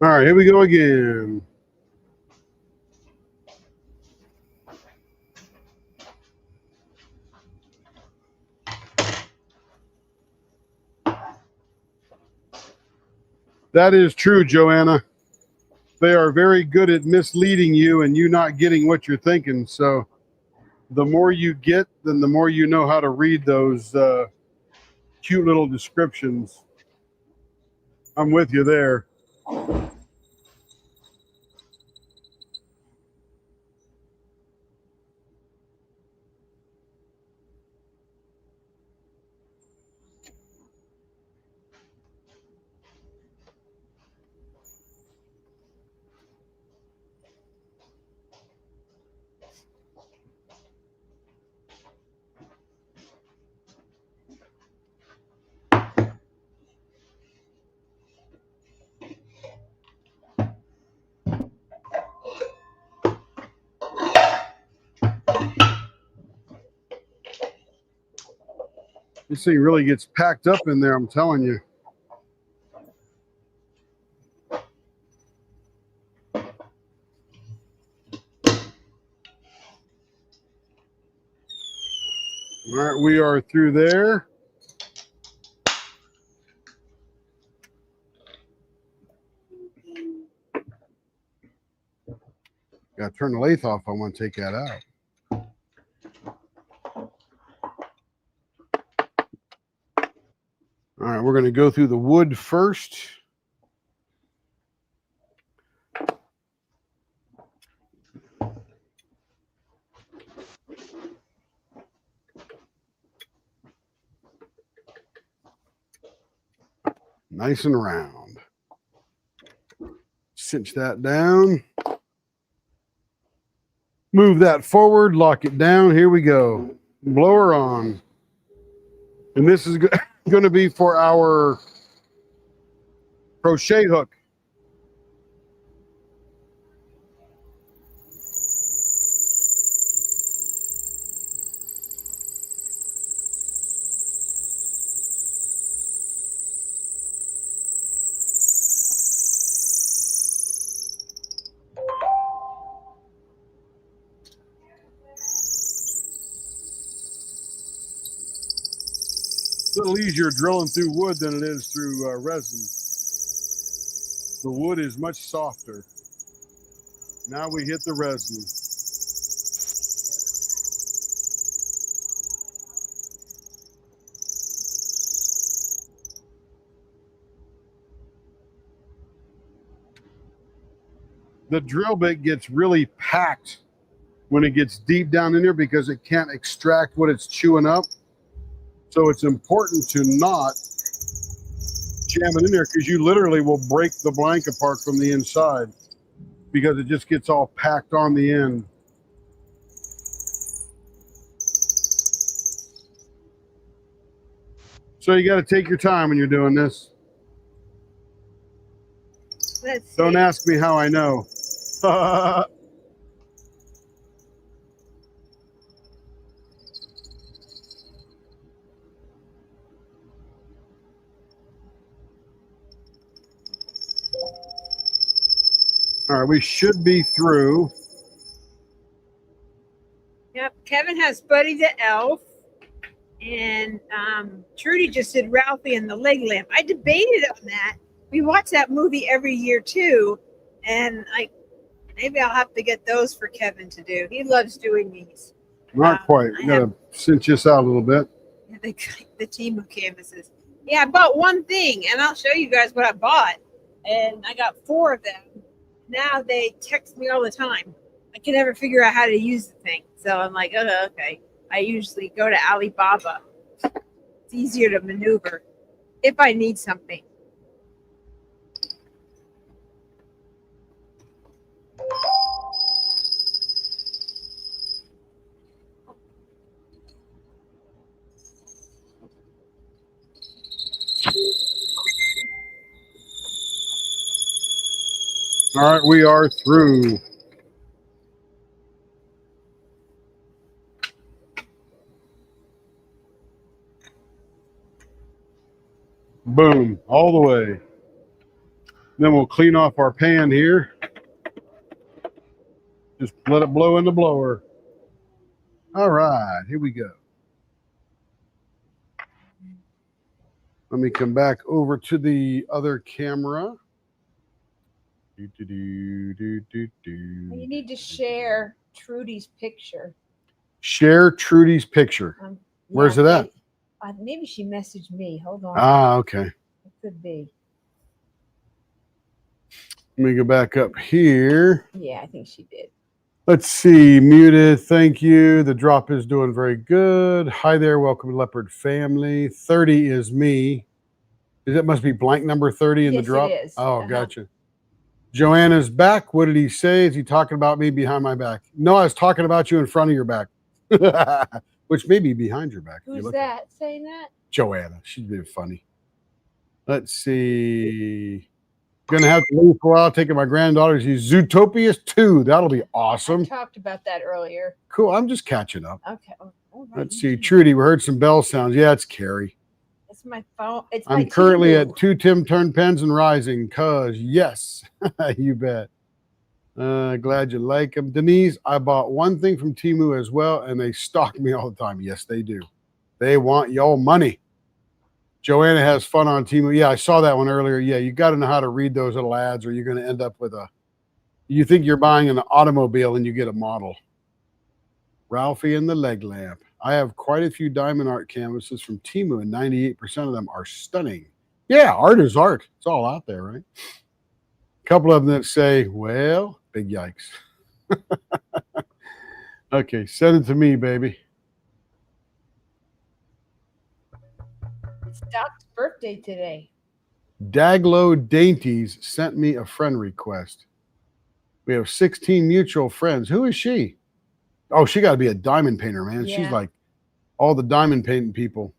All right, here we go again. That is true, Joanna. They are very good at misleading you and you not getting what you're thinking. So the more you get, then the more you know how to read those cute little descriptions. I'm with you there. This thing really gets packed up in there, I'm telling you. All right, we are through there. Got to turn the lathe off. I want to take that out. All right, we're going to go through the wood first. Nice and round. Cinch that down. Move that forward, lock it down. Here we go. Blower on. And this is going to be for our crochet hook. A little easier drilling through wood than it is through resin. The wood is much softer. Now we hit the resin. The drill bit gets really packed when it gets deep down in there because it can't extract what it's chewing up. So it's important to not jam it in there because you literally will break the blank apart from the inside because it just gets all packed on the end. So you got to take your time when you're doing this. Let's Don't see. ask me how I know. All right, we should be through. Yep. Kevin has Buddy the Elf. And Trudy just did Ralphie and the Leg Lamp. I debated on that. We watch that movie every year too. And maybe I'll have to get those for Kevin to do. He loves doing these. Not quite. We got to cinch this out a little bit. The Temu canvases. Yeah, I bought one thing, and I'll show you guys what I bought. And I got 4 of them. Now they text me all the time. I can never figure out how to use the thing. So I'm like, oh, okay. I usually go to Alibaba. It's easier to maneuver if I need something. All right, we are through. Boom, all the way. Then we'll clean off our pan here. Just let it blow in the blower. All right, here we go. Let me come back over to the other camera. You need to share Trudy's picture. Share Trudy's picture. Where's it at? Maybe she messaged me. Hold on. Ah, okay. It could be. Let me go back up here. Yeah, I think she did. Let's see. Muted. Thank you. The drop is doing very good. Hi there. Welcome to Leopard family. 30 is me. It must be blank number 30 in the Yes, drop? it is. Oh, gotcha. Joanna's back. What did he say? Is he talking about me behind my back? No, I was talking about you in front of your back, which may be behind your back. Who's that saying that? Joanna. She's being funny. Let's see. Gonna have to leave for a while. Taking my granddaughter. She's Zootopias 2. That'll be awesome. I talked about that earlier. Cool. I'm just catching up. Okay. All right. Let's see. Trudy, we heard some bell sounds. Yeah, it's Carrie. It's my phone. It's I'm my currently Temu. at 2 Tim Turn Pens and Rising. Cause yes, you bet. Glad you like them. Denise, I bought one thing from Temu as well, and they stalk me all the time. Yes, they do. They want your money. Joanna has fun on Temu. Yeah, I saw that one earlier. Yeah, you got to know how to read those little ads, or you're going to end up with you think you're buying an automobile and you get a model. Ralphie and the Leg Lamp. I have quite a few diamond art canvases from Temu, and 98% of them are stunning. Yeah, art is art. It's all out there, right? A couple of them that say, well, big yikes. Okay, send it to me, baby. It's Doc's birthday today. Daglow Dainties sent me a friend request. We have 16 mutual friends. Who is she? Oh, she got to be a diamond painter, man. Yeah. She's like all the diamond painting people.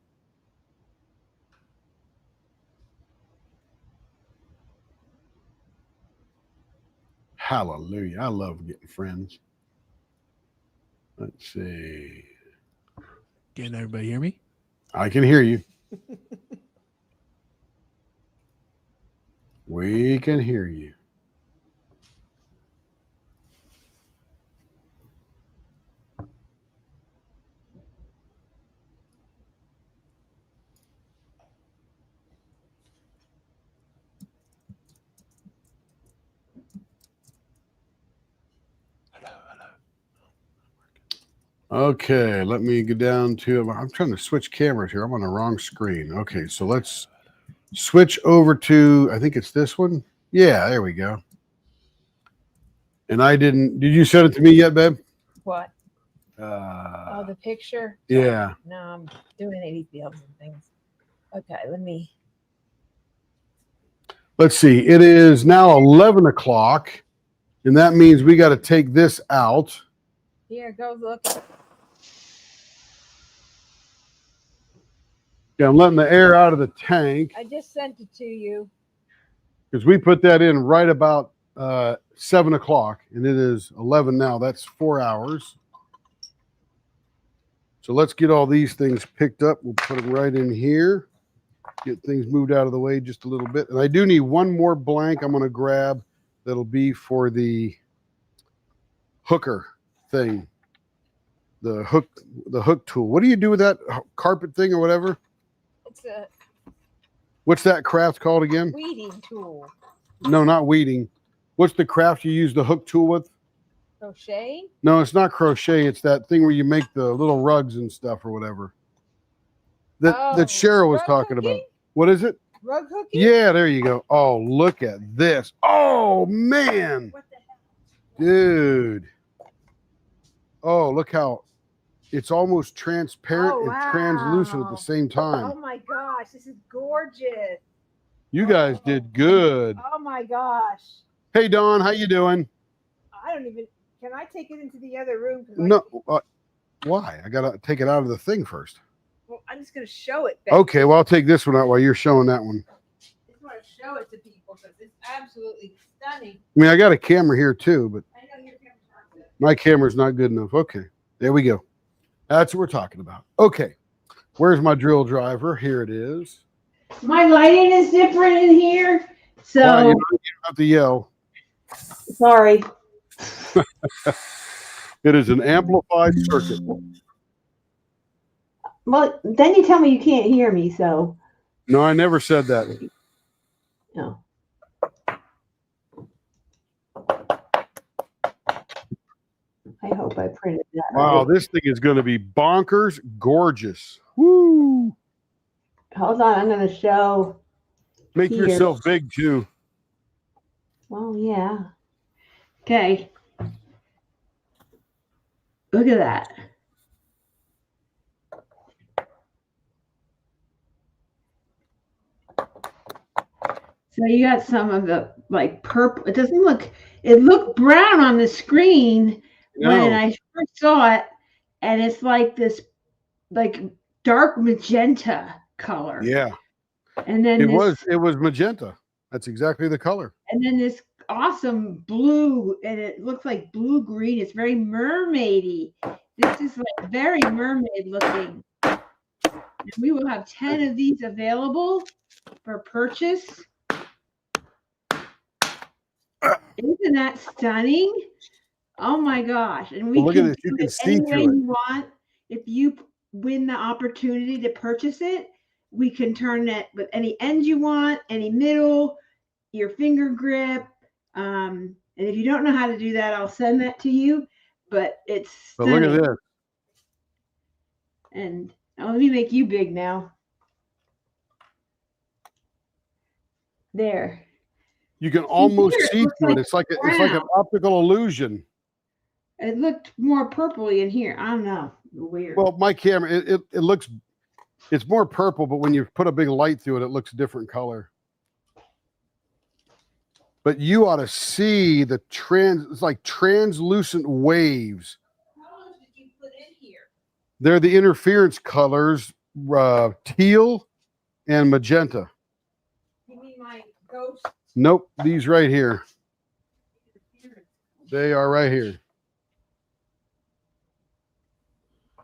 Hallelujah. I love getting friends. Let's see. Can everybody hear me? I can hear you. We can hear you. Okay, let me go down to, I'm trying to switch cameras here. I'm on the wrong screen. Okay, so let's switch over to, I think it's this one. Yeah, there we go. And did you send it to me yet, babe? What? Oh, the picture? Yeah. No, I'm doing 80 fields and things. Okay, Let's see. It is now 11 o'clock, and that means we got to take this out. Here, go look. Yeah, I'm letting the air out of the tank I just sent it to you. because we put that in right about 7 o'clock, and it is 11 now. That's 4 hours. So let's get all these things picked up. We'll put them right in here. Get things moved out of the way just a little bit. And I do need one more blank I'm going to grab. that'll be for the hooker thing. The hook tool. What do you do with that carpet thing or whatever? It's a What's that craft called again? weeding tool. No, not weeding. What's the craft you use the hook tool with? Crochet. No, it's not crochet. It's that thing where you make the little rugs and stuff or whatever. That Oh, Cheryl was rug talking about. hooking? What is it? Rug hooking. Yeah, there you go. Oh, look at this. Oh man, What the hell? dude. Oh, look how it's almost transparent Oh, and translucent at wow. the same time. Oh my gosh, this is gorgeous. You guys did good. Oh my gosh. Hey Don, how you doing? I don't even. Can I take it into the other room? 'Cause No, why? I gotta take it out of the thing first. Well, I'm just going to show it. Okay, well I'll take this one out while you're showing that one. I just want to show it to people because it's absolutely stunning. I mean, I got a camera here too, but I know your camera's not good. my camera's not good enough. Okay, there we go. That's what we're talking about. Okay, where's my drill driver? Here it is. My lighting is different in here. So Wow, you don't have to yell. sorry. It is an amplified circuit. Well, then you tell me you can't hear me, so No, I never said that. no. I hope I printed that. Wow, right. this thing is going to be bonkers gorgeous. Woo! Hold on, I'm gonna show. Make Here. yourself big too. Well, yeah. Okay. Look at that. So you got some of the like purple. It doesn't look. It looked brown on the screen when No. I first saw it, and it's like this, like dark magenta color. Yeah, And then it was magenta. That's exactly the color. and then this awesome blue, and it looks like blue green. It's very mermaidy. This is like very mermaid looking. And we will have 10 of these available for purchase. Isn't that stunning? Oh my gosh. And we Well, look at can this. You do can it see any way through it. you want. If you win the opportunity to purchase it, we can turn it with any end you want, any middle, your finger grip. And if you don't know how to do that, I'll send that to you. But it's But stunning. look at this. And let me make you big now. There. You can almost here it see looks through like it. It's like an brown. optical illusion. It looked more purpley in here. I don't know. Weird. Well, my camera, it looks, it's more purple, but when you put a big light through it, it looks a different color. But you ought to see the it's like translucent waves. How much did you put in here? They're the interference colors, teal and magenta. You mean my ghost? Nope, these right here. They are right here.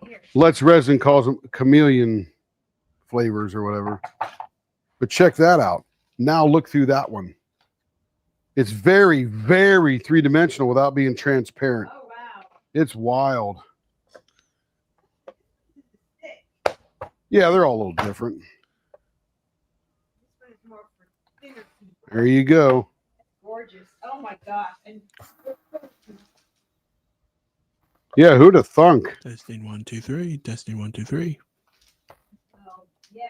Here. Let's Resin calls them chameleon flavors or whatever. But check that out. Now look through that one. It's very, very three-dimensional without being transparent. Oh wow. It's wild. Yeah, they're all a little different. This one is more for thinner people. There you go. Gorgeous. Oh my gosh. And Yeah, who'd have thunk? Testing 1 2 3. Testing 1 2 3. oh yeah.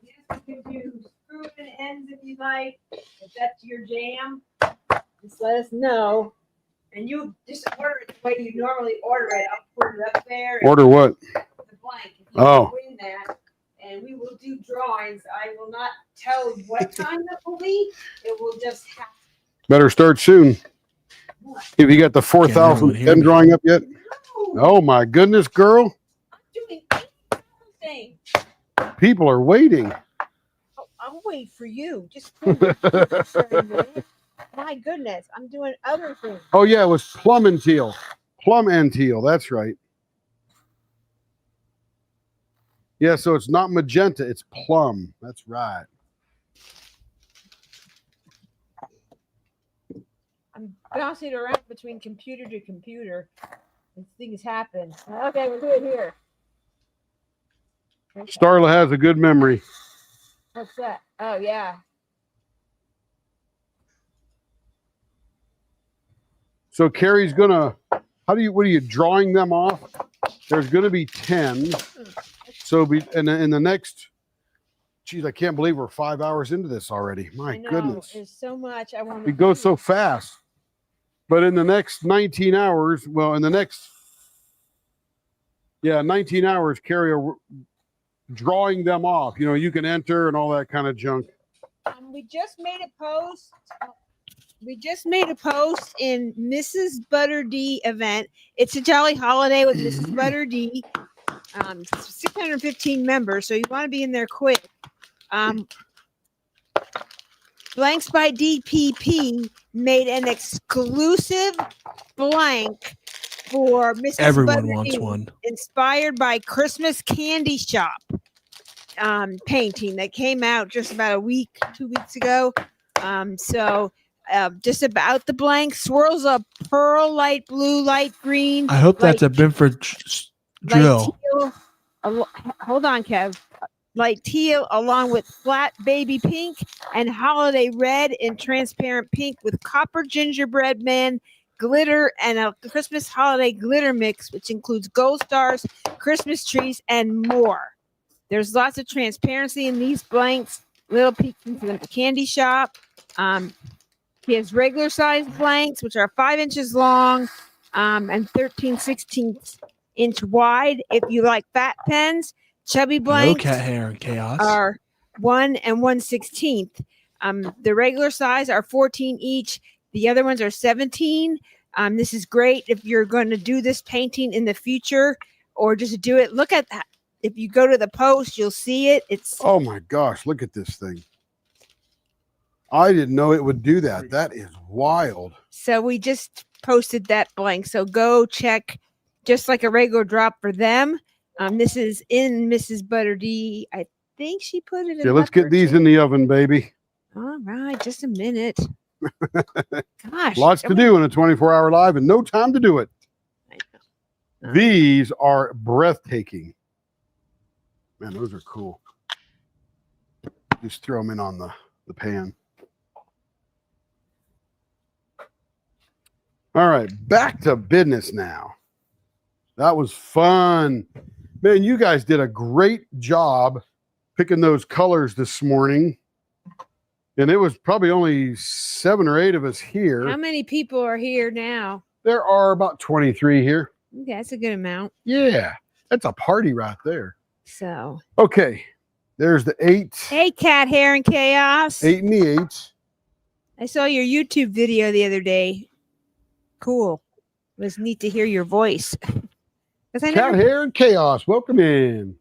Yes, you can do screw in ends if you like. If that's your jam, just let us know. And you just order it the way you normally order it. I'll put it up there. Order what? The blank. If you Oh. win that, and we will do drawings. I will not tell what time it will be. It will just happen. Better start soon. Have you got the 4,000 hear pen me. drawing up yet? Oh my goodness, girl. I'm doing everything. People are waiting. Oh, I'll wait for you. Just hold it for a minute. My goodness, I'm doing other things. Oh yeah, it was plum and teal. Plum and teal, that's right. Yeah, so it's not magenta, it's plum. That's right. I'm bouncing around between computer to computer. And things happen. Okay, we'll do it here. Okay. Starla has a good memory. What's that? Oh yeah. So Carrie's gonna, what are you drawing them off? There's gonna be 10. So in the next, geez, I can't believe we're 5 hours into this already. My I know. goodness. There's so much I want. It goes so fast. But in the next 19 hours, 19 hours, Carrie are drawing them off. You know, you can enter and all that kind of junk. We just made a post. We just made a post in Mrs. Butter D event. It's a jolly holiday with Mrs. Butter D. 615 members, so you want to be in there quick. Blanks by DPP made an exclusive blank for Mrs. Everyone Butter wants D, one. inspired by Christmas Candy Shop painting that came out just about 2 weeks ago. Just about the blank, swirls of pearl, light blue, light green. I hope that's light a Binford drill. teal, hold on, Kev. Light teal, along with flat baby pink and holiday red and transparent pink with copper gingerbread man glitter and a Christmas holiday glitter mix, which includes gold stars, Christmas trees, and more. There's lots of transparency in these blanks. Little peeks into the candy shop. He has regular sized blanks, which are 5 inches long and 13/16 inch wide. If you like fat pens, chubby No blanks cat hair and chaos. are 1 1/16. The regular size are 14 each. The other ones are 17. This is great if you're going to do this painting in the future or just do it. Look at that. If you go to the post, you'll see it. It's Oh my gosh, look at this thing. I didn't know it would do that. That is wild. so we just posted that blank. So go check just like a regular drop for them. This is in Mrs. Butter D. I think she put it in. Okay, let's get these in the oven, baby. All right, just a minute. Gosh. Lots to do in a 24-hour live and no time to do it. I know. These are breathtaking. Man, those are cool. Just throw them in on the pan. All right, back to business now. That was fun. Man, you guys did a great job picking those colors this morning. And it was probably only 7 or 8 of us here. How many people are here now? There are about 23 here. Okay, that's a good amount. Yeah, that's a party right there. So, Okay, there's the 8. hey, Cat Hair and Chaos. 8 and the 8. I saw your YouTube video the other day. Cool. It was neat to hear your voice. 'Cause I Cat never, Hair and Chaos, welcome in.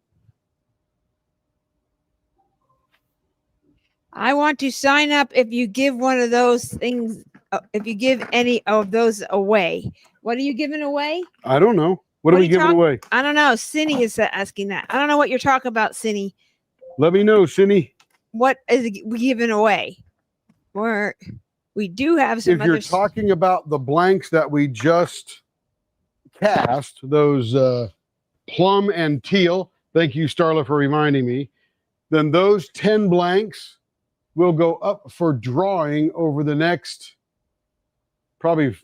I want to sign up if you give one of those things. If you give any of those away, what are you giving away? I don't know. What are What are we you giving away? I don't know. Cindy is asking that. I don't know what you're talking about, Cindy. Let me know, Cindy. What is we giving away? Or we do have some If you're other. talking about the blanks that we just cast, those plum and teal, thank you, Starla, for reminding me, then those 10 blanks will go up for drawing over the next probably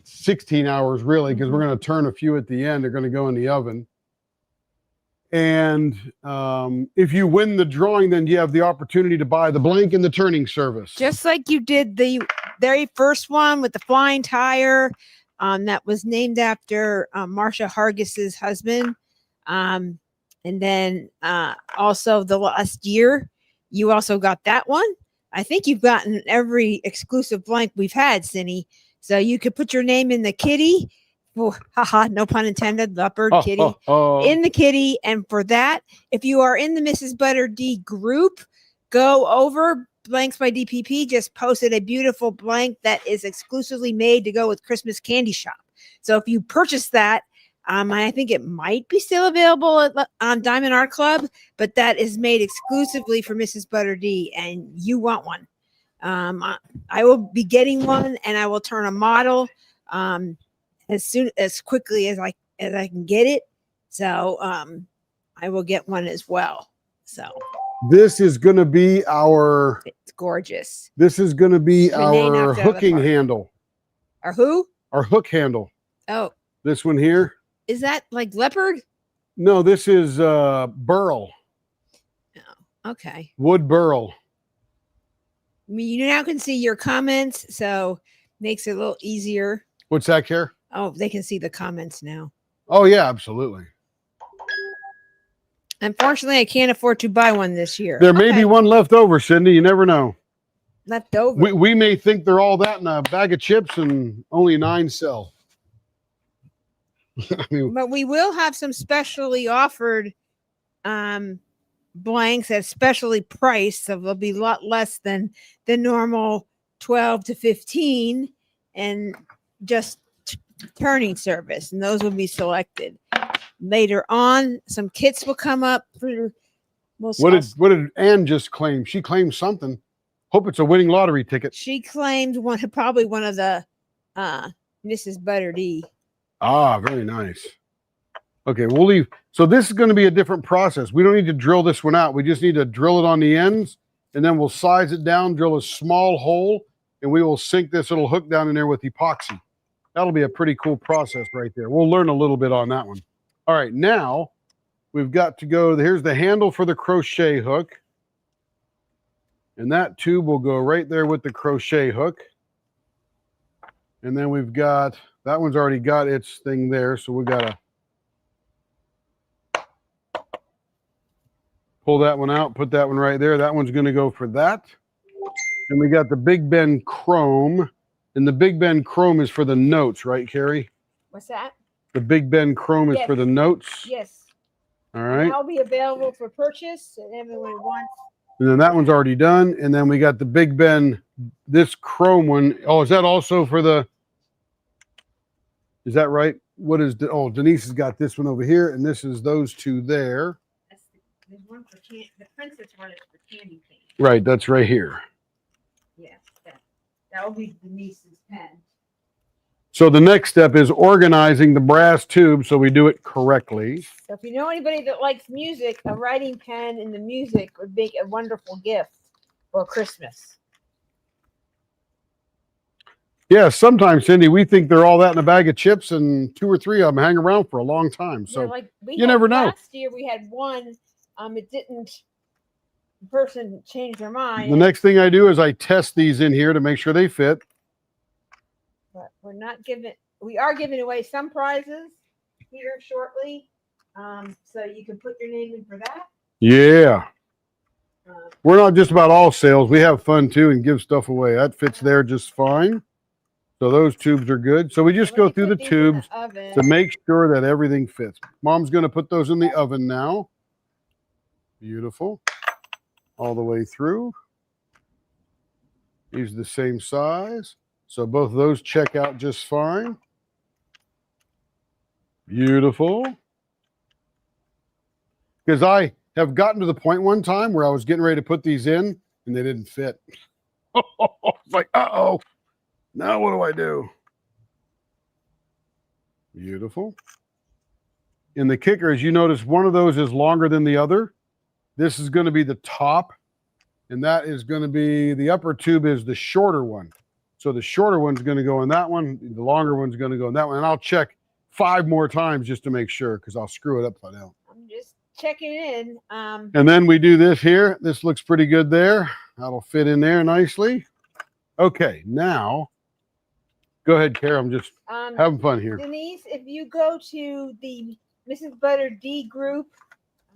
16 hours, really, because we're going to turn a few at the end. They're going to go in the oven. And if you win the drawing, then you have the opportunity to buy the blank and the turning service. Just like you did the very first one with the flying tire, that was named after Marcia Hargis's husband. And then also the last year, you also got that one. I think you've gotten every exclusive blank we've had, Cindy. So you could put your name in the kitty. Oh, haha, no pun intended. Leopard kitty. In the kitty. And for that, if you are in the Mrs. Butter D group, go over Blanks by DPP. Just posted a beautiful blank that is exclusively made to go with Christmas Candy Shop. So if you purchase that, I think it might be still available at Diamond Art Club, but that is made exclusively for Mrs. Butter D, and you want one. I will be getting one, and I will turn a model as quickly as I can get it. So I will get one as well. So This is going to be our. it's gorgeous. This is going to be Renee our knocked it out of the hooking park. handle. Or who? Our hook handle. Oh, This one here. is that like leopard? No, this is burl, Okay. wood burl. I mean, you now can see your comments, so makes it a little easier. What's that, Care? Oh, they can see the comments now. Oh yeah, absolutely. Unfortunately, I can't afford to buy one this year. There may Okay, be one left over, Cindy. You never know. left over. We may think they're all that in a bag of chips and only 9 sell. I mean, But we will have some specially offered blanks at specially priced, so they'll be a lot less than the normal 12 to 15 and just turning service, and those will be selected. Later on, some kits will come up for what did Ann just claim? She claimed something. Hope it's a winning lottery ticket. she claimed probably one of the Mrs. Butter D. Ah, very nice. Okay, we'll leave. So this is going to be a different process. We don't need to drill this one out. We just need to drill it on the ends, and then we'll size it down, drill a small hole, and we will sink this little hook down in there with epoxy. That'll be a pretty cool process right there. We'll learn a little bit on that one. All right, now we've got to go. Here's the handle for the crochet hook. And that tube will go right there with the crochet hook. And then we've got, that one's already got its thing there. So we've got to pull that one out, put that one right there. That one's going to go for that. And we got the Big Ben Chrome. And the Big Ben Chrome is for the notes, right, Carrie? What's that? The Big Ben Chrome is Yes. for the notes. Yes. All right. That'll be available for purchase, and everyone wants. And then that one's already done. And then we got the Big Ben, this chrome one. Oh, is that also for the, is that right? What is, oh, Denise has got this one over here, and this is those two there. There's one for the princess one is for candy cane. Right, that's right here. Yes, that will be Denise's pen. So the next step is organizing the brass tube so we do it correctly. So if you know anybody that likes music, a writing pen and the music would make a wonderful gift for Christmas. Yeah, sometimes, Cindy, we think they're all that in a bag of chips, and 2 or 3 of them hang around for a long time. So Yeah, like we you had never know. Last year we had one. It didn't. The person changed their mind. The next thing I do is I test these in here to make sure they fit. But we're not giving. We are giving away some prizes here shortly. So you can put your name in for that. Yeah. Um, We're not just about all sales. We have fun too and give stuff away. That fits there just fine. So those tubes are good. So we just let go me through the put these in tubes oven. to make sure that everything fits. Mom's going to put those in the oven now. Beautiful. All the way through. These are the same size. So both of those check out just fine. Beautiful. Because I have gotten to the point one time where I was getting ready to put these in and they didn't fit. It's like, uh-oh. Now what do I do? Beautiful. And the kicker is, you notice one of those is longer than the other. This is going to be the top, and that is going to be, the upper tube is the shorter one. So the shorter one's going to go in that one. The longer one's going to go in that one. And I'll check 5 more times just to make sure, because I'll screw it upside down. I'm just checking in. And then we do this here. This looks pretty good there. That'll fit in there nicely. Okay, now, go ahead, Kara. I'm just having fun here. Denise, if you go to the Mrs. Butter D group,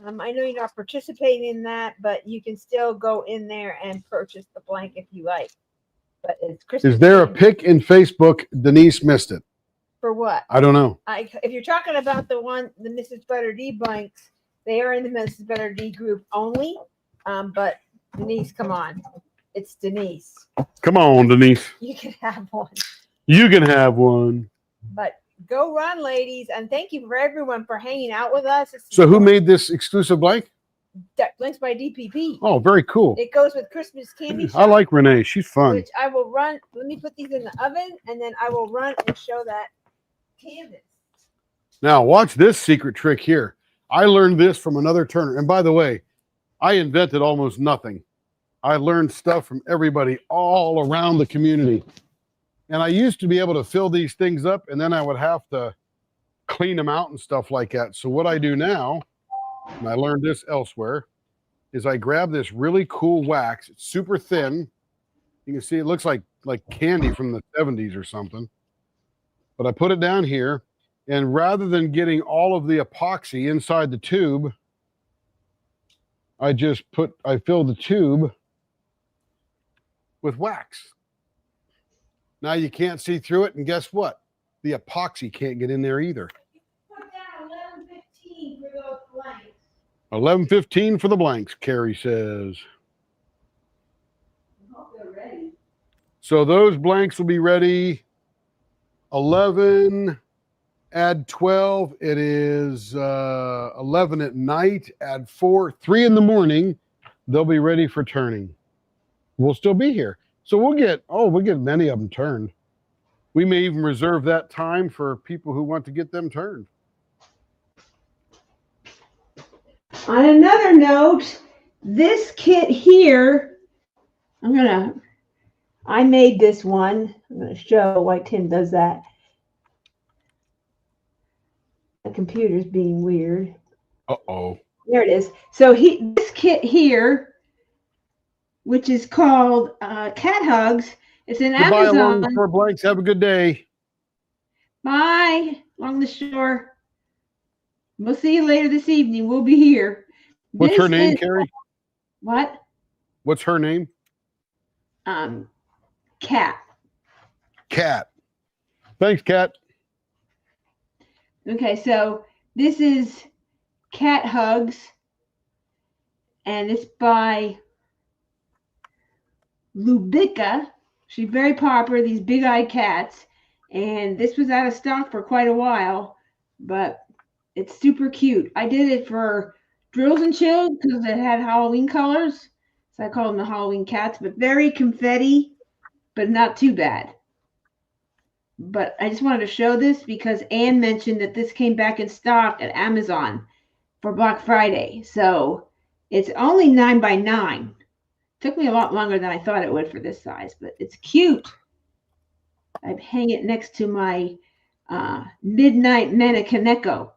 I know you're not participating in that, but you can still go in there and purchase the blank if you like. But it's Christmas. Is there a themed. pic in Facebook? Denise missed it. For what? I don't know. If you're talking about the Mrs. Butter D blanks, they are in the Mrs. Butter D group only. But Denise, come on. It's Denise. Come on, Denise. You can have one. You can have one. But go run, ladies. And thank you for everyone for hanging out with us. So who made this exclusive blank? Blanks by DPP. Oh, very cool. It goes with Christmas candy. I shop, like Renee. She's fun. which I will run. Let me put these in the oven, and then I will run and show that canvas. Now, watch this secret trick here. I learned this from another turner. And by the way, I invented almost nothing. I learned stuff from everybody all around the community. And I used to be able to fill these things up, and then I would have to clean them out and stuff like that. So what I do now, and I learned this elsewhere, is I grab this really cool wax. It's super thin. You can see it looks like candy from the 70s or something. But I put it down here, and rather than getting all of the epoxy inside the tube, I fill the tube with wax. Now you can't see through it, and guess what? The epoxy can't get in there either. Put down 11:15 for those blanks. 11:15 for the blanks, Carrie says. I hope they're ready. So those blanks will be ready 11, add 12. It is 11 at night, add 4, 3 in the morning. They'll be ready for turning. We'll still be here. So we'll get many of them turned. We may even reserve that time for people who want to get them turned. On another note, this kit here, I made this one. I'm going to show why Tim does that. The computer's being weird. Uh-oh. There it is. So this kit here, which is called Cat Hugs, it's an Goodbye, along Amazon. the shore blanks. Have a good day. Bye, along the shore. We'll see you later this evening. We'll be here. What's This her name, is- Carrie? What? What's her name? Cat. Cat. Thanks, Cat. Okay, so this is Cat Hugs, and it's by Lubica. She's very popular, these big-eyed cats, and this was out of stock for quite a while, but it's super cute. I did it for Drills and Chills because it had Halloween colors, so I call them the Halloween cats, but very confetti, but not too bad. But I just wanted to show this because Anne mentioned that this came back in stock at Amazon for Black Friday. So it's only 9 by 9. Took me a lot longer than I thought it would for this size, but it's cute. I hang it next to my Midnight Menakaneko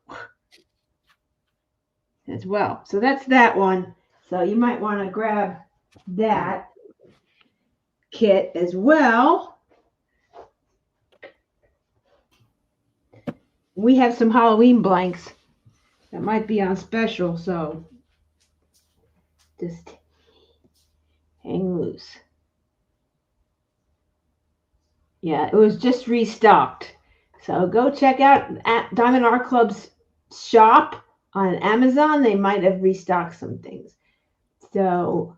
as well. So that's that one. So you might want to grab that kit as well. We have some Halloween blanks that might be on special, so just hang loose. Yeah, it was just restocked. So go check out Diamond Art Club's shop on Amazon. They might have restocked some things. So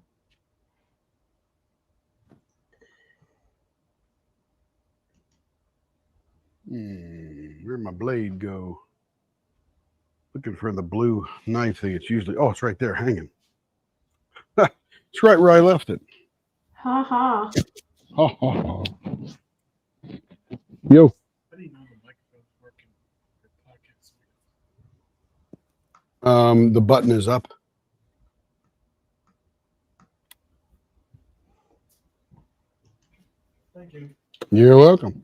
Where'd my blade go? Looking for the blue knife thing. It's usually, oh, it's right there hanging. It's right where I left it. ha ha. Ha, ha, ha. Yo. How do you know the microphone's working for podcasts? The button is up. Thank you. You're welcome.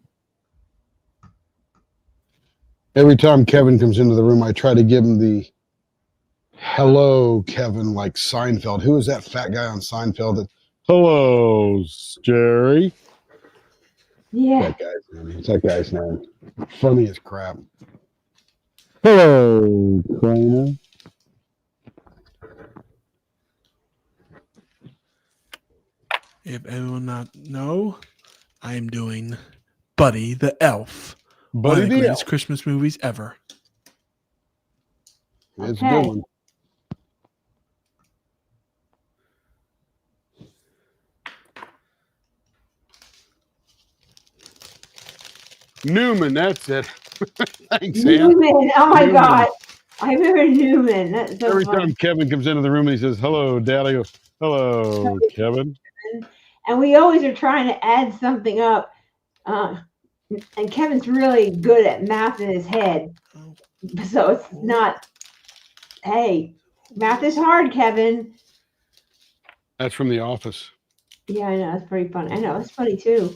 Every time Kevin comes into the room, I try to give him the hello, Kevin, like Seinfeld. Who is that fat guy on Seinfeld? That, hello, Jerry. Yeah. It's that guy's name. Funny as crap. Hello, Kramer. If anyone not know, I am doing Buddy the Elf. One Buddy of the the greatest Elf. Christmas movies ever. It's a Okay. good one. Newman, that's it. Thanks, Ann. Newman, oh my Newman. God. I remember Newman. That's so Every funny. time Kevin comes into the room and he says, "Hello, Dad," I go, "Hello, Kevin." And we always are trying to add something up. And Kevin's really good at math in his head. So it's not, hey, math is hard, Kevin. That's from The Office. Yeah, I know. That's pretty funny. I know. It's funny too.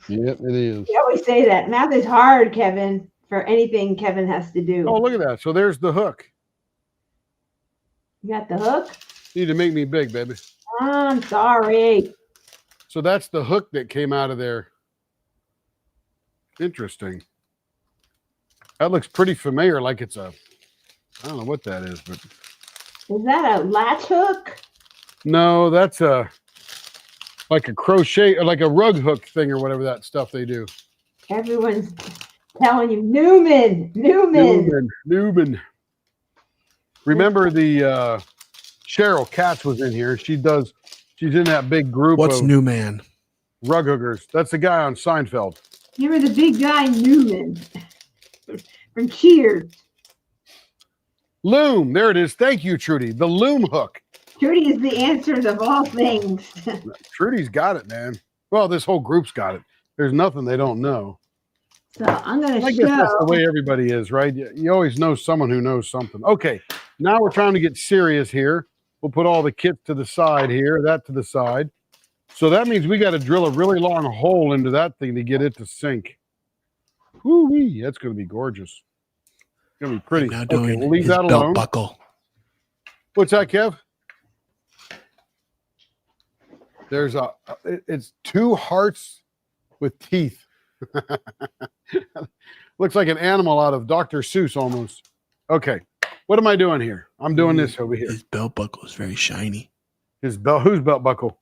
Yep, it is. We always say that. Math is hard, Kevin, for anything Kevin has to do. Oh, look at that. So there's the hook. You got the hook? You need to make me big, baby. I'm sorry. So that's the hook that came out of there. Interesting. That looks pretty familiar, like it's a, I don't know what that is, but Is that a latch hook? no, that's a, like a crochet, or like a rug hook thing or whatever that stuff they do. Everyone's telling you, Newman. Newman. Remember the Cheryl Katz was in here. She's in that big group What's of new, man? rug hookers. That's the guy on Seinfeld. You were the big guy, Newman, from Cheers. Loom. There it is. Thank you, Trudy. The loom hook. Trudy is the answers of all things. Trudy's got it, man. Well, this whole group's got it. There's nothing they don't know. So I'm going I to guess that's the show. way everybody is, right? You always know someone who knows something. Okay, now we're trying to get serious here. We'll put all the kits to the side here, that to the side. So that means we got to drill a really long hole into that thing to get it to sink. Woo-wee, that's going to be gorgeous. It's going to be pretty. Now Okay, doing we'll leave his that belt alone. buckle. What's that, Kev? There's it's two hearts with teeth. Looks like an animal out of Dr. Seuss almost. Okay, what am I doing here? I'm doing this over here. His belt buckle is very shiny. His belt, whose belt buckle?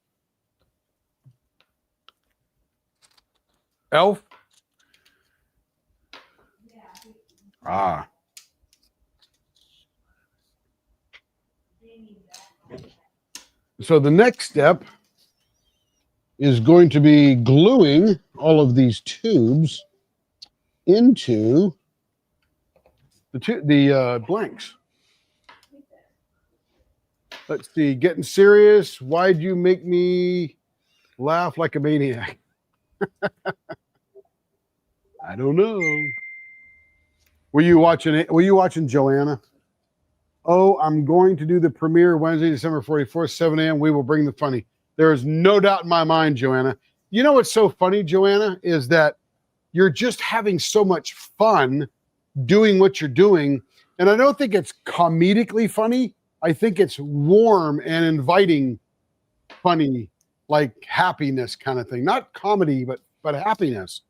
Elf? Ah. So the next step is going to be gluing all of these tubes into the blanks. Let's see, getting serious. Why'd you make me laugh like a maniac? I don't know. Were you watching Joanna? Oh, I'm going to do the premiere Wednesday, December 44th, 7 a.m. We will bring the funny. There is no doubt in my mind, Joanna. You know what's so funny, Joanna, is that you're just having so much fun doing what you're doing. And I don't think it's comedically funny. I think it's warm and inviting, funny, like happiness kind of thing. Not comedy, but happiness.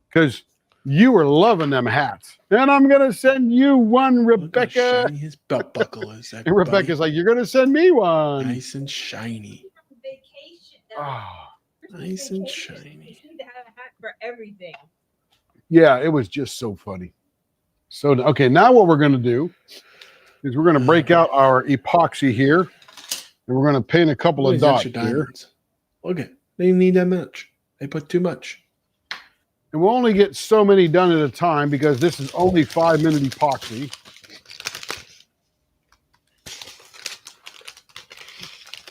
Because you were loving them hats. And I'm going to send you one, Look how Rebecca. shiny his belt buckle is. And Rebecca's like, you're going to send me one. nice and shiny. Vacation. Ah. Nice and shiny. You need to have a hat for everything. Yeah, it was just so funny. So, okay, now what we're going to do is we're going to break out our epoxy here. And we're going to paint a couple Look of at these dots extra here. diamonds. Okay, they didn't need that much. They put too much. And we'll only get so many done at a time because this is only 5-minute epoxy.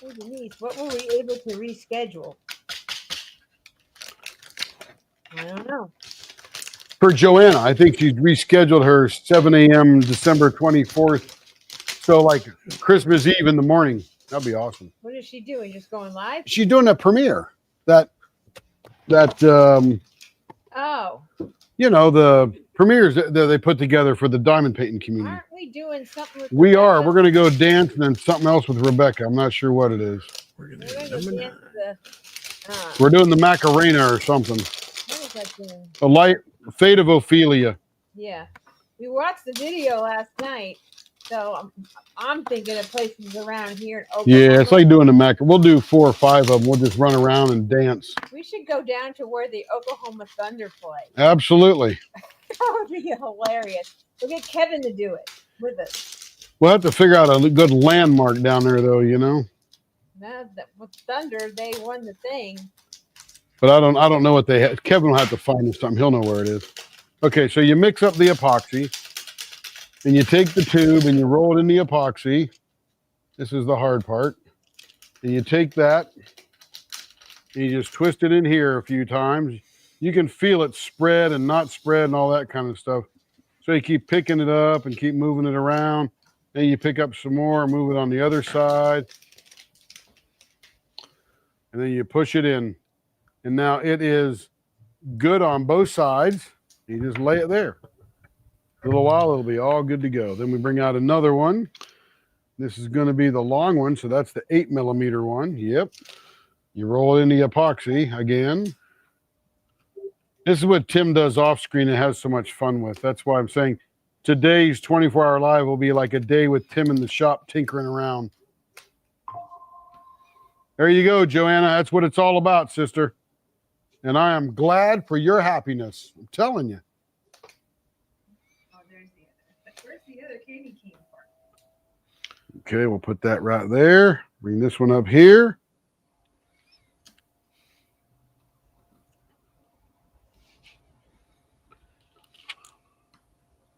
Hey, Denise, what were we able to reschedule? I don't know. For Joanna, I think she rescheduled her 7 a.m. December 24th. So like Christmas Eve in the morning. That'd be awesome. What is she doing? Just going live? She's doing a premiere. That Oh, you know, the premieres that they put together for the diamond painting community. aren't we doing something with We are. Rebecca? We're going to go dance and then something else with Rebecca. I'm not sure what it is. We're gonna We're do gonna go number dance 9. the, We're doing the Macarena or something. what is that doing? The light fate of Ophelia. Yeah. We watched the video last night, so I'm thinking of places around here in Oklahoma. Yeah, it's like doing the Mac. We'll do 4 or 5 of them. We'll just run around and dance. We should go down to where the Oklahoma Thunder play. Absolutely. That would be hilarious. We'll get Kevin to do it with us. We'll have to figure out a good landmark down there, though. You know. With Thunder, they won the thing. But I don't know what they have. Kevin will have to find us something. He'll know where it is. Okay, so you mix up the epoxy. And you take the tube and you roll it in the epoxy. This is the hard part. And you take that and you just twist it in here a few times. You can feel it spread and not spread and all that kind of stuff. So you keep picking it up and keep moving it around. Then you pick up some more, move it on the other side. And then you push it in. And now it is good on both sides. You just lay it there. A little while, it'll be all good to go. Then we bring out another one. This is going to be the long one. So that's the 8mm one. Yep. You roll it in the epoxy again. This is what Tim does off screen and has so much fun with. That's why I'm saying today's 24-hour live will be like a day with Tim in the shop tinkering around. There you go, Joanna. That's what it's all about, sister. And I am glad for your happiness. I'm telling you. Oh, there's the other. Where's the other candy cane for? Okay, we'll put that right there. Bring this one up here.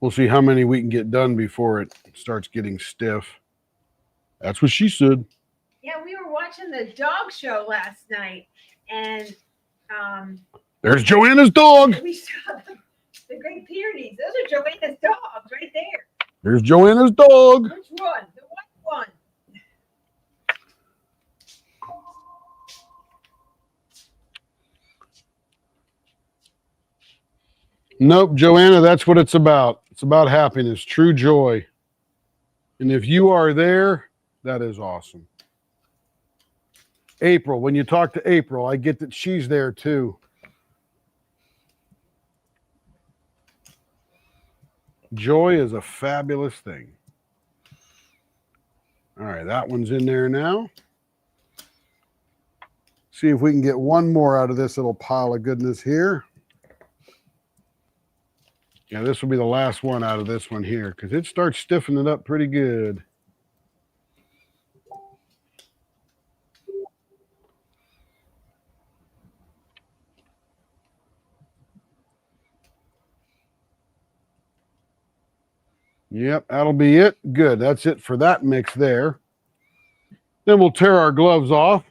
We'll see how many we can get done before it starts getting stiff. That's what she said. Yeah, we were watching the dog show last night, and There's Joanna's dog. we saw the Great Pyrenees. Those are Joanna's dogs right there. There's Joanna's dog. Which one? The white one. Nope, Joanna, that's what it's about. It's about happiness, true joy. And if you are there, that is awesome. April, when you talk to April, I get that she's there too. Joy is a fabulous thing. All right, that one's in there now. See if we can get one more out of this little pile of goodness here. Yeah, this will be the last one out of this one here because it starts stiffening up pretty good. Yep, that'll be it. Good. That's it for that mix there. Then we'll tear our gloves off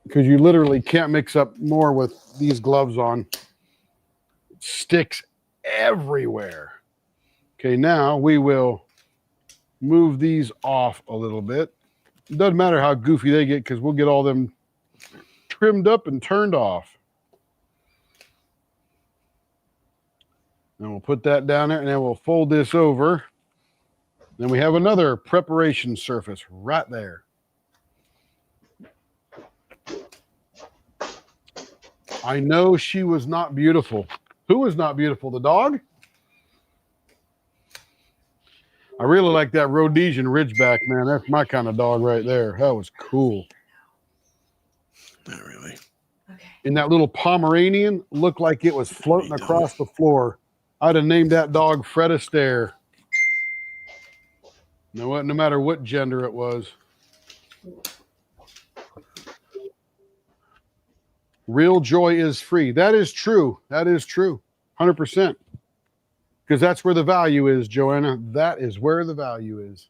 because you literally can't mix up more with these gloves on. It sticks everywhere. Okay, now we will move these off a little bit. It doesn't matter how goofy they get because we'll get all them trimmed up and turned off. And we'll put that down there and then we'll fold this over. Then we have another preparation surface right there. I know she was not beautiful. Who was not beautiful? The dog? I really like that Rhodesian Ridgeback, man. That's my kind of dog right there. That was cool. Not really. Okay. And that little Pomeranian looked like it was floating across the floor. I'd have named that dog Fred Astaire. No matter what gender it was. Real joy is free. That is true. That is true. 100%. Because that's where the value is, Joanna. That is where the value is.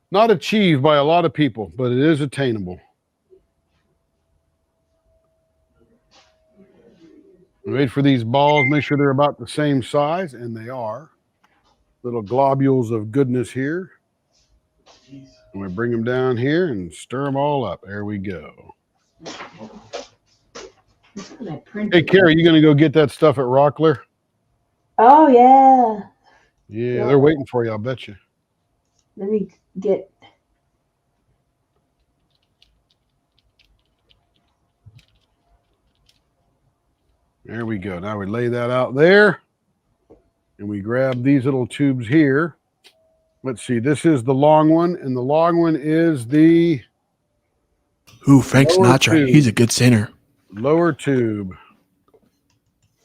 Not achieved by a lot of people, but it is attainable. Wait for these balls, make sure they're about the same size, and they are. Little globules of goodness here. And we bring them down here and stir them all up. There we go. Hey, Carrie, you going to go get that stuff at Rockler? Oh, yeah. Yeah, they're waiting for you, I'll bet you. Let me get. There we go. Now we lay that out there. And we grab these little tubes here. Let's see. This is the long one. And the long one is the Ooh, Frank Lower Sinatra. tube. He's a good singer. lower tube.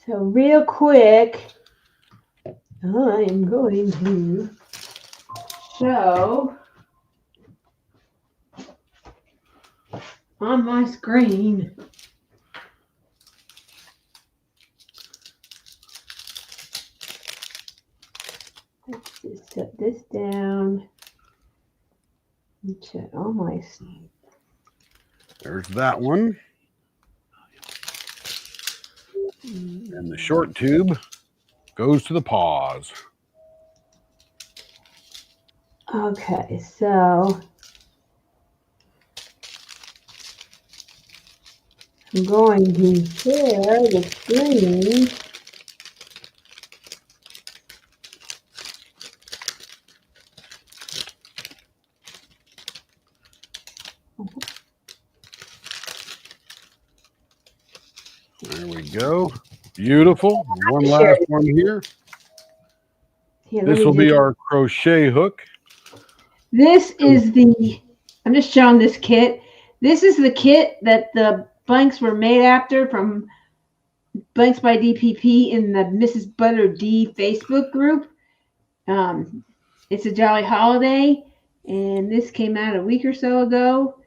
So real quick, I am going to show on my screen. Let's just set this down. And check all my. There's that one. And the short tube goes to the pause. Okay, so I'm going to share the screen. There we go. Beautiful. One Share last one here. Here, let This me will be just- our crochet hook. This is the, I'm just showing this kit. This is the kit that the blanks were made after from Blanks by DPP in the Mrs. Butter D Facebook group. It's a Jolly Holiday, and this came out a week or so ago.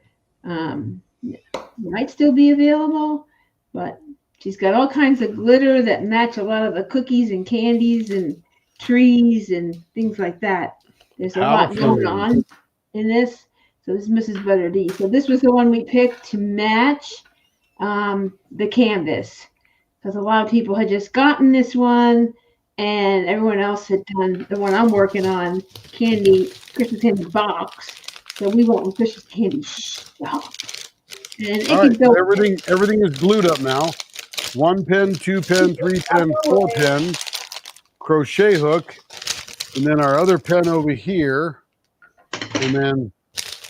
Might still be available, but she's got all kinds of glitter that match a lot of the cookies and candies and trees and things like that. There's a How lot going fun. on in this. So this is Mrs. Butter D. So this was the one we picked to match the canvas, because a lot of people had just gotten this one and everyone else had done the one I'm working on, Christmas candy box. So we went with Christmas candy shop. And it All can right, go everything is glued up now. 1 pin, 2 pin, 3 pin, 4 pin, crochet hook, and then our other pen over here, and then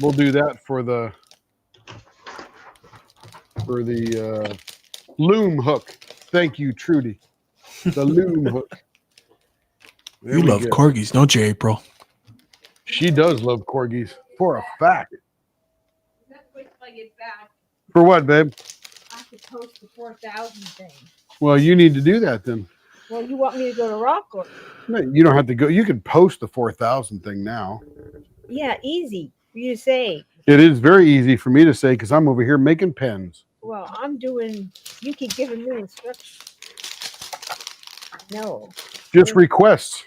we'll do that for the loom hook. Thank you, Trudy. The loom hook. There You we love go. corgis, don't you, April? She does love corgis for a fact. That's wait till I get back. For what, babe? I have to post the 4,000 thing. Well, you need to do that then. Well, you want me to go to Rockland? No, you don't have to go. You can post the 4,000 thing now. Yeah, easy for you to say. It is very easy for me to say because I'm over here making pens. Well, I'm doing. You keep giving me instructions. No. Just requests.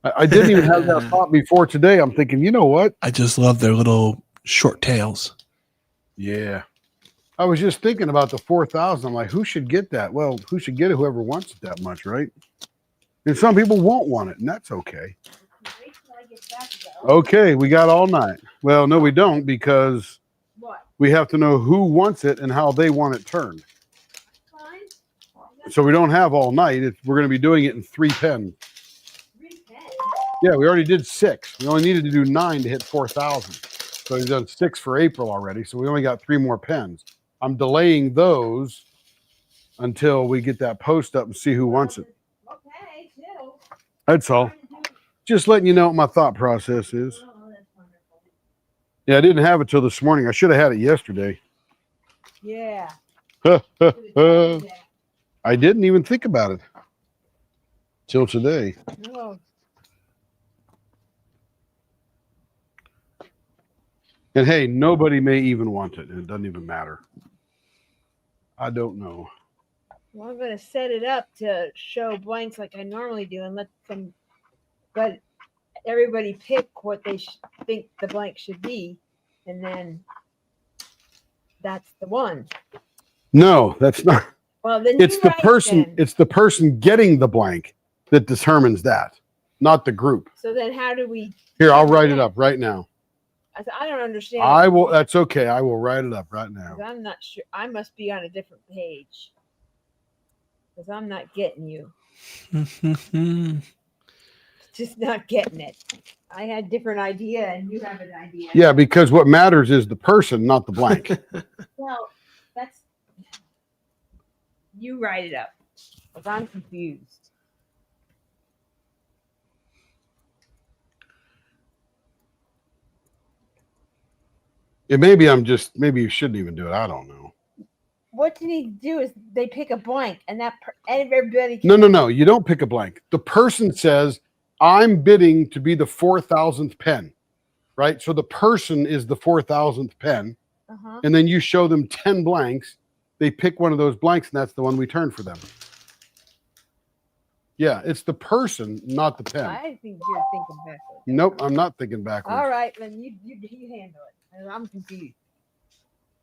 I didn't even have that thought before today. I'm thinking, you know what? I just love their little short tails. Yeah. I was just thinking about the 4,000. I'm like, who should get that? Well, who should get it? Whoever wants it that much, right? And some people won't want it, and that's okay. Wait till I get back, though. Okay, we got all night. Well, no, we don't, because What? we have to know who wants it and how they want it turned. Fine. So we don't have all night. We're going to be doing it in 3 pens. 3 pens. Yeah, we already did 6. We only needed to do 9 to hit 4,000. So we've done 6 for April already. So we only got 3 more pens. I'm delaying those until we get that post up and see who wants it. Okay, chill. That's all. Just letting you know what my thought process is. Oh, that's wonderful. Yeah, I didn't have it till this morning. I should have had it yesterday. Yeah. I didn't even think about it till today. No. And hey, nobody may even want it. And it doesn't even matter. I don't know. Well, I'm going to set it up to show blanks like I normally do and let them, but everybody pick what they think the blank should be. And then that's the one. No, that's not. Well, then It's you the write person. then. It's the person getting the blank that determines that, not the group. So then how do we, Here, I'll write it up right now. I don't understand. I will. That's okay. I will write it up right now. 'Cause I'm not sure. I must be on a different page. Because I'm not getting you. Just not getting it. I had a different idea and you have an idea. Yeah, because what matters is the person, not the blank. Well, that's you write it up. Because I'm confused. Maybe I'm just. Maybe you shouldn't even do it. I don't know. What did he do is they pick a blank and everybody can No. You don't pick a blank. The person says, "I'm bidding to be the 4,000th pen," right? So the person is the 4,000th pen, Uh-huh. and then you show them 10 blanks. They pick one of those blanks, and that's the one we turn for them. Yeah, it's the person, not the pen. I think you're thinking backwards. Nope, I'm not thinking backwards. All right, then you handle it. And I'm confused.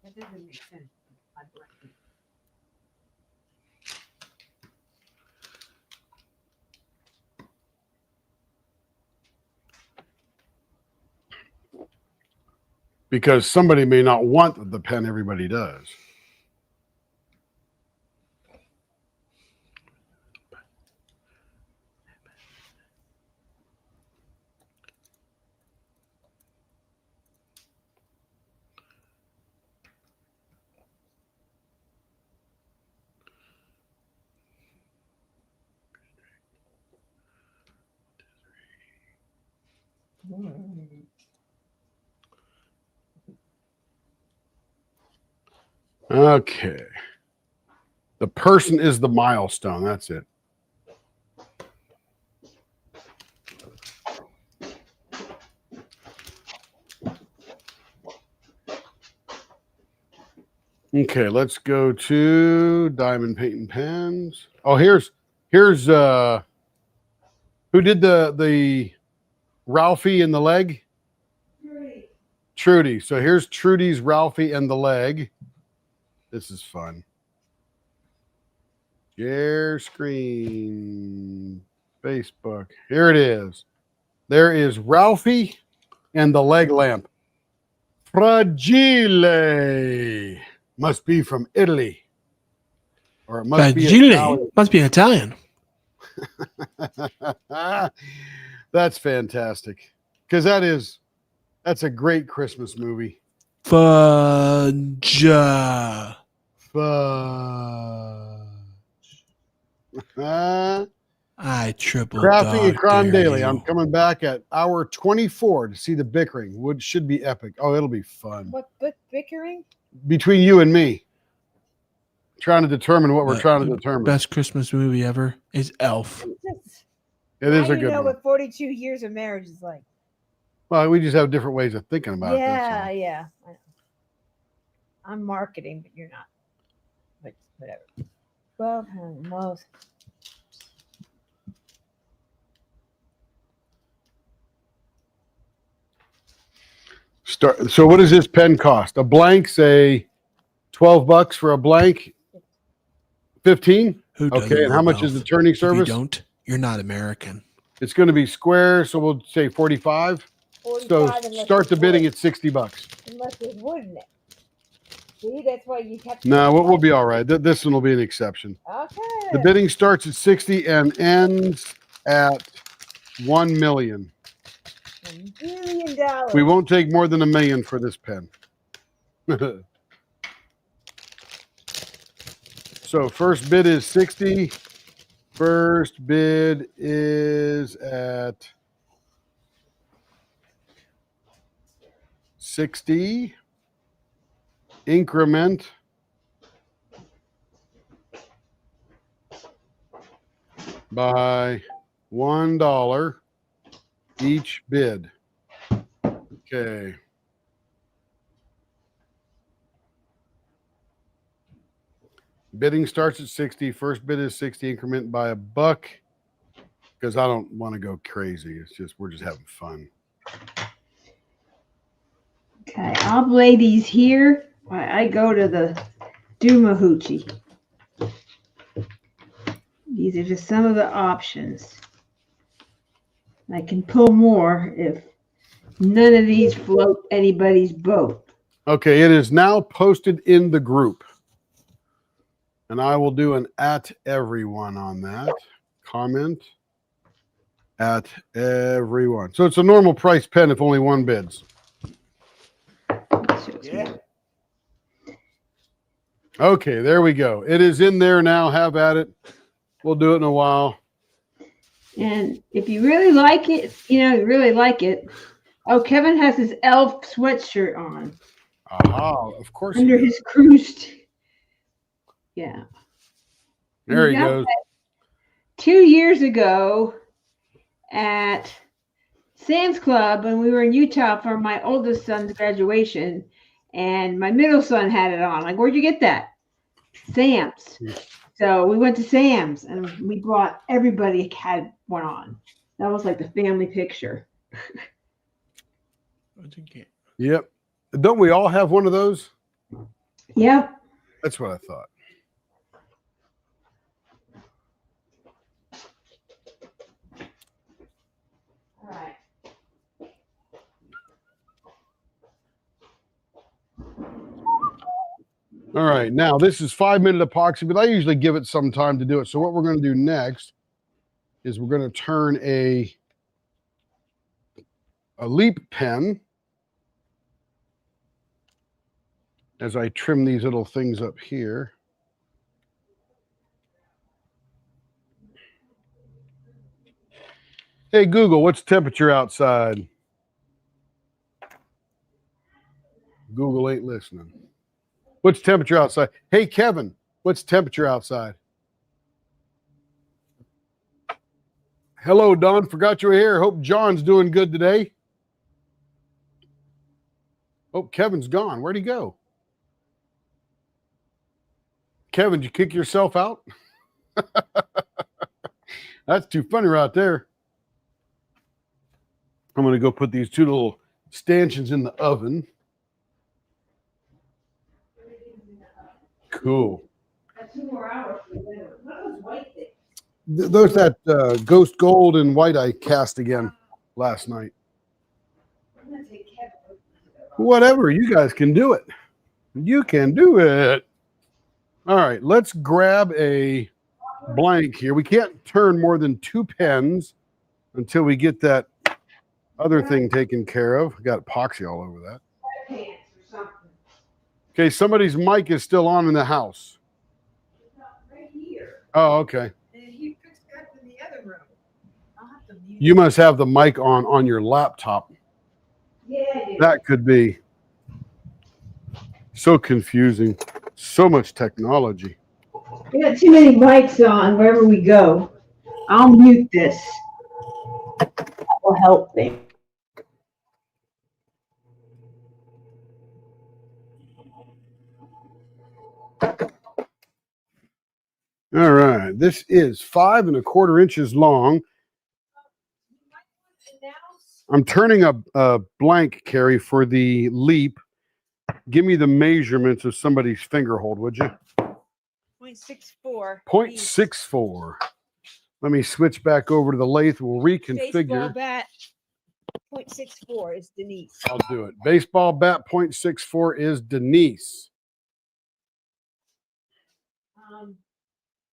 That doesn't make sense. My brain. Because somebody may not want the pen everybody does. Okay. The person is the milestone. That's it. Okay, let's go to Diamond Painting Pens. Oh, here's who did the Ralphie in the leg? Trudy. So here's Trudy's Ralphie and the leg. This is fun. Share screen. Facebook. Here it is. There is Ralphie and the leg lamp. Fragile. Must be from Italy. Or it must be Italian. Must be Italian. That's fantastic. Because that's a great Christmas movie. Fudge. I triple Crafting and Cron dare Daily. you. I'm coming back at hour 24 to see the bickering. Should be epic. Oh, it'll be fun. What bickering? Between you and me. Trying to determine what we're trying to determine. Best Christmas movie ever is Elf. It is Now a you good know one. what 42 years of marriage is like. Well, we just have different ways of thinking about it. Yeah, yeah. I know. I'm marketing, but you're not. But whatever. Well, most. So what does this pen cost? A blank, say $12 for a blank? 15? Who doesn't Okay, and how know much is the Elf? turning If you service? don't, you're not American. It's going to be square, so we'll say 45. So 45 unless start the there's bidding wood. at $60. Unless there's wood in it. See, that's why you kept. No, we'll be all right. This one will be an exception. Okay. The bidding starts at 60 and ends at 1 million. $1 billion. We won't take more than $1 million for this pen. So first bid is 60. First bid is at 60. Increment. By $1 each bid. Okay. Bidding starts at 60. First bid is 60. Increment by $1 because I don't want to go crazy. It's just we're just having fun. Okay, I'll lay these here. I go to the Dumahoochee. These are just some of the options. I can pull more if none of these float anybody's boat. Okay, it is now posted in the group. And I will do an at everyone on that. Comment at everyone. So it's a normal price pen if only one bids. Yeah. Okay, there we go. It is in there now. Have at it. We'll do it in a while. And if you really like it, you really like it. Oh, Kevin has his elf sweatshirt on Aha, of course. under his cruise. Yeah. There he got goes. that 2 years ago at Sam's Club when we were in Utah for my oldest son's graduation. and my middle son had it on. Like, where'd you get that? Sam's. So we went to Sam's and we brought everybody had one on. That was like the family picture. Yep. Don't we all have one of those? Yep. That's what I thought. All right. All right. Now, this is 5-minute epoxy, but I usually give it some time to do it. So what we're going to do next is we're going to turn a leap pen as I trim these little things up here. Hey, Google, what's the temperature outside? Google ain't listening. What's the temperature outside? Hey, Kevin, what's the temperature outside? Hello, Don. Forgot you were here. Hope John's doing good today. Oh, Kevin's gone. Where'd he go? Kevin, did you kick yourself out? That's too funny right there. I'm going to go put these two little stanchions in the oven. Cool. 2 more hours. What are those white things? There's that ghost gold and white I cast again last night. I'm gonna take Kevin. Whatever. You guys can do it. You can do it. All right. Let's grab a blank here. We can't turn more than 2 pens until we get that other thing taken care of. Got epoxy all over that. Pants or something. Okay. Somebody's mic is still on in the house. Right here. Oh, okay. And he fixed up in the other room. I'll have to mute. You must have the mic on your laptop. Yeah, I do. That could be. So confusing. So much technology. We got too many mics on wherever we go. I'll mute this. That will help things. All right. This is 5 1/4 inches long. I'm turning a blank, Carrie, for the leap. Give me the measurements of somebody's finger hold, would you? 0.64. 0.64. Let me switch back over to the lathe. We'll Baseball reconfigure. bat. 0.64 is Denise. I'll do it. Baseball bat 0.64 is Denise.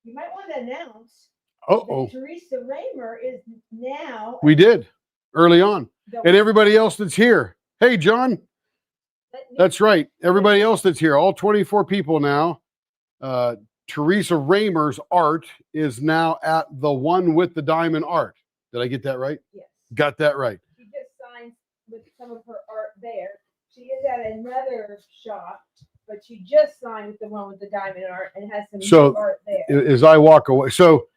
You might want to announce Uh-oh. that Teresa Raymer is now. We did early on. the- And everybody else that's here. Hey, John. That's right. Everybody else that's here, all 24 people now. Teresa Raymer's art is now at the One with the Diamond Art. Did I get that right? Yes. Got that right. She just signed with some of her art there. She is at another shop, but she just signed with the one with the diamond art and has some So, new art there. As I walk away. So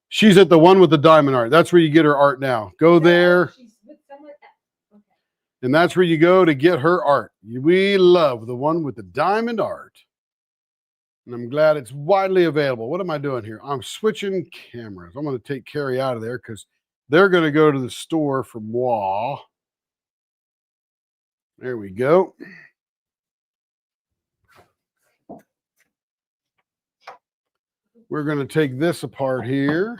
she's at the One with the Diamond Art. That's where you get her art now. Go there. She's with someone else. Okay. And that's where you go to get her art. We love the One with the Diamond Art. And I'm glad it's widely available. What am I doing here? I'm switching cameras. I'm going to take Carrie out of there because they're going to go to the store for moi. There we go. We're going to take this apart here.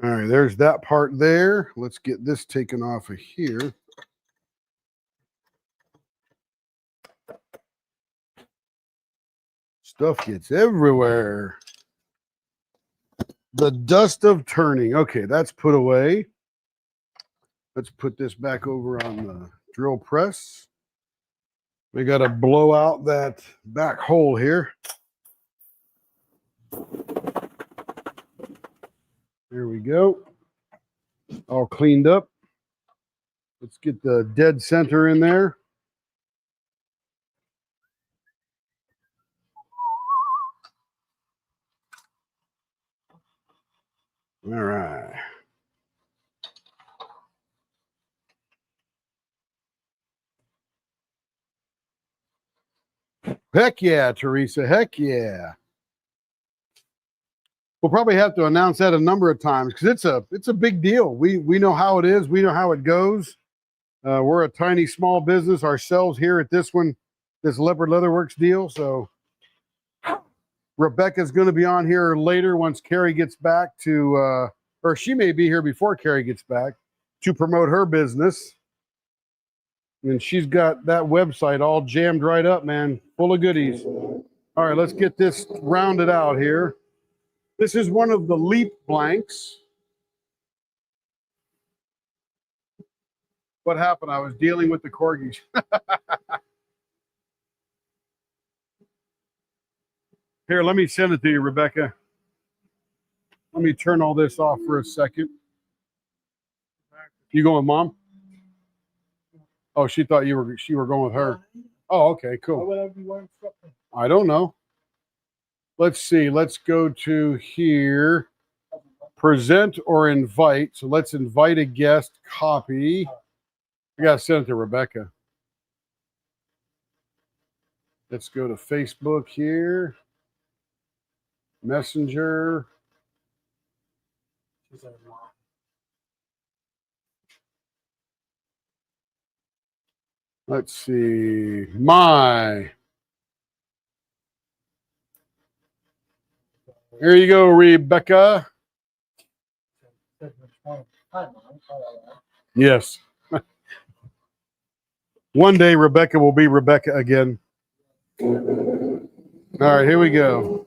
All right, there's that part there. Let's get this taken off of here. Stuff gets everywhere. The dust of turning. Okay, that's put away. Let's put this back over on the drill press. We got to blow out that back hole here. There we go. All cleaned up. Let's get the dead center in there. All right. Heck yeah, Teresa. Heck yeah. We'll probably have to announce that a number of times because it's a big deal. We know how it is. We know how it goes. We're a tiny small business ourselves here at this one, this Leopard Leatherworks deal. So Rebecca's going to be on here later once Carrie gets back to, or she may be here before Carrie gets back to promote her business. And she's got that website all jammed right up, man, full of goodies. All right, let's get this rounded out here. This is one of the leap blanks. What happened? I was dealing with the corgis. Here, let me send it to you, Rebecca. Let me turn all this off for a second. You going, Mom? Oh, she thought you were going with her. Oh, okay, cool. I don't know. Let's see. Let's go to here. Present or invite. So let's invite a guest. Copy. I gotta send it to Rebecca. Let's go to Facebook here. Messenger. Let's see. My. Here you go, Rebecca. Yes. One day Rebecca will be Rebecca again. All right, here we go.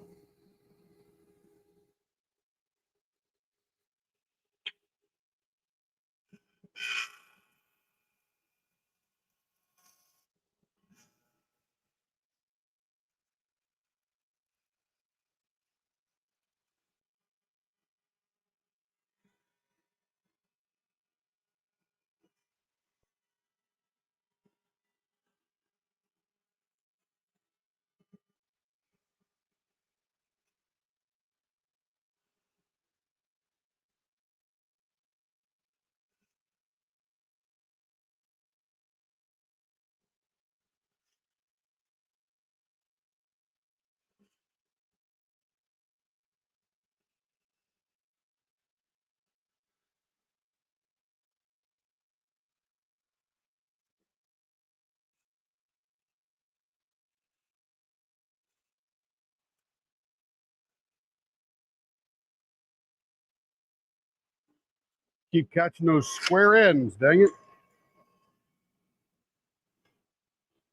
Keep catching those square ends, dang it.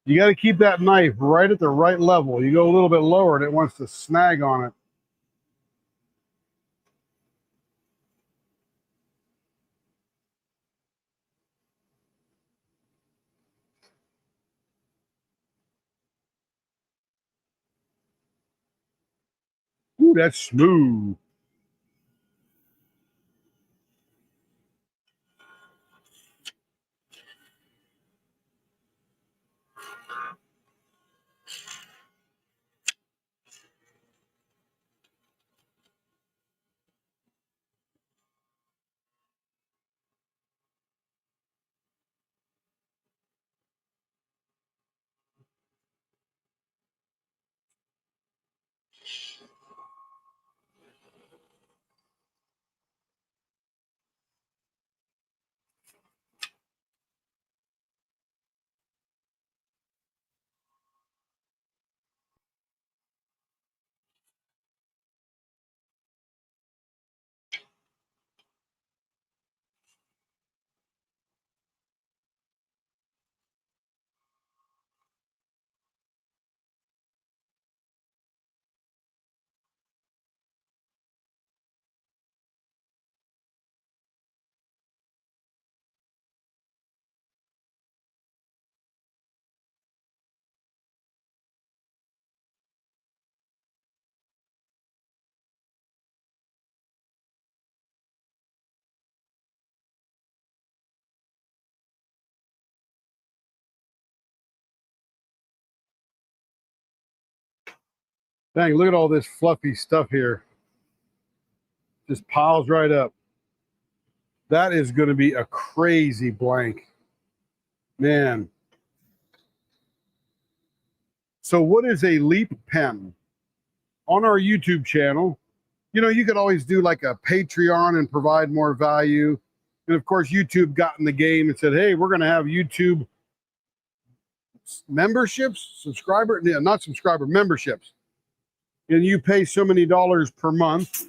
You got to keep that knife right at the right level. You go a little bit lower and it wants to snag on it. Ooh, that's smooth. Dang, look at all this fluffy stuff here. Just piles right up. That is going to be a crazy blank. Man. So what is a leap pen? On our YouTube channel, you know, you could always do like a Patreon and provide more value. And of course, YouTube got in the game and said, hey, we're going to have YouTube memberships, not subscriber, memberships. And you pay so many dollars per month.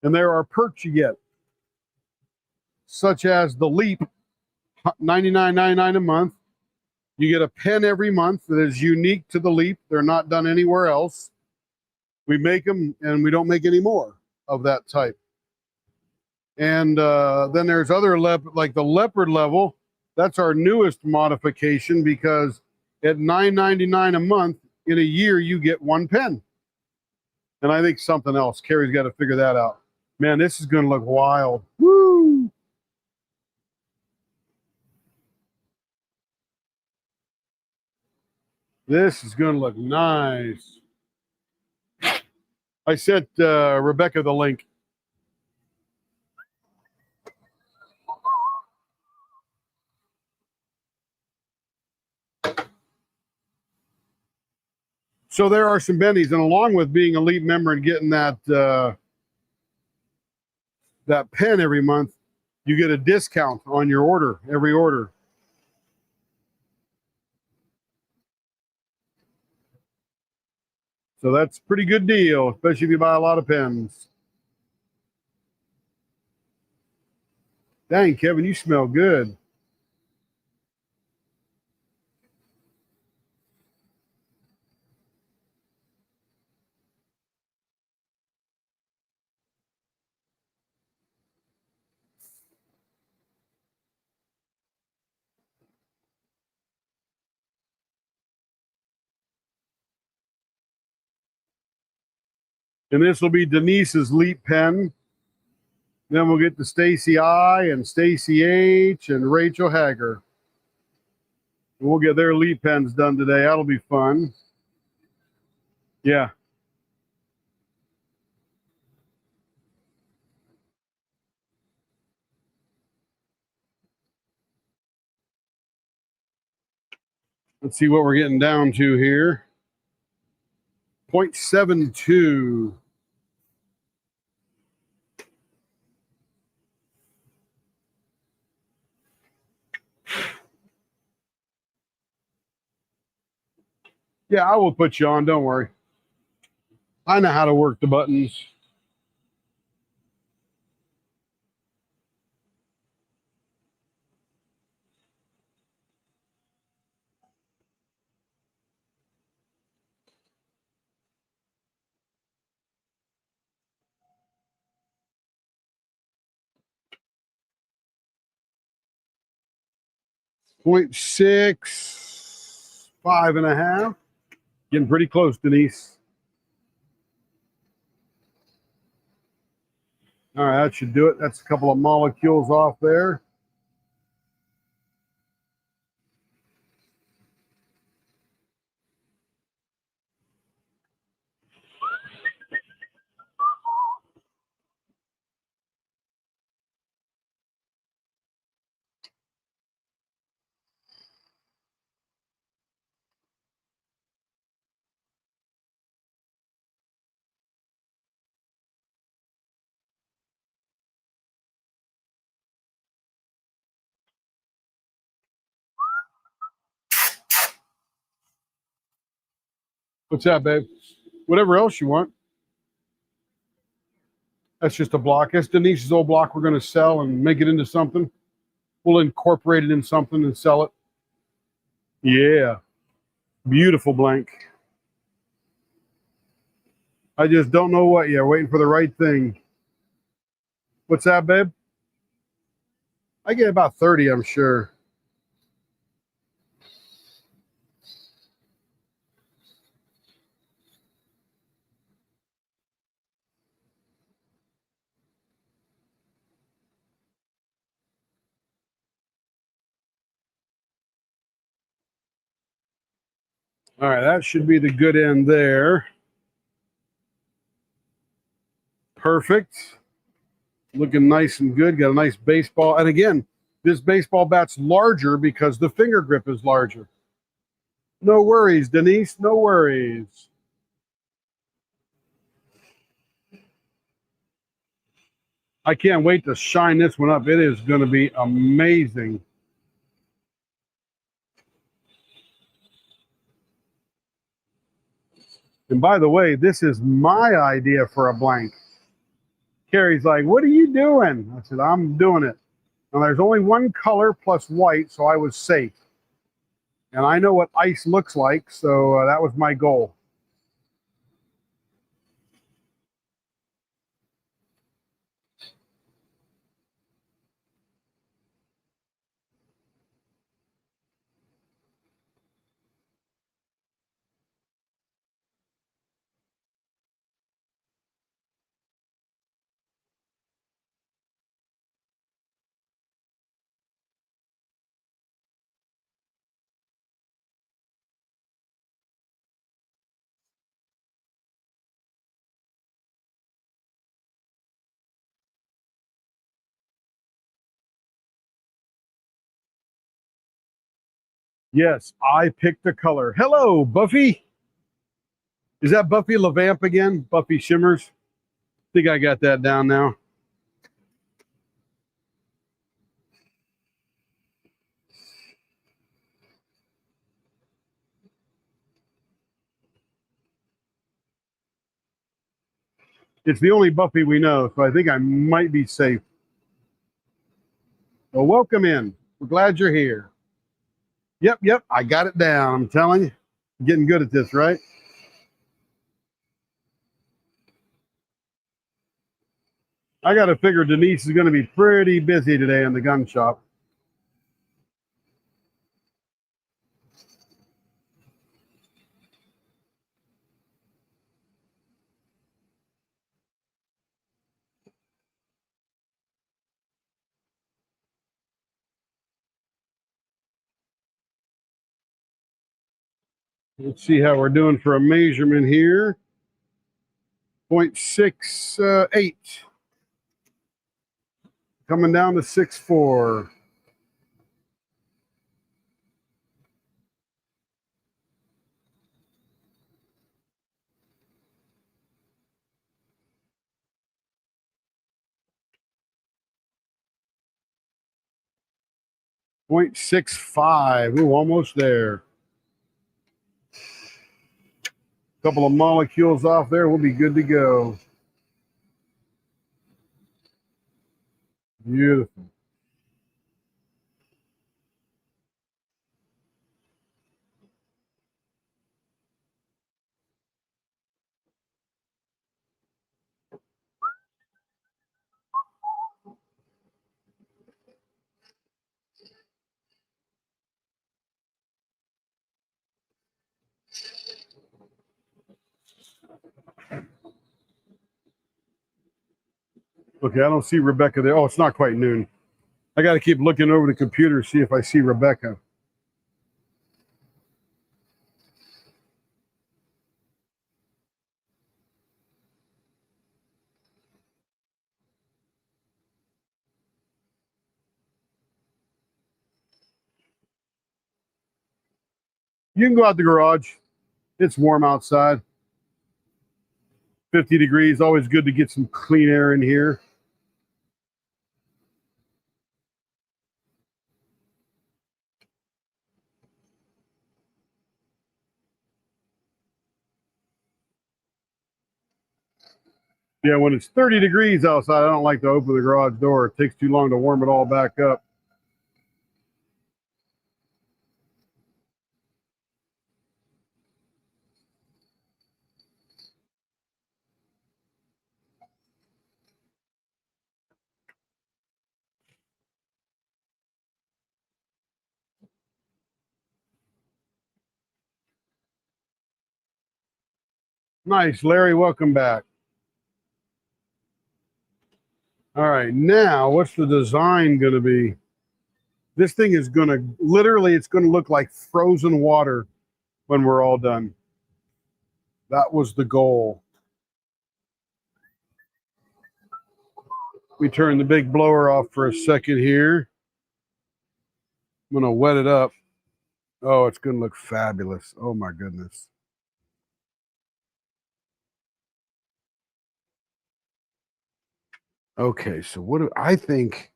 And there are perks you get, such as the Leap, $99.99 a month. You get a pen every month that is unique to the Leap. They're not done anywhere else. We make them, and we don't make any more of that type. And then there's other like the Leopard level. That's our newest modification, because at $9.99 a month, in a year, you get one pen. And I think something else. Carrie's got to figure that out. Man, this is going to look wild. Woo! This is going to look nice. I sent Rebecca the link. So there are some bennies, and along with being a Leap member and getting that that pen every month, you get a discount on your order, every order. So that's a pretty good deal, especially if you buy a lot of pens. Dang, Kevin, you smell good. And this will be Denise's Leap pen. Then we'll get to Stacy I and Stacy H and Rachel Hager. And we'll get their Leap pens done today. That'll be fun. Yeah. Let's see what we're getting down to here. 0.72. Yeah, I will put you on. Don't worry. I know how to work the buttons. Point 6, 5.5. Getting pretty close, Denise. All right, that should do it. That's a couple of molecules off there. What's that, babe? Whatever else you want. That's just a block. That's Denise's old block we're going to sell and make it into something. We'll incorporate it in something and sell it. Yeah. Beautiful blank. I just don't know what yet. Waiting for the right thing. What's that, babe? I get about 30, I'm sure. All right, that should be the good end there. Perfect. Looking nice and good. Got a nice baseball. And again, this baseball bat's larger because the finger grip is larger. No worries, Denise. No worries. I can't wait to shine this one up. It is going to be amazing. And by the way, this is my idea for a blank. Carrie's like, what are you doing? I said, I'm doing it. Now, there's only one color plus white, so I was safe. And I know what ice looks like, so that was my goal. Yes, I picked a color. Hello, Buffy. Is that Buffy LaVamp again? Buffy Shimmers? I think I got that down now. It's the only Buffy we know, so I think I might be safe. Well, welcome in. We're glad you're here. Yep, I got it down. I'm telling you. Getting good at this, right? I got to figure Denise is going to be pretty busy today in the gun shop. Let's see how we're doing for a measurement here. 0.68. Coming down to 6.4. .65. Ooh, almost there. Couple of molecules off there, we'll be good to go. Beautiful. Okay, I don't see Rebecca there. Oh, it's not quite noon. I got to keep looking over the computer to see if I see Rebecca. You can go out the garage. It's warm outside. 50 degrees. Always good to get some clean air in here. Yeah, when it's 30 degrees outside, I don't like to open the garage door. It takes too long to warm it all back up. Nice, Larry. Welcome back. All right, now what's the design going to be? This thing is going to literally, it's going to look like frozen water when we're all done. That was the goal. Let me turn the big blower off for a second here. I'm going to wet it up. Oh, it's going to look fabulous. Oh, my goodness. Okay, so what do I think?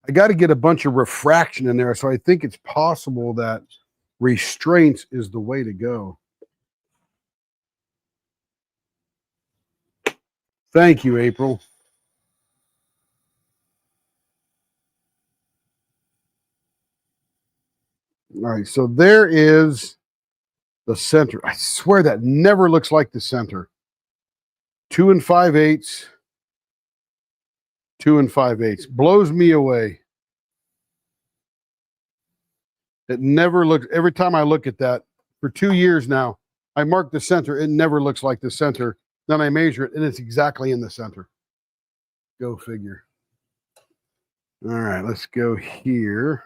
I got to get a bunch of refraction in there. So I think it's possible that restraints is the way to go. Thank you, April. All right, so there is the center. I swear that never looks like the center. 2 5/8. 2 5/8 blows me away. It never looks. Every time I look at that for 2 years now, I mark the center. It never looks like the center. Then I measure it, and it's exactly in the center. Go figure. All right, let's go here.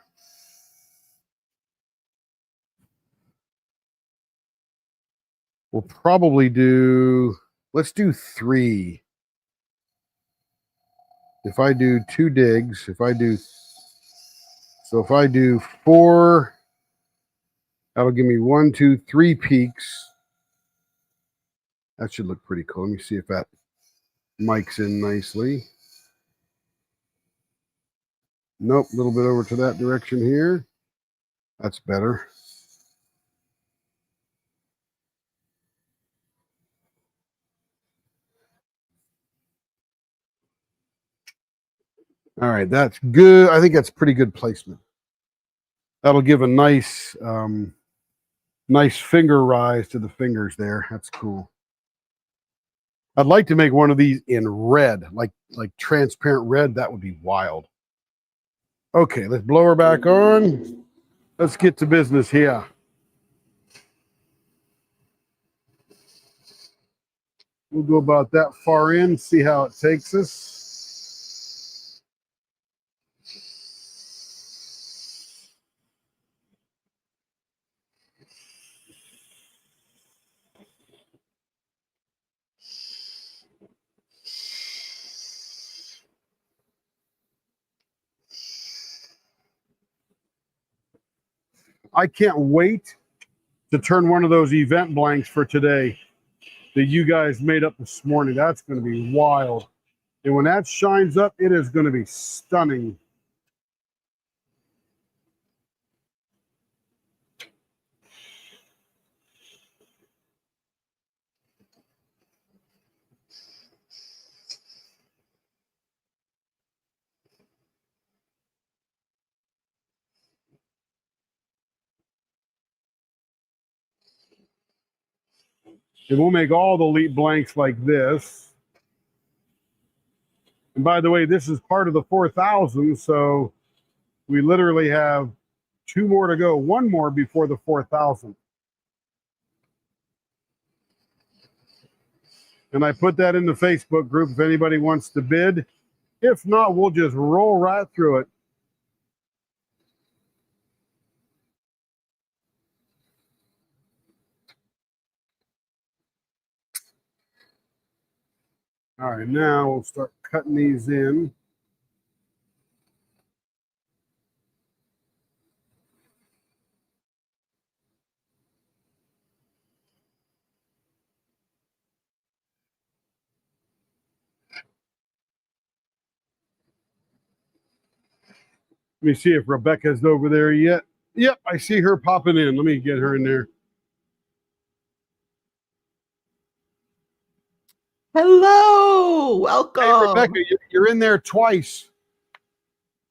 We'll probably do, let's do 3. If I do 2 digs, if I do 4, that'll give me 1, 2, 3 peaks. That should look pretty cool. Let me see if that mics in nicely. Nope, a little bit over to that direction here. That's better. All right, that's good. I think that's pretty good placement. That'll give a nice, nice finger rise to the fingers there. That's cool. I'd like to make one of these in red, like transparent red. That would be wild. Okay, let's blow her back on. Let's get to business here. We'll go about that far in, see how it takes us. I can't wait to turn one of those event blanks for today that you guys made up this morning. That's going to be wild. And when that shines up, it is going to be stunning. And we'll make all the leap blanks like this. And by the way, this is part of the 4,000, so we literally have 2 more to go, 1 more before the 4,000. And I put that in the Facebook group if anybody wants to bid. If not, we'll just roll right through it. All right, now we'll start cutting these in. Let me see if Rebecca's over there yet. Yep, I see her popping in. Let me get her in there. Hello, welcome. Hey, Rebecca, you're in there twice.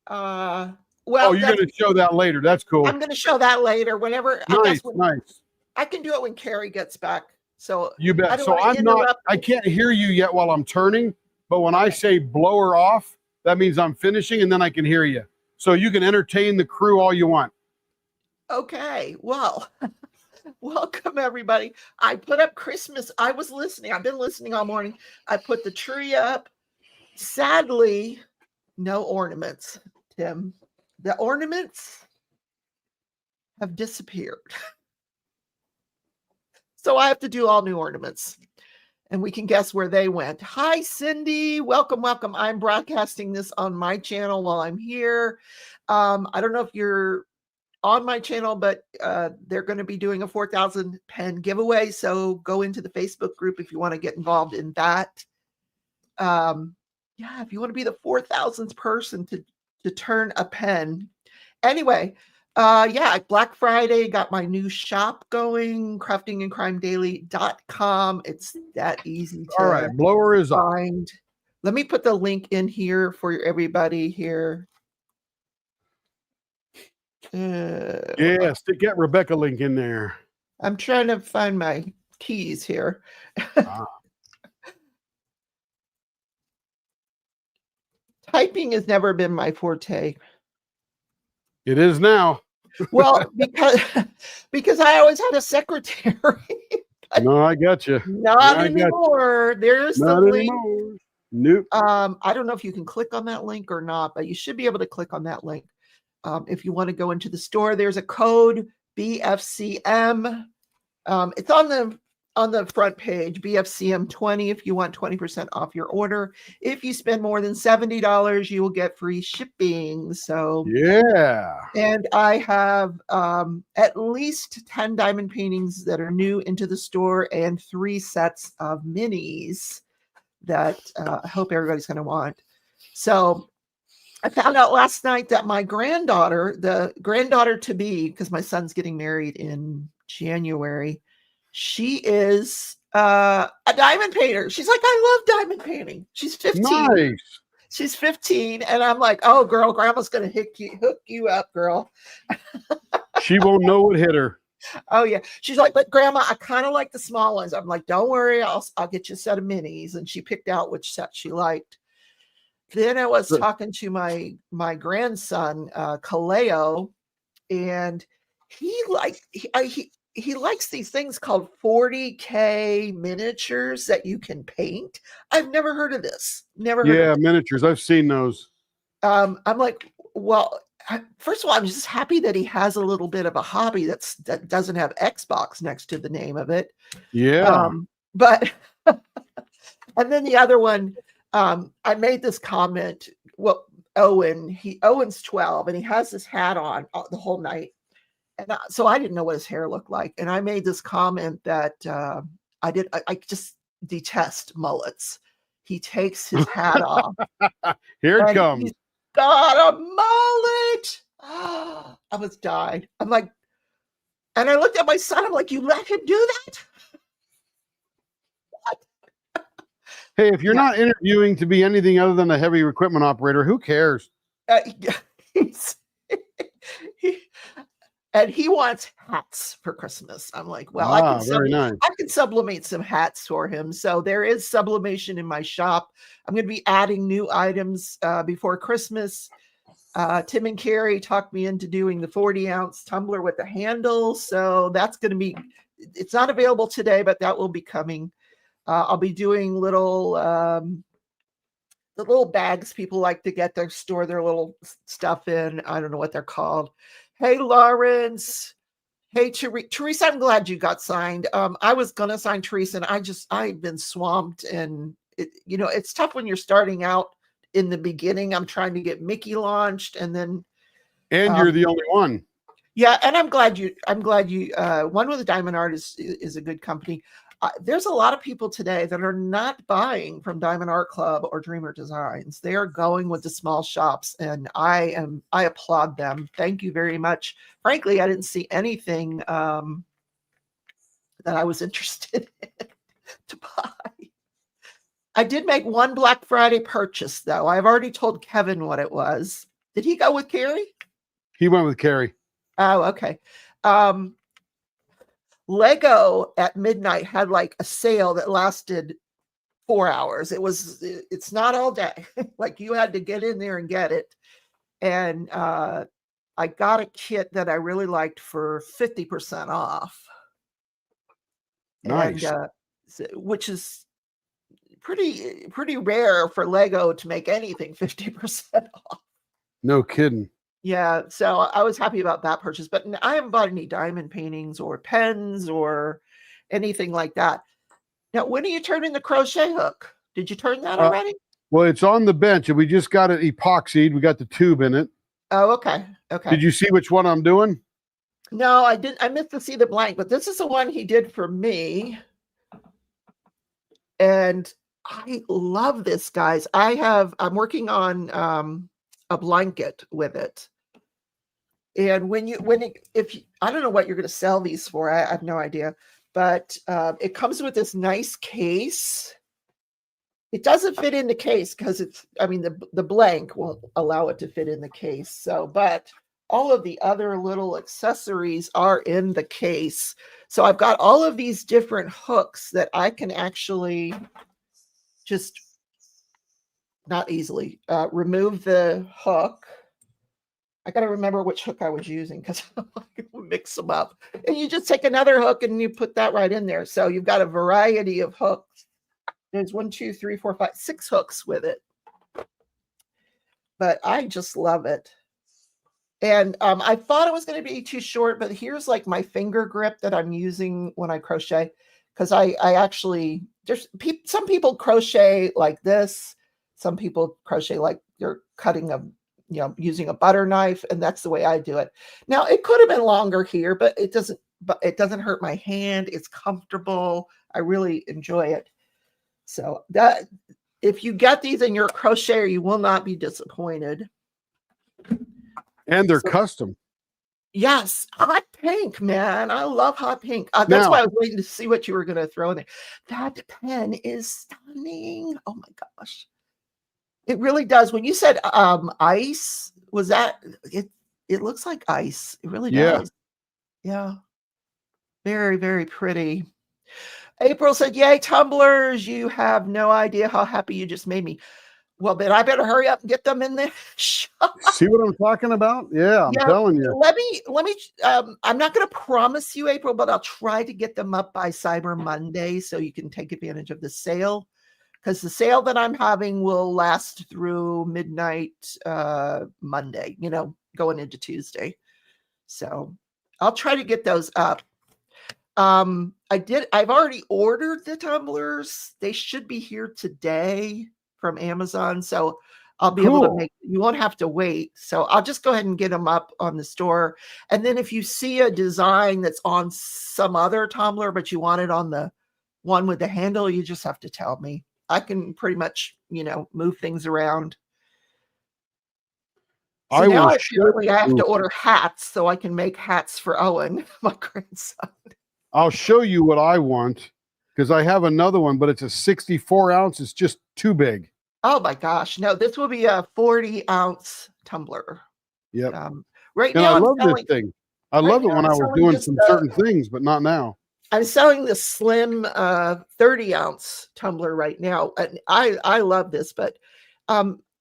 Well, Oh, you're going to show that later. That's cool. I'm going to show that later. Whenever I Nice, guess when, nice. I can do it when Carrie gets back. So You bet. I don't So wanna I'm not, interrupt I you. can't hear you yet while I'm turning, but when I say blow her off, that means I'm finishing and then I can hear you. So you can entertain the crew all you want. Okay, well, welcome everybody. I put up Christmas. I was listening. I've been listening all morning. I put the tree up. Sadly, no ornaments, Tim. The ornaments have disappeared. So I have to do all new ornaments. and we can guess where they went. Hi, Cindy. Welcome, welcome. I'm broadcasting this on my channel while I'm here. I don't know if you're on my channel, but they're going to be doing a 4,000 pen giveaway. So go into the Facebook group if you want to get involved in that. Yeah, if you want to be the 4,000th person to turn a pen. Anyway, yeah, Black Friday, got my new shop going, craftingandcrimedaily.com. It's that easy to All right, blower is off. find. Let me put the link in here for everybody here. Yeah, stick that Rebecca link in there. I'm trying to find my keys here. Ah. Typing has never been my forte. It is now. Well, because I always had a secretary. No, I got you. Not I got you. anymore. There's the Not link. anymore. Nope. I don't know if you can click on that link or not, but you should be able to click on that link. If you want to go into the store, there's a code BFCM. It's on the front page, BFCM20, if you want 20% off your order. If you spend more than $70, you will get free shipping. So Yeah. and I have at least 10 diamond paintings that are new into the store and 3 sets of minis that I hope everybody's going to want. So I found out last night that my granddaughter, the granddaughter to be, because my son's getting married in January, she is a diamond painter. She's like, I love diamond painting. She's 15. Nice. She's 15. And I'm like, oh, girl, grandma's going to hook you up, girl. She won't know what hit her. Oh, yeah. She's like, but grandma, I kind of like the small ones. I'm like, don't worry. I'll get you a set of minis. And she picked out which set she liked. Then I was talking to my grandson, Kaleo, and he likes these things called 40K miniatures that you can paint. I've never heard of this. Never heard of it. Miniatures. I've seen those. I'm like, well, first of all, I'm just happy that he has a little bit of a hobby that doesn't have Xbox next to the name of it. Yeah. But and then the other one, I made this comment. Well, Owen's 12 and he has this hat on the whole night. And so I didn't know what his hair looked like. And I made this comment that I just detest mullets. He takes his hat off. Here it comes. He's got a mullet. I was died. I'm like, and I looked at my son. I'm like, you let him do that? What? Hey, if you're not interviewing to be anything other than a heavy equipment operator, who cares? And he wants hats for Christmas. I'm like, well, very nice. I can sublimate some hats for him. So there is sublimation in my shop. I'm going to be adding new items before Christmas. Tim and Carrie talked me into doing the 40-ounce tumbler with the handle. So that's going to be, it's not available today, but that will be coming. I'll be doing the little bags people like to store their little stuff in. I don't know what they're called. Hey, Lawrence. Hey, Teresa, I'm glad you got signed. I was going to sign Teresa, and I've been swamped. And, it's tough when you're starting out in the beginning. I'm trying to get Mickey launched, and then. And you're the only one. Yeah, and I'm glad you. One with a Diamond Art is a good company. There's a lot of people today that are not buying from Diamond Art Club or Dreamer Designs. They are going with the small shops, and I applaud them. Thank you very much. Frankly, I didn't see anything that I was interested in to buy. I did make one Black Friday purchase, though. I've already told Kevin what it was. Did he go with Carrie? He went with Carrie. Oh, okay. Lego at midnight had like a sale that lasted 4 hours. It's not all day. Like you had to get in there and get it. And I got a kit that I really liked for 50% off. Nice. And, which is pretty rare for Lego to make anything 50% off. No kidding. Yeah, so I was happy about that purchase, but I haven't bought any diamond paintings or pens or anything like that. Now, when are you turning the crochet hook? Did you turn that Uh, already? Well, it's on the bench and we just got it epoxied. We got the tube in it. Oh, okay. Okay. Did you see which one I'm doing? No, I didn't. I missed to see the blank, but this is the one he did for me. And I love this, guys. I'm working on a blanket with it. And I don't know what you're going to sell these for. I have no idea, but it comes with this nice case. It doesn't fit in the case because the blank won't allow it to fit in the case. So, but all of the other little accessories are in the case. So I've got all of these different hooks that I can actually just not easily remove the hook. I got to remember which hook I was using because I mix them up. And you just take another hook and you put that right in there. So you've got a variety of hooks. There's 1, 2, 3, 4, 5, 6 hooks with it. But I just love it. And I thought it was going to be too short, but here's like my finger grip that I'm using when I crochet. Because I actually, some people crochet like this. Some people crochet like you're cutting using a butter knife, and that's the way I do it. Now it could have been longer here, but it doesn't hurt my hand. It's comfortable. I really enjoy it. So that if you get these in your crocheter, you will not be disappointed. And they're custom. Yes, hot pink, man. I love hot pink. That's why I was waiting to see what you were going to throw in there. That pen is stunning. Oh my gosh. It really does. When you said ice, was that it? It looks like ice. It really does. Yeah. Very, very pretty. April said, yay, tumblers. You have no idea how happy you just made me. Well, then I better hurry up and get them in there. See what I'm talking about? Yeah, I'm telling you. Let me, I'm not going to promise you, April, but I'll try to get them up by Cyber Monday so you can take advantage of the sale. Because the sale that I'm having will last through midnight Monday, going into Tuesday. So I'll try to get those up. I've already ordered the tumblers. They should be here today from Amazon. So I'll be able to you won't have to wait. So I'll just go ahead and get them up on the store. And then if you see a design that's on some other tumbler, but you want it on the one with the handle, you just have to tell me. I can pretty much, move things around. So I have to order hats so I can make hats for Owen, my grandson. I'll show you what I want because I have another one, but it's a 64 ounce. It's just too big. Oh my gosh. No, this will be a 40-ounce tumbler. Yep. Right and now, I love this thing. I love it when I was doing some certain things, but not now. I'm selling the slim 30-ounce tumbler right now. And I love this, but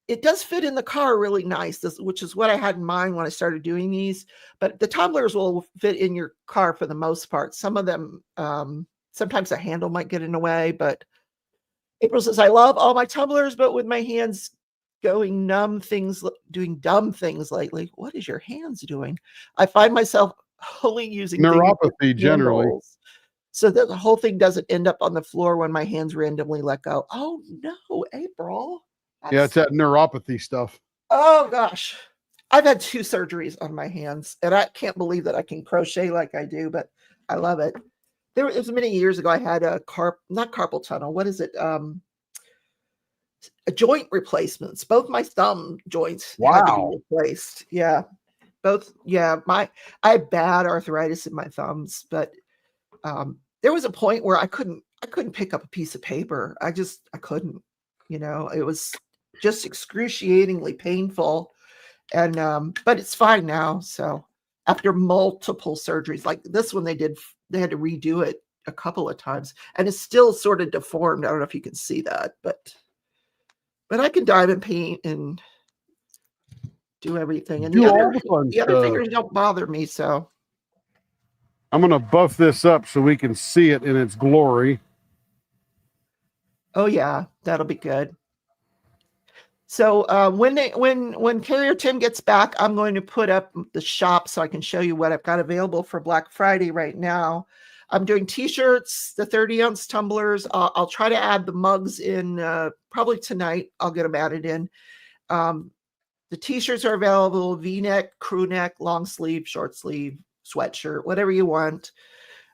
it does fit in the car really nice, which is what I had in mind when I started doing these. But the tumblers will fit in your car for the most part. Some of them, sometimes the handle might get in the way, but April says, I love all my tumblers, but with my hands doing dumb things lately. What is your hands doing? I find myself only using neuropathy generally. So that the whole thing doesn't end up on the floor when my hands randomly let go. Oh no, April. Yeah, it's that neuropathy stuff. Oh gosh. I've had 2 surgeries on my hands and I can't believe that I can crochet like I do, but I love it. It was many years ago. I had not carpal tunnel. What is it? A joint replacements. Both my thumb joints had to be replaced. Yeah. Both. Yeah. I had bad arthritis in my thumbs, but there was a point where I couldn't pick up a piece of paper. I couldn't, it was just excruciatingly painful. And, but it's fine now. So after multiple surgeries like this one, they had to redo it a couple of times and it's still sort of deformed. I don't know if you can see that, but I can diamond paint and do everything. And the other fingers don't bother me. So I'm going to buff this up so we can see it in its glory. Oh yeah, that'll be good. So when Carrier Tim gets back, I'm going to put up the shop so I can show you what I've got available for Black Friday right now. I'm doing t-shirts, the 30-ounce tumblers. I'll try to add the mugs in probably tonight. I'll get them added in. The t-shirts are available, V-neck, crew neck, long sleeve, short sleeve, sweatshirt, whatever you want.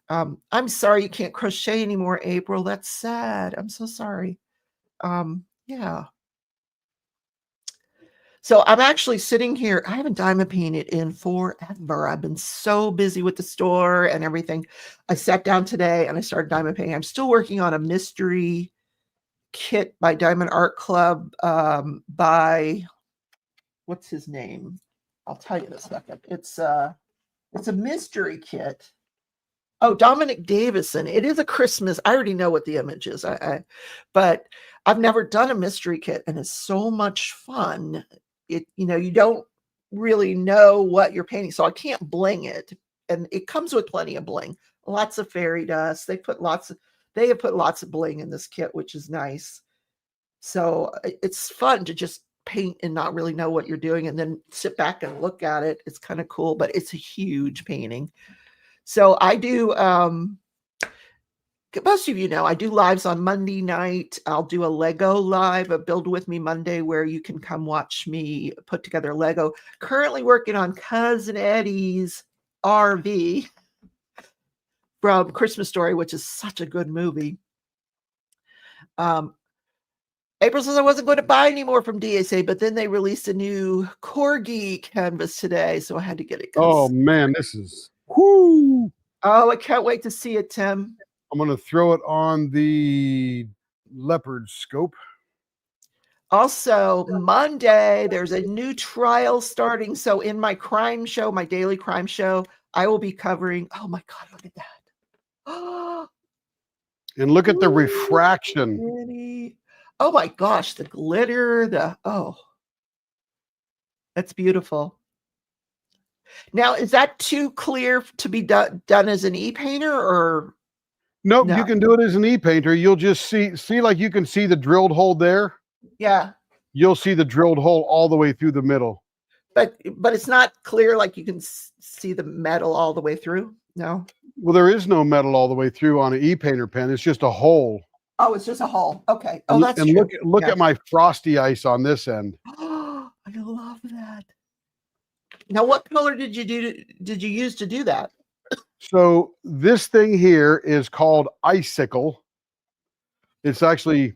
I'm sorry you can't crochet anymore, April. That's sad. I'm so sorry. Yeah. So I'm actually sitting here. I haven't diamond painted in forever. I've been so busy with the store and everything. I sat down today and I started diamond painting. I'm still working on a mystery kit by Diamond Art Club by, what's his name? I'll tell you in a second. It's a mystery kit. Oh, Dominic Davison. It is a Christmas. I already know what the image is. But I've never done a mystery kit, and it's so much fun. You don't really know what you're painting, so I can't bling it. And it comes with plenty of bling, lots of fairy dust. They have put lots of bling in this kit, which is nice. So it's fun to just paint and not really know what you're doing, and then sit back and look at it. It's kind of cool, but it's a huge painting. So I do, most of you know, I do lives on Monday night. I'll do a Lego live, a Build With Me Monday, where you can come watch me put together Lego. Currently working on Cousin Eddie's RV from Christmas Story, which is such a good movie. April says I wasn't going to buy any more from DSA, but then they released a new Corgi canvas today, so I had to get it. Oh man, this is whoo! Oh, I can't wait to see it, Tim. I'm going to throw it on the leopard scope. Also, Monday, there's a new trial starting. So in my crime show, my daily crime show, I will be covering, oh my God, look at that. And look at the refraction. Pretty. Oh my gosh, the glitter, that's beautiful. Now, is that too clear to be done as an e-painter, or? Nope, No. you can do it as an e-painter. You'll just see like you can see the drilled hole there. Yeah. You'll see the drilled hole all the way through the middle. But it's not clear like you can see the metal all the way through? No? Well, there is no metal all the way through on an e-painter pen. It's just a hole. Oh, it's just a hole. Okay. Oh, And- that's and true. look Yeah. at my frosty ice on this end. Oh, I love that. Now, what color did you use to do that? So this thing here is called Icicle. It's actually,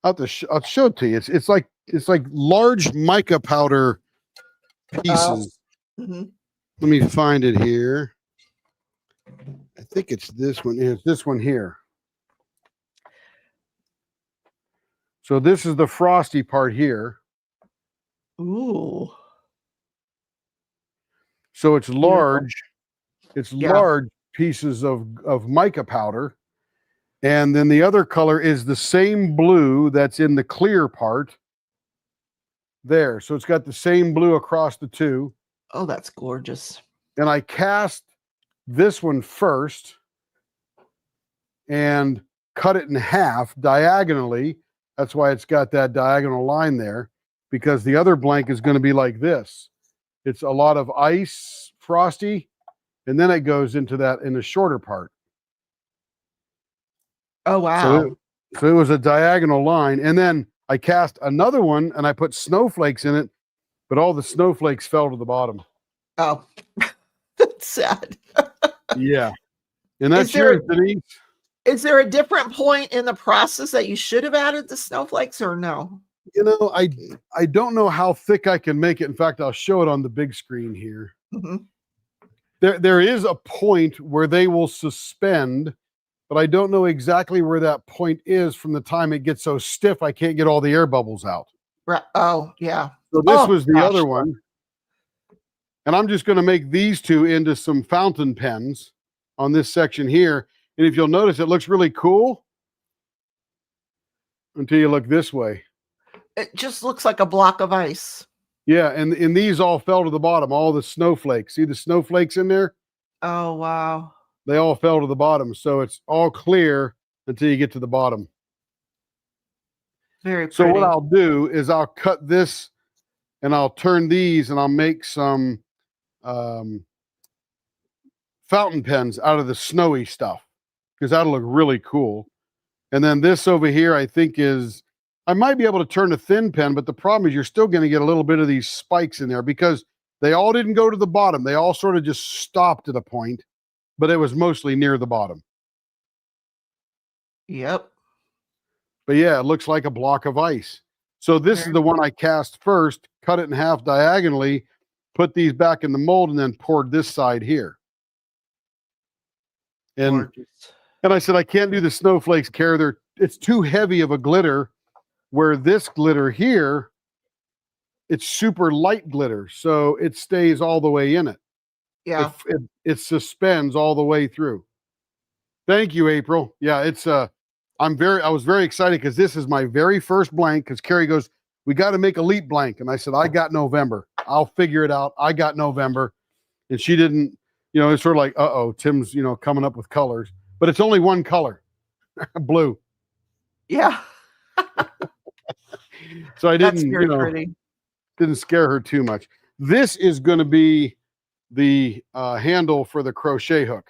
I'll show it to you. It's like large mica powder pieces. Mhm. Let me find it here. I think it's this one. It's this one here. So this is the frosty part here. Ooh. So it's large. It's Yeah. large pieces of mica powder. And then the other color is the same blue that's in the clear part there. So it's got the same blue across the two. Oh, that's gorgeous. And I cast this one first and cut it in half diagonally. That's why it's got that diagonal line there, because the other blank is going to be like this. It's a lot of ice, frosty, and then it goes into that in the shorter part. Oh, wow. So it was a diagonal line. And then I cast another one and I put snowflakes in it, but all the snowflakes fell to the bottom. Oh, that's sad. Yeah. And that's Is there yours, Denise. Is there a different point in the process that you should have added the snowflakes, or no? You know, I don't know how thick I can make it. In fact, I'll show it on the big screen here. Mhm. There is a point where they will suspend, but I don't know exactly where that point is from the time it gets so stiff I can't get all the air bubbles out. Right. Oh, yeah. So this Oh, was the gosh. other one. And I'm just going to make these two into some fountain pens on this section here. And if you'll notice, it looks really cool until you look this way. It just looks like a block of ice. Yeah, and these all fell to the bottom, all the snowflakes. See the snowflakes in there? Oh, wow. They all fell to the bottom. So it's all clear until you get to the bottom. Very pretty. So what I'll do is I'll cut this and I'll turn these and I'll make some fountain pens out of the snowy stuff. because that'll look really cool. And then this over here, I think I might be able to turn to thin pen, but the problem is you're still going to get a little bit of these spikes in there because they all didn't go to the bottom. They all sort of just stopped at a point, but it was mostly near the bottom. Yep. But yeah, it looks like a block of ice. So this is the one I cast first, cut it in half diagonally, put these back in the mold, and then poured this side here. And I said, I can't do the snowflakes, Kara. It's too heavy of a glitter, where this glitter here, it's super light glitter. So it stays all the way in it. Yeah. It suspends all the way through. Thank you, April. Yeah, I was very excited because this is my very first blank, because Carrie goes, we got to make a leap blank. And I said, I got November. I'll figure it out. I got November. And she didn't, it's sort of like, uh-oh, Tim's, coming up with colors. But it's only one color, blue. Yeah. So I That's didn't, very pretty. didn't scare her too much. This is going to be the handle for the crochet hook.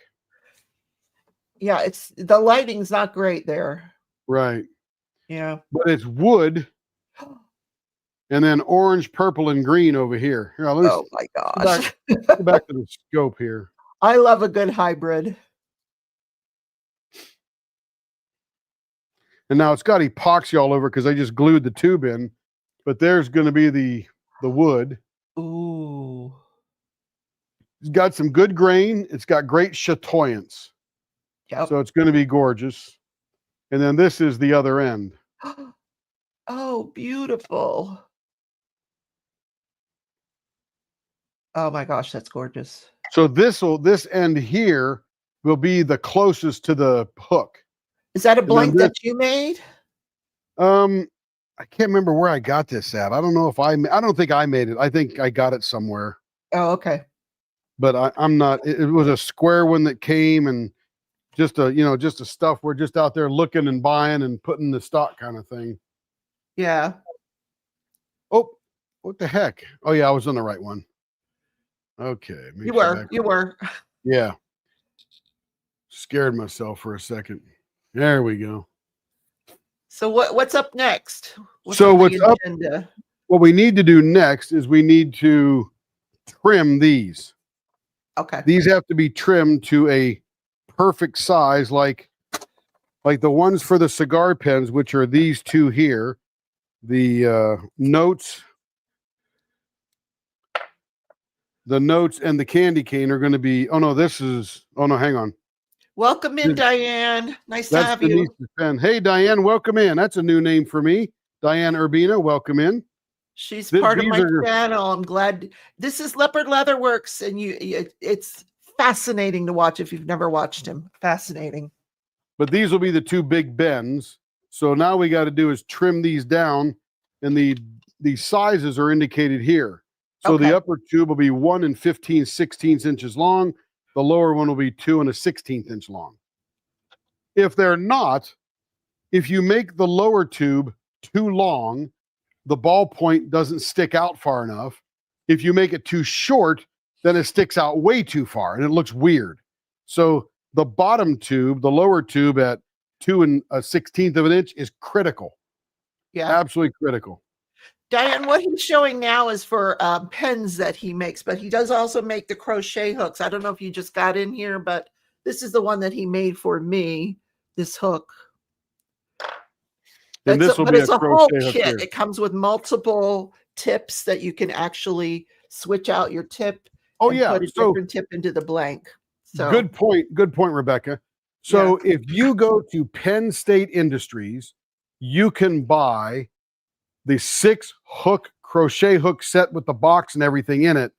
Yeah, the lighting's not great there. Right. Yeah. But it's wood. And then orange, purple, and green over here. Here, Oh my gosh. Go back to the scope here. I love a good hybrid. And now it's got epoxy all over because I just glued the tube in. But there's going to be the wood. Ooh. It's got some good grain. It's got great chatoyance. Yep. So it's going to be gorgeous. And then this is the other end. Oh, beautiful. Oh my gosh, that's gorgeous. So this end here will be the closest to the hook. Is that a blank this- that you made? I can't remember where I got this at. I don't know if I don't think I made it. I think I got it somewhere. Oh, okay. But I'm not. It was a square one that came, and just a stuff. We're just out there looking and buying and putting the stock kind of thing. Yeah. Oh, what the heck? Oh yeah, I was on the right one. Okay. You were. Yeah. Scared myself for a second. There we go. So what's up next? What's up? Agenda? What we need to do next is we need to trim these. Okay. These have to be trimmed to a perfect size, like the ones for the cigar pens, which are these two here. The notes and the candy cane are going to be. Oh no, hang on. Welcome in, Diane. Nice to That's have you. Denise's pen. Hey, Diane, welcome in. That's a new name for me. Diane Urbina, welcome in. She's Th- part of these my are- channel. I'm glad. This is Leopard Leatherworks, and it's fascinating to watch if you've never watched him. Fascinating. But these will be the two big bends. So now we got to do is trim these down, and the sizes are indicated here. So Okay. the upper tube will be 1 15/16 inches long. The lower one will be 2 1/16 inch long. If they're not, if you make the lower tube too long, the ball point doesn't stick out far enough. If you make it too short, then it sticks out way too far and it looks weird. So the bottom tube, the lower tube at 2 1/16 of an inch is critical. Yeah. Absolutely critical. Diane, what he's showing now is for pens that he makes, but he does also make the crochet hooks. I don't know if you just got in here, but this is the one that he made for me, this hook. And this will be a it's a whole crochet hook kit. here. It comes with multiple tips that you can actually switch out your tip. Oh and yeah. put a So different tip into the blank. So good point, Rebecca. So if you go to Penn State Industries, you can buy the 6 hook crochet hook set with the box and everything in it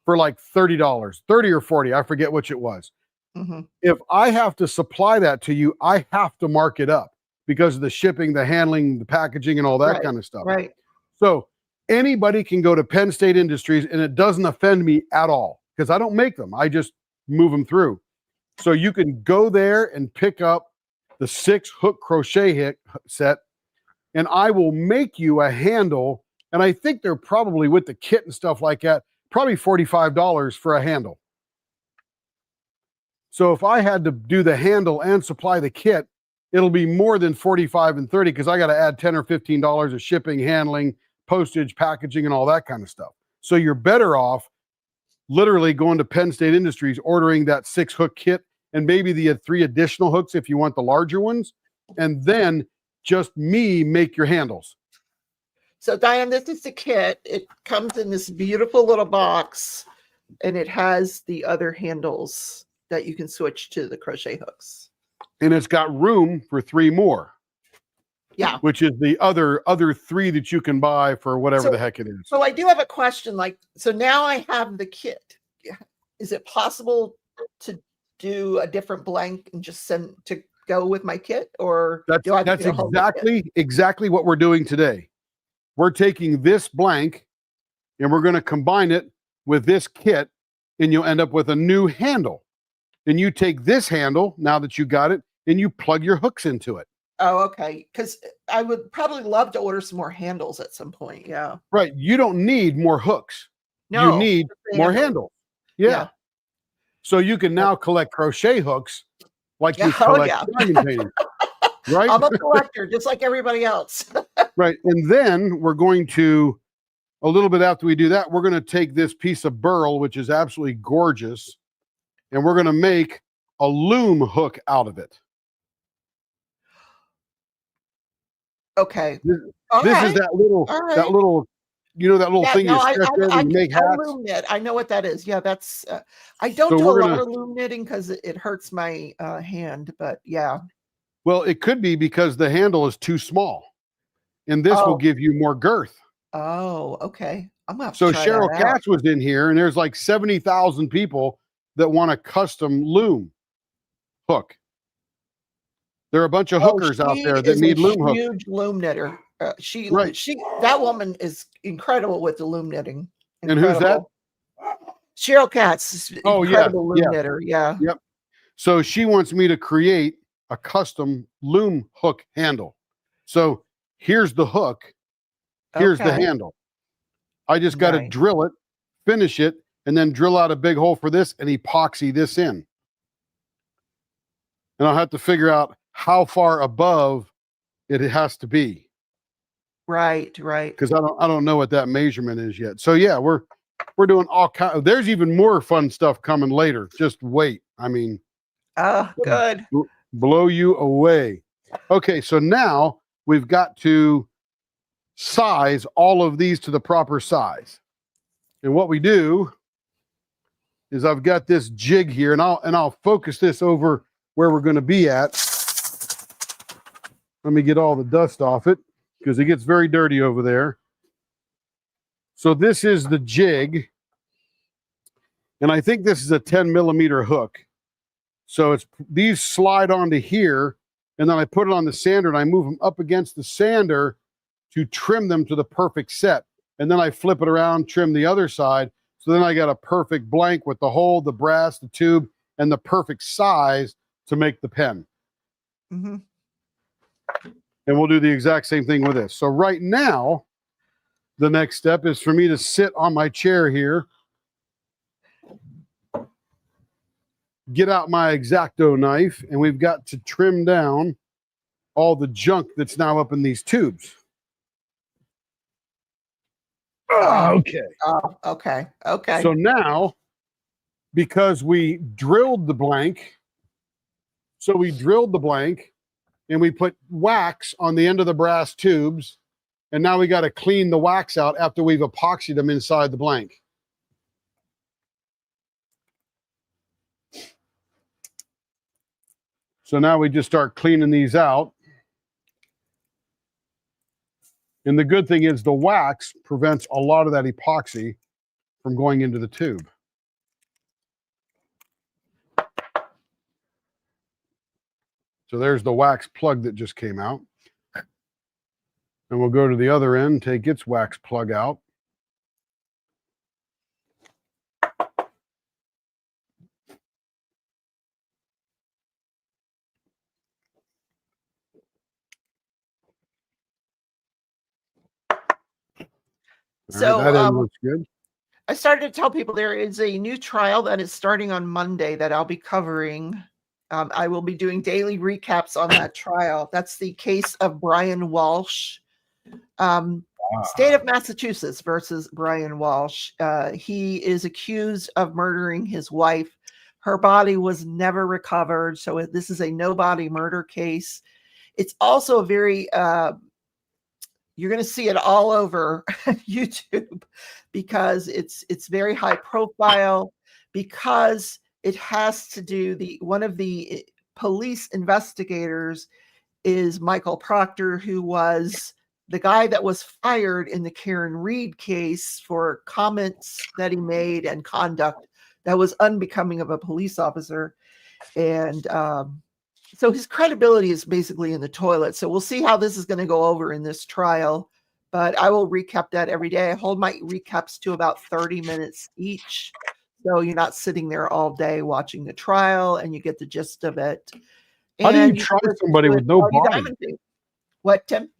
for like $30, 30 or 40. I forget which it was. Mhm. If I have to supply that to you, I have to mark it up because of the shipping, the handling, the packaging, and all that Right, kind of stuff. right. So anybody can go to Penn State Industries and it doesn't offend me at all because I don't make them. I just move them through. So you can go there and pick up the 6 hook crochet set, and I will make you a handle. And I think they're probably with the kit and stuff like that, probably $45 for a handle. So if I had to do the handle and supply the kit, it'll be more than 45 and 30 because I got to add 10 or $15 of shipping, handling, postage, packaging, and all that kind of stuff. So you're better off literally going to Penn State Industries, ordering that 6-hook kit and maybe the 3 additional hooks if you want the larger ones, and then just make your handles. So Diane, this is the kit. It comes in this beautiful little box, and it has the other handles that you can switch to the crochet hooks. And it's got room for 3 more. Yeah. Which is the other 3 that you can buy for whatever the heck it is. So I do have a question. Like, so now I have the kit. Is it possible to do a different blank and just send to go with my kit, or do I have to That's get a whole new kit? exactly what we're doing today. We're taking this blank and we're going to combine it with this kit, and you'll end up with a new handle. And you take this handle, now that you got it, and you plug your hooks into it. Oh, okay. Because I would probably love to order some more handles at some point. Yeah. Right. You don't need more hooks. No, you need more handles. Yeah. Yeah. So you can now collect crochet hooks like you Yeah, oh, collect yeah. diamond painting. Right? I'm a collector, just like everybody else. Right. And then we're going to, a little bit after we do that, we're going to take this piece of burl, which is absolutely gorgeous, and we're going to make a loom hook out of it. Okay. This Okay. is that little, All right. that little, you know, that little Yeah, thing no, you stretch over and make hats. loom knit. I know what that is. Yeah, that's. I don't So do a we're lot gonna- of loom knitting because it hurts my hand. But yeah. Well, it could be because the handle is too small, and this will Oh. give you more girth. Oh, okay. I'm gonna have to So try Cheryl that out. Katz was in here, and there's like 70,000 people that want a custom loom hook. There are a bunch of hookers out she there that is a need loom hooks. huge loom knitter. Right. That woman is incredible with the loom knitting. And who's that? Incredible. Cheryl Katz is Oh, yeah, incredible loom yeah. knitter. Yeah. So she wants me to create a custom loom hook handle. So here's the hook. Here's the Okay. handle. I just got to Right. drill it, finish it, and then drill out a big hole for this and epoxy this in. And I'll have to figure out how far above it has to be, Right. Right. because I don't know what that measurement is yet. So yeah, we're doing all kind. There's even more fun stuff coming later. Just wait. I mean, Oh, good. blow you away. Okay, so now we've got to size all of these to the proper size. And what we do is I've got this jig here, and I'll focus this over where we're going to be at. Let me get all the dust off it because it gets very dirty over there. So this is the jig, and I think this is a 10 millimeter hook. So these slide onto here, and then I put it on the sander and I move them up against the sander to trim them to the perfect set. And then I flip it around, trim the other side. So then I got a perfect blank with the hole, the brass, the tube, and the perfect size to make the pen. Mm-hmm. And we'll do the exact same thing with this. So right now, the next step is for me to sit on my chair here, get out my X-Acto knife, and we've got to trim down all the junk that's now up in these tubes. Okay. Oh, okay. Okay. So now, because we drilled the blank, and we put wax on the end of the brass tubes, and now we got to clean the wax out after we've epoxied them inside the blank. So now we just start cleaning these out. And the good thing is the wax prevents a lot of that epoxy from going into the tube. So there's the wax plug that just came out. And we'll go to the other end, take its wax plug out. All right, So, that end looks good. I started to tell people there is a new trial that is starting on Monday that I'll be covering. I will be doing daily recaps on that trial. That's the case of Brian Walsh. State of Massachusetts versus Brian Walsh. He is accused of murdering his wife. Her body was never recovered. So this is a no body murder case. It's also a very, you're going to see it all over YouTube because it's very high profile, because it has to do one of the police investigators is Michael Proctor, who was the guy that was fired in the Karen Reed case for comments that he made and conduct that was unbecoming of a police officer. And so his credibility is basically in the toilet. So we'll see how this is going to go over in this trial, but I will recap that every day. I hold my recaps to about 30 minutes each. So you're not sitting there all day watching the trial, and you get the gist of it. How do you And try listen somebody to with it no while you body? dive into it. What, Tim?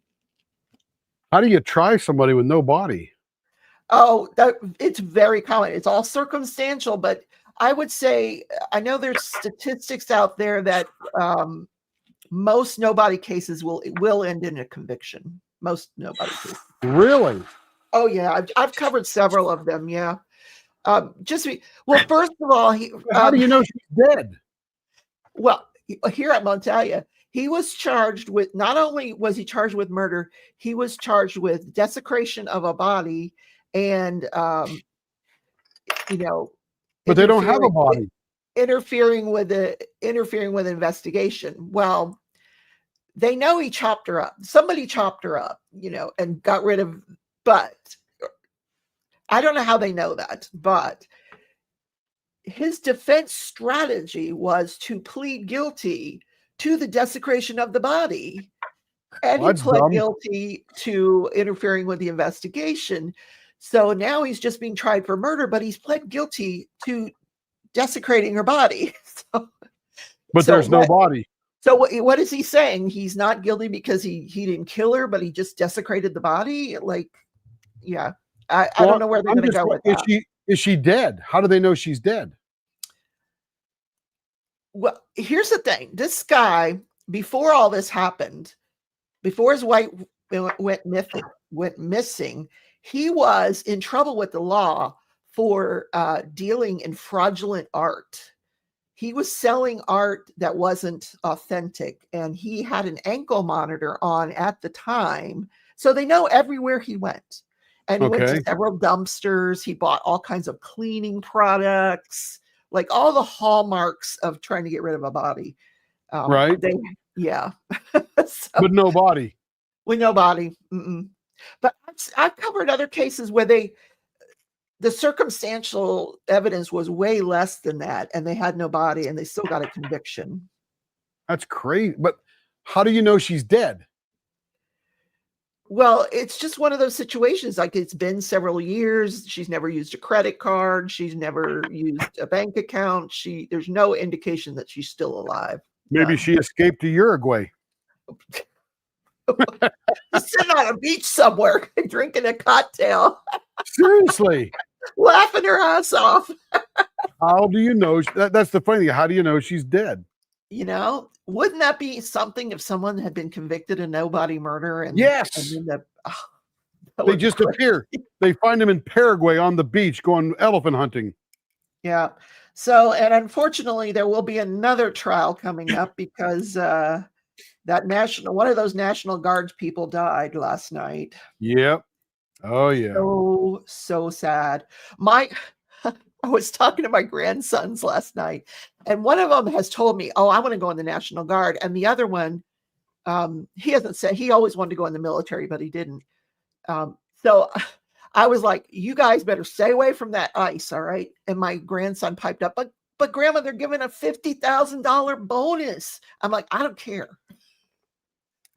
How do you try somebody with no body? Oh, it's very common. It's all circumstantial, but I would say, I know there's statistics out there that most no-body cases will end in a conviction. Most no-body cases. Really? Oh yeah, I've covered several of them. Yeah. First of all, How do you know she's dead? well, here I'm going to tell you, he was charged with, not only was he charged with murder, he was charged with desecration of a body and, But they don't have a body. interfering with investigation. Well, they know he chopped her up. Somebody chopped her up, and got rid of, but I don't know how they know that, but his defense strategy was to plead guilty to the desecration of the body. And he pled guilty to interfering with the investigation. So now he's just being tried for murder, but he's pled guilty to desecrating her body. But there's no body. So what is he saying? He's not guilty because he didn't kill her, but he just desecrated the body? Yeah. I don't know where they're going to go with that. Is she dead? How do they know she's dead? Well, here's the thing. This guy, before all this happened, before his wife went missing, he was in trouble with the law for dealing in fraudulent art. He was selling art that wasn't authentic, and he had an ankle monitor on at the time. So they know everywhere he went. And he went to several dumpsters. He bought all kinds of cleaning products, like all the hallmarks of trying to get rid of a body. Right. Yeah. But no body. With no body. Mm-mm. But I've covered other cases where the circumstantial evidence was way less than that, and they had no body, and they still got a conviction. That's crazy. But how do you know she's dead? Well, it's just one of those situations. Like, it's been several years. She's never used a credit card. She's never used a bank account. There's no indication that she's still alive. Maybe she escaped to Uruguay. She's sitting on a beach somewhere drinking a cocktail. Seriously. Laughing her ass off. How do you know? That's the funny thing. How do you know she's dead? Wouldn't that be something if someone had been convicted of no-body murder? And yes. And they just appear. They find them in Paraguay on the beach going elephant hunting. Yeah. So, and unfortunately, there will be another trial coming up because one of those National Guards people died last night. Yep. Oh yeah. So sad. I was talking to my grandsons last night, and one of them has told me, "Oh, I want to go in the National Guard," and the other one, he hasn't said. He always wanted to go in the military, but he didn't. So I was like, "You guys better stay away from that ice, all right?" And my grandson piped up, "But Grandma, they're giving a $50,000 bonus." I'm like, "I don't care.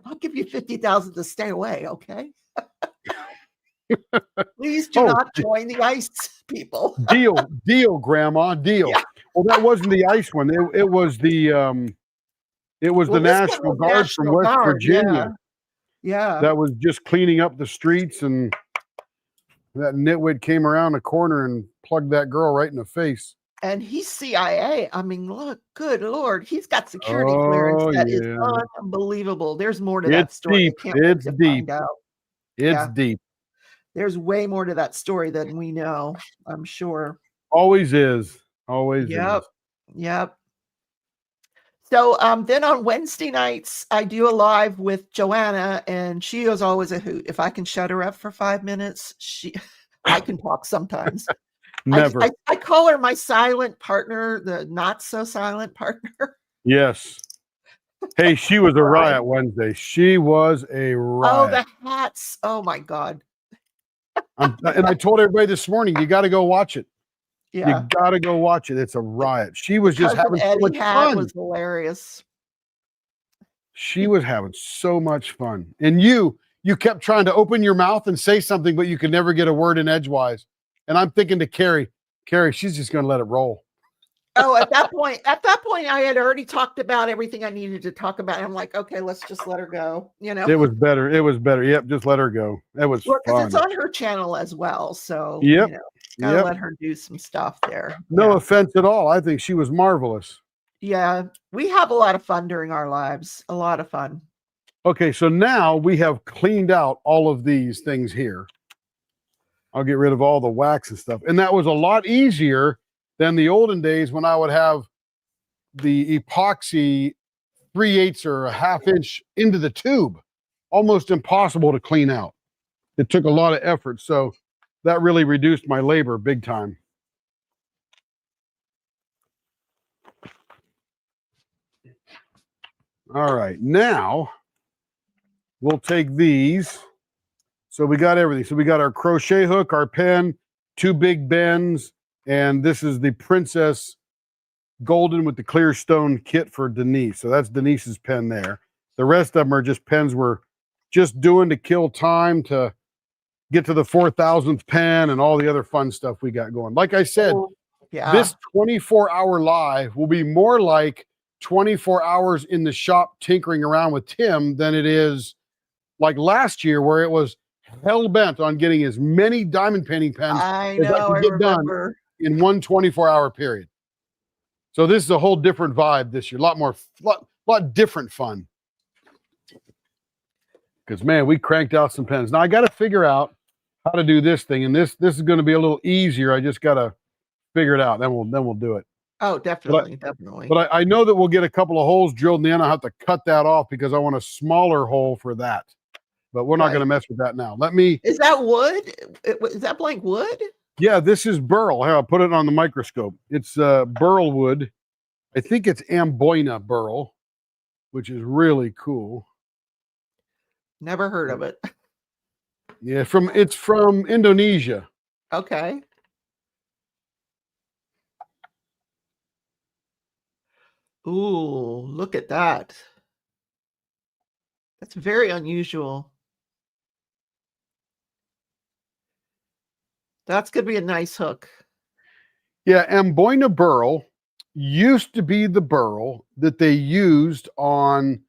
I'll give you $50,000 to stay away, okay?" Please do not join the ICE people. Deal, Grandma, deal. Yeah. Well, that wasn't the ICE one. It was the National Guard from West Virginia. Yeah. That was just cleaning up the streets, and that nitwit came around the corner and plugged that girl right in the face. And he's CIA. I mean, look, good Lord, he's got security clearance Oh, that is yeah. unbelievable. There's more to that It's story. deep. I can't wait It's to deep. find out. It's Yeah. deep. There's way more to that story than we know, I'm sure. Always is. Always Yep. is. Yep. So then on Wednesday nights, I do a live with Joanna, and she is always a hoot. If I can shut her up for 5 minutes, I can talk sometimes. Never. I call her my silent partner, the not so silent partner. Yes. Hey, she was a riot Wednesday. She was a Oh, riot. the hats. Oh my God. And I told everybody this morning, you got to go watch it. Yeah. You got to go watch it. It's a riot. She was just Cousin having so Eddie much hat fun. was hilarious. She was having so much fun. And you kept trying to open your mouth and say something, but you could never get a word in edgewise. And I'm thinking to Carrie, she's just going to let it roll. Oh, at that point, I had already talked about everything I needed to talk about. I'm like, okay, let's just let her go. You know, It was better. It was better. Yep. Just let her go. It was because fun. it's on her channel as well. So, Yep. you know, gotta let her do some stuff there. No Yeah. offense at all. I think she was marvelous. Yeah, we have a lot of fun during our lives. A lot of fun. Okay, so now we have cleaned out all of these things here. I'll get rid of all the wax and stuff. And that was a lot easier than the olden days when I would have the epoxy 3/8 or a half inch into the tube. Almost impossible to clean out. It took a lot of effort. So that really reduced my labor big time. All right, now we'll take these. So we got everything. So we got our crochet hook, our pen, 2 big bends, and this is the Princess Golden with the clear stone kit for Denise. So that's Denise's pen there. The rest of them are just pens we're just doing to kill time to get to the 4,000th pen and all the other fun stuff we got going. Like I said, Yeah. this 24-hour live will be more like 24 hours in the shop tinkering around with Tim than it is like last year where it was hell bent on getting as many diamond painting pens I as I know. could I get done remember. in one 24-hour period. So this is a whole different vibe this year. Lot different fun. Because man, we cranked out some pens. Now I got to figure out how to do this thing, and this is going to be a little easier. I just got to figure it out. Then we'll do it. Oh, definitely, definitely. But I know that we'll get a couple of holes drilled in the end. I'll have to cut that off because I want a smaller hole for that. But we're not going to mess with that now. Is that wood? Is that blank wood? Yeah, this is burl. Here, I'll put it on the microscope. It's burl wood. I think it's Amboina burl, which is really cool. Never heard of it. Yeah, it's from Indonesia. Okay. Ooh, look at that. That's very unusual. That's going to be a nice hook. Yeah, Amboina burl used to be the burl that they used on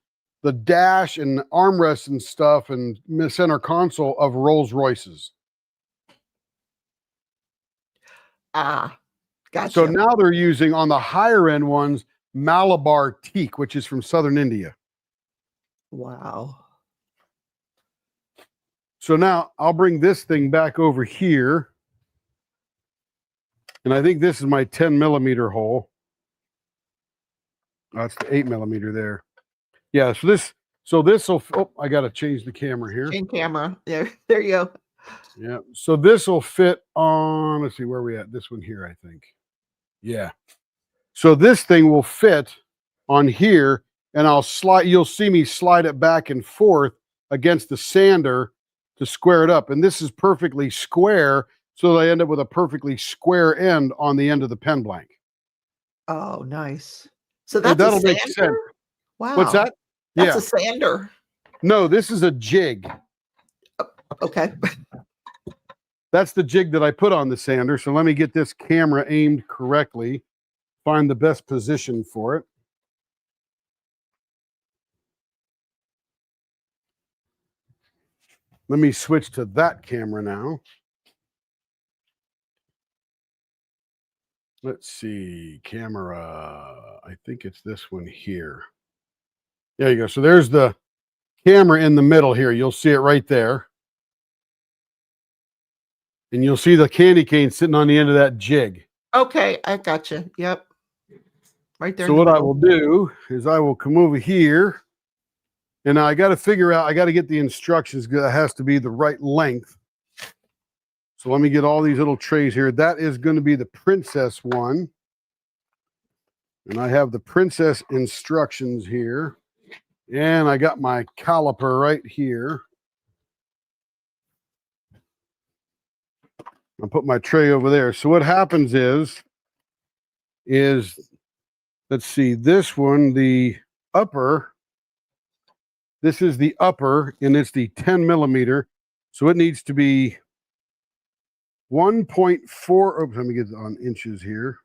the dash and armrests and stuff and center console of Rolls Royces. Ah, gotcha. So now they're using on the higher end ones Malabar teak, which is from southern India. Wow. So now I'll bring this thing back over here. And I think this is my 10 millimeter hole. That's the 8 millimeter there. Yeah, so this will, oh, I got to change the camera here. Change camera. There you go. Yeah, so this will fit on, let's see, where are we at? This one here, I think. Yeah. So this thing will fit on here, and you'll see me slide it back and forth against the sander to square it up. And this is perfectly square, so I end up with a perfectly square end on the end of the pen blank. Oh, nice. So that's that'll a make sander? sense. Wow. What's that? That's a sander. No, this is a jig. Okay. That's the jig that I put on the sander. So let me get this camera aimed correctly, find the best position for it. Let me switch to that camera now. Let's see, camera. I think it's this one here. There you go. So there's the camera in the middle here. You'll see it right there. And you'll see the candy cane sitting on the end of that jig. Okay, I gotcha. Yep. Right there. So in the what I middle. will do is I will come over here, and I got to figure out, I got to get the instructions. That has to be the right length. So let me get all these little trays here. That is going to be the princess one. And I have the princess instructions here. And I got my caliper right here. I'll put my tray over there. So what happens is let's see, this one, the upper, this is the upper, and it's the 10 millimeter. So it needs to be 1.4, oops, let me get on inches here.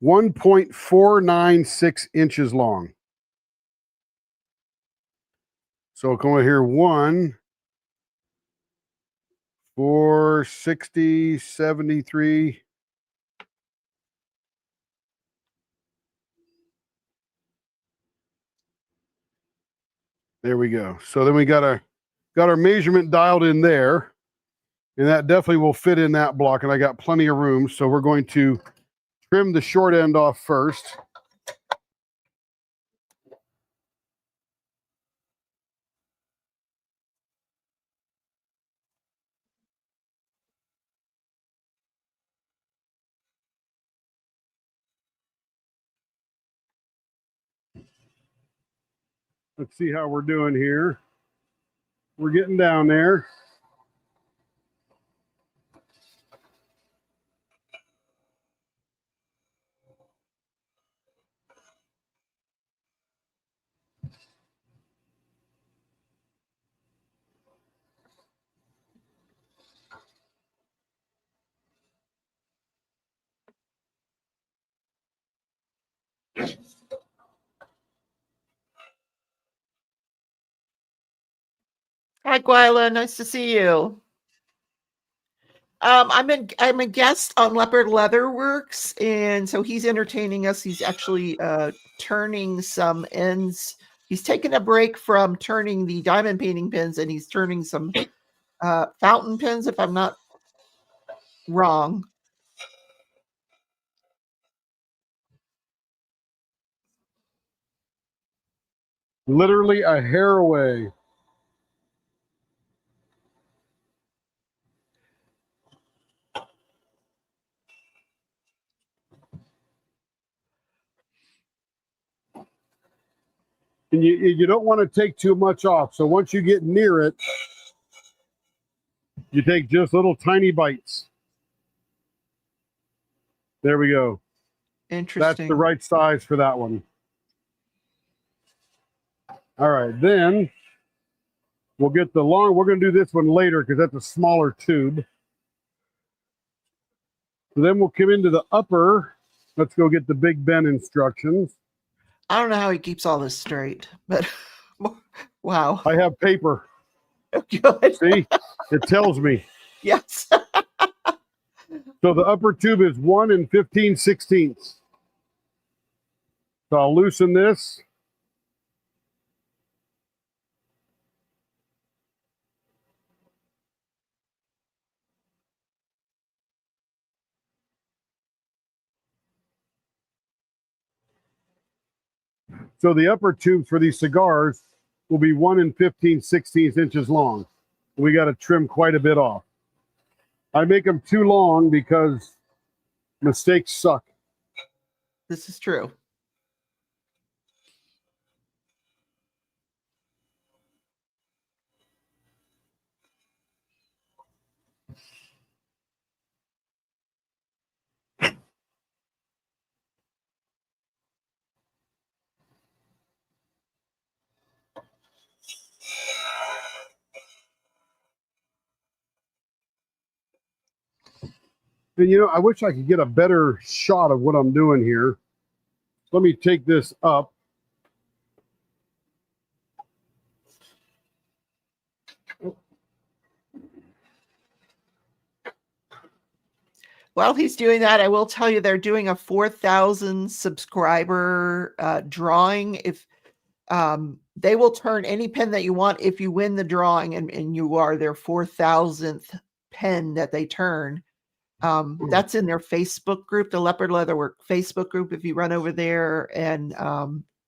1.496 inches long. So come over here, 460, 73. There we go. So then we got our measurement dialed in there, and that definitely will fit in that block, and I got plenty of room. So we're going to trim the short end off first. Let's see how we're doing here. We're getting down there. Hi, Gwyla. Nice to see you. I'm a guest on Leopard Leather Works, and so he's entertaining us. He's actually turning some ends. He's taken a break from turning the diamond painting pins, and he's turning some fountain pins, if I'm not wrong. Literally a hair away. And you don't want to take too much off. So once you get near it, you take just little tiny bites. There we go. Interesting. That's the right size for that one. All right, then we'll get the long. We're going to do this one later because that's a smaller tube. So then we'll come into the upper. Let's go get the Big Ben instructions. I don't know how he keeps all this straight, but wow. I have paper. Good. See, it tells me. Yes. So the upper tube is 1 15/16. So I'll loosen this. So the upper tube for these cigars will be 1 15/16 inches long. We got to trim quite a bit off. I make them too long because mistakes suck. This is true. And I wish I could get a better shot of what I'm doing here. Let me take this up. while he's doing that, I will tell you they're doing a 4,000 subscriber drawing. If they will turn any pen that you want if you win the drawing and you are their 4,000th pen that they turn. That's in their Facebook group, the Leopard Leatherwork Facebook group. If you run over there, and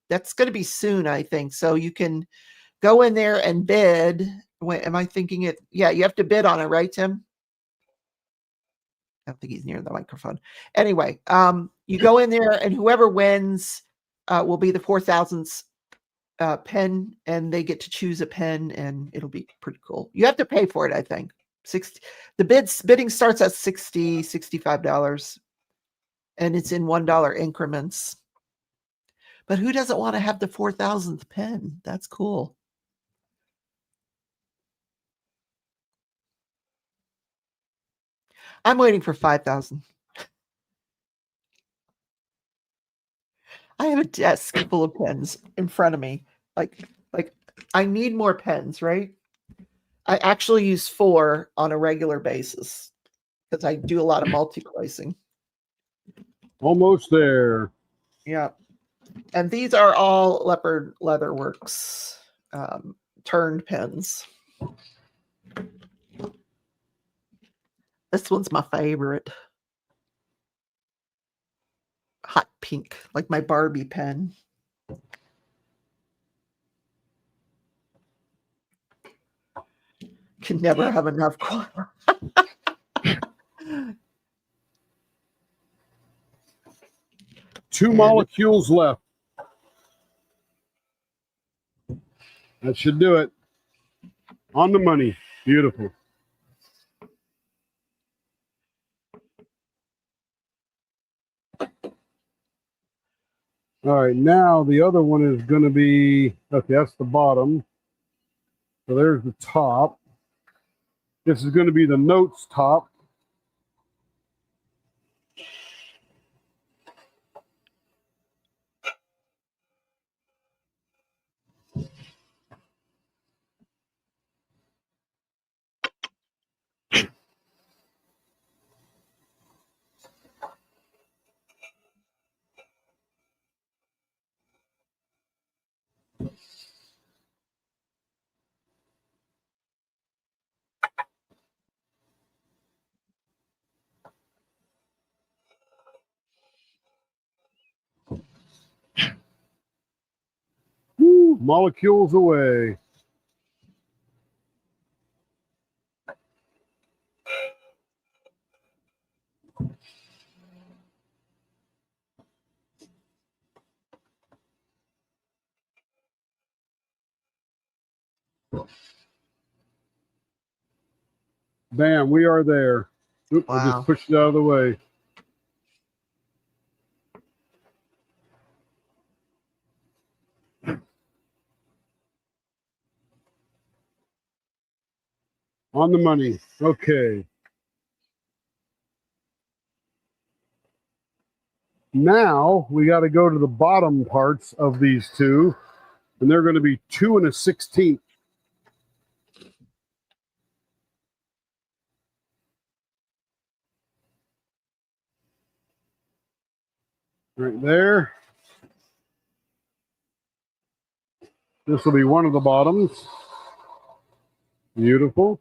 that's going to be soon, I think. So you can go in there and bid. Wait, am I thinking it? Yeah, you have to bid on it, right, Tim? I don't think he's near the microphone. Anyway, you go in there, and whoever wins will be the 4,000th pen, and they get to choose a pen, and it'll be pretty cool. You have to pay for it, I think. Bidding starts at $65, and it's in $1 increments. But who doesn't want to have the 4,000th pen? That's cool. I'm waiting for 5,000. I have a desk full of pens in front of me. Like I need more pens, right? I actually use 4 on a regular basis because I do a lot of multi-placing. Almost there. Yeah. And these are all Leopard Leatherworks turned pens. This one's my favorite. Hot pink, like my Barbie pen. Can never have enough. Two molecules left. That should do it. On the money. Beautiful. All right, now the other one is going to be, okay, that's the bottom. So there's the top. This is going to be the notes top. Woo, molecules away. Bam, we are there. Oop, I Wow. just pushed it out of the way. On the money. Okay. Now we got to go to the bottom parts of these two, and they're going to be 2 1/16. Right there. This will be one of the bottoms. Beautiful.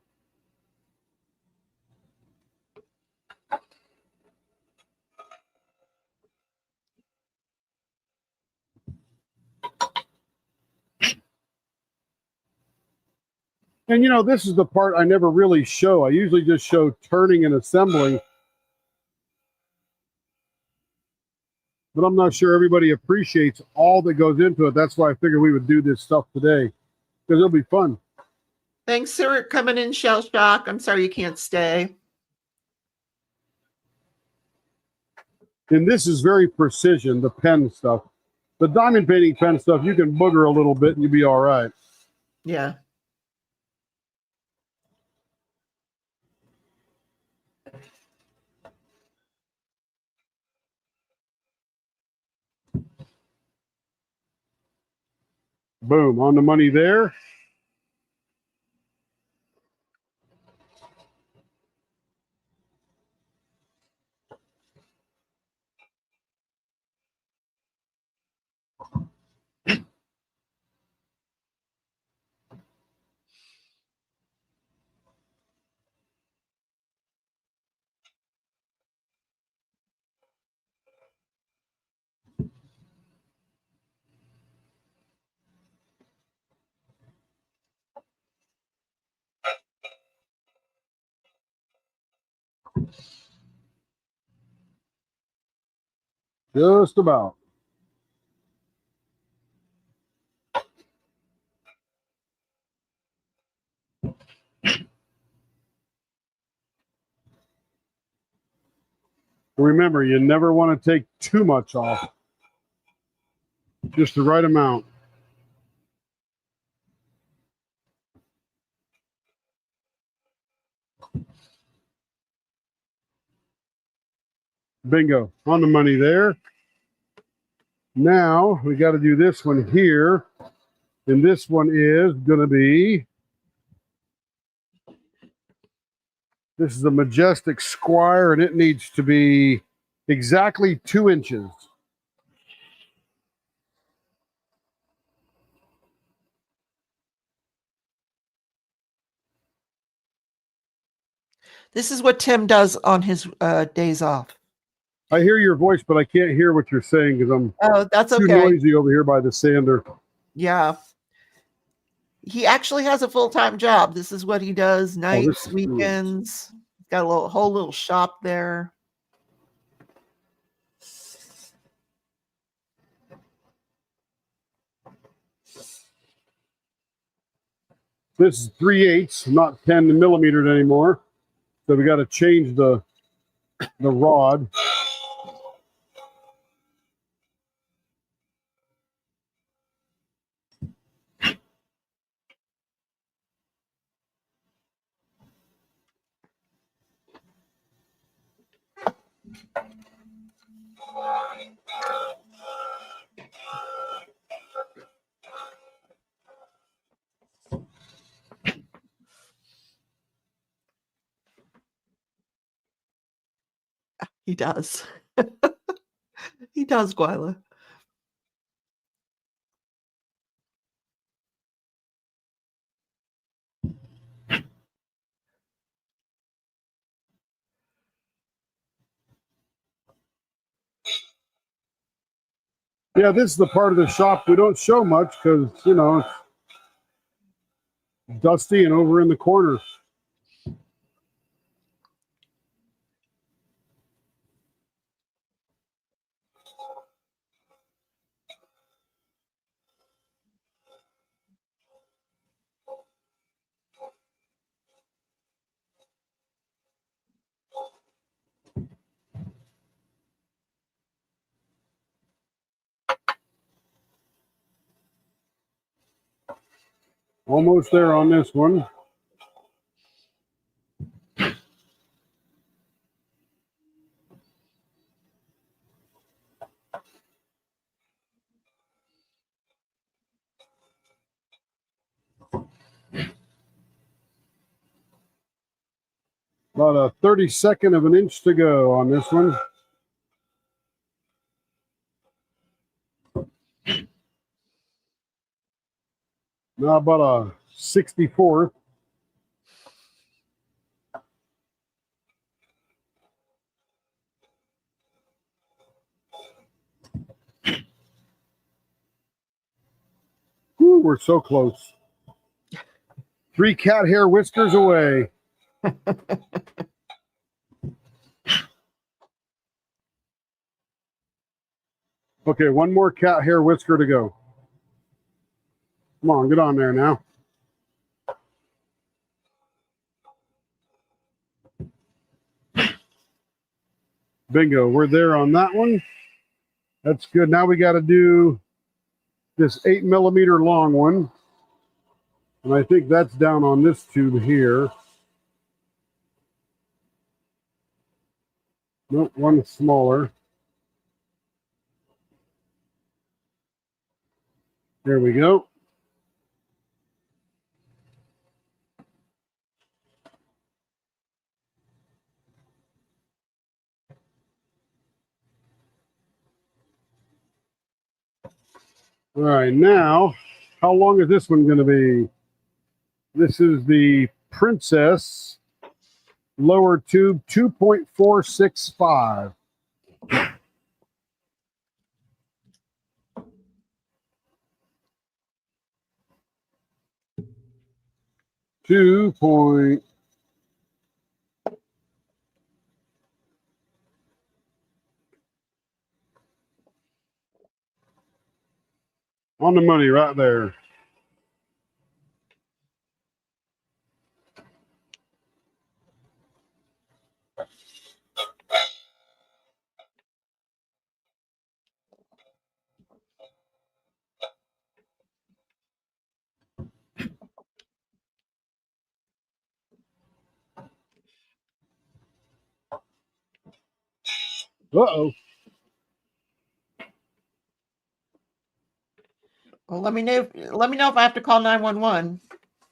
And you know, this is the part I never really show. I usually just show turning and assembling. But I'm not sure everybody appreciates all that goes into it. That's why I figured we would do this stuff today, because it'll be fun. Thanks, sir, coming in, Shell Shock. I'm sorry you can't stay. And this is very precision, the pen stuff. The diamond painting pen stuff, you can booger a little bit and you'll be all right. Yeah. Boom, on the money there. Just about. Remember, you never want to take too much off. Just the right amount. Bingo. On the money there. Now we got to do this one here. And this one is going to be, this is a Majestic Squire, and it needs to be exactly 2 inches. This is what Tim does on his days off. I hear your voice, but I can't hear what you're saying because I'm Oh, that's too okay. noisy over here by the sander. Yeah. He actually has a full-time job. This is what he does nights, is weekends. Got a whole little shop there. This is 3/8, not 10 millimeters anymore. So we got to change the rod. He does. He does, Gwyla. Yeah, this is the part of the shop we don't show much because, you know, it's dusty and over in the corner. Almost there on this one. About a 32nd of an inch to go on this one. Now about a 64th. Whew, we're so close. 3 cat hair whiskers away. Okay, 1 more cat hair whisker to go. Come on, get on there now. Bingo, we're there on that one. That's good. Now we got to do this 8 millimeter long one. And I think that's down on this tube here. Nope, one smaller. There we go. All right, now, how long is this one going to be? This is the Princess lower tube 2.465. Two point On the money right there. Uh-oh. Well, let me know. Let me know if I have to call 911.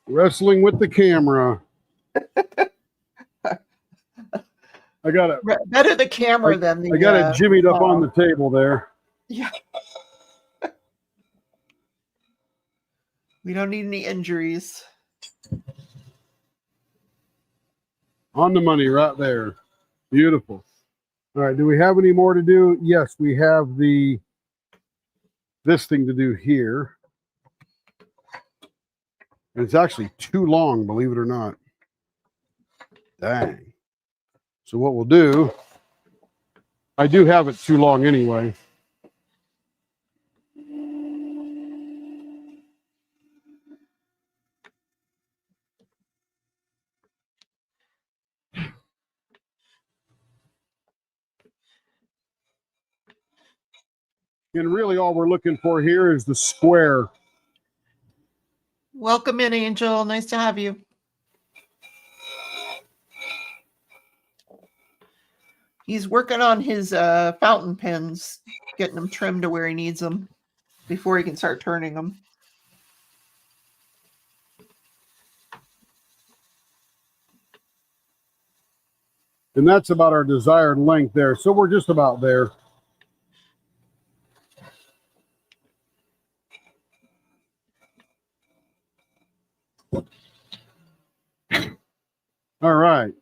Wrestling with the camera. I got it. Better the camera than the. I got it jimmied up on phone. the table there. Yeah. We don't need any injuries. On the money right there. Beautiful. All right. Do we have any more to do? Yes, we have this thing to do here. And it's actually too long, believe it or not. Dang. So what we'll do, I do have it too long anyway. And really all we're looking for here is the square. Welcome in, Angel. Nice to have you. He's working on his fountain pens, getting them trimmed to where he needs them before he can start turning them. And that's about our desired length there. So we're just about there. All right.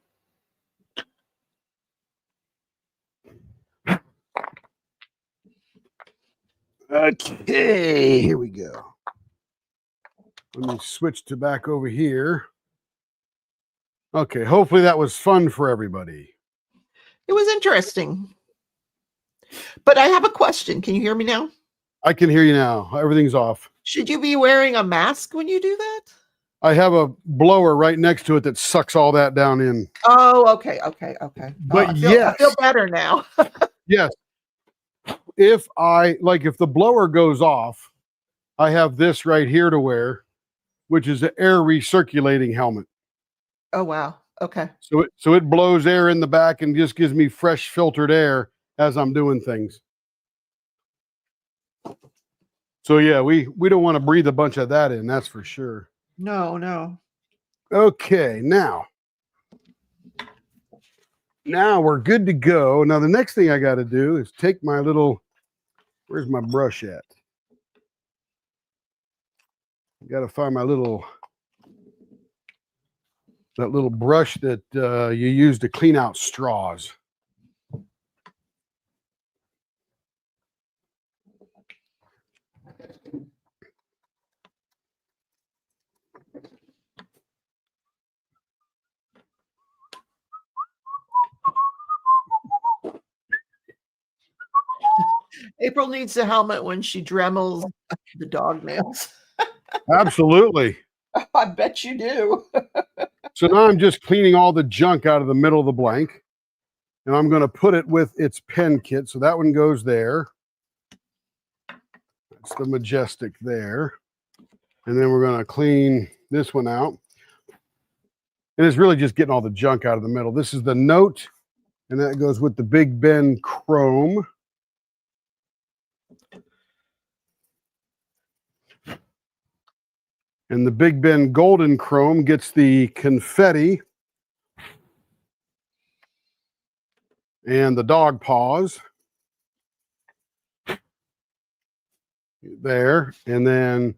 Okay, here we go. Let me switch to back over here. Okay, hopefully that was fun for everybody. It was interesting. But I have a question. Can you hear me now? I can hear you now. Everything's off. Should you be wearing a mask when you do that? I have a blower right next to it that sucks all that down in. Oh, okay. But I yes. feel better now. Yes. If the blower goes off, I have this right here to wear, which is an air recirculating helmet. Oh, wow. Okay. So it blows air in the back and just gives me fresh filtered air as I'm doing things. So yeah, we don't want to breathe a bunch of that in, that's for sure. No. Okay, now we're good to go. Now the next thing I got to do is take my little, where's my brush at? I got to find my little brush that you use to clean out straws. April needs a helmet when she dremels the dog nails. Absolutely. I bet you do. So now I'm just cleaning all the junk out of the middle of the blank. And I'm going to put it with its pen kit. So that one goes there. That's the Majestic there. And then we're going to clean this one out. And it's really just getting all the junk out of the middle. This is the Note, and that goes with the Big Ben Chrome. And the Big Ben Golden Chrome gets the confetti and the dog paws there. And then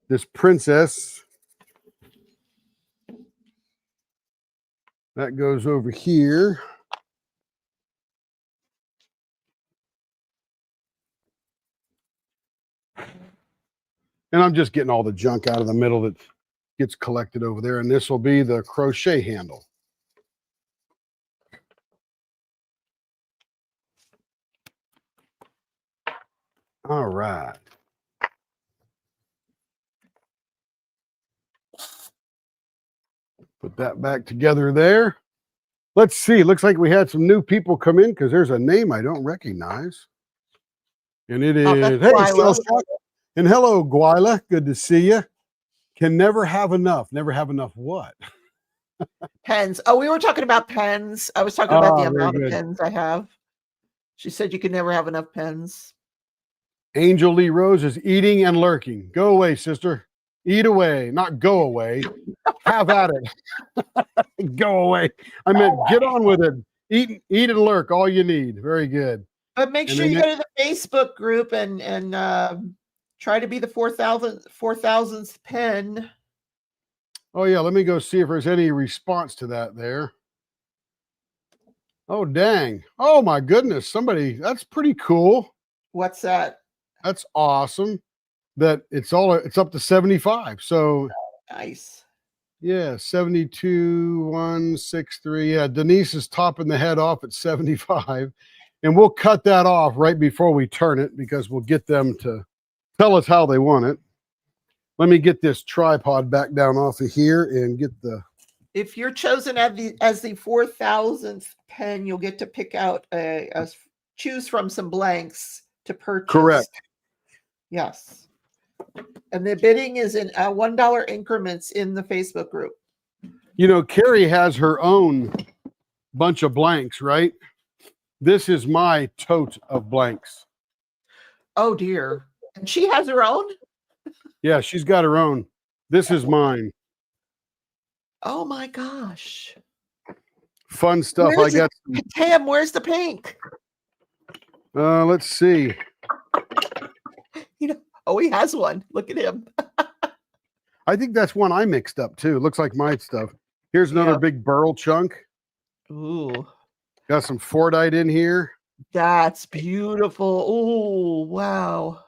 this Princess, that goes over here. And I'm just getting all the junk out of the middle that gets collected over there. And this will be the crochet handle. All right. Put that back together there. Let's see. Looks like we had some new people come in because there's a name I don't recognize. And it is, Oh, that's hey, Gwyla. Shell. And hello, Gwyla. Good to see you. Can never have enough. Never have enough what? Pens. Oh, we were talking about pens. I was talking about the Very amount of good. pens I have. She said you could never have enough pens. Angel Lee Rose is eating and lurking. Go away, sister. Eat away, not go away. Have at it. Go away. I meant get on with it. Eat and lurk. All you need. Very good. But make And sure then you go to the Facebook group and try to be the 4,000th pen. Oh yeah, let me go see if there's any response to that there. Oh dang. Oh my goodness. Somebody, that's pretty cool. What's that? That's awesome. That it's up to 75. So Nice. yeah, 72,163. Yeah, Denise is topping the head off at 75. And we'll cut that off right before we turn it because we'll get them to tell us how they want it. Let me get this tripod back down off of here and get the. If you're chosen as the 4,000th pen, you'll get to pick out choose from some blanks to purchase. Correct. Yes. And the bidding is in $1 increments in the Facebook group. You know, Carrie has her own bunch of blanks, right? This is my tote of blanks. Oh dear. And she has her own? Yeah, she's got her own. This is mine. Oh my gosh. Fun stuff. Where I is got. Tam, where's the pink? Let's see. Oh, he has one. Look at him. I think that's one I mixed up too. Looks like my stuff. Here's another Yeah. big burl chunk. Ooh, Got some Fordite in here. that's beautiful. Oh, wow.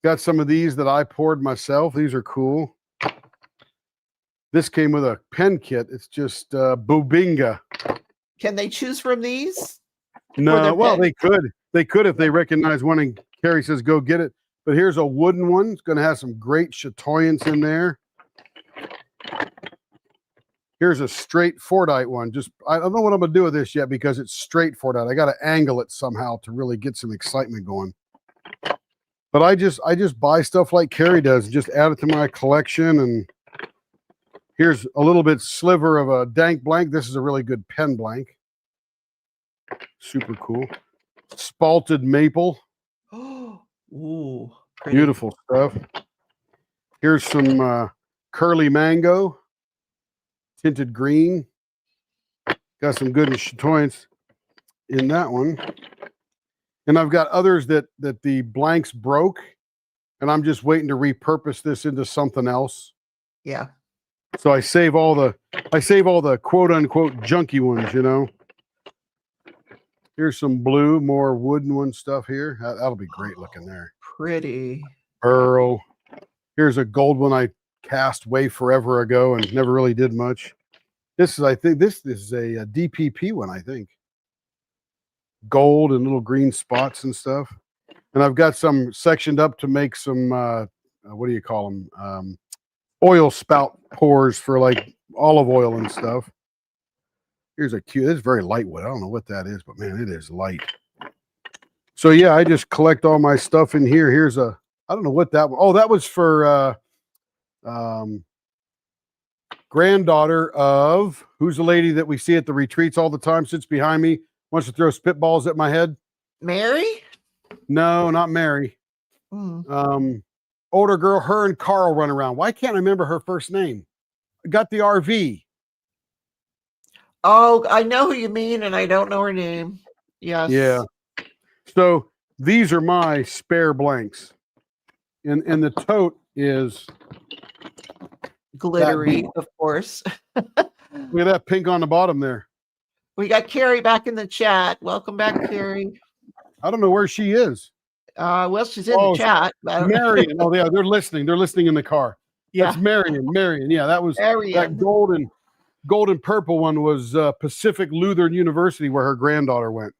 Got some of these that I poured myself. These are cool. This came with a pen kit. It's just Bubinga. Can they choose from these? No, their well, pen? they could. They could if they recognize one and Carrie says, go get it. But here's a wooden one. It's going to have some great chatoyance in there. Here's a straight Fordite one. I don't know what I'm going to do with this yet because it's straight Fordite. I got to angle it somehow to really get some excitement going. But I just buy stuff like Carrie does, just add it to my collection. And here's a little bit sliver of a dank blank. This is a really good pen blank. Super cool. Spalted maple. Oh, ooh, pretty. Beautiful stuff. Here's some curly mango. Tinted green. Got some good chatoyance in that one. And I've got others that the blanks broke, and I'm just waiting to repurpose this into something else. Yeah. So I save all the quote unquote junky ones, you know. Here's some blue, more wooden one stuff here. That'll be great looking there. Pretty. Pearl. Here's a gold one I cast way forever ago and never really did much. I think this is a DPP one, I think. Gold and little green spots and stuff. And I've got some sectioned up to make some, what do you call them? Oil spout pours for like olive oil and stuff. Here's a cute, it's very lightweight. I don't know what that is, but man, it is light. So yeah, I just collect all my stuff in here. Here's I don't know what that was. Oh, that was for granddaughter of who's the lady that we see at the retreats all the time, sits behind me, wants to throw spitballs at my head. Mary? No, not Mary. Older girl, her and Carl run around. Why can't I remember her first name? I got the RV. Oh, I know who you mean, and I don't know her name. Yes. Yeah. So these are my spare blanks. And the tote is Glittery, of course. look at that pink on the bottom there. We got Carrie back in the chat. Welcome back, Carrie. I don't know where she is. Well, she's in the chat. Marion. Oh, yeah, they're listening. They're listening in the car. Yeah. That's Marion. Marion. Yeah, that was Marion. that golden purple one was Pacific Lutheran University where her granddaughter went.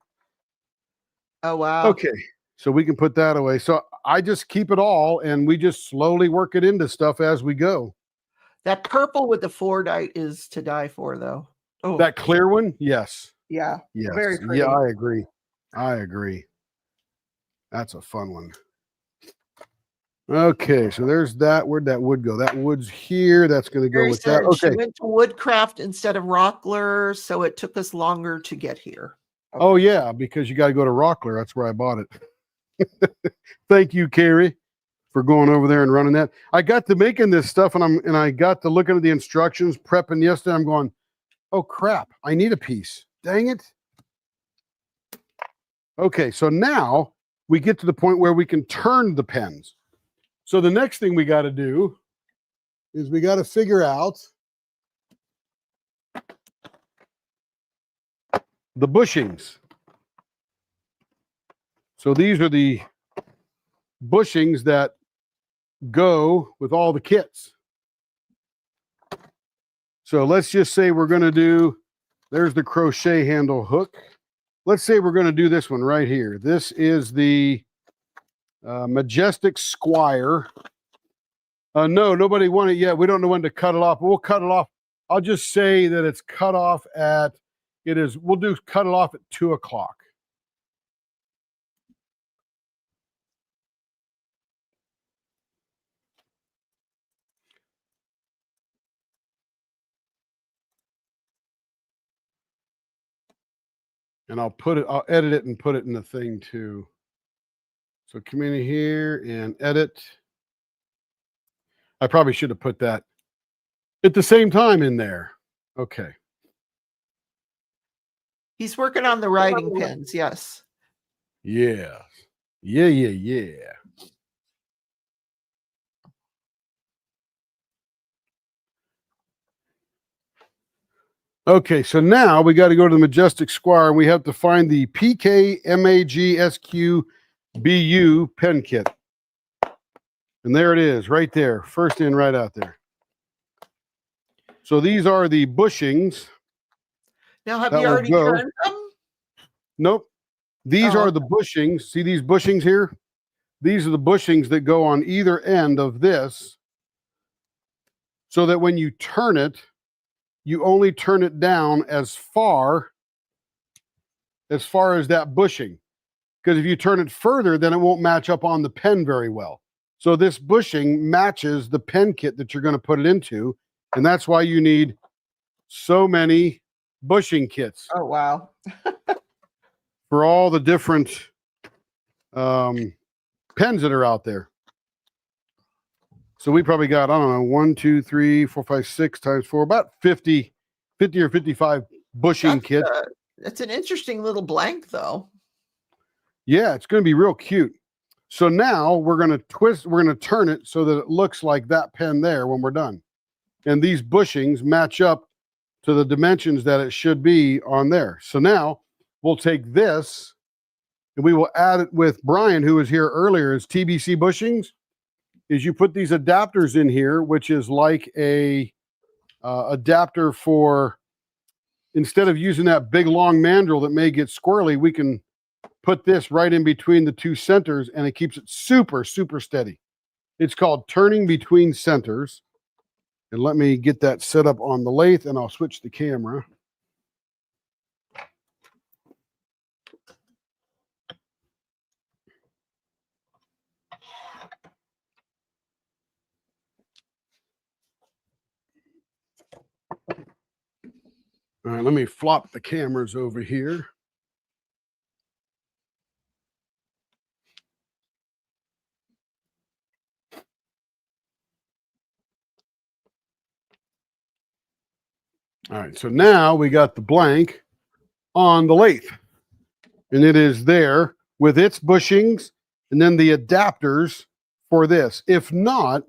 Oh, wow. Okay. So we can put that away. So I just keep it all and we just slowly work it into stuff as we go. That purple with the Fordite is to die for, though. Oh, That clear one? Yes. yeah. Yes. Very pretty. Yeah, I agree. I agree. That's a fun one. Okay, so there's that. Where'd that wood go? That wood's here. That's going to go Mary with that. said she Okay. went to Woodcraft instead of Rockler, so it took us longer to get here. Oh, yeah, because you got to go to Rockler. That's where I bought it. Thank you, Carrie, for going over there and running that. I got to making this stuff, and I got to looking at the instructions, prepping yesterday. I'm going, oh, crap. I need a piece. Dang it. Okay, so now we get to the point where we can turn the pens. So the next thing we got to do is we got to figure out the bushings. So these are the bushings that go with all the kits. So let's just say we're going to do, there's the crochet handle hook. Let's say we're going to do this one right here. This is the Majestic Squire. No, nobody won it yet. We don't know when to cut it off, but we'll cut it off. I'll just say that it's cut off at, we'll cut it off at 2 o'clock. And I'll edit it and put it in the thing too. So come in here and edit. I probably should have put that at the same time in there. Okay. He's working on the writing pens, yes. Yeah. Yeah. Okay, so now we got to go to the Majestic Squire and we have to find the PKMAGSQBU pen kit. And there it is, right there. First in, right out there. So these are the bushings. Now, have That you will already go. turned them? Nope. These Oh. are the bushings. See these bushings here? These are the bushings that go on either end of this, so that when you turn it, you only turn it down as far as that bushing. Because if you turn it further, then it won't match up on the pen very well. So this bushing matches the pen kit that you're going to put it into. And that's why you need so many bushing kits Oh, wow. for all the different pens that are out there. So we probably got, I don't know, 1, 2, 3, 4, 5, 6 times 4, about 50 or 55 bushing kits. That's an interesting little blank, though. Yeah, it's going to be real cute. So now we're going to turn it so that it looks like that pen there when we're done. And these bushings match up to the dimensions that it should be on there. So now we'll take this and we will add it with Brian, who was here earlier, as TBC bushings. Is you put these adapters in here, which is like a adapter for, instead of using that big long mandrel that may get squirrely, we can put this right in between the two centers and it keeps it super, super steady. It's called turning between centers. And let me get that set up on the lathe and I'll switch the camera. All right, let me flop the cameras over here. All right, so now we got the blank on the lathe. And it is there with its bushings and then the adapters for this. If not,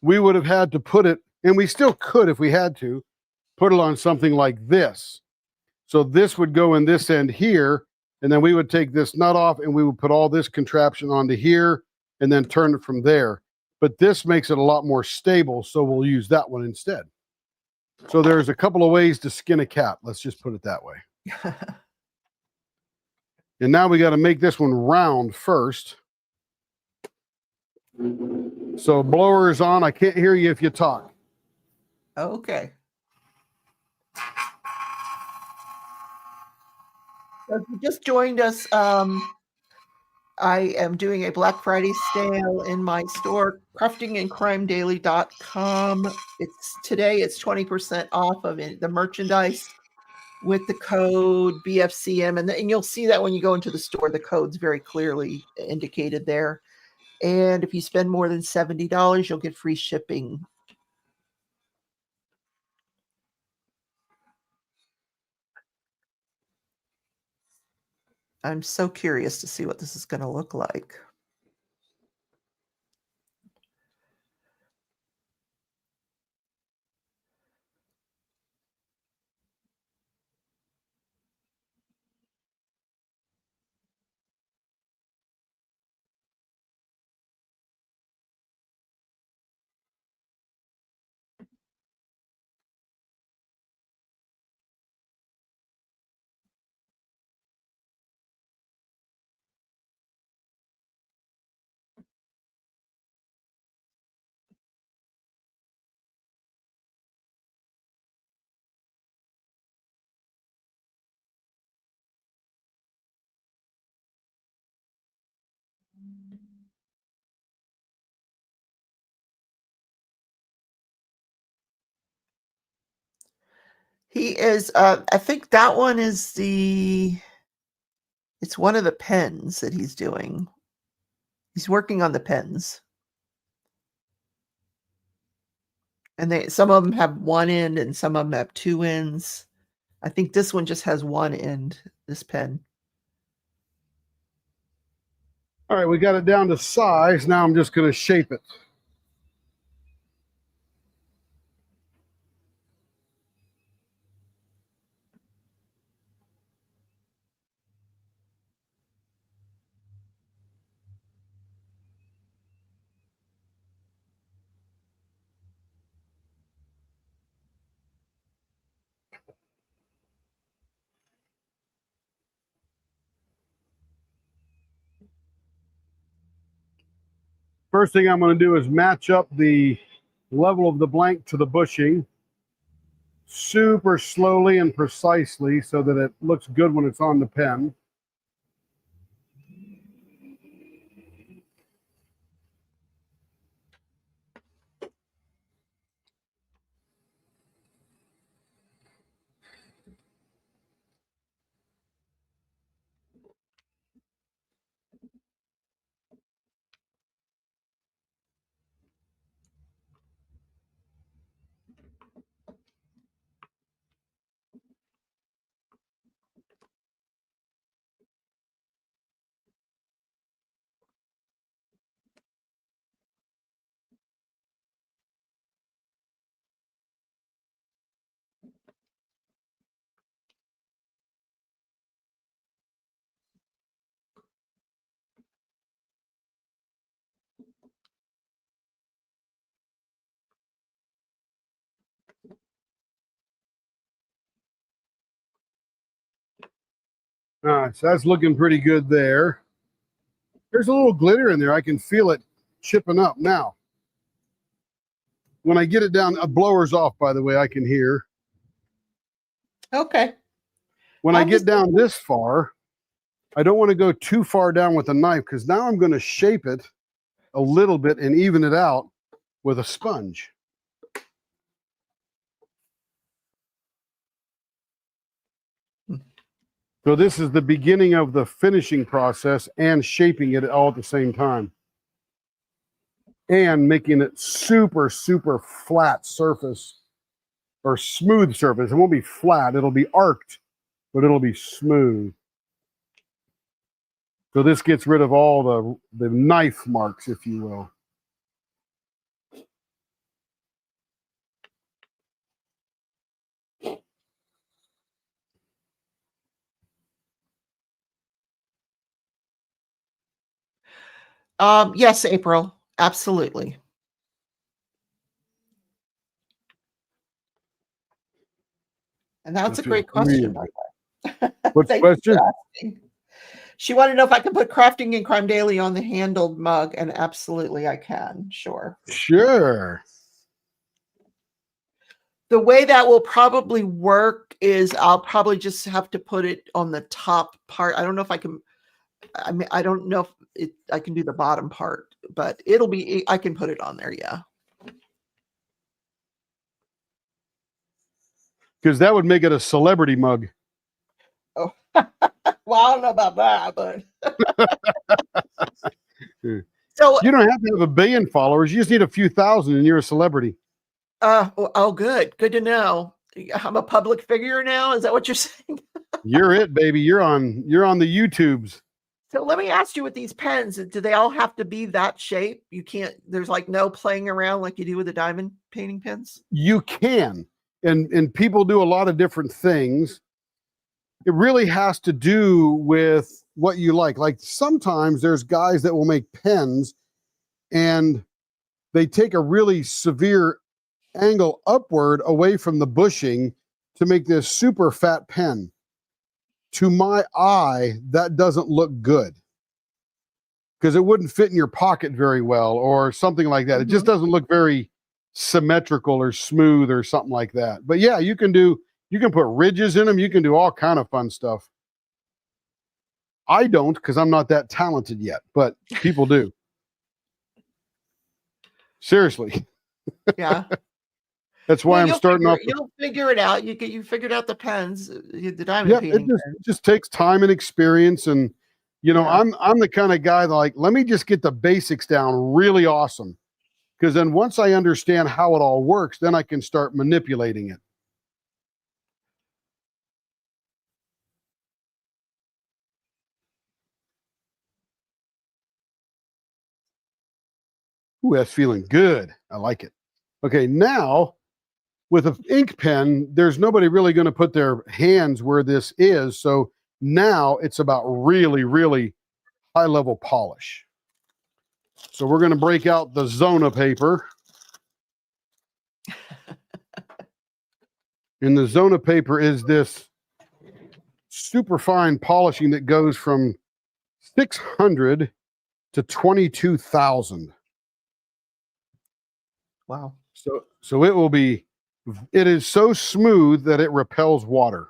we would have had to put it, and we still could if we had to, put it on something like this. So this would go in this end here, and then we would take this nut off and we would put all this contraption onto here and then turn it from there. But this makes it a lot more stable, so we'll use that one instead. So there's a couple of ways to skin a cat. Let's just put it that way. And now we got to make this one round first. So blower is on. I can't hear you if you talk. Okay. So if you just joined us, I am doing a Black Friday sale in my store, craftingandcrimedaily.com. Today it's 20% off of it, the merchandise with the code BFCM. And you'll see that when you go into the store, the code's very clearly indicated there. And if you spend more than $70, you'll get free shipping. I'm so curious to see what this is going to look like. He is, I think that one is it's one of the pens that he's doing. He's working on the pens. And some of them have one end and some of them have two ends. I think this one just has one end, this pen. All right, we got it down to size. Now I'm just going to shape it. First thing I'm going to do is match up the level of the blank to the bushing super slowly and precisely so that it looks good when it's on the pen. All right, so that's looking pretty good there. There's a little glitter in there. I can feel it chipping up now. When I get it down, a blower's off, by the way, I can hear. Okay. When I get down this far, I don't want to go too far down with the knife because now I'm going to shape it a little bit and even it out with a sponge. So this is the beginning of the finishing process and shaping it all at the same time. And making it super, super flat surface or smooth surface. It won't be flat, it'll be arced, but it'll be smooth. So this gets rid of all the knife marks, if you will. Yes, April, absolutely. And that's a great question, by the way. What's the question? She wanted to know if I can put Crafting and Crime Daily on the handled mug, and absolutely I can. Sure. Sure. The way that will probably work is I'll probably just have to put it on the top part. I don't know if I can. I mean, I don't know if I can do the bottom part, but I can put it on there. Yeah. Because that would make it a celebrity mug. Oh, well, I don't know about that, but so You don't have to have 1 billion followers. You just need a few thousand and you're a celebrity. good to know. I'm a public figure now. Is that what you're saying? You're it, baby. You're on the YouTubes. So let me ask you, with these pens, do they all have to be that shape? You can't, there's like no playing around like you do with the diamond painting pens? You can. And people do a lot of different things. It really has to do with what you like. Like sometimes there's guys that will make pens and they take a really severe angle upward away from the bushing to make this super fat pen. To my eye, that doesn't look good because it wouldn't fit in your pocket very well or something like that. It just doesn't look very symmetrical or smooth or something like that. But yeah, you can put ridges in them. You can do all kind of fun stuff. I don't because I'm not that talented yet, but people do. Seriously. Yeah. That's why I'm starting off. You'll figure it out. You figured out the pens, the diamond Yeah, painting. it just takes time and experience. And Yeah. I'm the kind of guy that like, let me just get the basics down really awesome. Because then once I understand how it all works, then I can start manipulating it. Ooh, that's feeling good. I like it. Okay, now with an ink pen, there's nobody really going to put their hands where this is. So now it's about really, really high level polish. So we're going to break out the Zona paper. And the Zona paper is this super fine polishing that goes from 600 to 22,000. Wow. So it is so smooth that it repels water.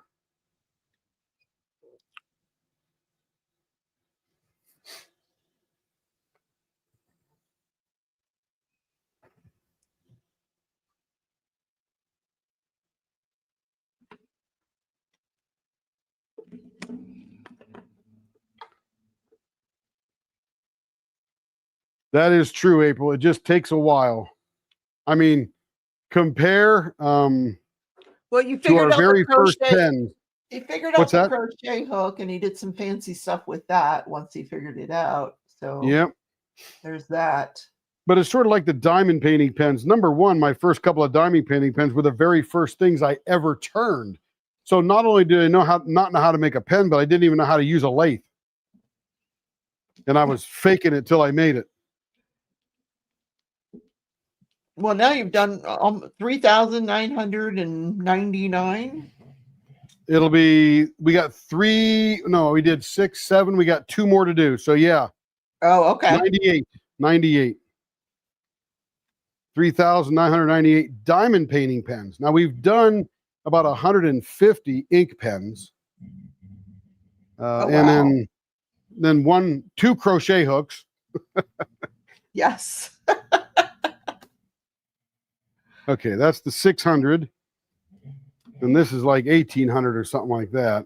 That is true, April. It just takes a while. I mean, compare Well, you to figured our out very the first crochet. pens. He figured out What's the that? crochet hook, and he did some fancy stuff with that once he figured it out. So Yep. there's that. But it's sort of like the diamond painting pens. Number one, my first couple of diamond painting pens were the very first things I ever turned. So not only did I not know how to make a pen, but I didn't even know how to use a lathe. And I was faking it till I made it. Well, now you've done 3,999. We got we did 6, 7. We got 2 more to do. So yeah, Oh, okay. 98. 3,998 diamond painting pens. Now we've done about 150 ink pens. And then 2 crochet hooks. Yes. Okay, that's the 600. And this is like 1,800 or something like that.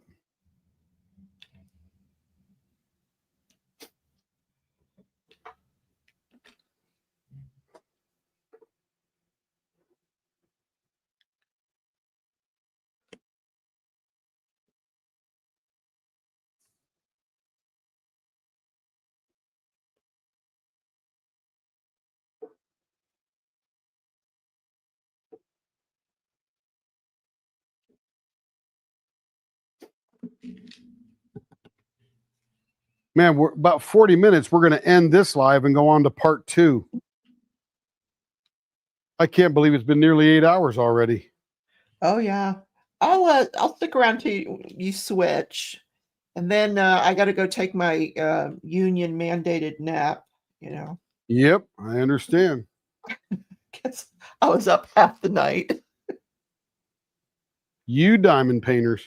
Man, we're about 40 minutes. We're going to end this live and go on to part 2. I can't believe it's been nearly 8 hours already. Oh yeah. I'll stick around till you switch, and then I got to go take my union mandated nap. Yep, I understand. Guess I was up half the night. You diamond painters.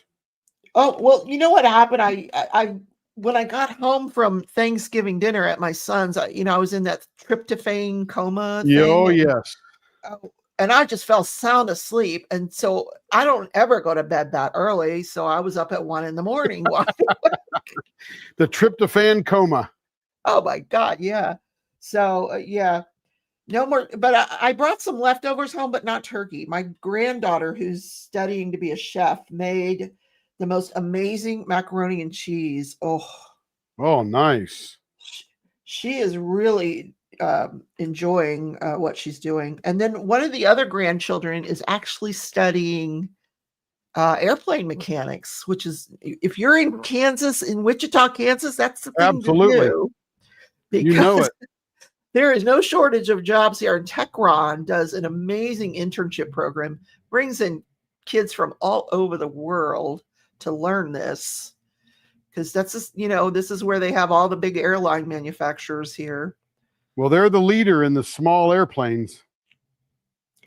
Oh, well, you know what happened? I when I got home from Thanksgiving dinner at my son's, I was in that tryptophan coma Yeah, thing. oh, and, yes. and I just fell sound asleep. And so I don't ever go to bed that early. So I was up at 1 a.m. The tryptophan coma. Oh my God. Yeah. So yeah, no more, but I brought some leftovers home, but not turkey. My granddaughter, who's studying to be a chef, made the most amazing macaroni and cheese. Oh, nice. She is really enjoying what she's doing. And then one of the other grandchildren is actually studying airplane mechanics, which is, if you're in Kansas, in Wichita, Kansas, that's the thing Absolutely. to do. You know it. There is no shortage of jobs here. And Techron does an amazing internship program, brings in kids from all over the world to learn this. Because that's just, this is where they have all the big airline manufacturers here. Well, they're the leader in the small airplanes.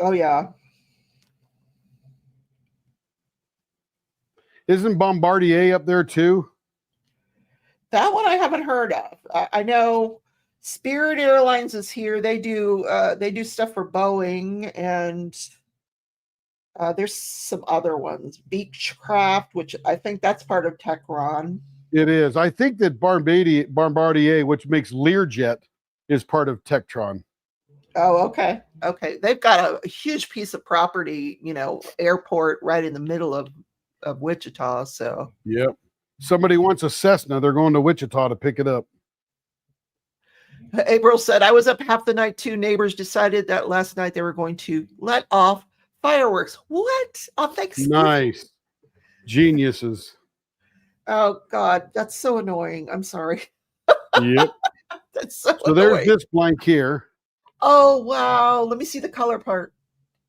Oh, yeah. Isn't Bombardier up there too? That one I haven't heard of. I know Spirit Airlines is here. They do stuff for Boeing, and there's some other ones. Beechcraft, which I think that's part of Techron. It is. I think that Bombardier, which makes Learjet, is part of Tektron. Oh, okay. Okay. They've got a huge piece of property, airport right in the middle of Wichita. So, yep. Somebody wants a Cessna. They're going to Wichita to pick it up. April said, I was up half the night too. Neighbors decided that last night they were going to let off fireworks. What? On Thanksgiving? Nice. Geniuses. Oh, God. That's so annoying. I'm sorry. Yep. That's so So annoying. there's this blank here. Oh, wow. Let me see the color part.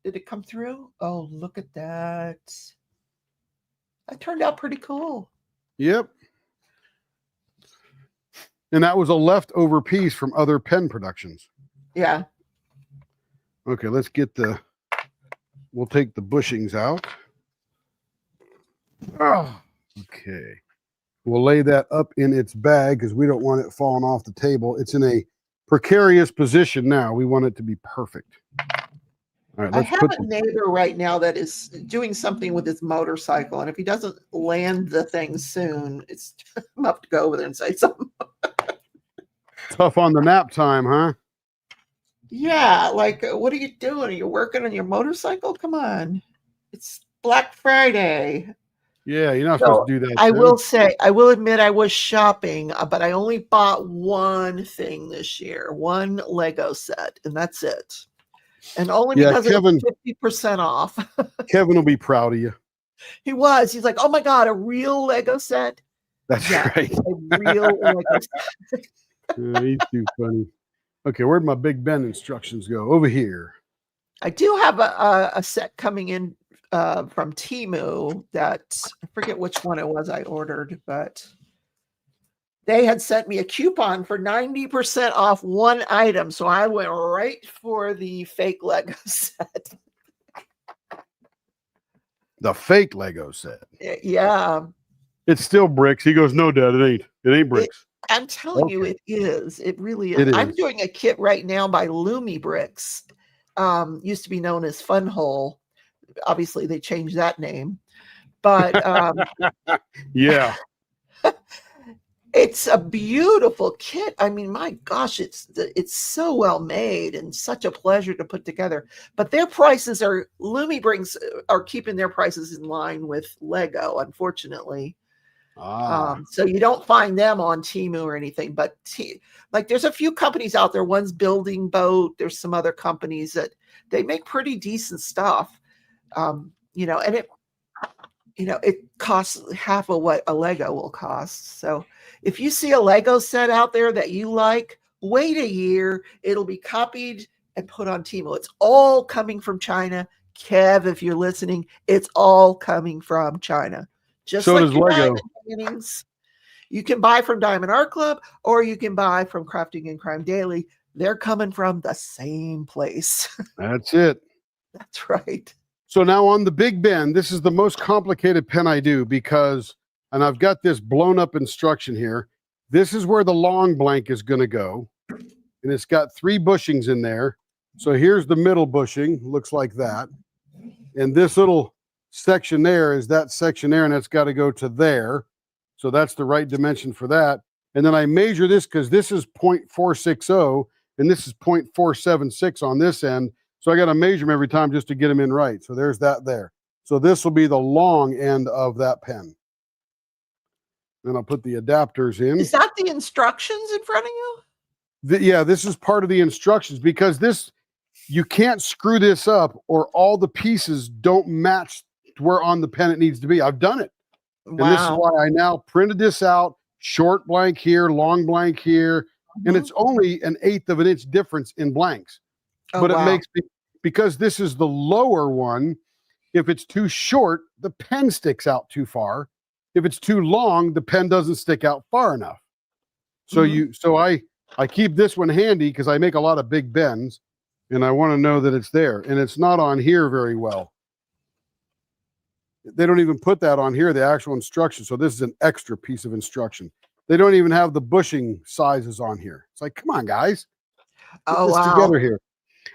Did it come through? Oh, look at that. That turned out pretty cool. Yep. And that was a leftover piece from other pen productions. Yeah. Okay, we'll take the bushings out. Oh, okay. We'll lay that up in its bag because we don't want it falling off the table. It's in a precarious position now. We want it to be perfect. All right, I let's have put a neighbor right now that is doing something with his motorcycle, and if he doesn't land the thing soon, I'm up to go over there and say something. tough on the nap time, huh? Yeah, like, what are you doing? Are you working on your motorcycle? Come on. It's Black Friday. Yeah, you're not supposed to do that. I will admit I was shopping, but I only bought one thing this year, one Lego set, and that's it. And only because Kevin, it was 50% off. Kevin will be proud of you. He was. He's like, oh my God, a real Lego set? That's right. A real Lego set. He's too funny. Okay, where'd my Big Ben instructions go? Over here. I do have a set coming in from Temu that I forget which one it was I ordered, but they had sent me a coupon for 90% off one item. So I went right for the fake Lego set. The fake Lego set. Yeah. It's still bricks. He goes, no, Dad, it ain't. It ain't bricks. I'm telling you, it is. It really is. It is. I'm doing a kit right now by Lumi Bricks. Used to be known as Fun Hole. Obviously, they changed that name. But yeah. It's a beautiful kit. I mean, my gosh, it's so well made and such a pleasure to put together. But their prices Lumi Bricks are keeping their prices in line with Lego, unfortunately. So you don't find them on Temu or anything, but like there's a few companies out there. One's Building Boat. There's some other companies that they make pretty decent stuff. And it costs half of what a Lego will cost. So if you see a Lego set out there that you like, wait a year. It'll be copied and put on Temu. It's all coming from China. Kev, if you're listening, it's all coming from China. Just so like does Lego. You can buy from Diamond Art Club or you can buy from Crafting and Crime Daily. They're coming from the same place. That's it. That's right. So now on the Big Ben, this is the most complicated pen I do because, and I've got this blown up instruction here. This is where the long blank is going to go. And it's got 3 bushings in there. So here's the middle bushing, looks like that. And this little section there is that section there, and that's got to go to there. So that's the right dimension for that. And then I measure this because this is 0.460 and this is 0.476 on this end. So I got to measure them every time just to get them in right. So there's that there. So this will be the long end of that pen. Then I'll put the adapters in. Is that the instructions in front of you? Yeah, this is part of the instructions because this, you can't screw this up or all the pieces don't match to where on the pen it needs to be. I've done it. And this is Wow. why I now printed this out, short blank here, long blank here. And it's only 1/8 of an inch difference in blanks. Oh, But wow. it makes me, because this is the lower one, if it's too short, the pen sticks out too far. If it's too long, the pen doesn't stick out far enough. So I keep this one handy because I make a lot of big bends and I want to know that it's there. And it's not on here very well. They don't even put that on here, the actual instruction. So this is an extra piece of instruction. They don't even have the bushing sizes on here. It's like, come on, guys. Get Oh, this wow. together here.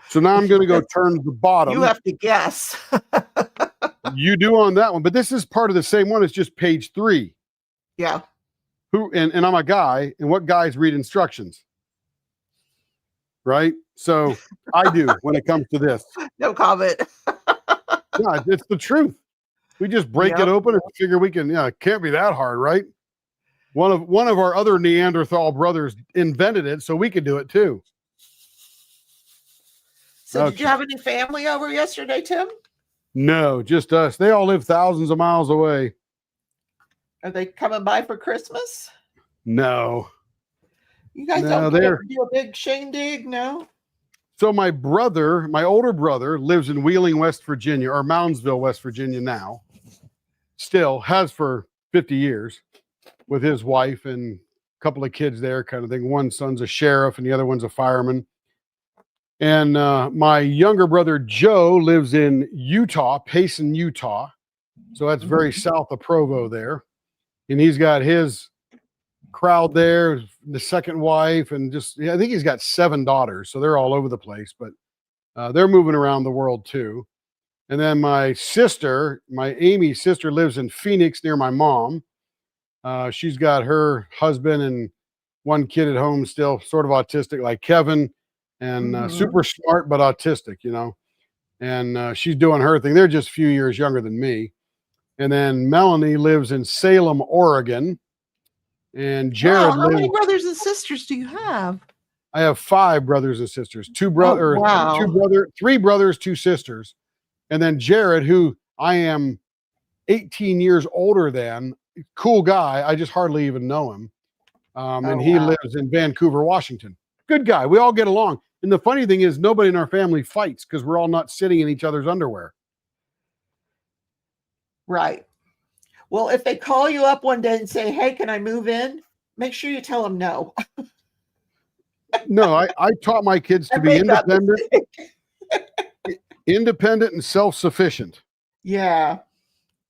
So now I'm going to go turn the bottom. You have to guess. You do on that one, but this is part of the same one. It's just page 3. Yeah. And I'm a guy, and what guys read instructions? Right? So I do when it comes to this. No comment. Yeah, it's the truth. We just break Yep. it open and figure we can, it can't be that hard, right? One of our other Neanderthal brothers invented it, so we could do it too. So did you have any family over yesterday, Tim? No, just us. They all live thousands of miles away. Are they coming by for Christmas? No. You guys No, don't they're- do a big shindig, no? So my older brother lives in Wheeling, West Virginia, or Moundsville, West Virginia now. Still has for 50 years with his wife and a couple of kids there kind of thing. One son's a sheriff and the other one's a fireman. And my younger brother, Joe, lives in Utah, Payson, Utah. So that's very south of Provo there. And he's got his crowd there, the second wife, and I think he's got 7 daughters. So they're all over the place, but they're moving around the world too. And then my sister, my Amy's sister, lives in Phoenix near my mom. She's got her husband and 1 kid at home still, sort of autistic like Kevin, and super smart, but autistic, and she's doing her thing. They're just a few years younger than me. And then Melanie lives in Salem, Oregon. And Jared Wow, how many lives, brothers and sisters do you have? I have 5 brothers and sisters, 3 brothers, 2 sisters. And then Jared, who I am 18 years older than, cool guy. I just hardly even know him. And he lives in Vancouver, Washington. Good guy. We all get along. And the funny thing is nobody in our family fights because we're all not sitting in each other's underwear. Right. Well, if they call you up one day and say, hey, can I move in? Make sure you tell them no. No, I taught my kids to I be made that independent and self-sufficient. Yeah.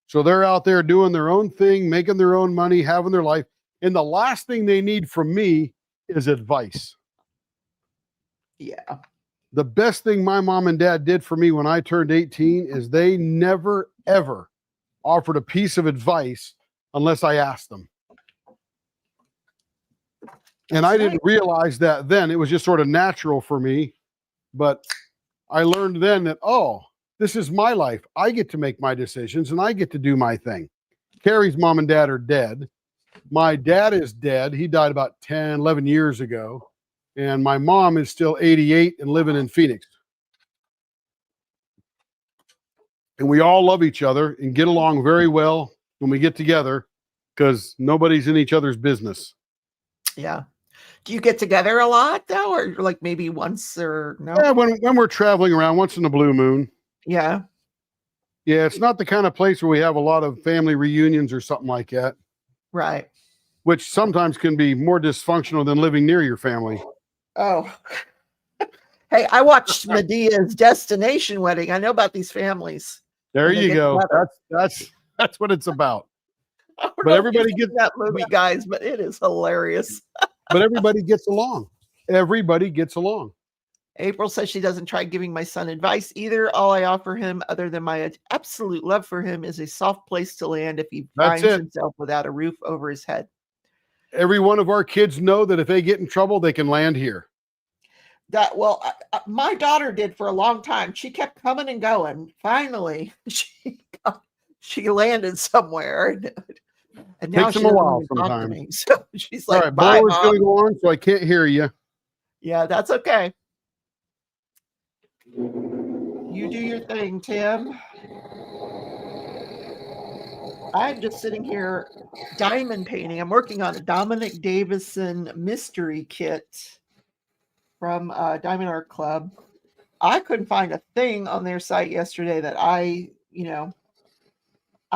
So they're out there doing their own thing, making their own money, having their life. And the last thing they need from me is advice. Yeah. The best thing my mom and dad did for me when I turned 18 is they never, ever offered a piece of advice unless I asked them. And I didn't realize that then. It was just sort of natural for me. But I learned then that, this is my life. I get to make my decisions and I get to do my thing. Carrie's mom and dad are dead. My dad is dead. He died about 10, 11 years ago. And my mom is still 88 and living in Phoenix. And we all love each other and get along very well when we get together because nobody's in each other's business. Yeah. Do you get together a lot though? Or like maybe once or no? Yeah, when we're traveling around once in a blue moon. Yeah. Yeah, it's not the kind of place where we have a lot of family reunions or something like that. Right. Which sometimes can be more dysfunctional than living near your family. Oh. Hey, I watched Medea's Destination Wedding. I know about these families. There when they you get go. together. That's what it's about. I don't But know if everybody you've seen that movie, guys, but it is hilarious. But everybody gets along. Everybody gets along. April says she doesn't try giving my son advice either. All I offer him, other than my absolute love for him, is a soft place to land if he That's finds it. himself without a roof over his head. Every one of our kids know that if they get in trouble, they can land here. That well, my daughter did for a long time. She kept coming and going. Finally, she landed somewhere, and now Takes she them a doesn't while even talk to sometimes. me. So she's All like, right, "Bye, blower's Mom." going to go on, so I can't hear you. Yeah, that's okay. You do your thing, Tim. I'm just sitting here diamond painting. I'm working on a Dominic Davison mystery kit from Diamond Art Club. I couldn't find a thing on their site yesterday that I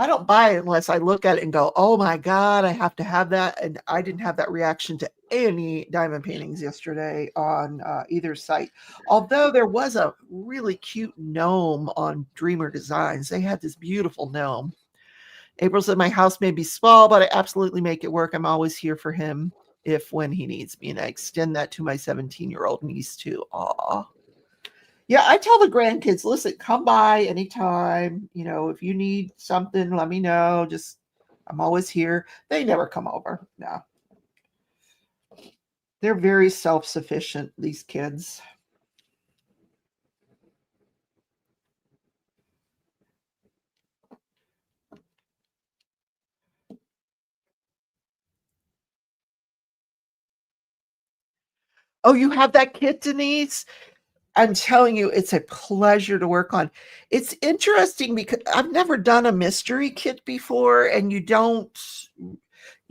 don't buy it unless I look at it and go, oh my God, I have to have that. And I didn't have that reaction to any diamond paintings yesterday on either site. Although there was a really cute gnome on Dreamer Designs. They had this beautiful gnome. April said, my house may be small, but I absolutely make it work. I'm always here for him when he needs me. And I extend that to my 17-year-old niece too. Aw. Yeah, I tell the grandkids, listen, come by anytime. If you need something, let me know. I'm always here. They never come over. No. They're very self-sufficient, these kids. Oh, you have that kit, Denise? I'm telling you, it's a pleasure to work on. It's interesting because I've never done a mystery kit before, and you're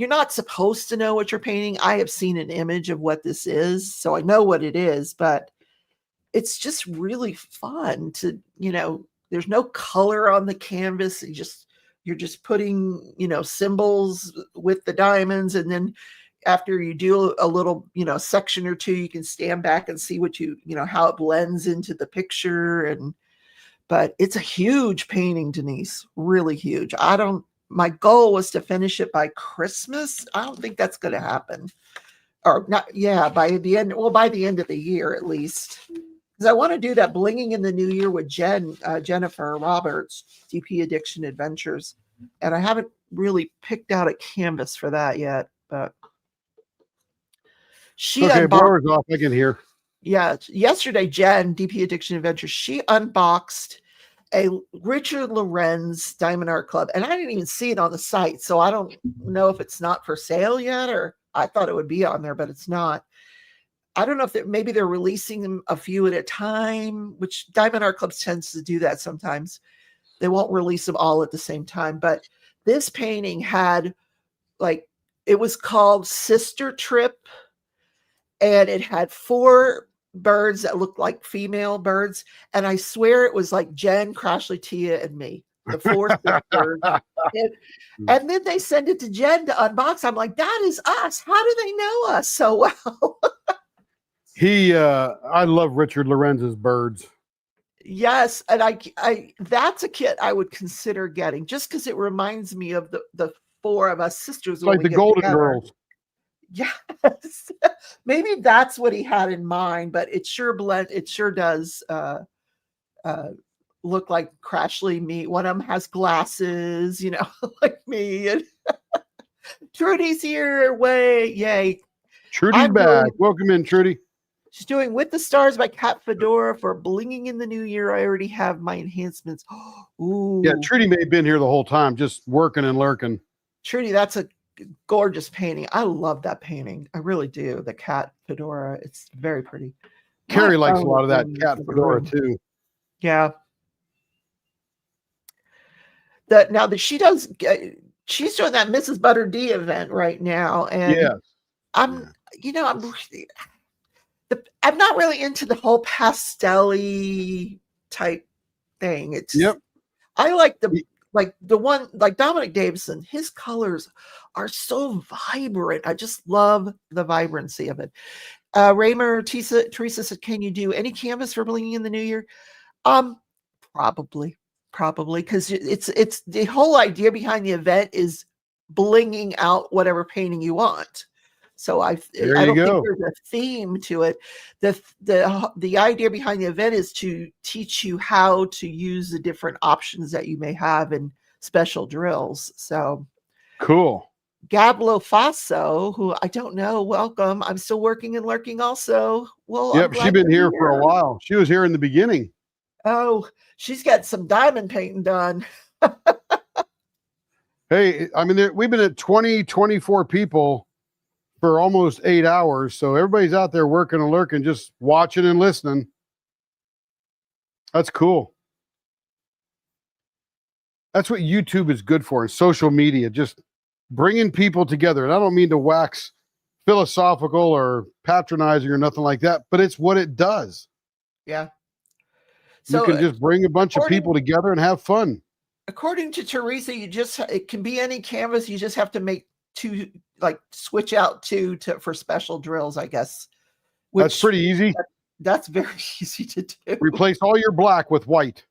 not supposed to know what you're painting. I have seen an image of what this is, so I know what it is, but it's just really fun to, there's no color on the canvas. You're just putting, symbols with the diamonds, and then after you do a little, section or two, you can stand back and see what how it blends into the picture. But it's a huge painting, Denise, really huge. My goal was to finish it by Christmas. I don't think that's going to happen. Or not. Yeah. By the end of the year, at least. Because I want to do that blinging in the new year with Jennifer Roberts, DP Addiction Adventures. And I haven't really picked out a canvas for that yet, but Okay, blower's off. I can hear. Yeah, yesterday, Jen, DP Addiction Adventures, she unboxed a Richard Lorenz Diamond Art Club, and I didn't even see it on the site, so I don't know if it's not for sale yet, or I thought it would be on there, but it's not. I don't know if maybe they're releasing them a few at a time, which Diamond Art Clubs tends to do that sometimes. They won't release them all at the same time, but this painting had, it was called Sister Trip, and it had 4 birds that looked like female birds. And I swear it was like Jen, Crashly, Tia, and me, the 4 sisters. And then they send it to Jen to unbox. I'm like, that is us. How do they know us so well? I love Richard Lorenz's birds. Yes. And I that's a kit I would consider getting, just because it reminds me of the 4 of us sisters. It's like the Golden Girls. Yes. Maybe that's what he had in mind, but it sure does look like Crashly, me. One of them has glasses, like me. And Trudy's here. Yay. Trudy's back. Welcome in, Trudy. She's doing With the Stars by Cat Fedora for blinging in the new year. I already have my enhancements. Ooh. Yeah, Trudy may have been here the whole time, just working and lurking. Trudy, that's a gorgeous painting. I love that painting. I really do. The Cat Fedora. It's very pretty. Carrie likes a lot of that Cat Fedora too. Yeah. Now that she's doing that Mrs. Butter D event right now. And yes. I'm not really into the whole pastel-y type thing. I like the one like Dominic Davison. His colors are so vibrant. I just love the vibrancy of it. Raymer Teresa said, can you do any canvas for blinging in the new year? Probably. probably, because it's the whole idea behind the event is blinging out whatever painting you want. So There I you don't think go. there's a theme to it. The idea behind the event is to teach you how to use the different options that you may have in special drills. So Cool. Gablo Faso, who I don't know, welcome. I'm still working and lurking also. Well, I'm Yep, she's glad been you're here for a while. She was here in the beginning. Oh, she's got some diamond painting done. Hey, I mean, we've been at 20, 24 people for almost 8 hours. So everybody's out there working and lurking, just watching and listening. That's cool. That's what YouTube is good for, and social media, just bringing people together. And I don't mean to wax philosophical or patronizing or nothing like that, but it's what it does. Yeah. You So can just bring a bunch of people together and have fun. according to Teresa, it can be any canvas. You just have to make two, like switch out two for special drills, I guess. That's pretty easy. That's very easy to do. Replace all your black with white.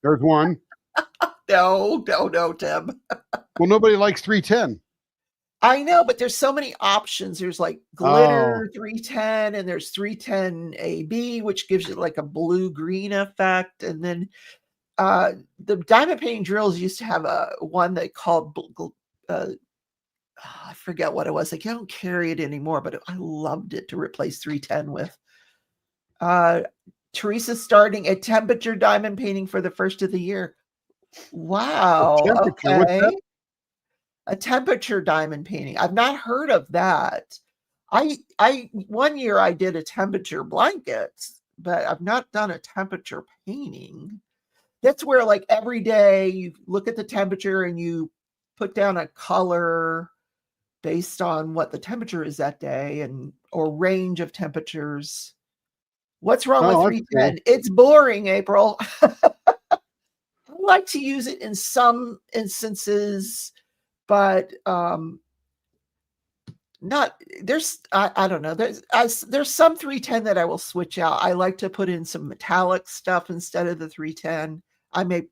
There's one. No, Tim. Well, nobody likes 310. I know, but there's so many options. There's like glitter 310, and there's 310 AB, which gives you like a blue-green effect. And then the diamond painting drills used to have one they called I forget what it was. Like, I don't carry it anymore, but I loved it to replace 310 with. Teresa's starting a temperature diamond painting for the first of the year. Wow. Temperature, what's that? A temperature diamond painting. I've not heard of that. One year I did a temperature blanket, but I've not done a temperature painting. That's where like every day you look at the temperature and you put down a color based on what the temperature is that day or range of temperatures. What's wrong with 310? Cool. It's boring, April. I like to use it in some instances, but not there's I don't know. There's some 310 that I will switch out. I like to put in some metallic stuff instead of the 310. I may,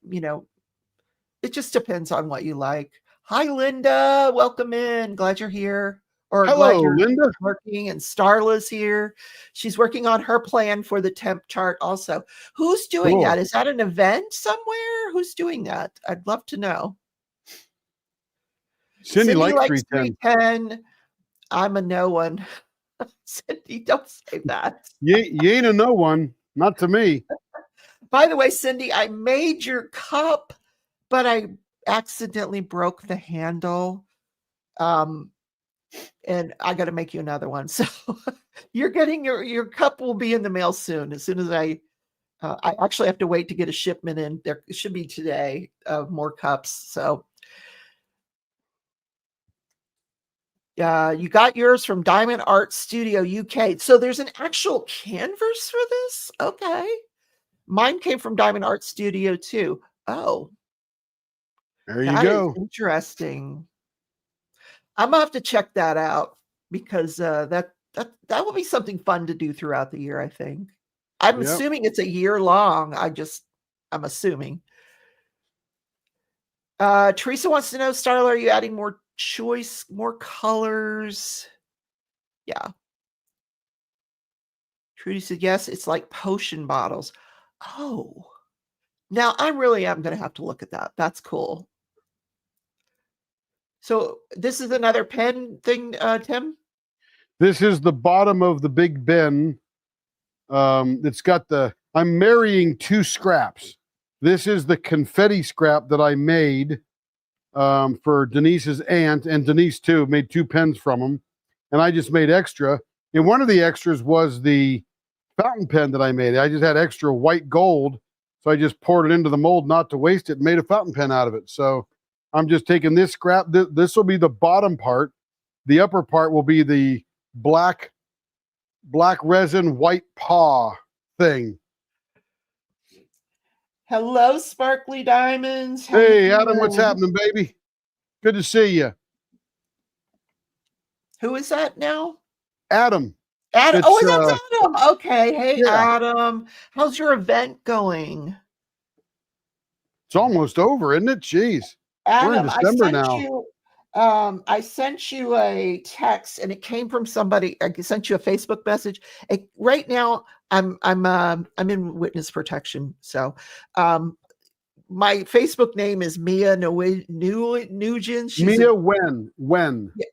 it just depends on what you like. Hi, Linda. Welcome in. Glad you're here. Or hello, glad you're Linda. Working, and Starla's here. She's working on her plan for the temp chart also. Who's doing that? Is that an event somewhere? Who's doing that? I'd love to know. Cindy likes 310. I'm a no one. Cindy, don't say that. You ain't a no one. Not to me. By the way, Cindy, I made your cup, but I accidentally broke the handle. And I got to make you another one. So you're getting your cup will be in the mail soon. As soon as I actually have to wait to get a shipment in. There should be today of more cups. So you got yours from Diamond Art Studio UK. So there's an actual canvas for this. Okay. Mine came from Diamond Art Studio too. Oh, there you go. Interesting. I'm gonna have to check that out because that will be something fun to do throughout the year. I think. I'm assuming it's a year long. I'm assuming. Teresa wants to know, Starla, are you adding more choice, more colors? Yeah. Trudy said yes. It's like potion bottles. Oh, now I really am going to have to look at that. That's cool. So this is another pen thing, Tim? This is the bottom of the big bin. It's got I'm marrying two scraps. This is the confetti scrap that I made for Denise's aunt, and Denise too, made two pens from them. And I just made extra. And one of the extras was the fountain pen that I made. I just had extra white gold. So I just poured it into the mold not to waste it and made a fountain pen out of it. So I'm just taking this scrap. This will be the bottom part. The upper part will be the black resin white paw thing. Hello, Sparkly Diamonds. Hey, Adam, what's happening, baby? Good to see you. Who is that now? Adam. Adam. Oh, that's Adam. Okay. Hey, yeah. Adam. How's your event going? It's almost over, isn't it? Jeez. We're in Adam, December now. I sent you a text, and it came from somebody. I sent you a Facebook message. Right now, I'm in witness protection, so my Facebook name is Mia Nugent. Mia, when?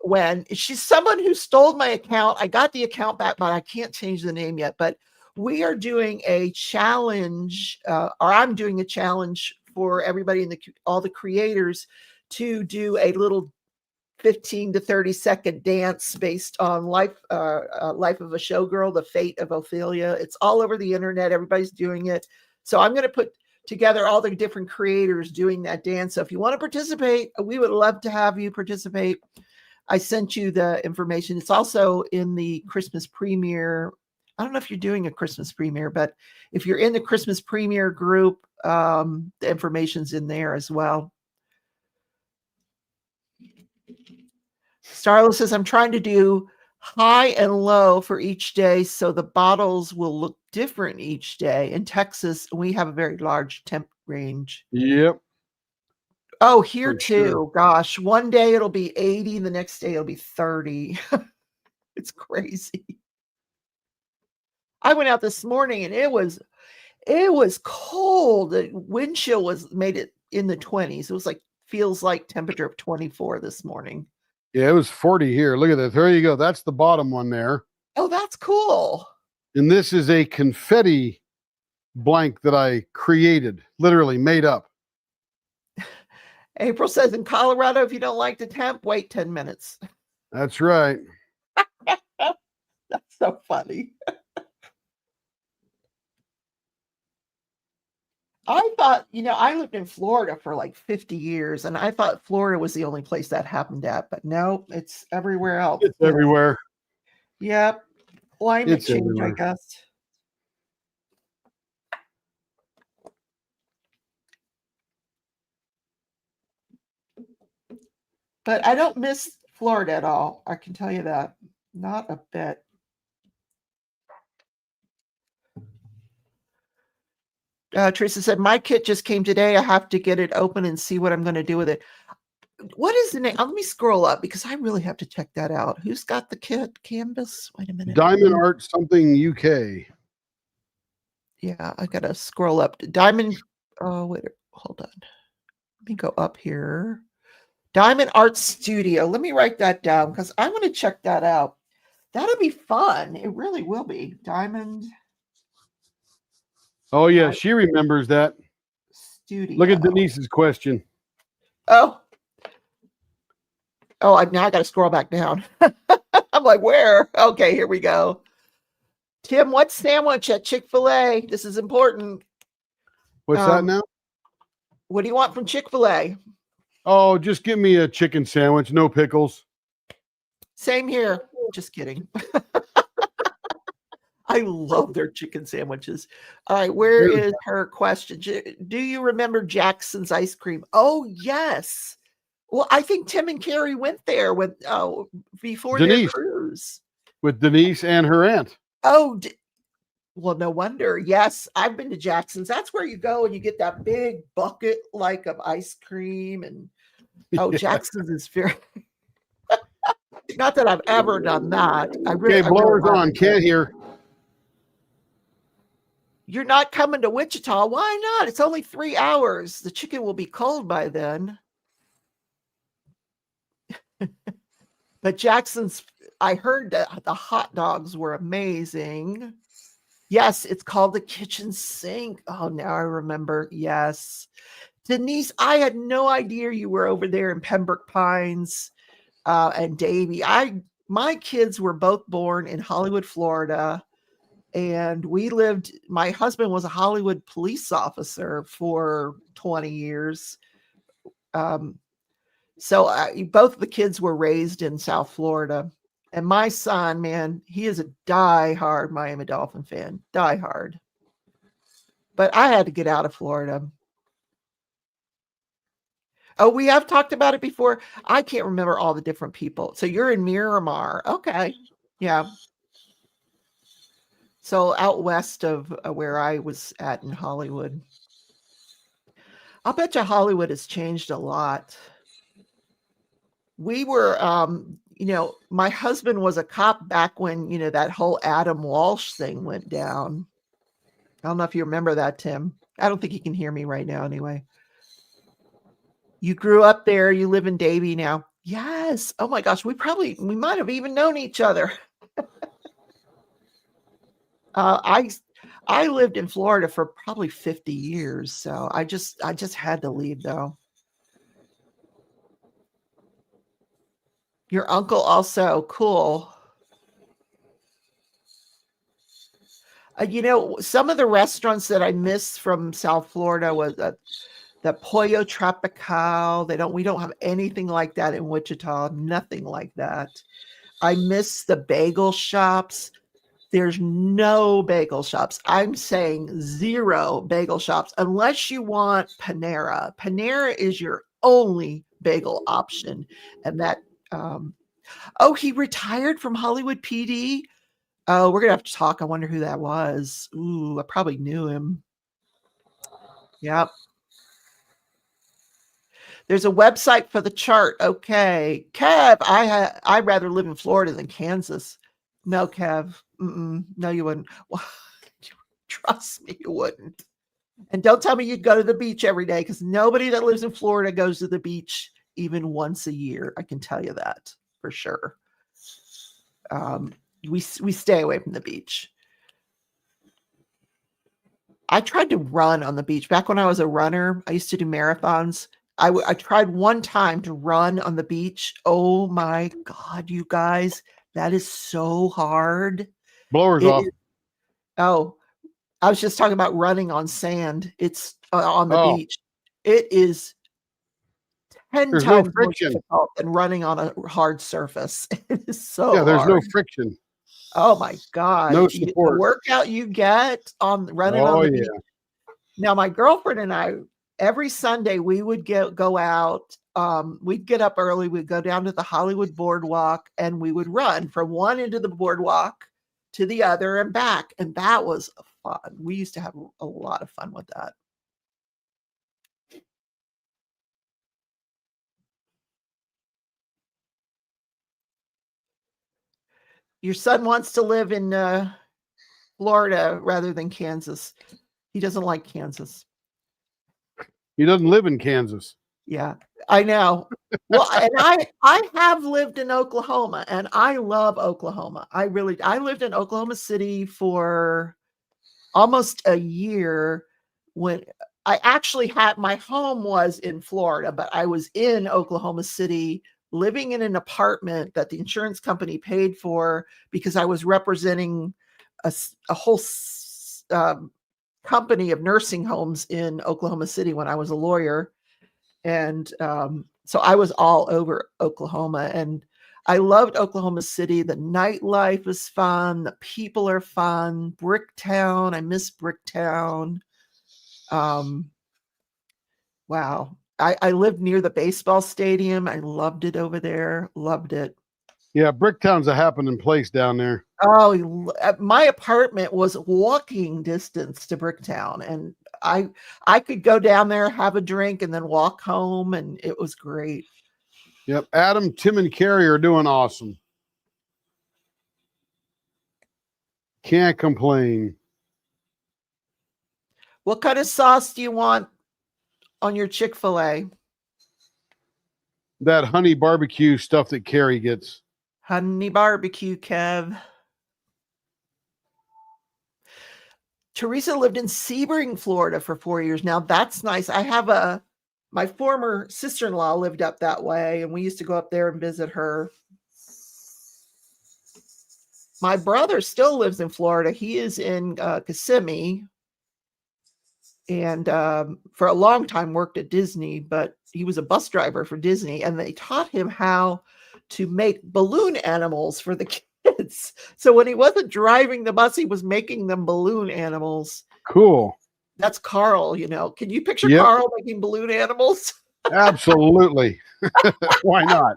When she's someone who stole my account. I got the account back, but I can't change the name yet. But we are doing a challenge, or I'm doing a challenge for everybody in all the creators to do a little 15 to 30-second dance based on Life of a Showgirl, The Fate of Ophelia. It's all over the internet. Everybody's doing it. So I'm going to put together all the different creators doing that dance. So if you want to participate, we would love to have you participate. I sent you the information. It's also in the Christmas premiere. I don't know if you're doing a Christmas premiere, but if you're in the Christmas premiere group, the information's in there as well. Starla says, I'm trying to do high and low for each day so the bottles will look different each day. In Texas, we have a very large temp range. Yep. Oh, here For too. sure. Gosh, one day it'll be 80, the next day it'll be 30. It's crazy. I went out this morning and it was cold. The wind chill made it in the 20s. It was feels like temperature of 24 this morning. Yeah, it was 40 here. Look at that. There you go. That's the bottom one there. Oh, that's cool. And this is a confetti blank that I created, literally made up. April says, in Colorado, if you don't like the temp, wait 10 minutes. That's right. That's so funny. I thought, I lived in Florida for 50 years, and I thought Florida was the only place that happened at, but no, it's everywhere else. It's everywhere. Yep. Climate change, everywhere. I guess. But I don't miss Florida at all. I can tell you that. Not a bit. Teresa said, my kit just came today. I have to get it open and see what I'm going to do with it. What is the name? Let me scroll up because I really have to check that out. Who's got the kit? Canvas? Wait a minute. Diamond Art something UK. Yeah, I got to scroll up. Diamond. Oh, wait. Hold on. Let me go up here. Diamond Art Studio. Let me write that down because I want to check that out. That'll be fun. It really will be. Diamond. Oh, yeah. She remembers that. Studio. Look at Denise's question. Oh, now I got to scroll back down. I'm like, where? Okay, here we go. Tim, what sandwich at Chick-fil-A? This is important. What's that now? What do you want from Chick-fil-A? Oh, just give me a chicken sandwich, no pickles. Same here. Just kidding. I love their chicken sandwiches. All right, where is her question? Do you remember Jackson's ice cream? Oh, yes. Well, I think Tim and Carrie went there before Denise. their cruise. With Denise and her aunt. Oh, well, no wonder. Yes, I've been to Jackson's. That's where you go and you get that big bucket of ice cream. And Jackson's is very... Not that I've ever done that. Okay, blowers on. Can't hear. You're not coming to Wichita. Why not? It's only 3 hours. The chicken will be cold by then. But Jackson's, I heard that the hot dogs were amazing. Yes, it's called the kitchen sink. Oh, now I remember. Yes. Denise, I had no idea you were over there in Pembroke Pines and Davie. My kids were both born in Hollywood, Florida. And my husband was a Hollywood police officer for 20 years. So both of the kids were raised in South Florida. And my son, man, he is a die-hard Miami Dolphin fan. Die-hard. But I had to get out of Florida. Oh, we have talked about it before. I can't remember all the different people. So you're in Miramar. Okay. Yeah. So out west of where I was at in Hollywood. I'll bet you Hollywood has changed a lot. We were, my husband was a cop back when, that whole Adam Walsh thing went down. I don't know if you remember that, Tim. I don't think he can hear me right now anyway. You grew up there. You live in Davie now. Yes. Oh my gosh. We might have even known each other. I lived in Florida for probably 50 years. So I just had to leave though. Your uncle also cool. Some of the restaurants that I miss from South Florida was the Pollo Tropical. We don't have anything like that in Wichita. Nothing like that. I miss the bagel shops. There's no bagel shops. I'm saying 0 bagel shops unless you want Panera. Panera is your only bagel option. And that, he retired from Hollywood PD. Oh, we're going to have to talk. I wonder who that was. Ooh, I probably knew him. Yep. There's a website for the chart. Okay. Kev, I'd rather live in Florida than Kansas. No, Kev. No, you wouldn't. Well, trust me, you wouldn't. And don't tell me you'd go to the beach every day, because nobody that lives in Florida goes to the beach even once a year. I can tell you that for sure. We stay away from the beach. I tried to run on the beach. Back when I was a runner, I used to do marathons. I tried one time to run on the beach. Oh my God, you guys, that is so hard. Blowers off. I was just talking about running on sand. It's on the beach. It is 10 There's times no more friction difficult than running on a hard surface. It is so there's hard. no friction. Oh my God. No The support. workout you get on running on the beach. Now, my girlfriend and I, every Sunday we would go out. We'd get up early. We'd go down to the Hollywood Boardwalk and we would run from one end of the boardwalk to the other and back. And that was fun. We used to have a lot of fun with that. Your son wants to live in Florida rather than Kansas. He doesn't like Kansas. He doesn't live in Kansas. Yeah, I know. Well, and I have lived in Oklahoma, and I love Oklahoma. I lived in Oklahoma City for almost a year. When I actually had, my home was in Florida, but I was in Oklahoma City living in an apartment that the insurance company paid for because I was representing a whole company of nursing homes in Oklahoma City when I was a lawyer. And so I was all over Oklahoma, and I loved Oklahoma City. The nightlife is fun. The people are fun. Bricktown. I miss Bricktown. Wow. I lived near the baseball stadium. I loved it over there. Loved it. Yeah, Bricktown's a happening place down there. Oh, my apartment was walking distance to Bricktown, and I could go down there, have a drink, and then walk home, and it was great. Yep. Adam, Tim, and Carrie are doing awesome. Can't complain. What kind of sauce do you want on your Chick-fil-A? That honey barbecue stuff that Carrie gets. Honey barbecue, Kev. Teresa lived in Sebring, Florida for 4 years. Now that's nice. I have my former sister-in-law lived up that way, and we used to go up there and visit her. My brother still lives in Florida. He is in Kissimmee, and for a long time worked at Disney, but he was a bus driver for Disney, and they taught him how to make balloon animals for the kids. So when he wasn't driving the bus, he was making them balloon animals. Cool. That's Carl, you know. Can you picture Yep. Carl making balloon animals? Absolutely. Why not?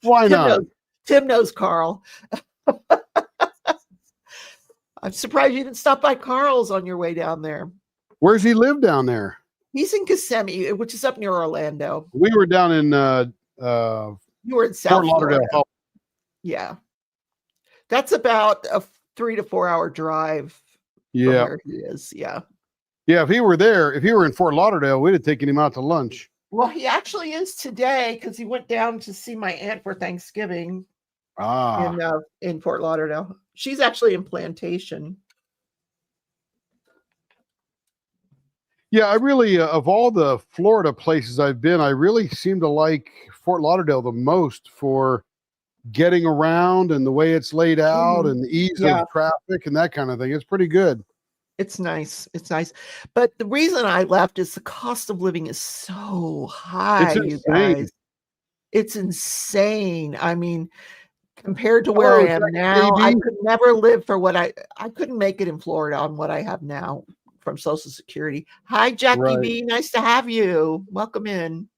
Why not? Tim knows Carl. I'm surprised you didn't stop by Carl's on your way down there. Where's he live down there? He's in Kissimmee, which is up near Orlando. We were down in You were in South Fort Lauderdale. Florida. Yeah. That's about a 3 to 4 hour drive from Yeah. where he is. Yeah. Yeah. If he were there, if he were in Fort Lauderdale, we'd have taken him out to lunch. Well, he actually is today because he went down to see my aunt for Thanksgiving in Fort Lauderdale. She's actually in Plantation. Yeah, I really, of all the Florida places I've been, I really seem to like Fort Lauderdale the most for getting around and the way it's laid out Mhm. and the ease Yeah. of traffic and that kind of thing. It's pretty good. It's nice. It's nice. But the reason I left is the cost of living is so high, you insane. guys. It's insane. I mean, compared to where I Hello, am Jack now, I JB. could never live for what I couldn't make it in Florida on what I have now from Social Security. Hi, Jackie Right. B. Nice to have you. Welcome in.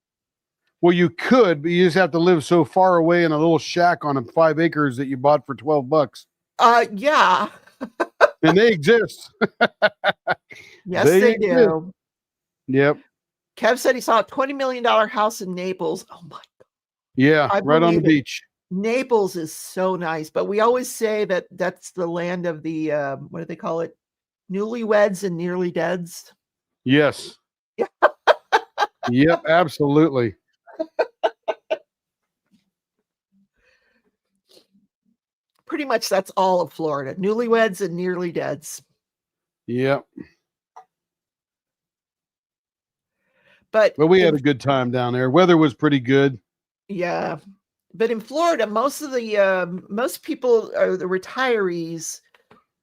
Well, you could, but you just have to live so far away in a little shack on 5 acres that you bought for $12. Yeah. And they exist. Yes, They they exist. do. Yep. Kev said he saw a $20 million house in Naples. Oh my Yeah. I Right on the believe it. beach. Naples is so nice, but we always say that that's the land of the what do they call it? Newlyweds and nearly deads. Yes. Yep. Absolutely. Pretty much that's all of Florida. Newlyweds and nearly deads. Yep. But we had a good time down there. Weather was pretty good. yeah. But in Florida, most people are the retirees.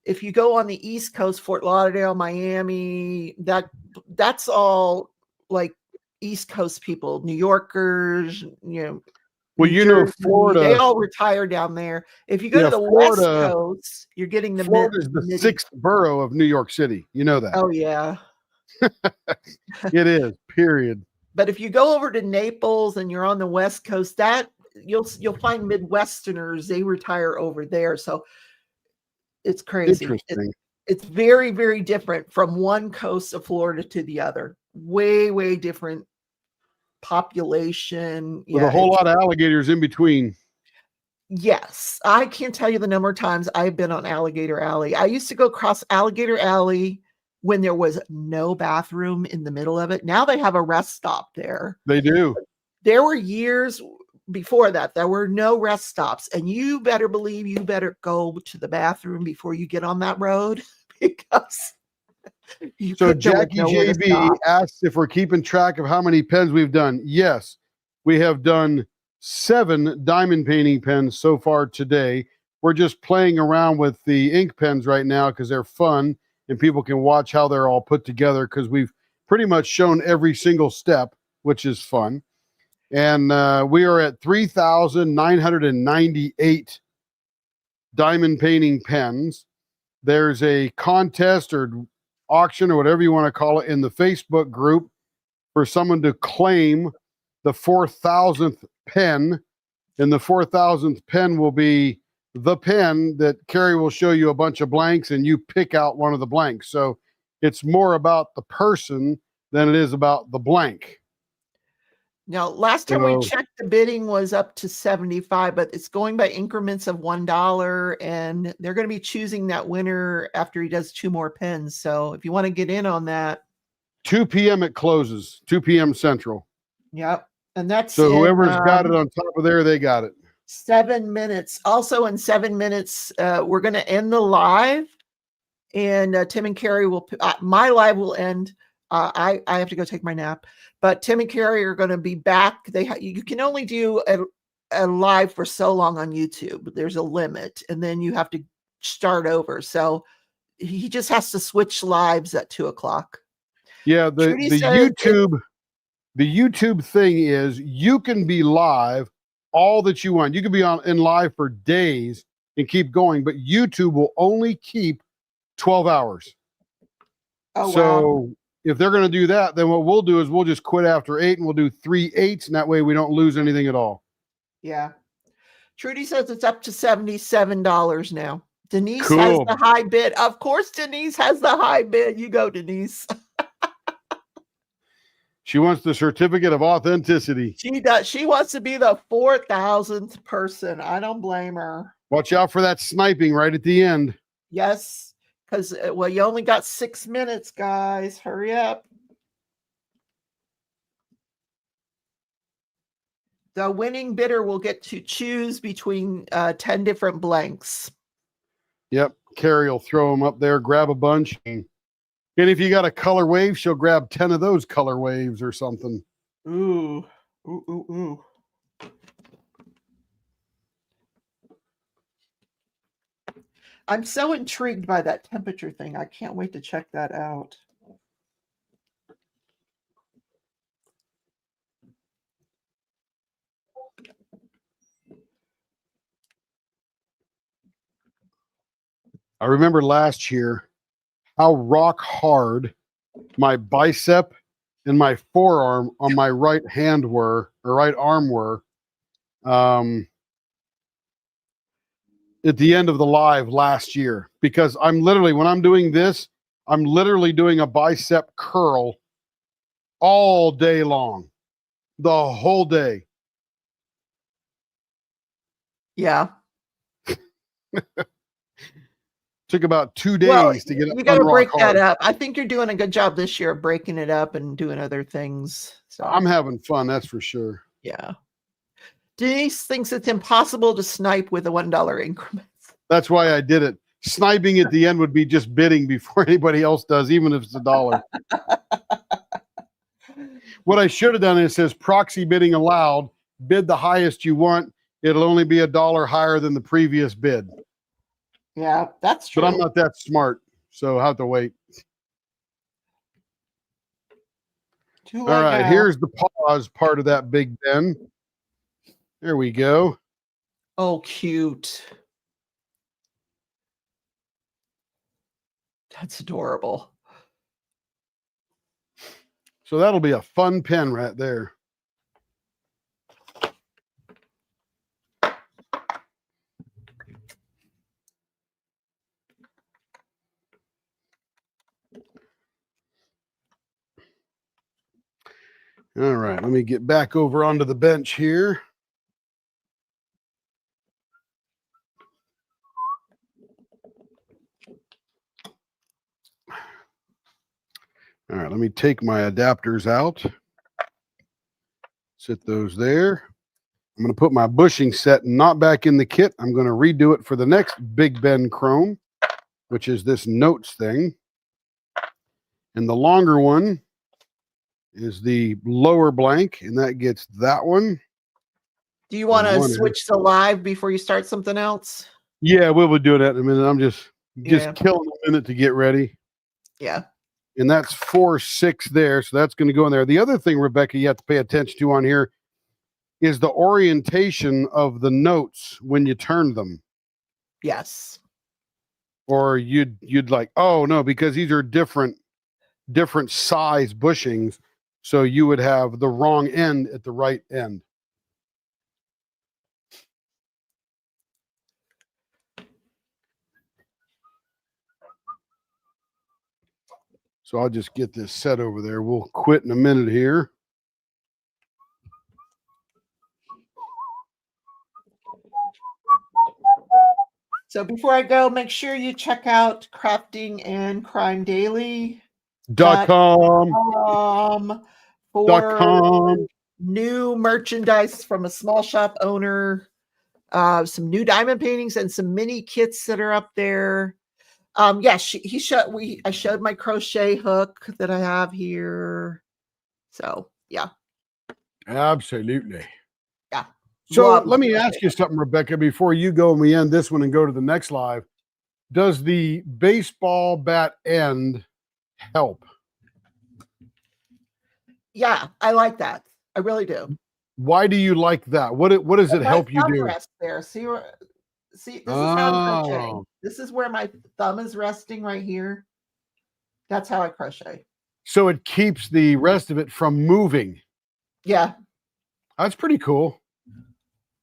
If you go on the East Coast, Fort Lauderdale, Miami, that's all like East Coast people, New Yorkers, Well, New you know, Jersey, Florida. they all retire down there. If you go Yeah, to the West Florida- Coast, you're getting the Florida is the mid- 6th borough of New York City. You know that. Oh yeah. It is. Period. But if you go over to Naples and you're on the West Coast, that you'll find Midwesterners, they retire over there. So it's crazy. Interesting. It's very, very different from one coast of Florida to the other. Way, way different population. With a whole lot of alligators in between. Yes. I can't tell you the number of times I've been on Alligator Alley. I used to go across Alligator Alley when there was no bathroom in the middle of it. Now they have a rest stop there. They do. There were years before that, there were no rest stops. And you better believe you better go to the bathroom before you get on that road because So Jackie JB asked if we're keeping track of how many pens we've done. Yes, we have done 7 diamond painting pens so far today. We're just playing around with the ink pens right now because they're fun and people can watch how they're all put together because we've pretty much shown every single step, which is fun. And we are at 3,998 diamond painting pens. There's a contest or auction or whatever you want to call it in the Facebook group for someone to claim the 4,000th pen. And the 4,000th pen will be the pen that Carrie will show you a bunch of blanks and you pick out one of the blanks. So it's more about the person than it is about the blank. Now, last time we checked, the bidding was up to 75, but it's going by increments of $1, and they're going to be choosing that winner after he does 2 more pens. So if you want to get in on that, 2 p.m. it closes, 2 p.m. Central. yep. And that's So in, whoever's got it on top of there, they got it. 7 minutes. Also in 7 minutes, we're going to end the live, and Tim and Carrie will, my live will end. I have to go take my nap, but Tim and Carrie are going to be back. You can only do a live for so long on YouTube. There's a limit, and then you have to start over. So he just has to switch lives at 2:00. Yeah, the YouTube thing is you can be live all that you want. You can be in live for days and keep going, but YouTube will only keep 12 hours. Oh, so wow. If they're going to do that, then what we'll do is we'll just quit after 8 and we'll do 3 8s, and that way we don't lose anything at all. Yeah. Trudy says it's up to $77 now. Denise has Cool. the high bid. Of course, Denise has the high bid. You go, Denise. She wants the certificate of authenticity. She does. She wants to be the 4,000th person. I don't blame her. Watch out for that sniping right at the end. Yes, because well, you only got 6 minutes, guys. Hurry up. The winning bidder will get to choose between 10 different blanks. Yep. Carrie will throw them up there, grab a bunch. And if you got a color wave, she'll grab 10 of those color waves or something. Ooh. Ooh, ooh, ooh. I'm so intrigued by that temperature thing. I can't wait to check that out. I remember last year how rock hard my bicep and my forearm on my right hand were, or right arm were, at the end of the live last year, because I'm literally, when I'm doing this, I'm literally doing a bicep curl all day long, the whole day. Yeah. Took about 2 days Well, to get it. you got to unrock break hard. that up. I think you're doing a good job this year of breaking it up and doing other things. So I'm having fun, that's for sure. yeah. Denise thinks it's impossible to snipe with a $1 increments. That's why I did it. Sniping at the end would be just bidding before anybody else does, even if it's $1. What I should have done is it says proxy bidding allowed. Bid the highest you want. It'll only be $1 higher than the previous bid. Yeah, that's true. But I'm not that smart, so I'll have to wait. Too All late right, now. here's the pause part of that Big Ben. There we go. Oh, cute. That's adorable. So that'll be a fun pen right there. All right, let me get back over onto the bench here. All right, let me take my adapters out. Sit those there. I'm going to put my bushing set not back in the kit. I'm going to redo it for the next Big Ben Chrome, which is this notes thing. And the longer one is the lower blank, and that gets that one. Do you want to One switch to live before you start something else? Yeah, we'll do that in a minute. I'm just Yeah. killing a minute to get ready. Yeah. And that's 4/6 there. So that's going to go in there. The other thing, Rebecca, you have to pay attention to on here is the orientation of the notes when you turn them. Yes. Or you'd like, oh no, because these are different size bushings. So you would have the wrong end at the right end. So I'll just get this set over there. We'll quit in a minute here. So before I go, make sure you check out Crafting and Crime Daily. .com. For new merchandise from a small shop owner, some new diamond paintings and some mini kits that are up there. Yeah, I showed my crochet hook that I have here. So yeah. Absolutely. Yeah. So Love let me crochet. ask you something, Rebecca, before you go and we end this one and go to the next live. Does the baseball bat end help? Yeah, I like that. I really do. Why do you like that? What does it My help you thumb do? rests there. See, this is how I'm crocheting. Oh. This is where my thumb is resting right here. That's how I crochet. So it keeps the rest of it from moving. Yeah. That's pretty cool.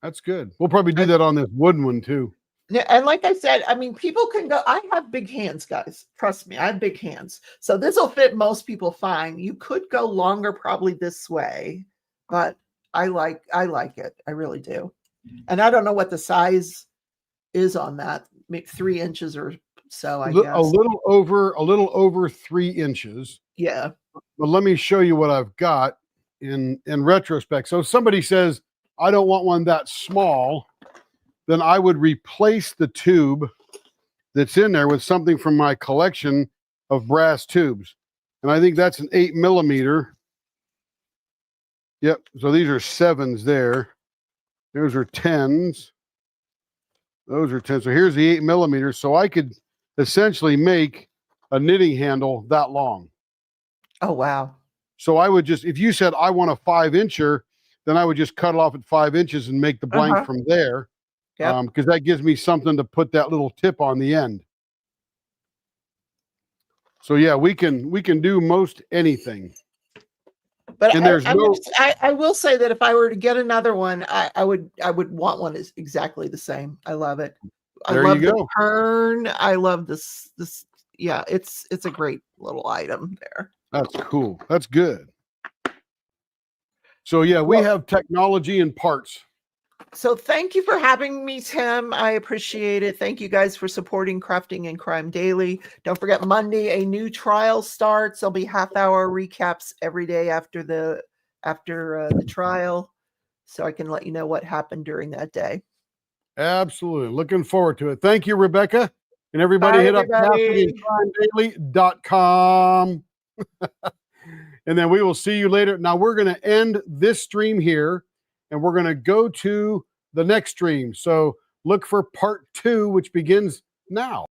That's good. We'll probably do that on this wooden one too. Yeah, and like I said, I mean, people can go. I have big hands, guys. Trust me, I have big hands. So this will fit most people fine. You could go longer probably this way, but I like it. I really do. And I don't know what the size is on that. Maybe 3 inches or so, I guess. A little over 3 inches. Yeah. But let me show you what I've got in retrospect. So if somebody says, I don't want one that small, then I would replace the tube that's in there with something from my collection of brass tubes. And I think that's an 8 millimeter. Yep. So these are 7s there. Those are 10s. Those are 10. So here's the 8 millimeters. So I could essentially make a knitting handle that long. Oh, wow. So I would just, if you said I want a 5-incher, then I would just cut it off at 5 inches and make the blank from there. Yep. Because that gives me something to put that little tip on the end. So yeah, we can do most anything. But And there's I will say that if I were to get another one, I would want one is exactly the same. I love it. There I love you the go. turn. I love this. Yeah, it's a great little item there. That's cool. That's good. So yeah, we have technology and parts. So thank you for having me, Tim. I appreciate it. Thank you guys for supporting Crafting and Crime Daily. Don't forget, Monday a new trial starts. There'll be half-hour recaps every day after the trial, so I can let you know what happened during that day. Absolutely. Looking forward to it. Thank you, Rebecca. And everybody Bye, hit up everybody. craftingandcrimedaily.com. And then we will see you later. Now we're going to end this stream here and we're going to go to the next stream. So look for part 2, which begins now.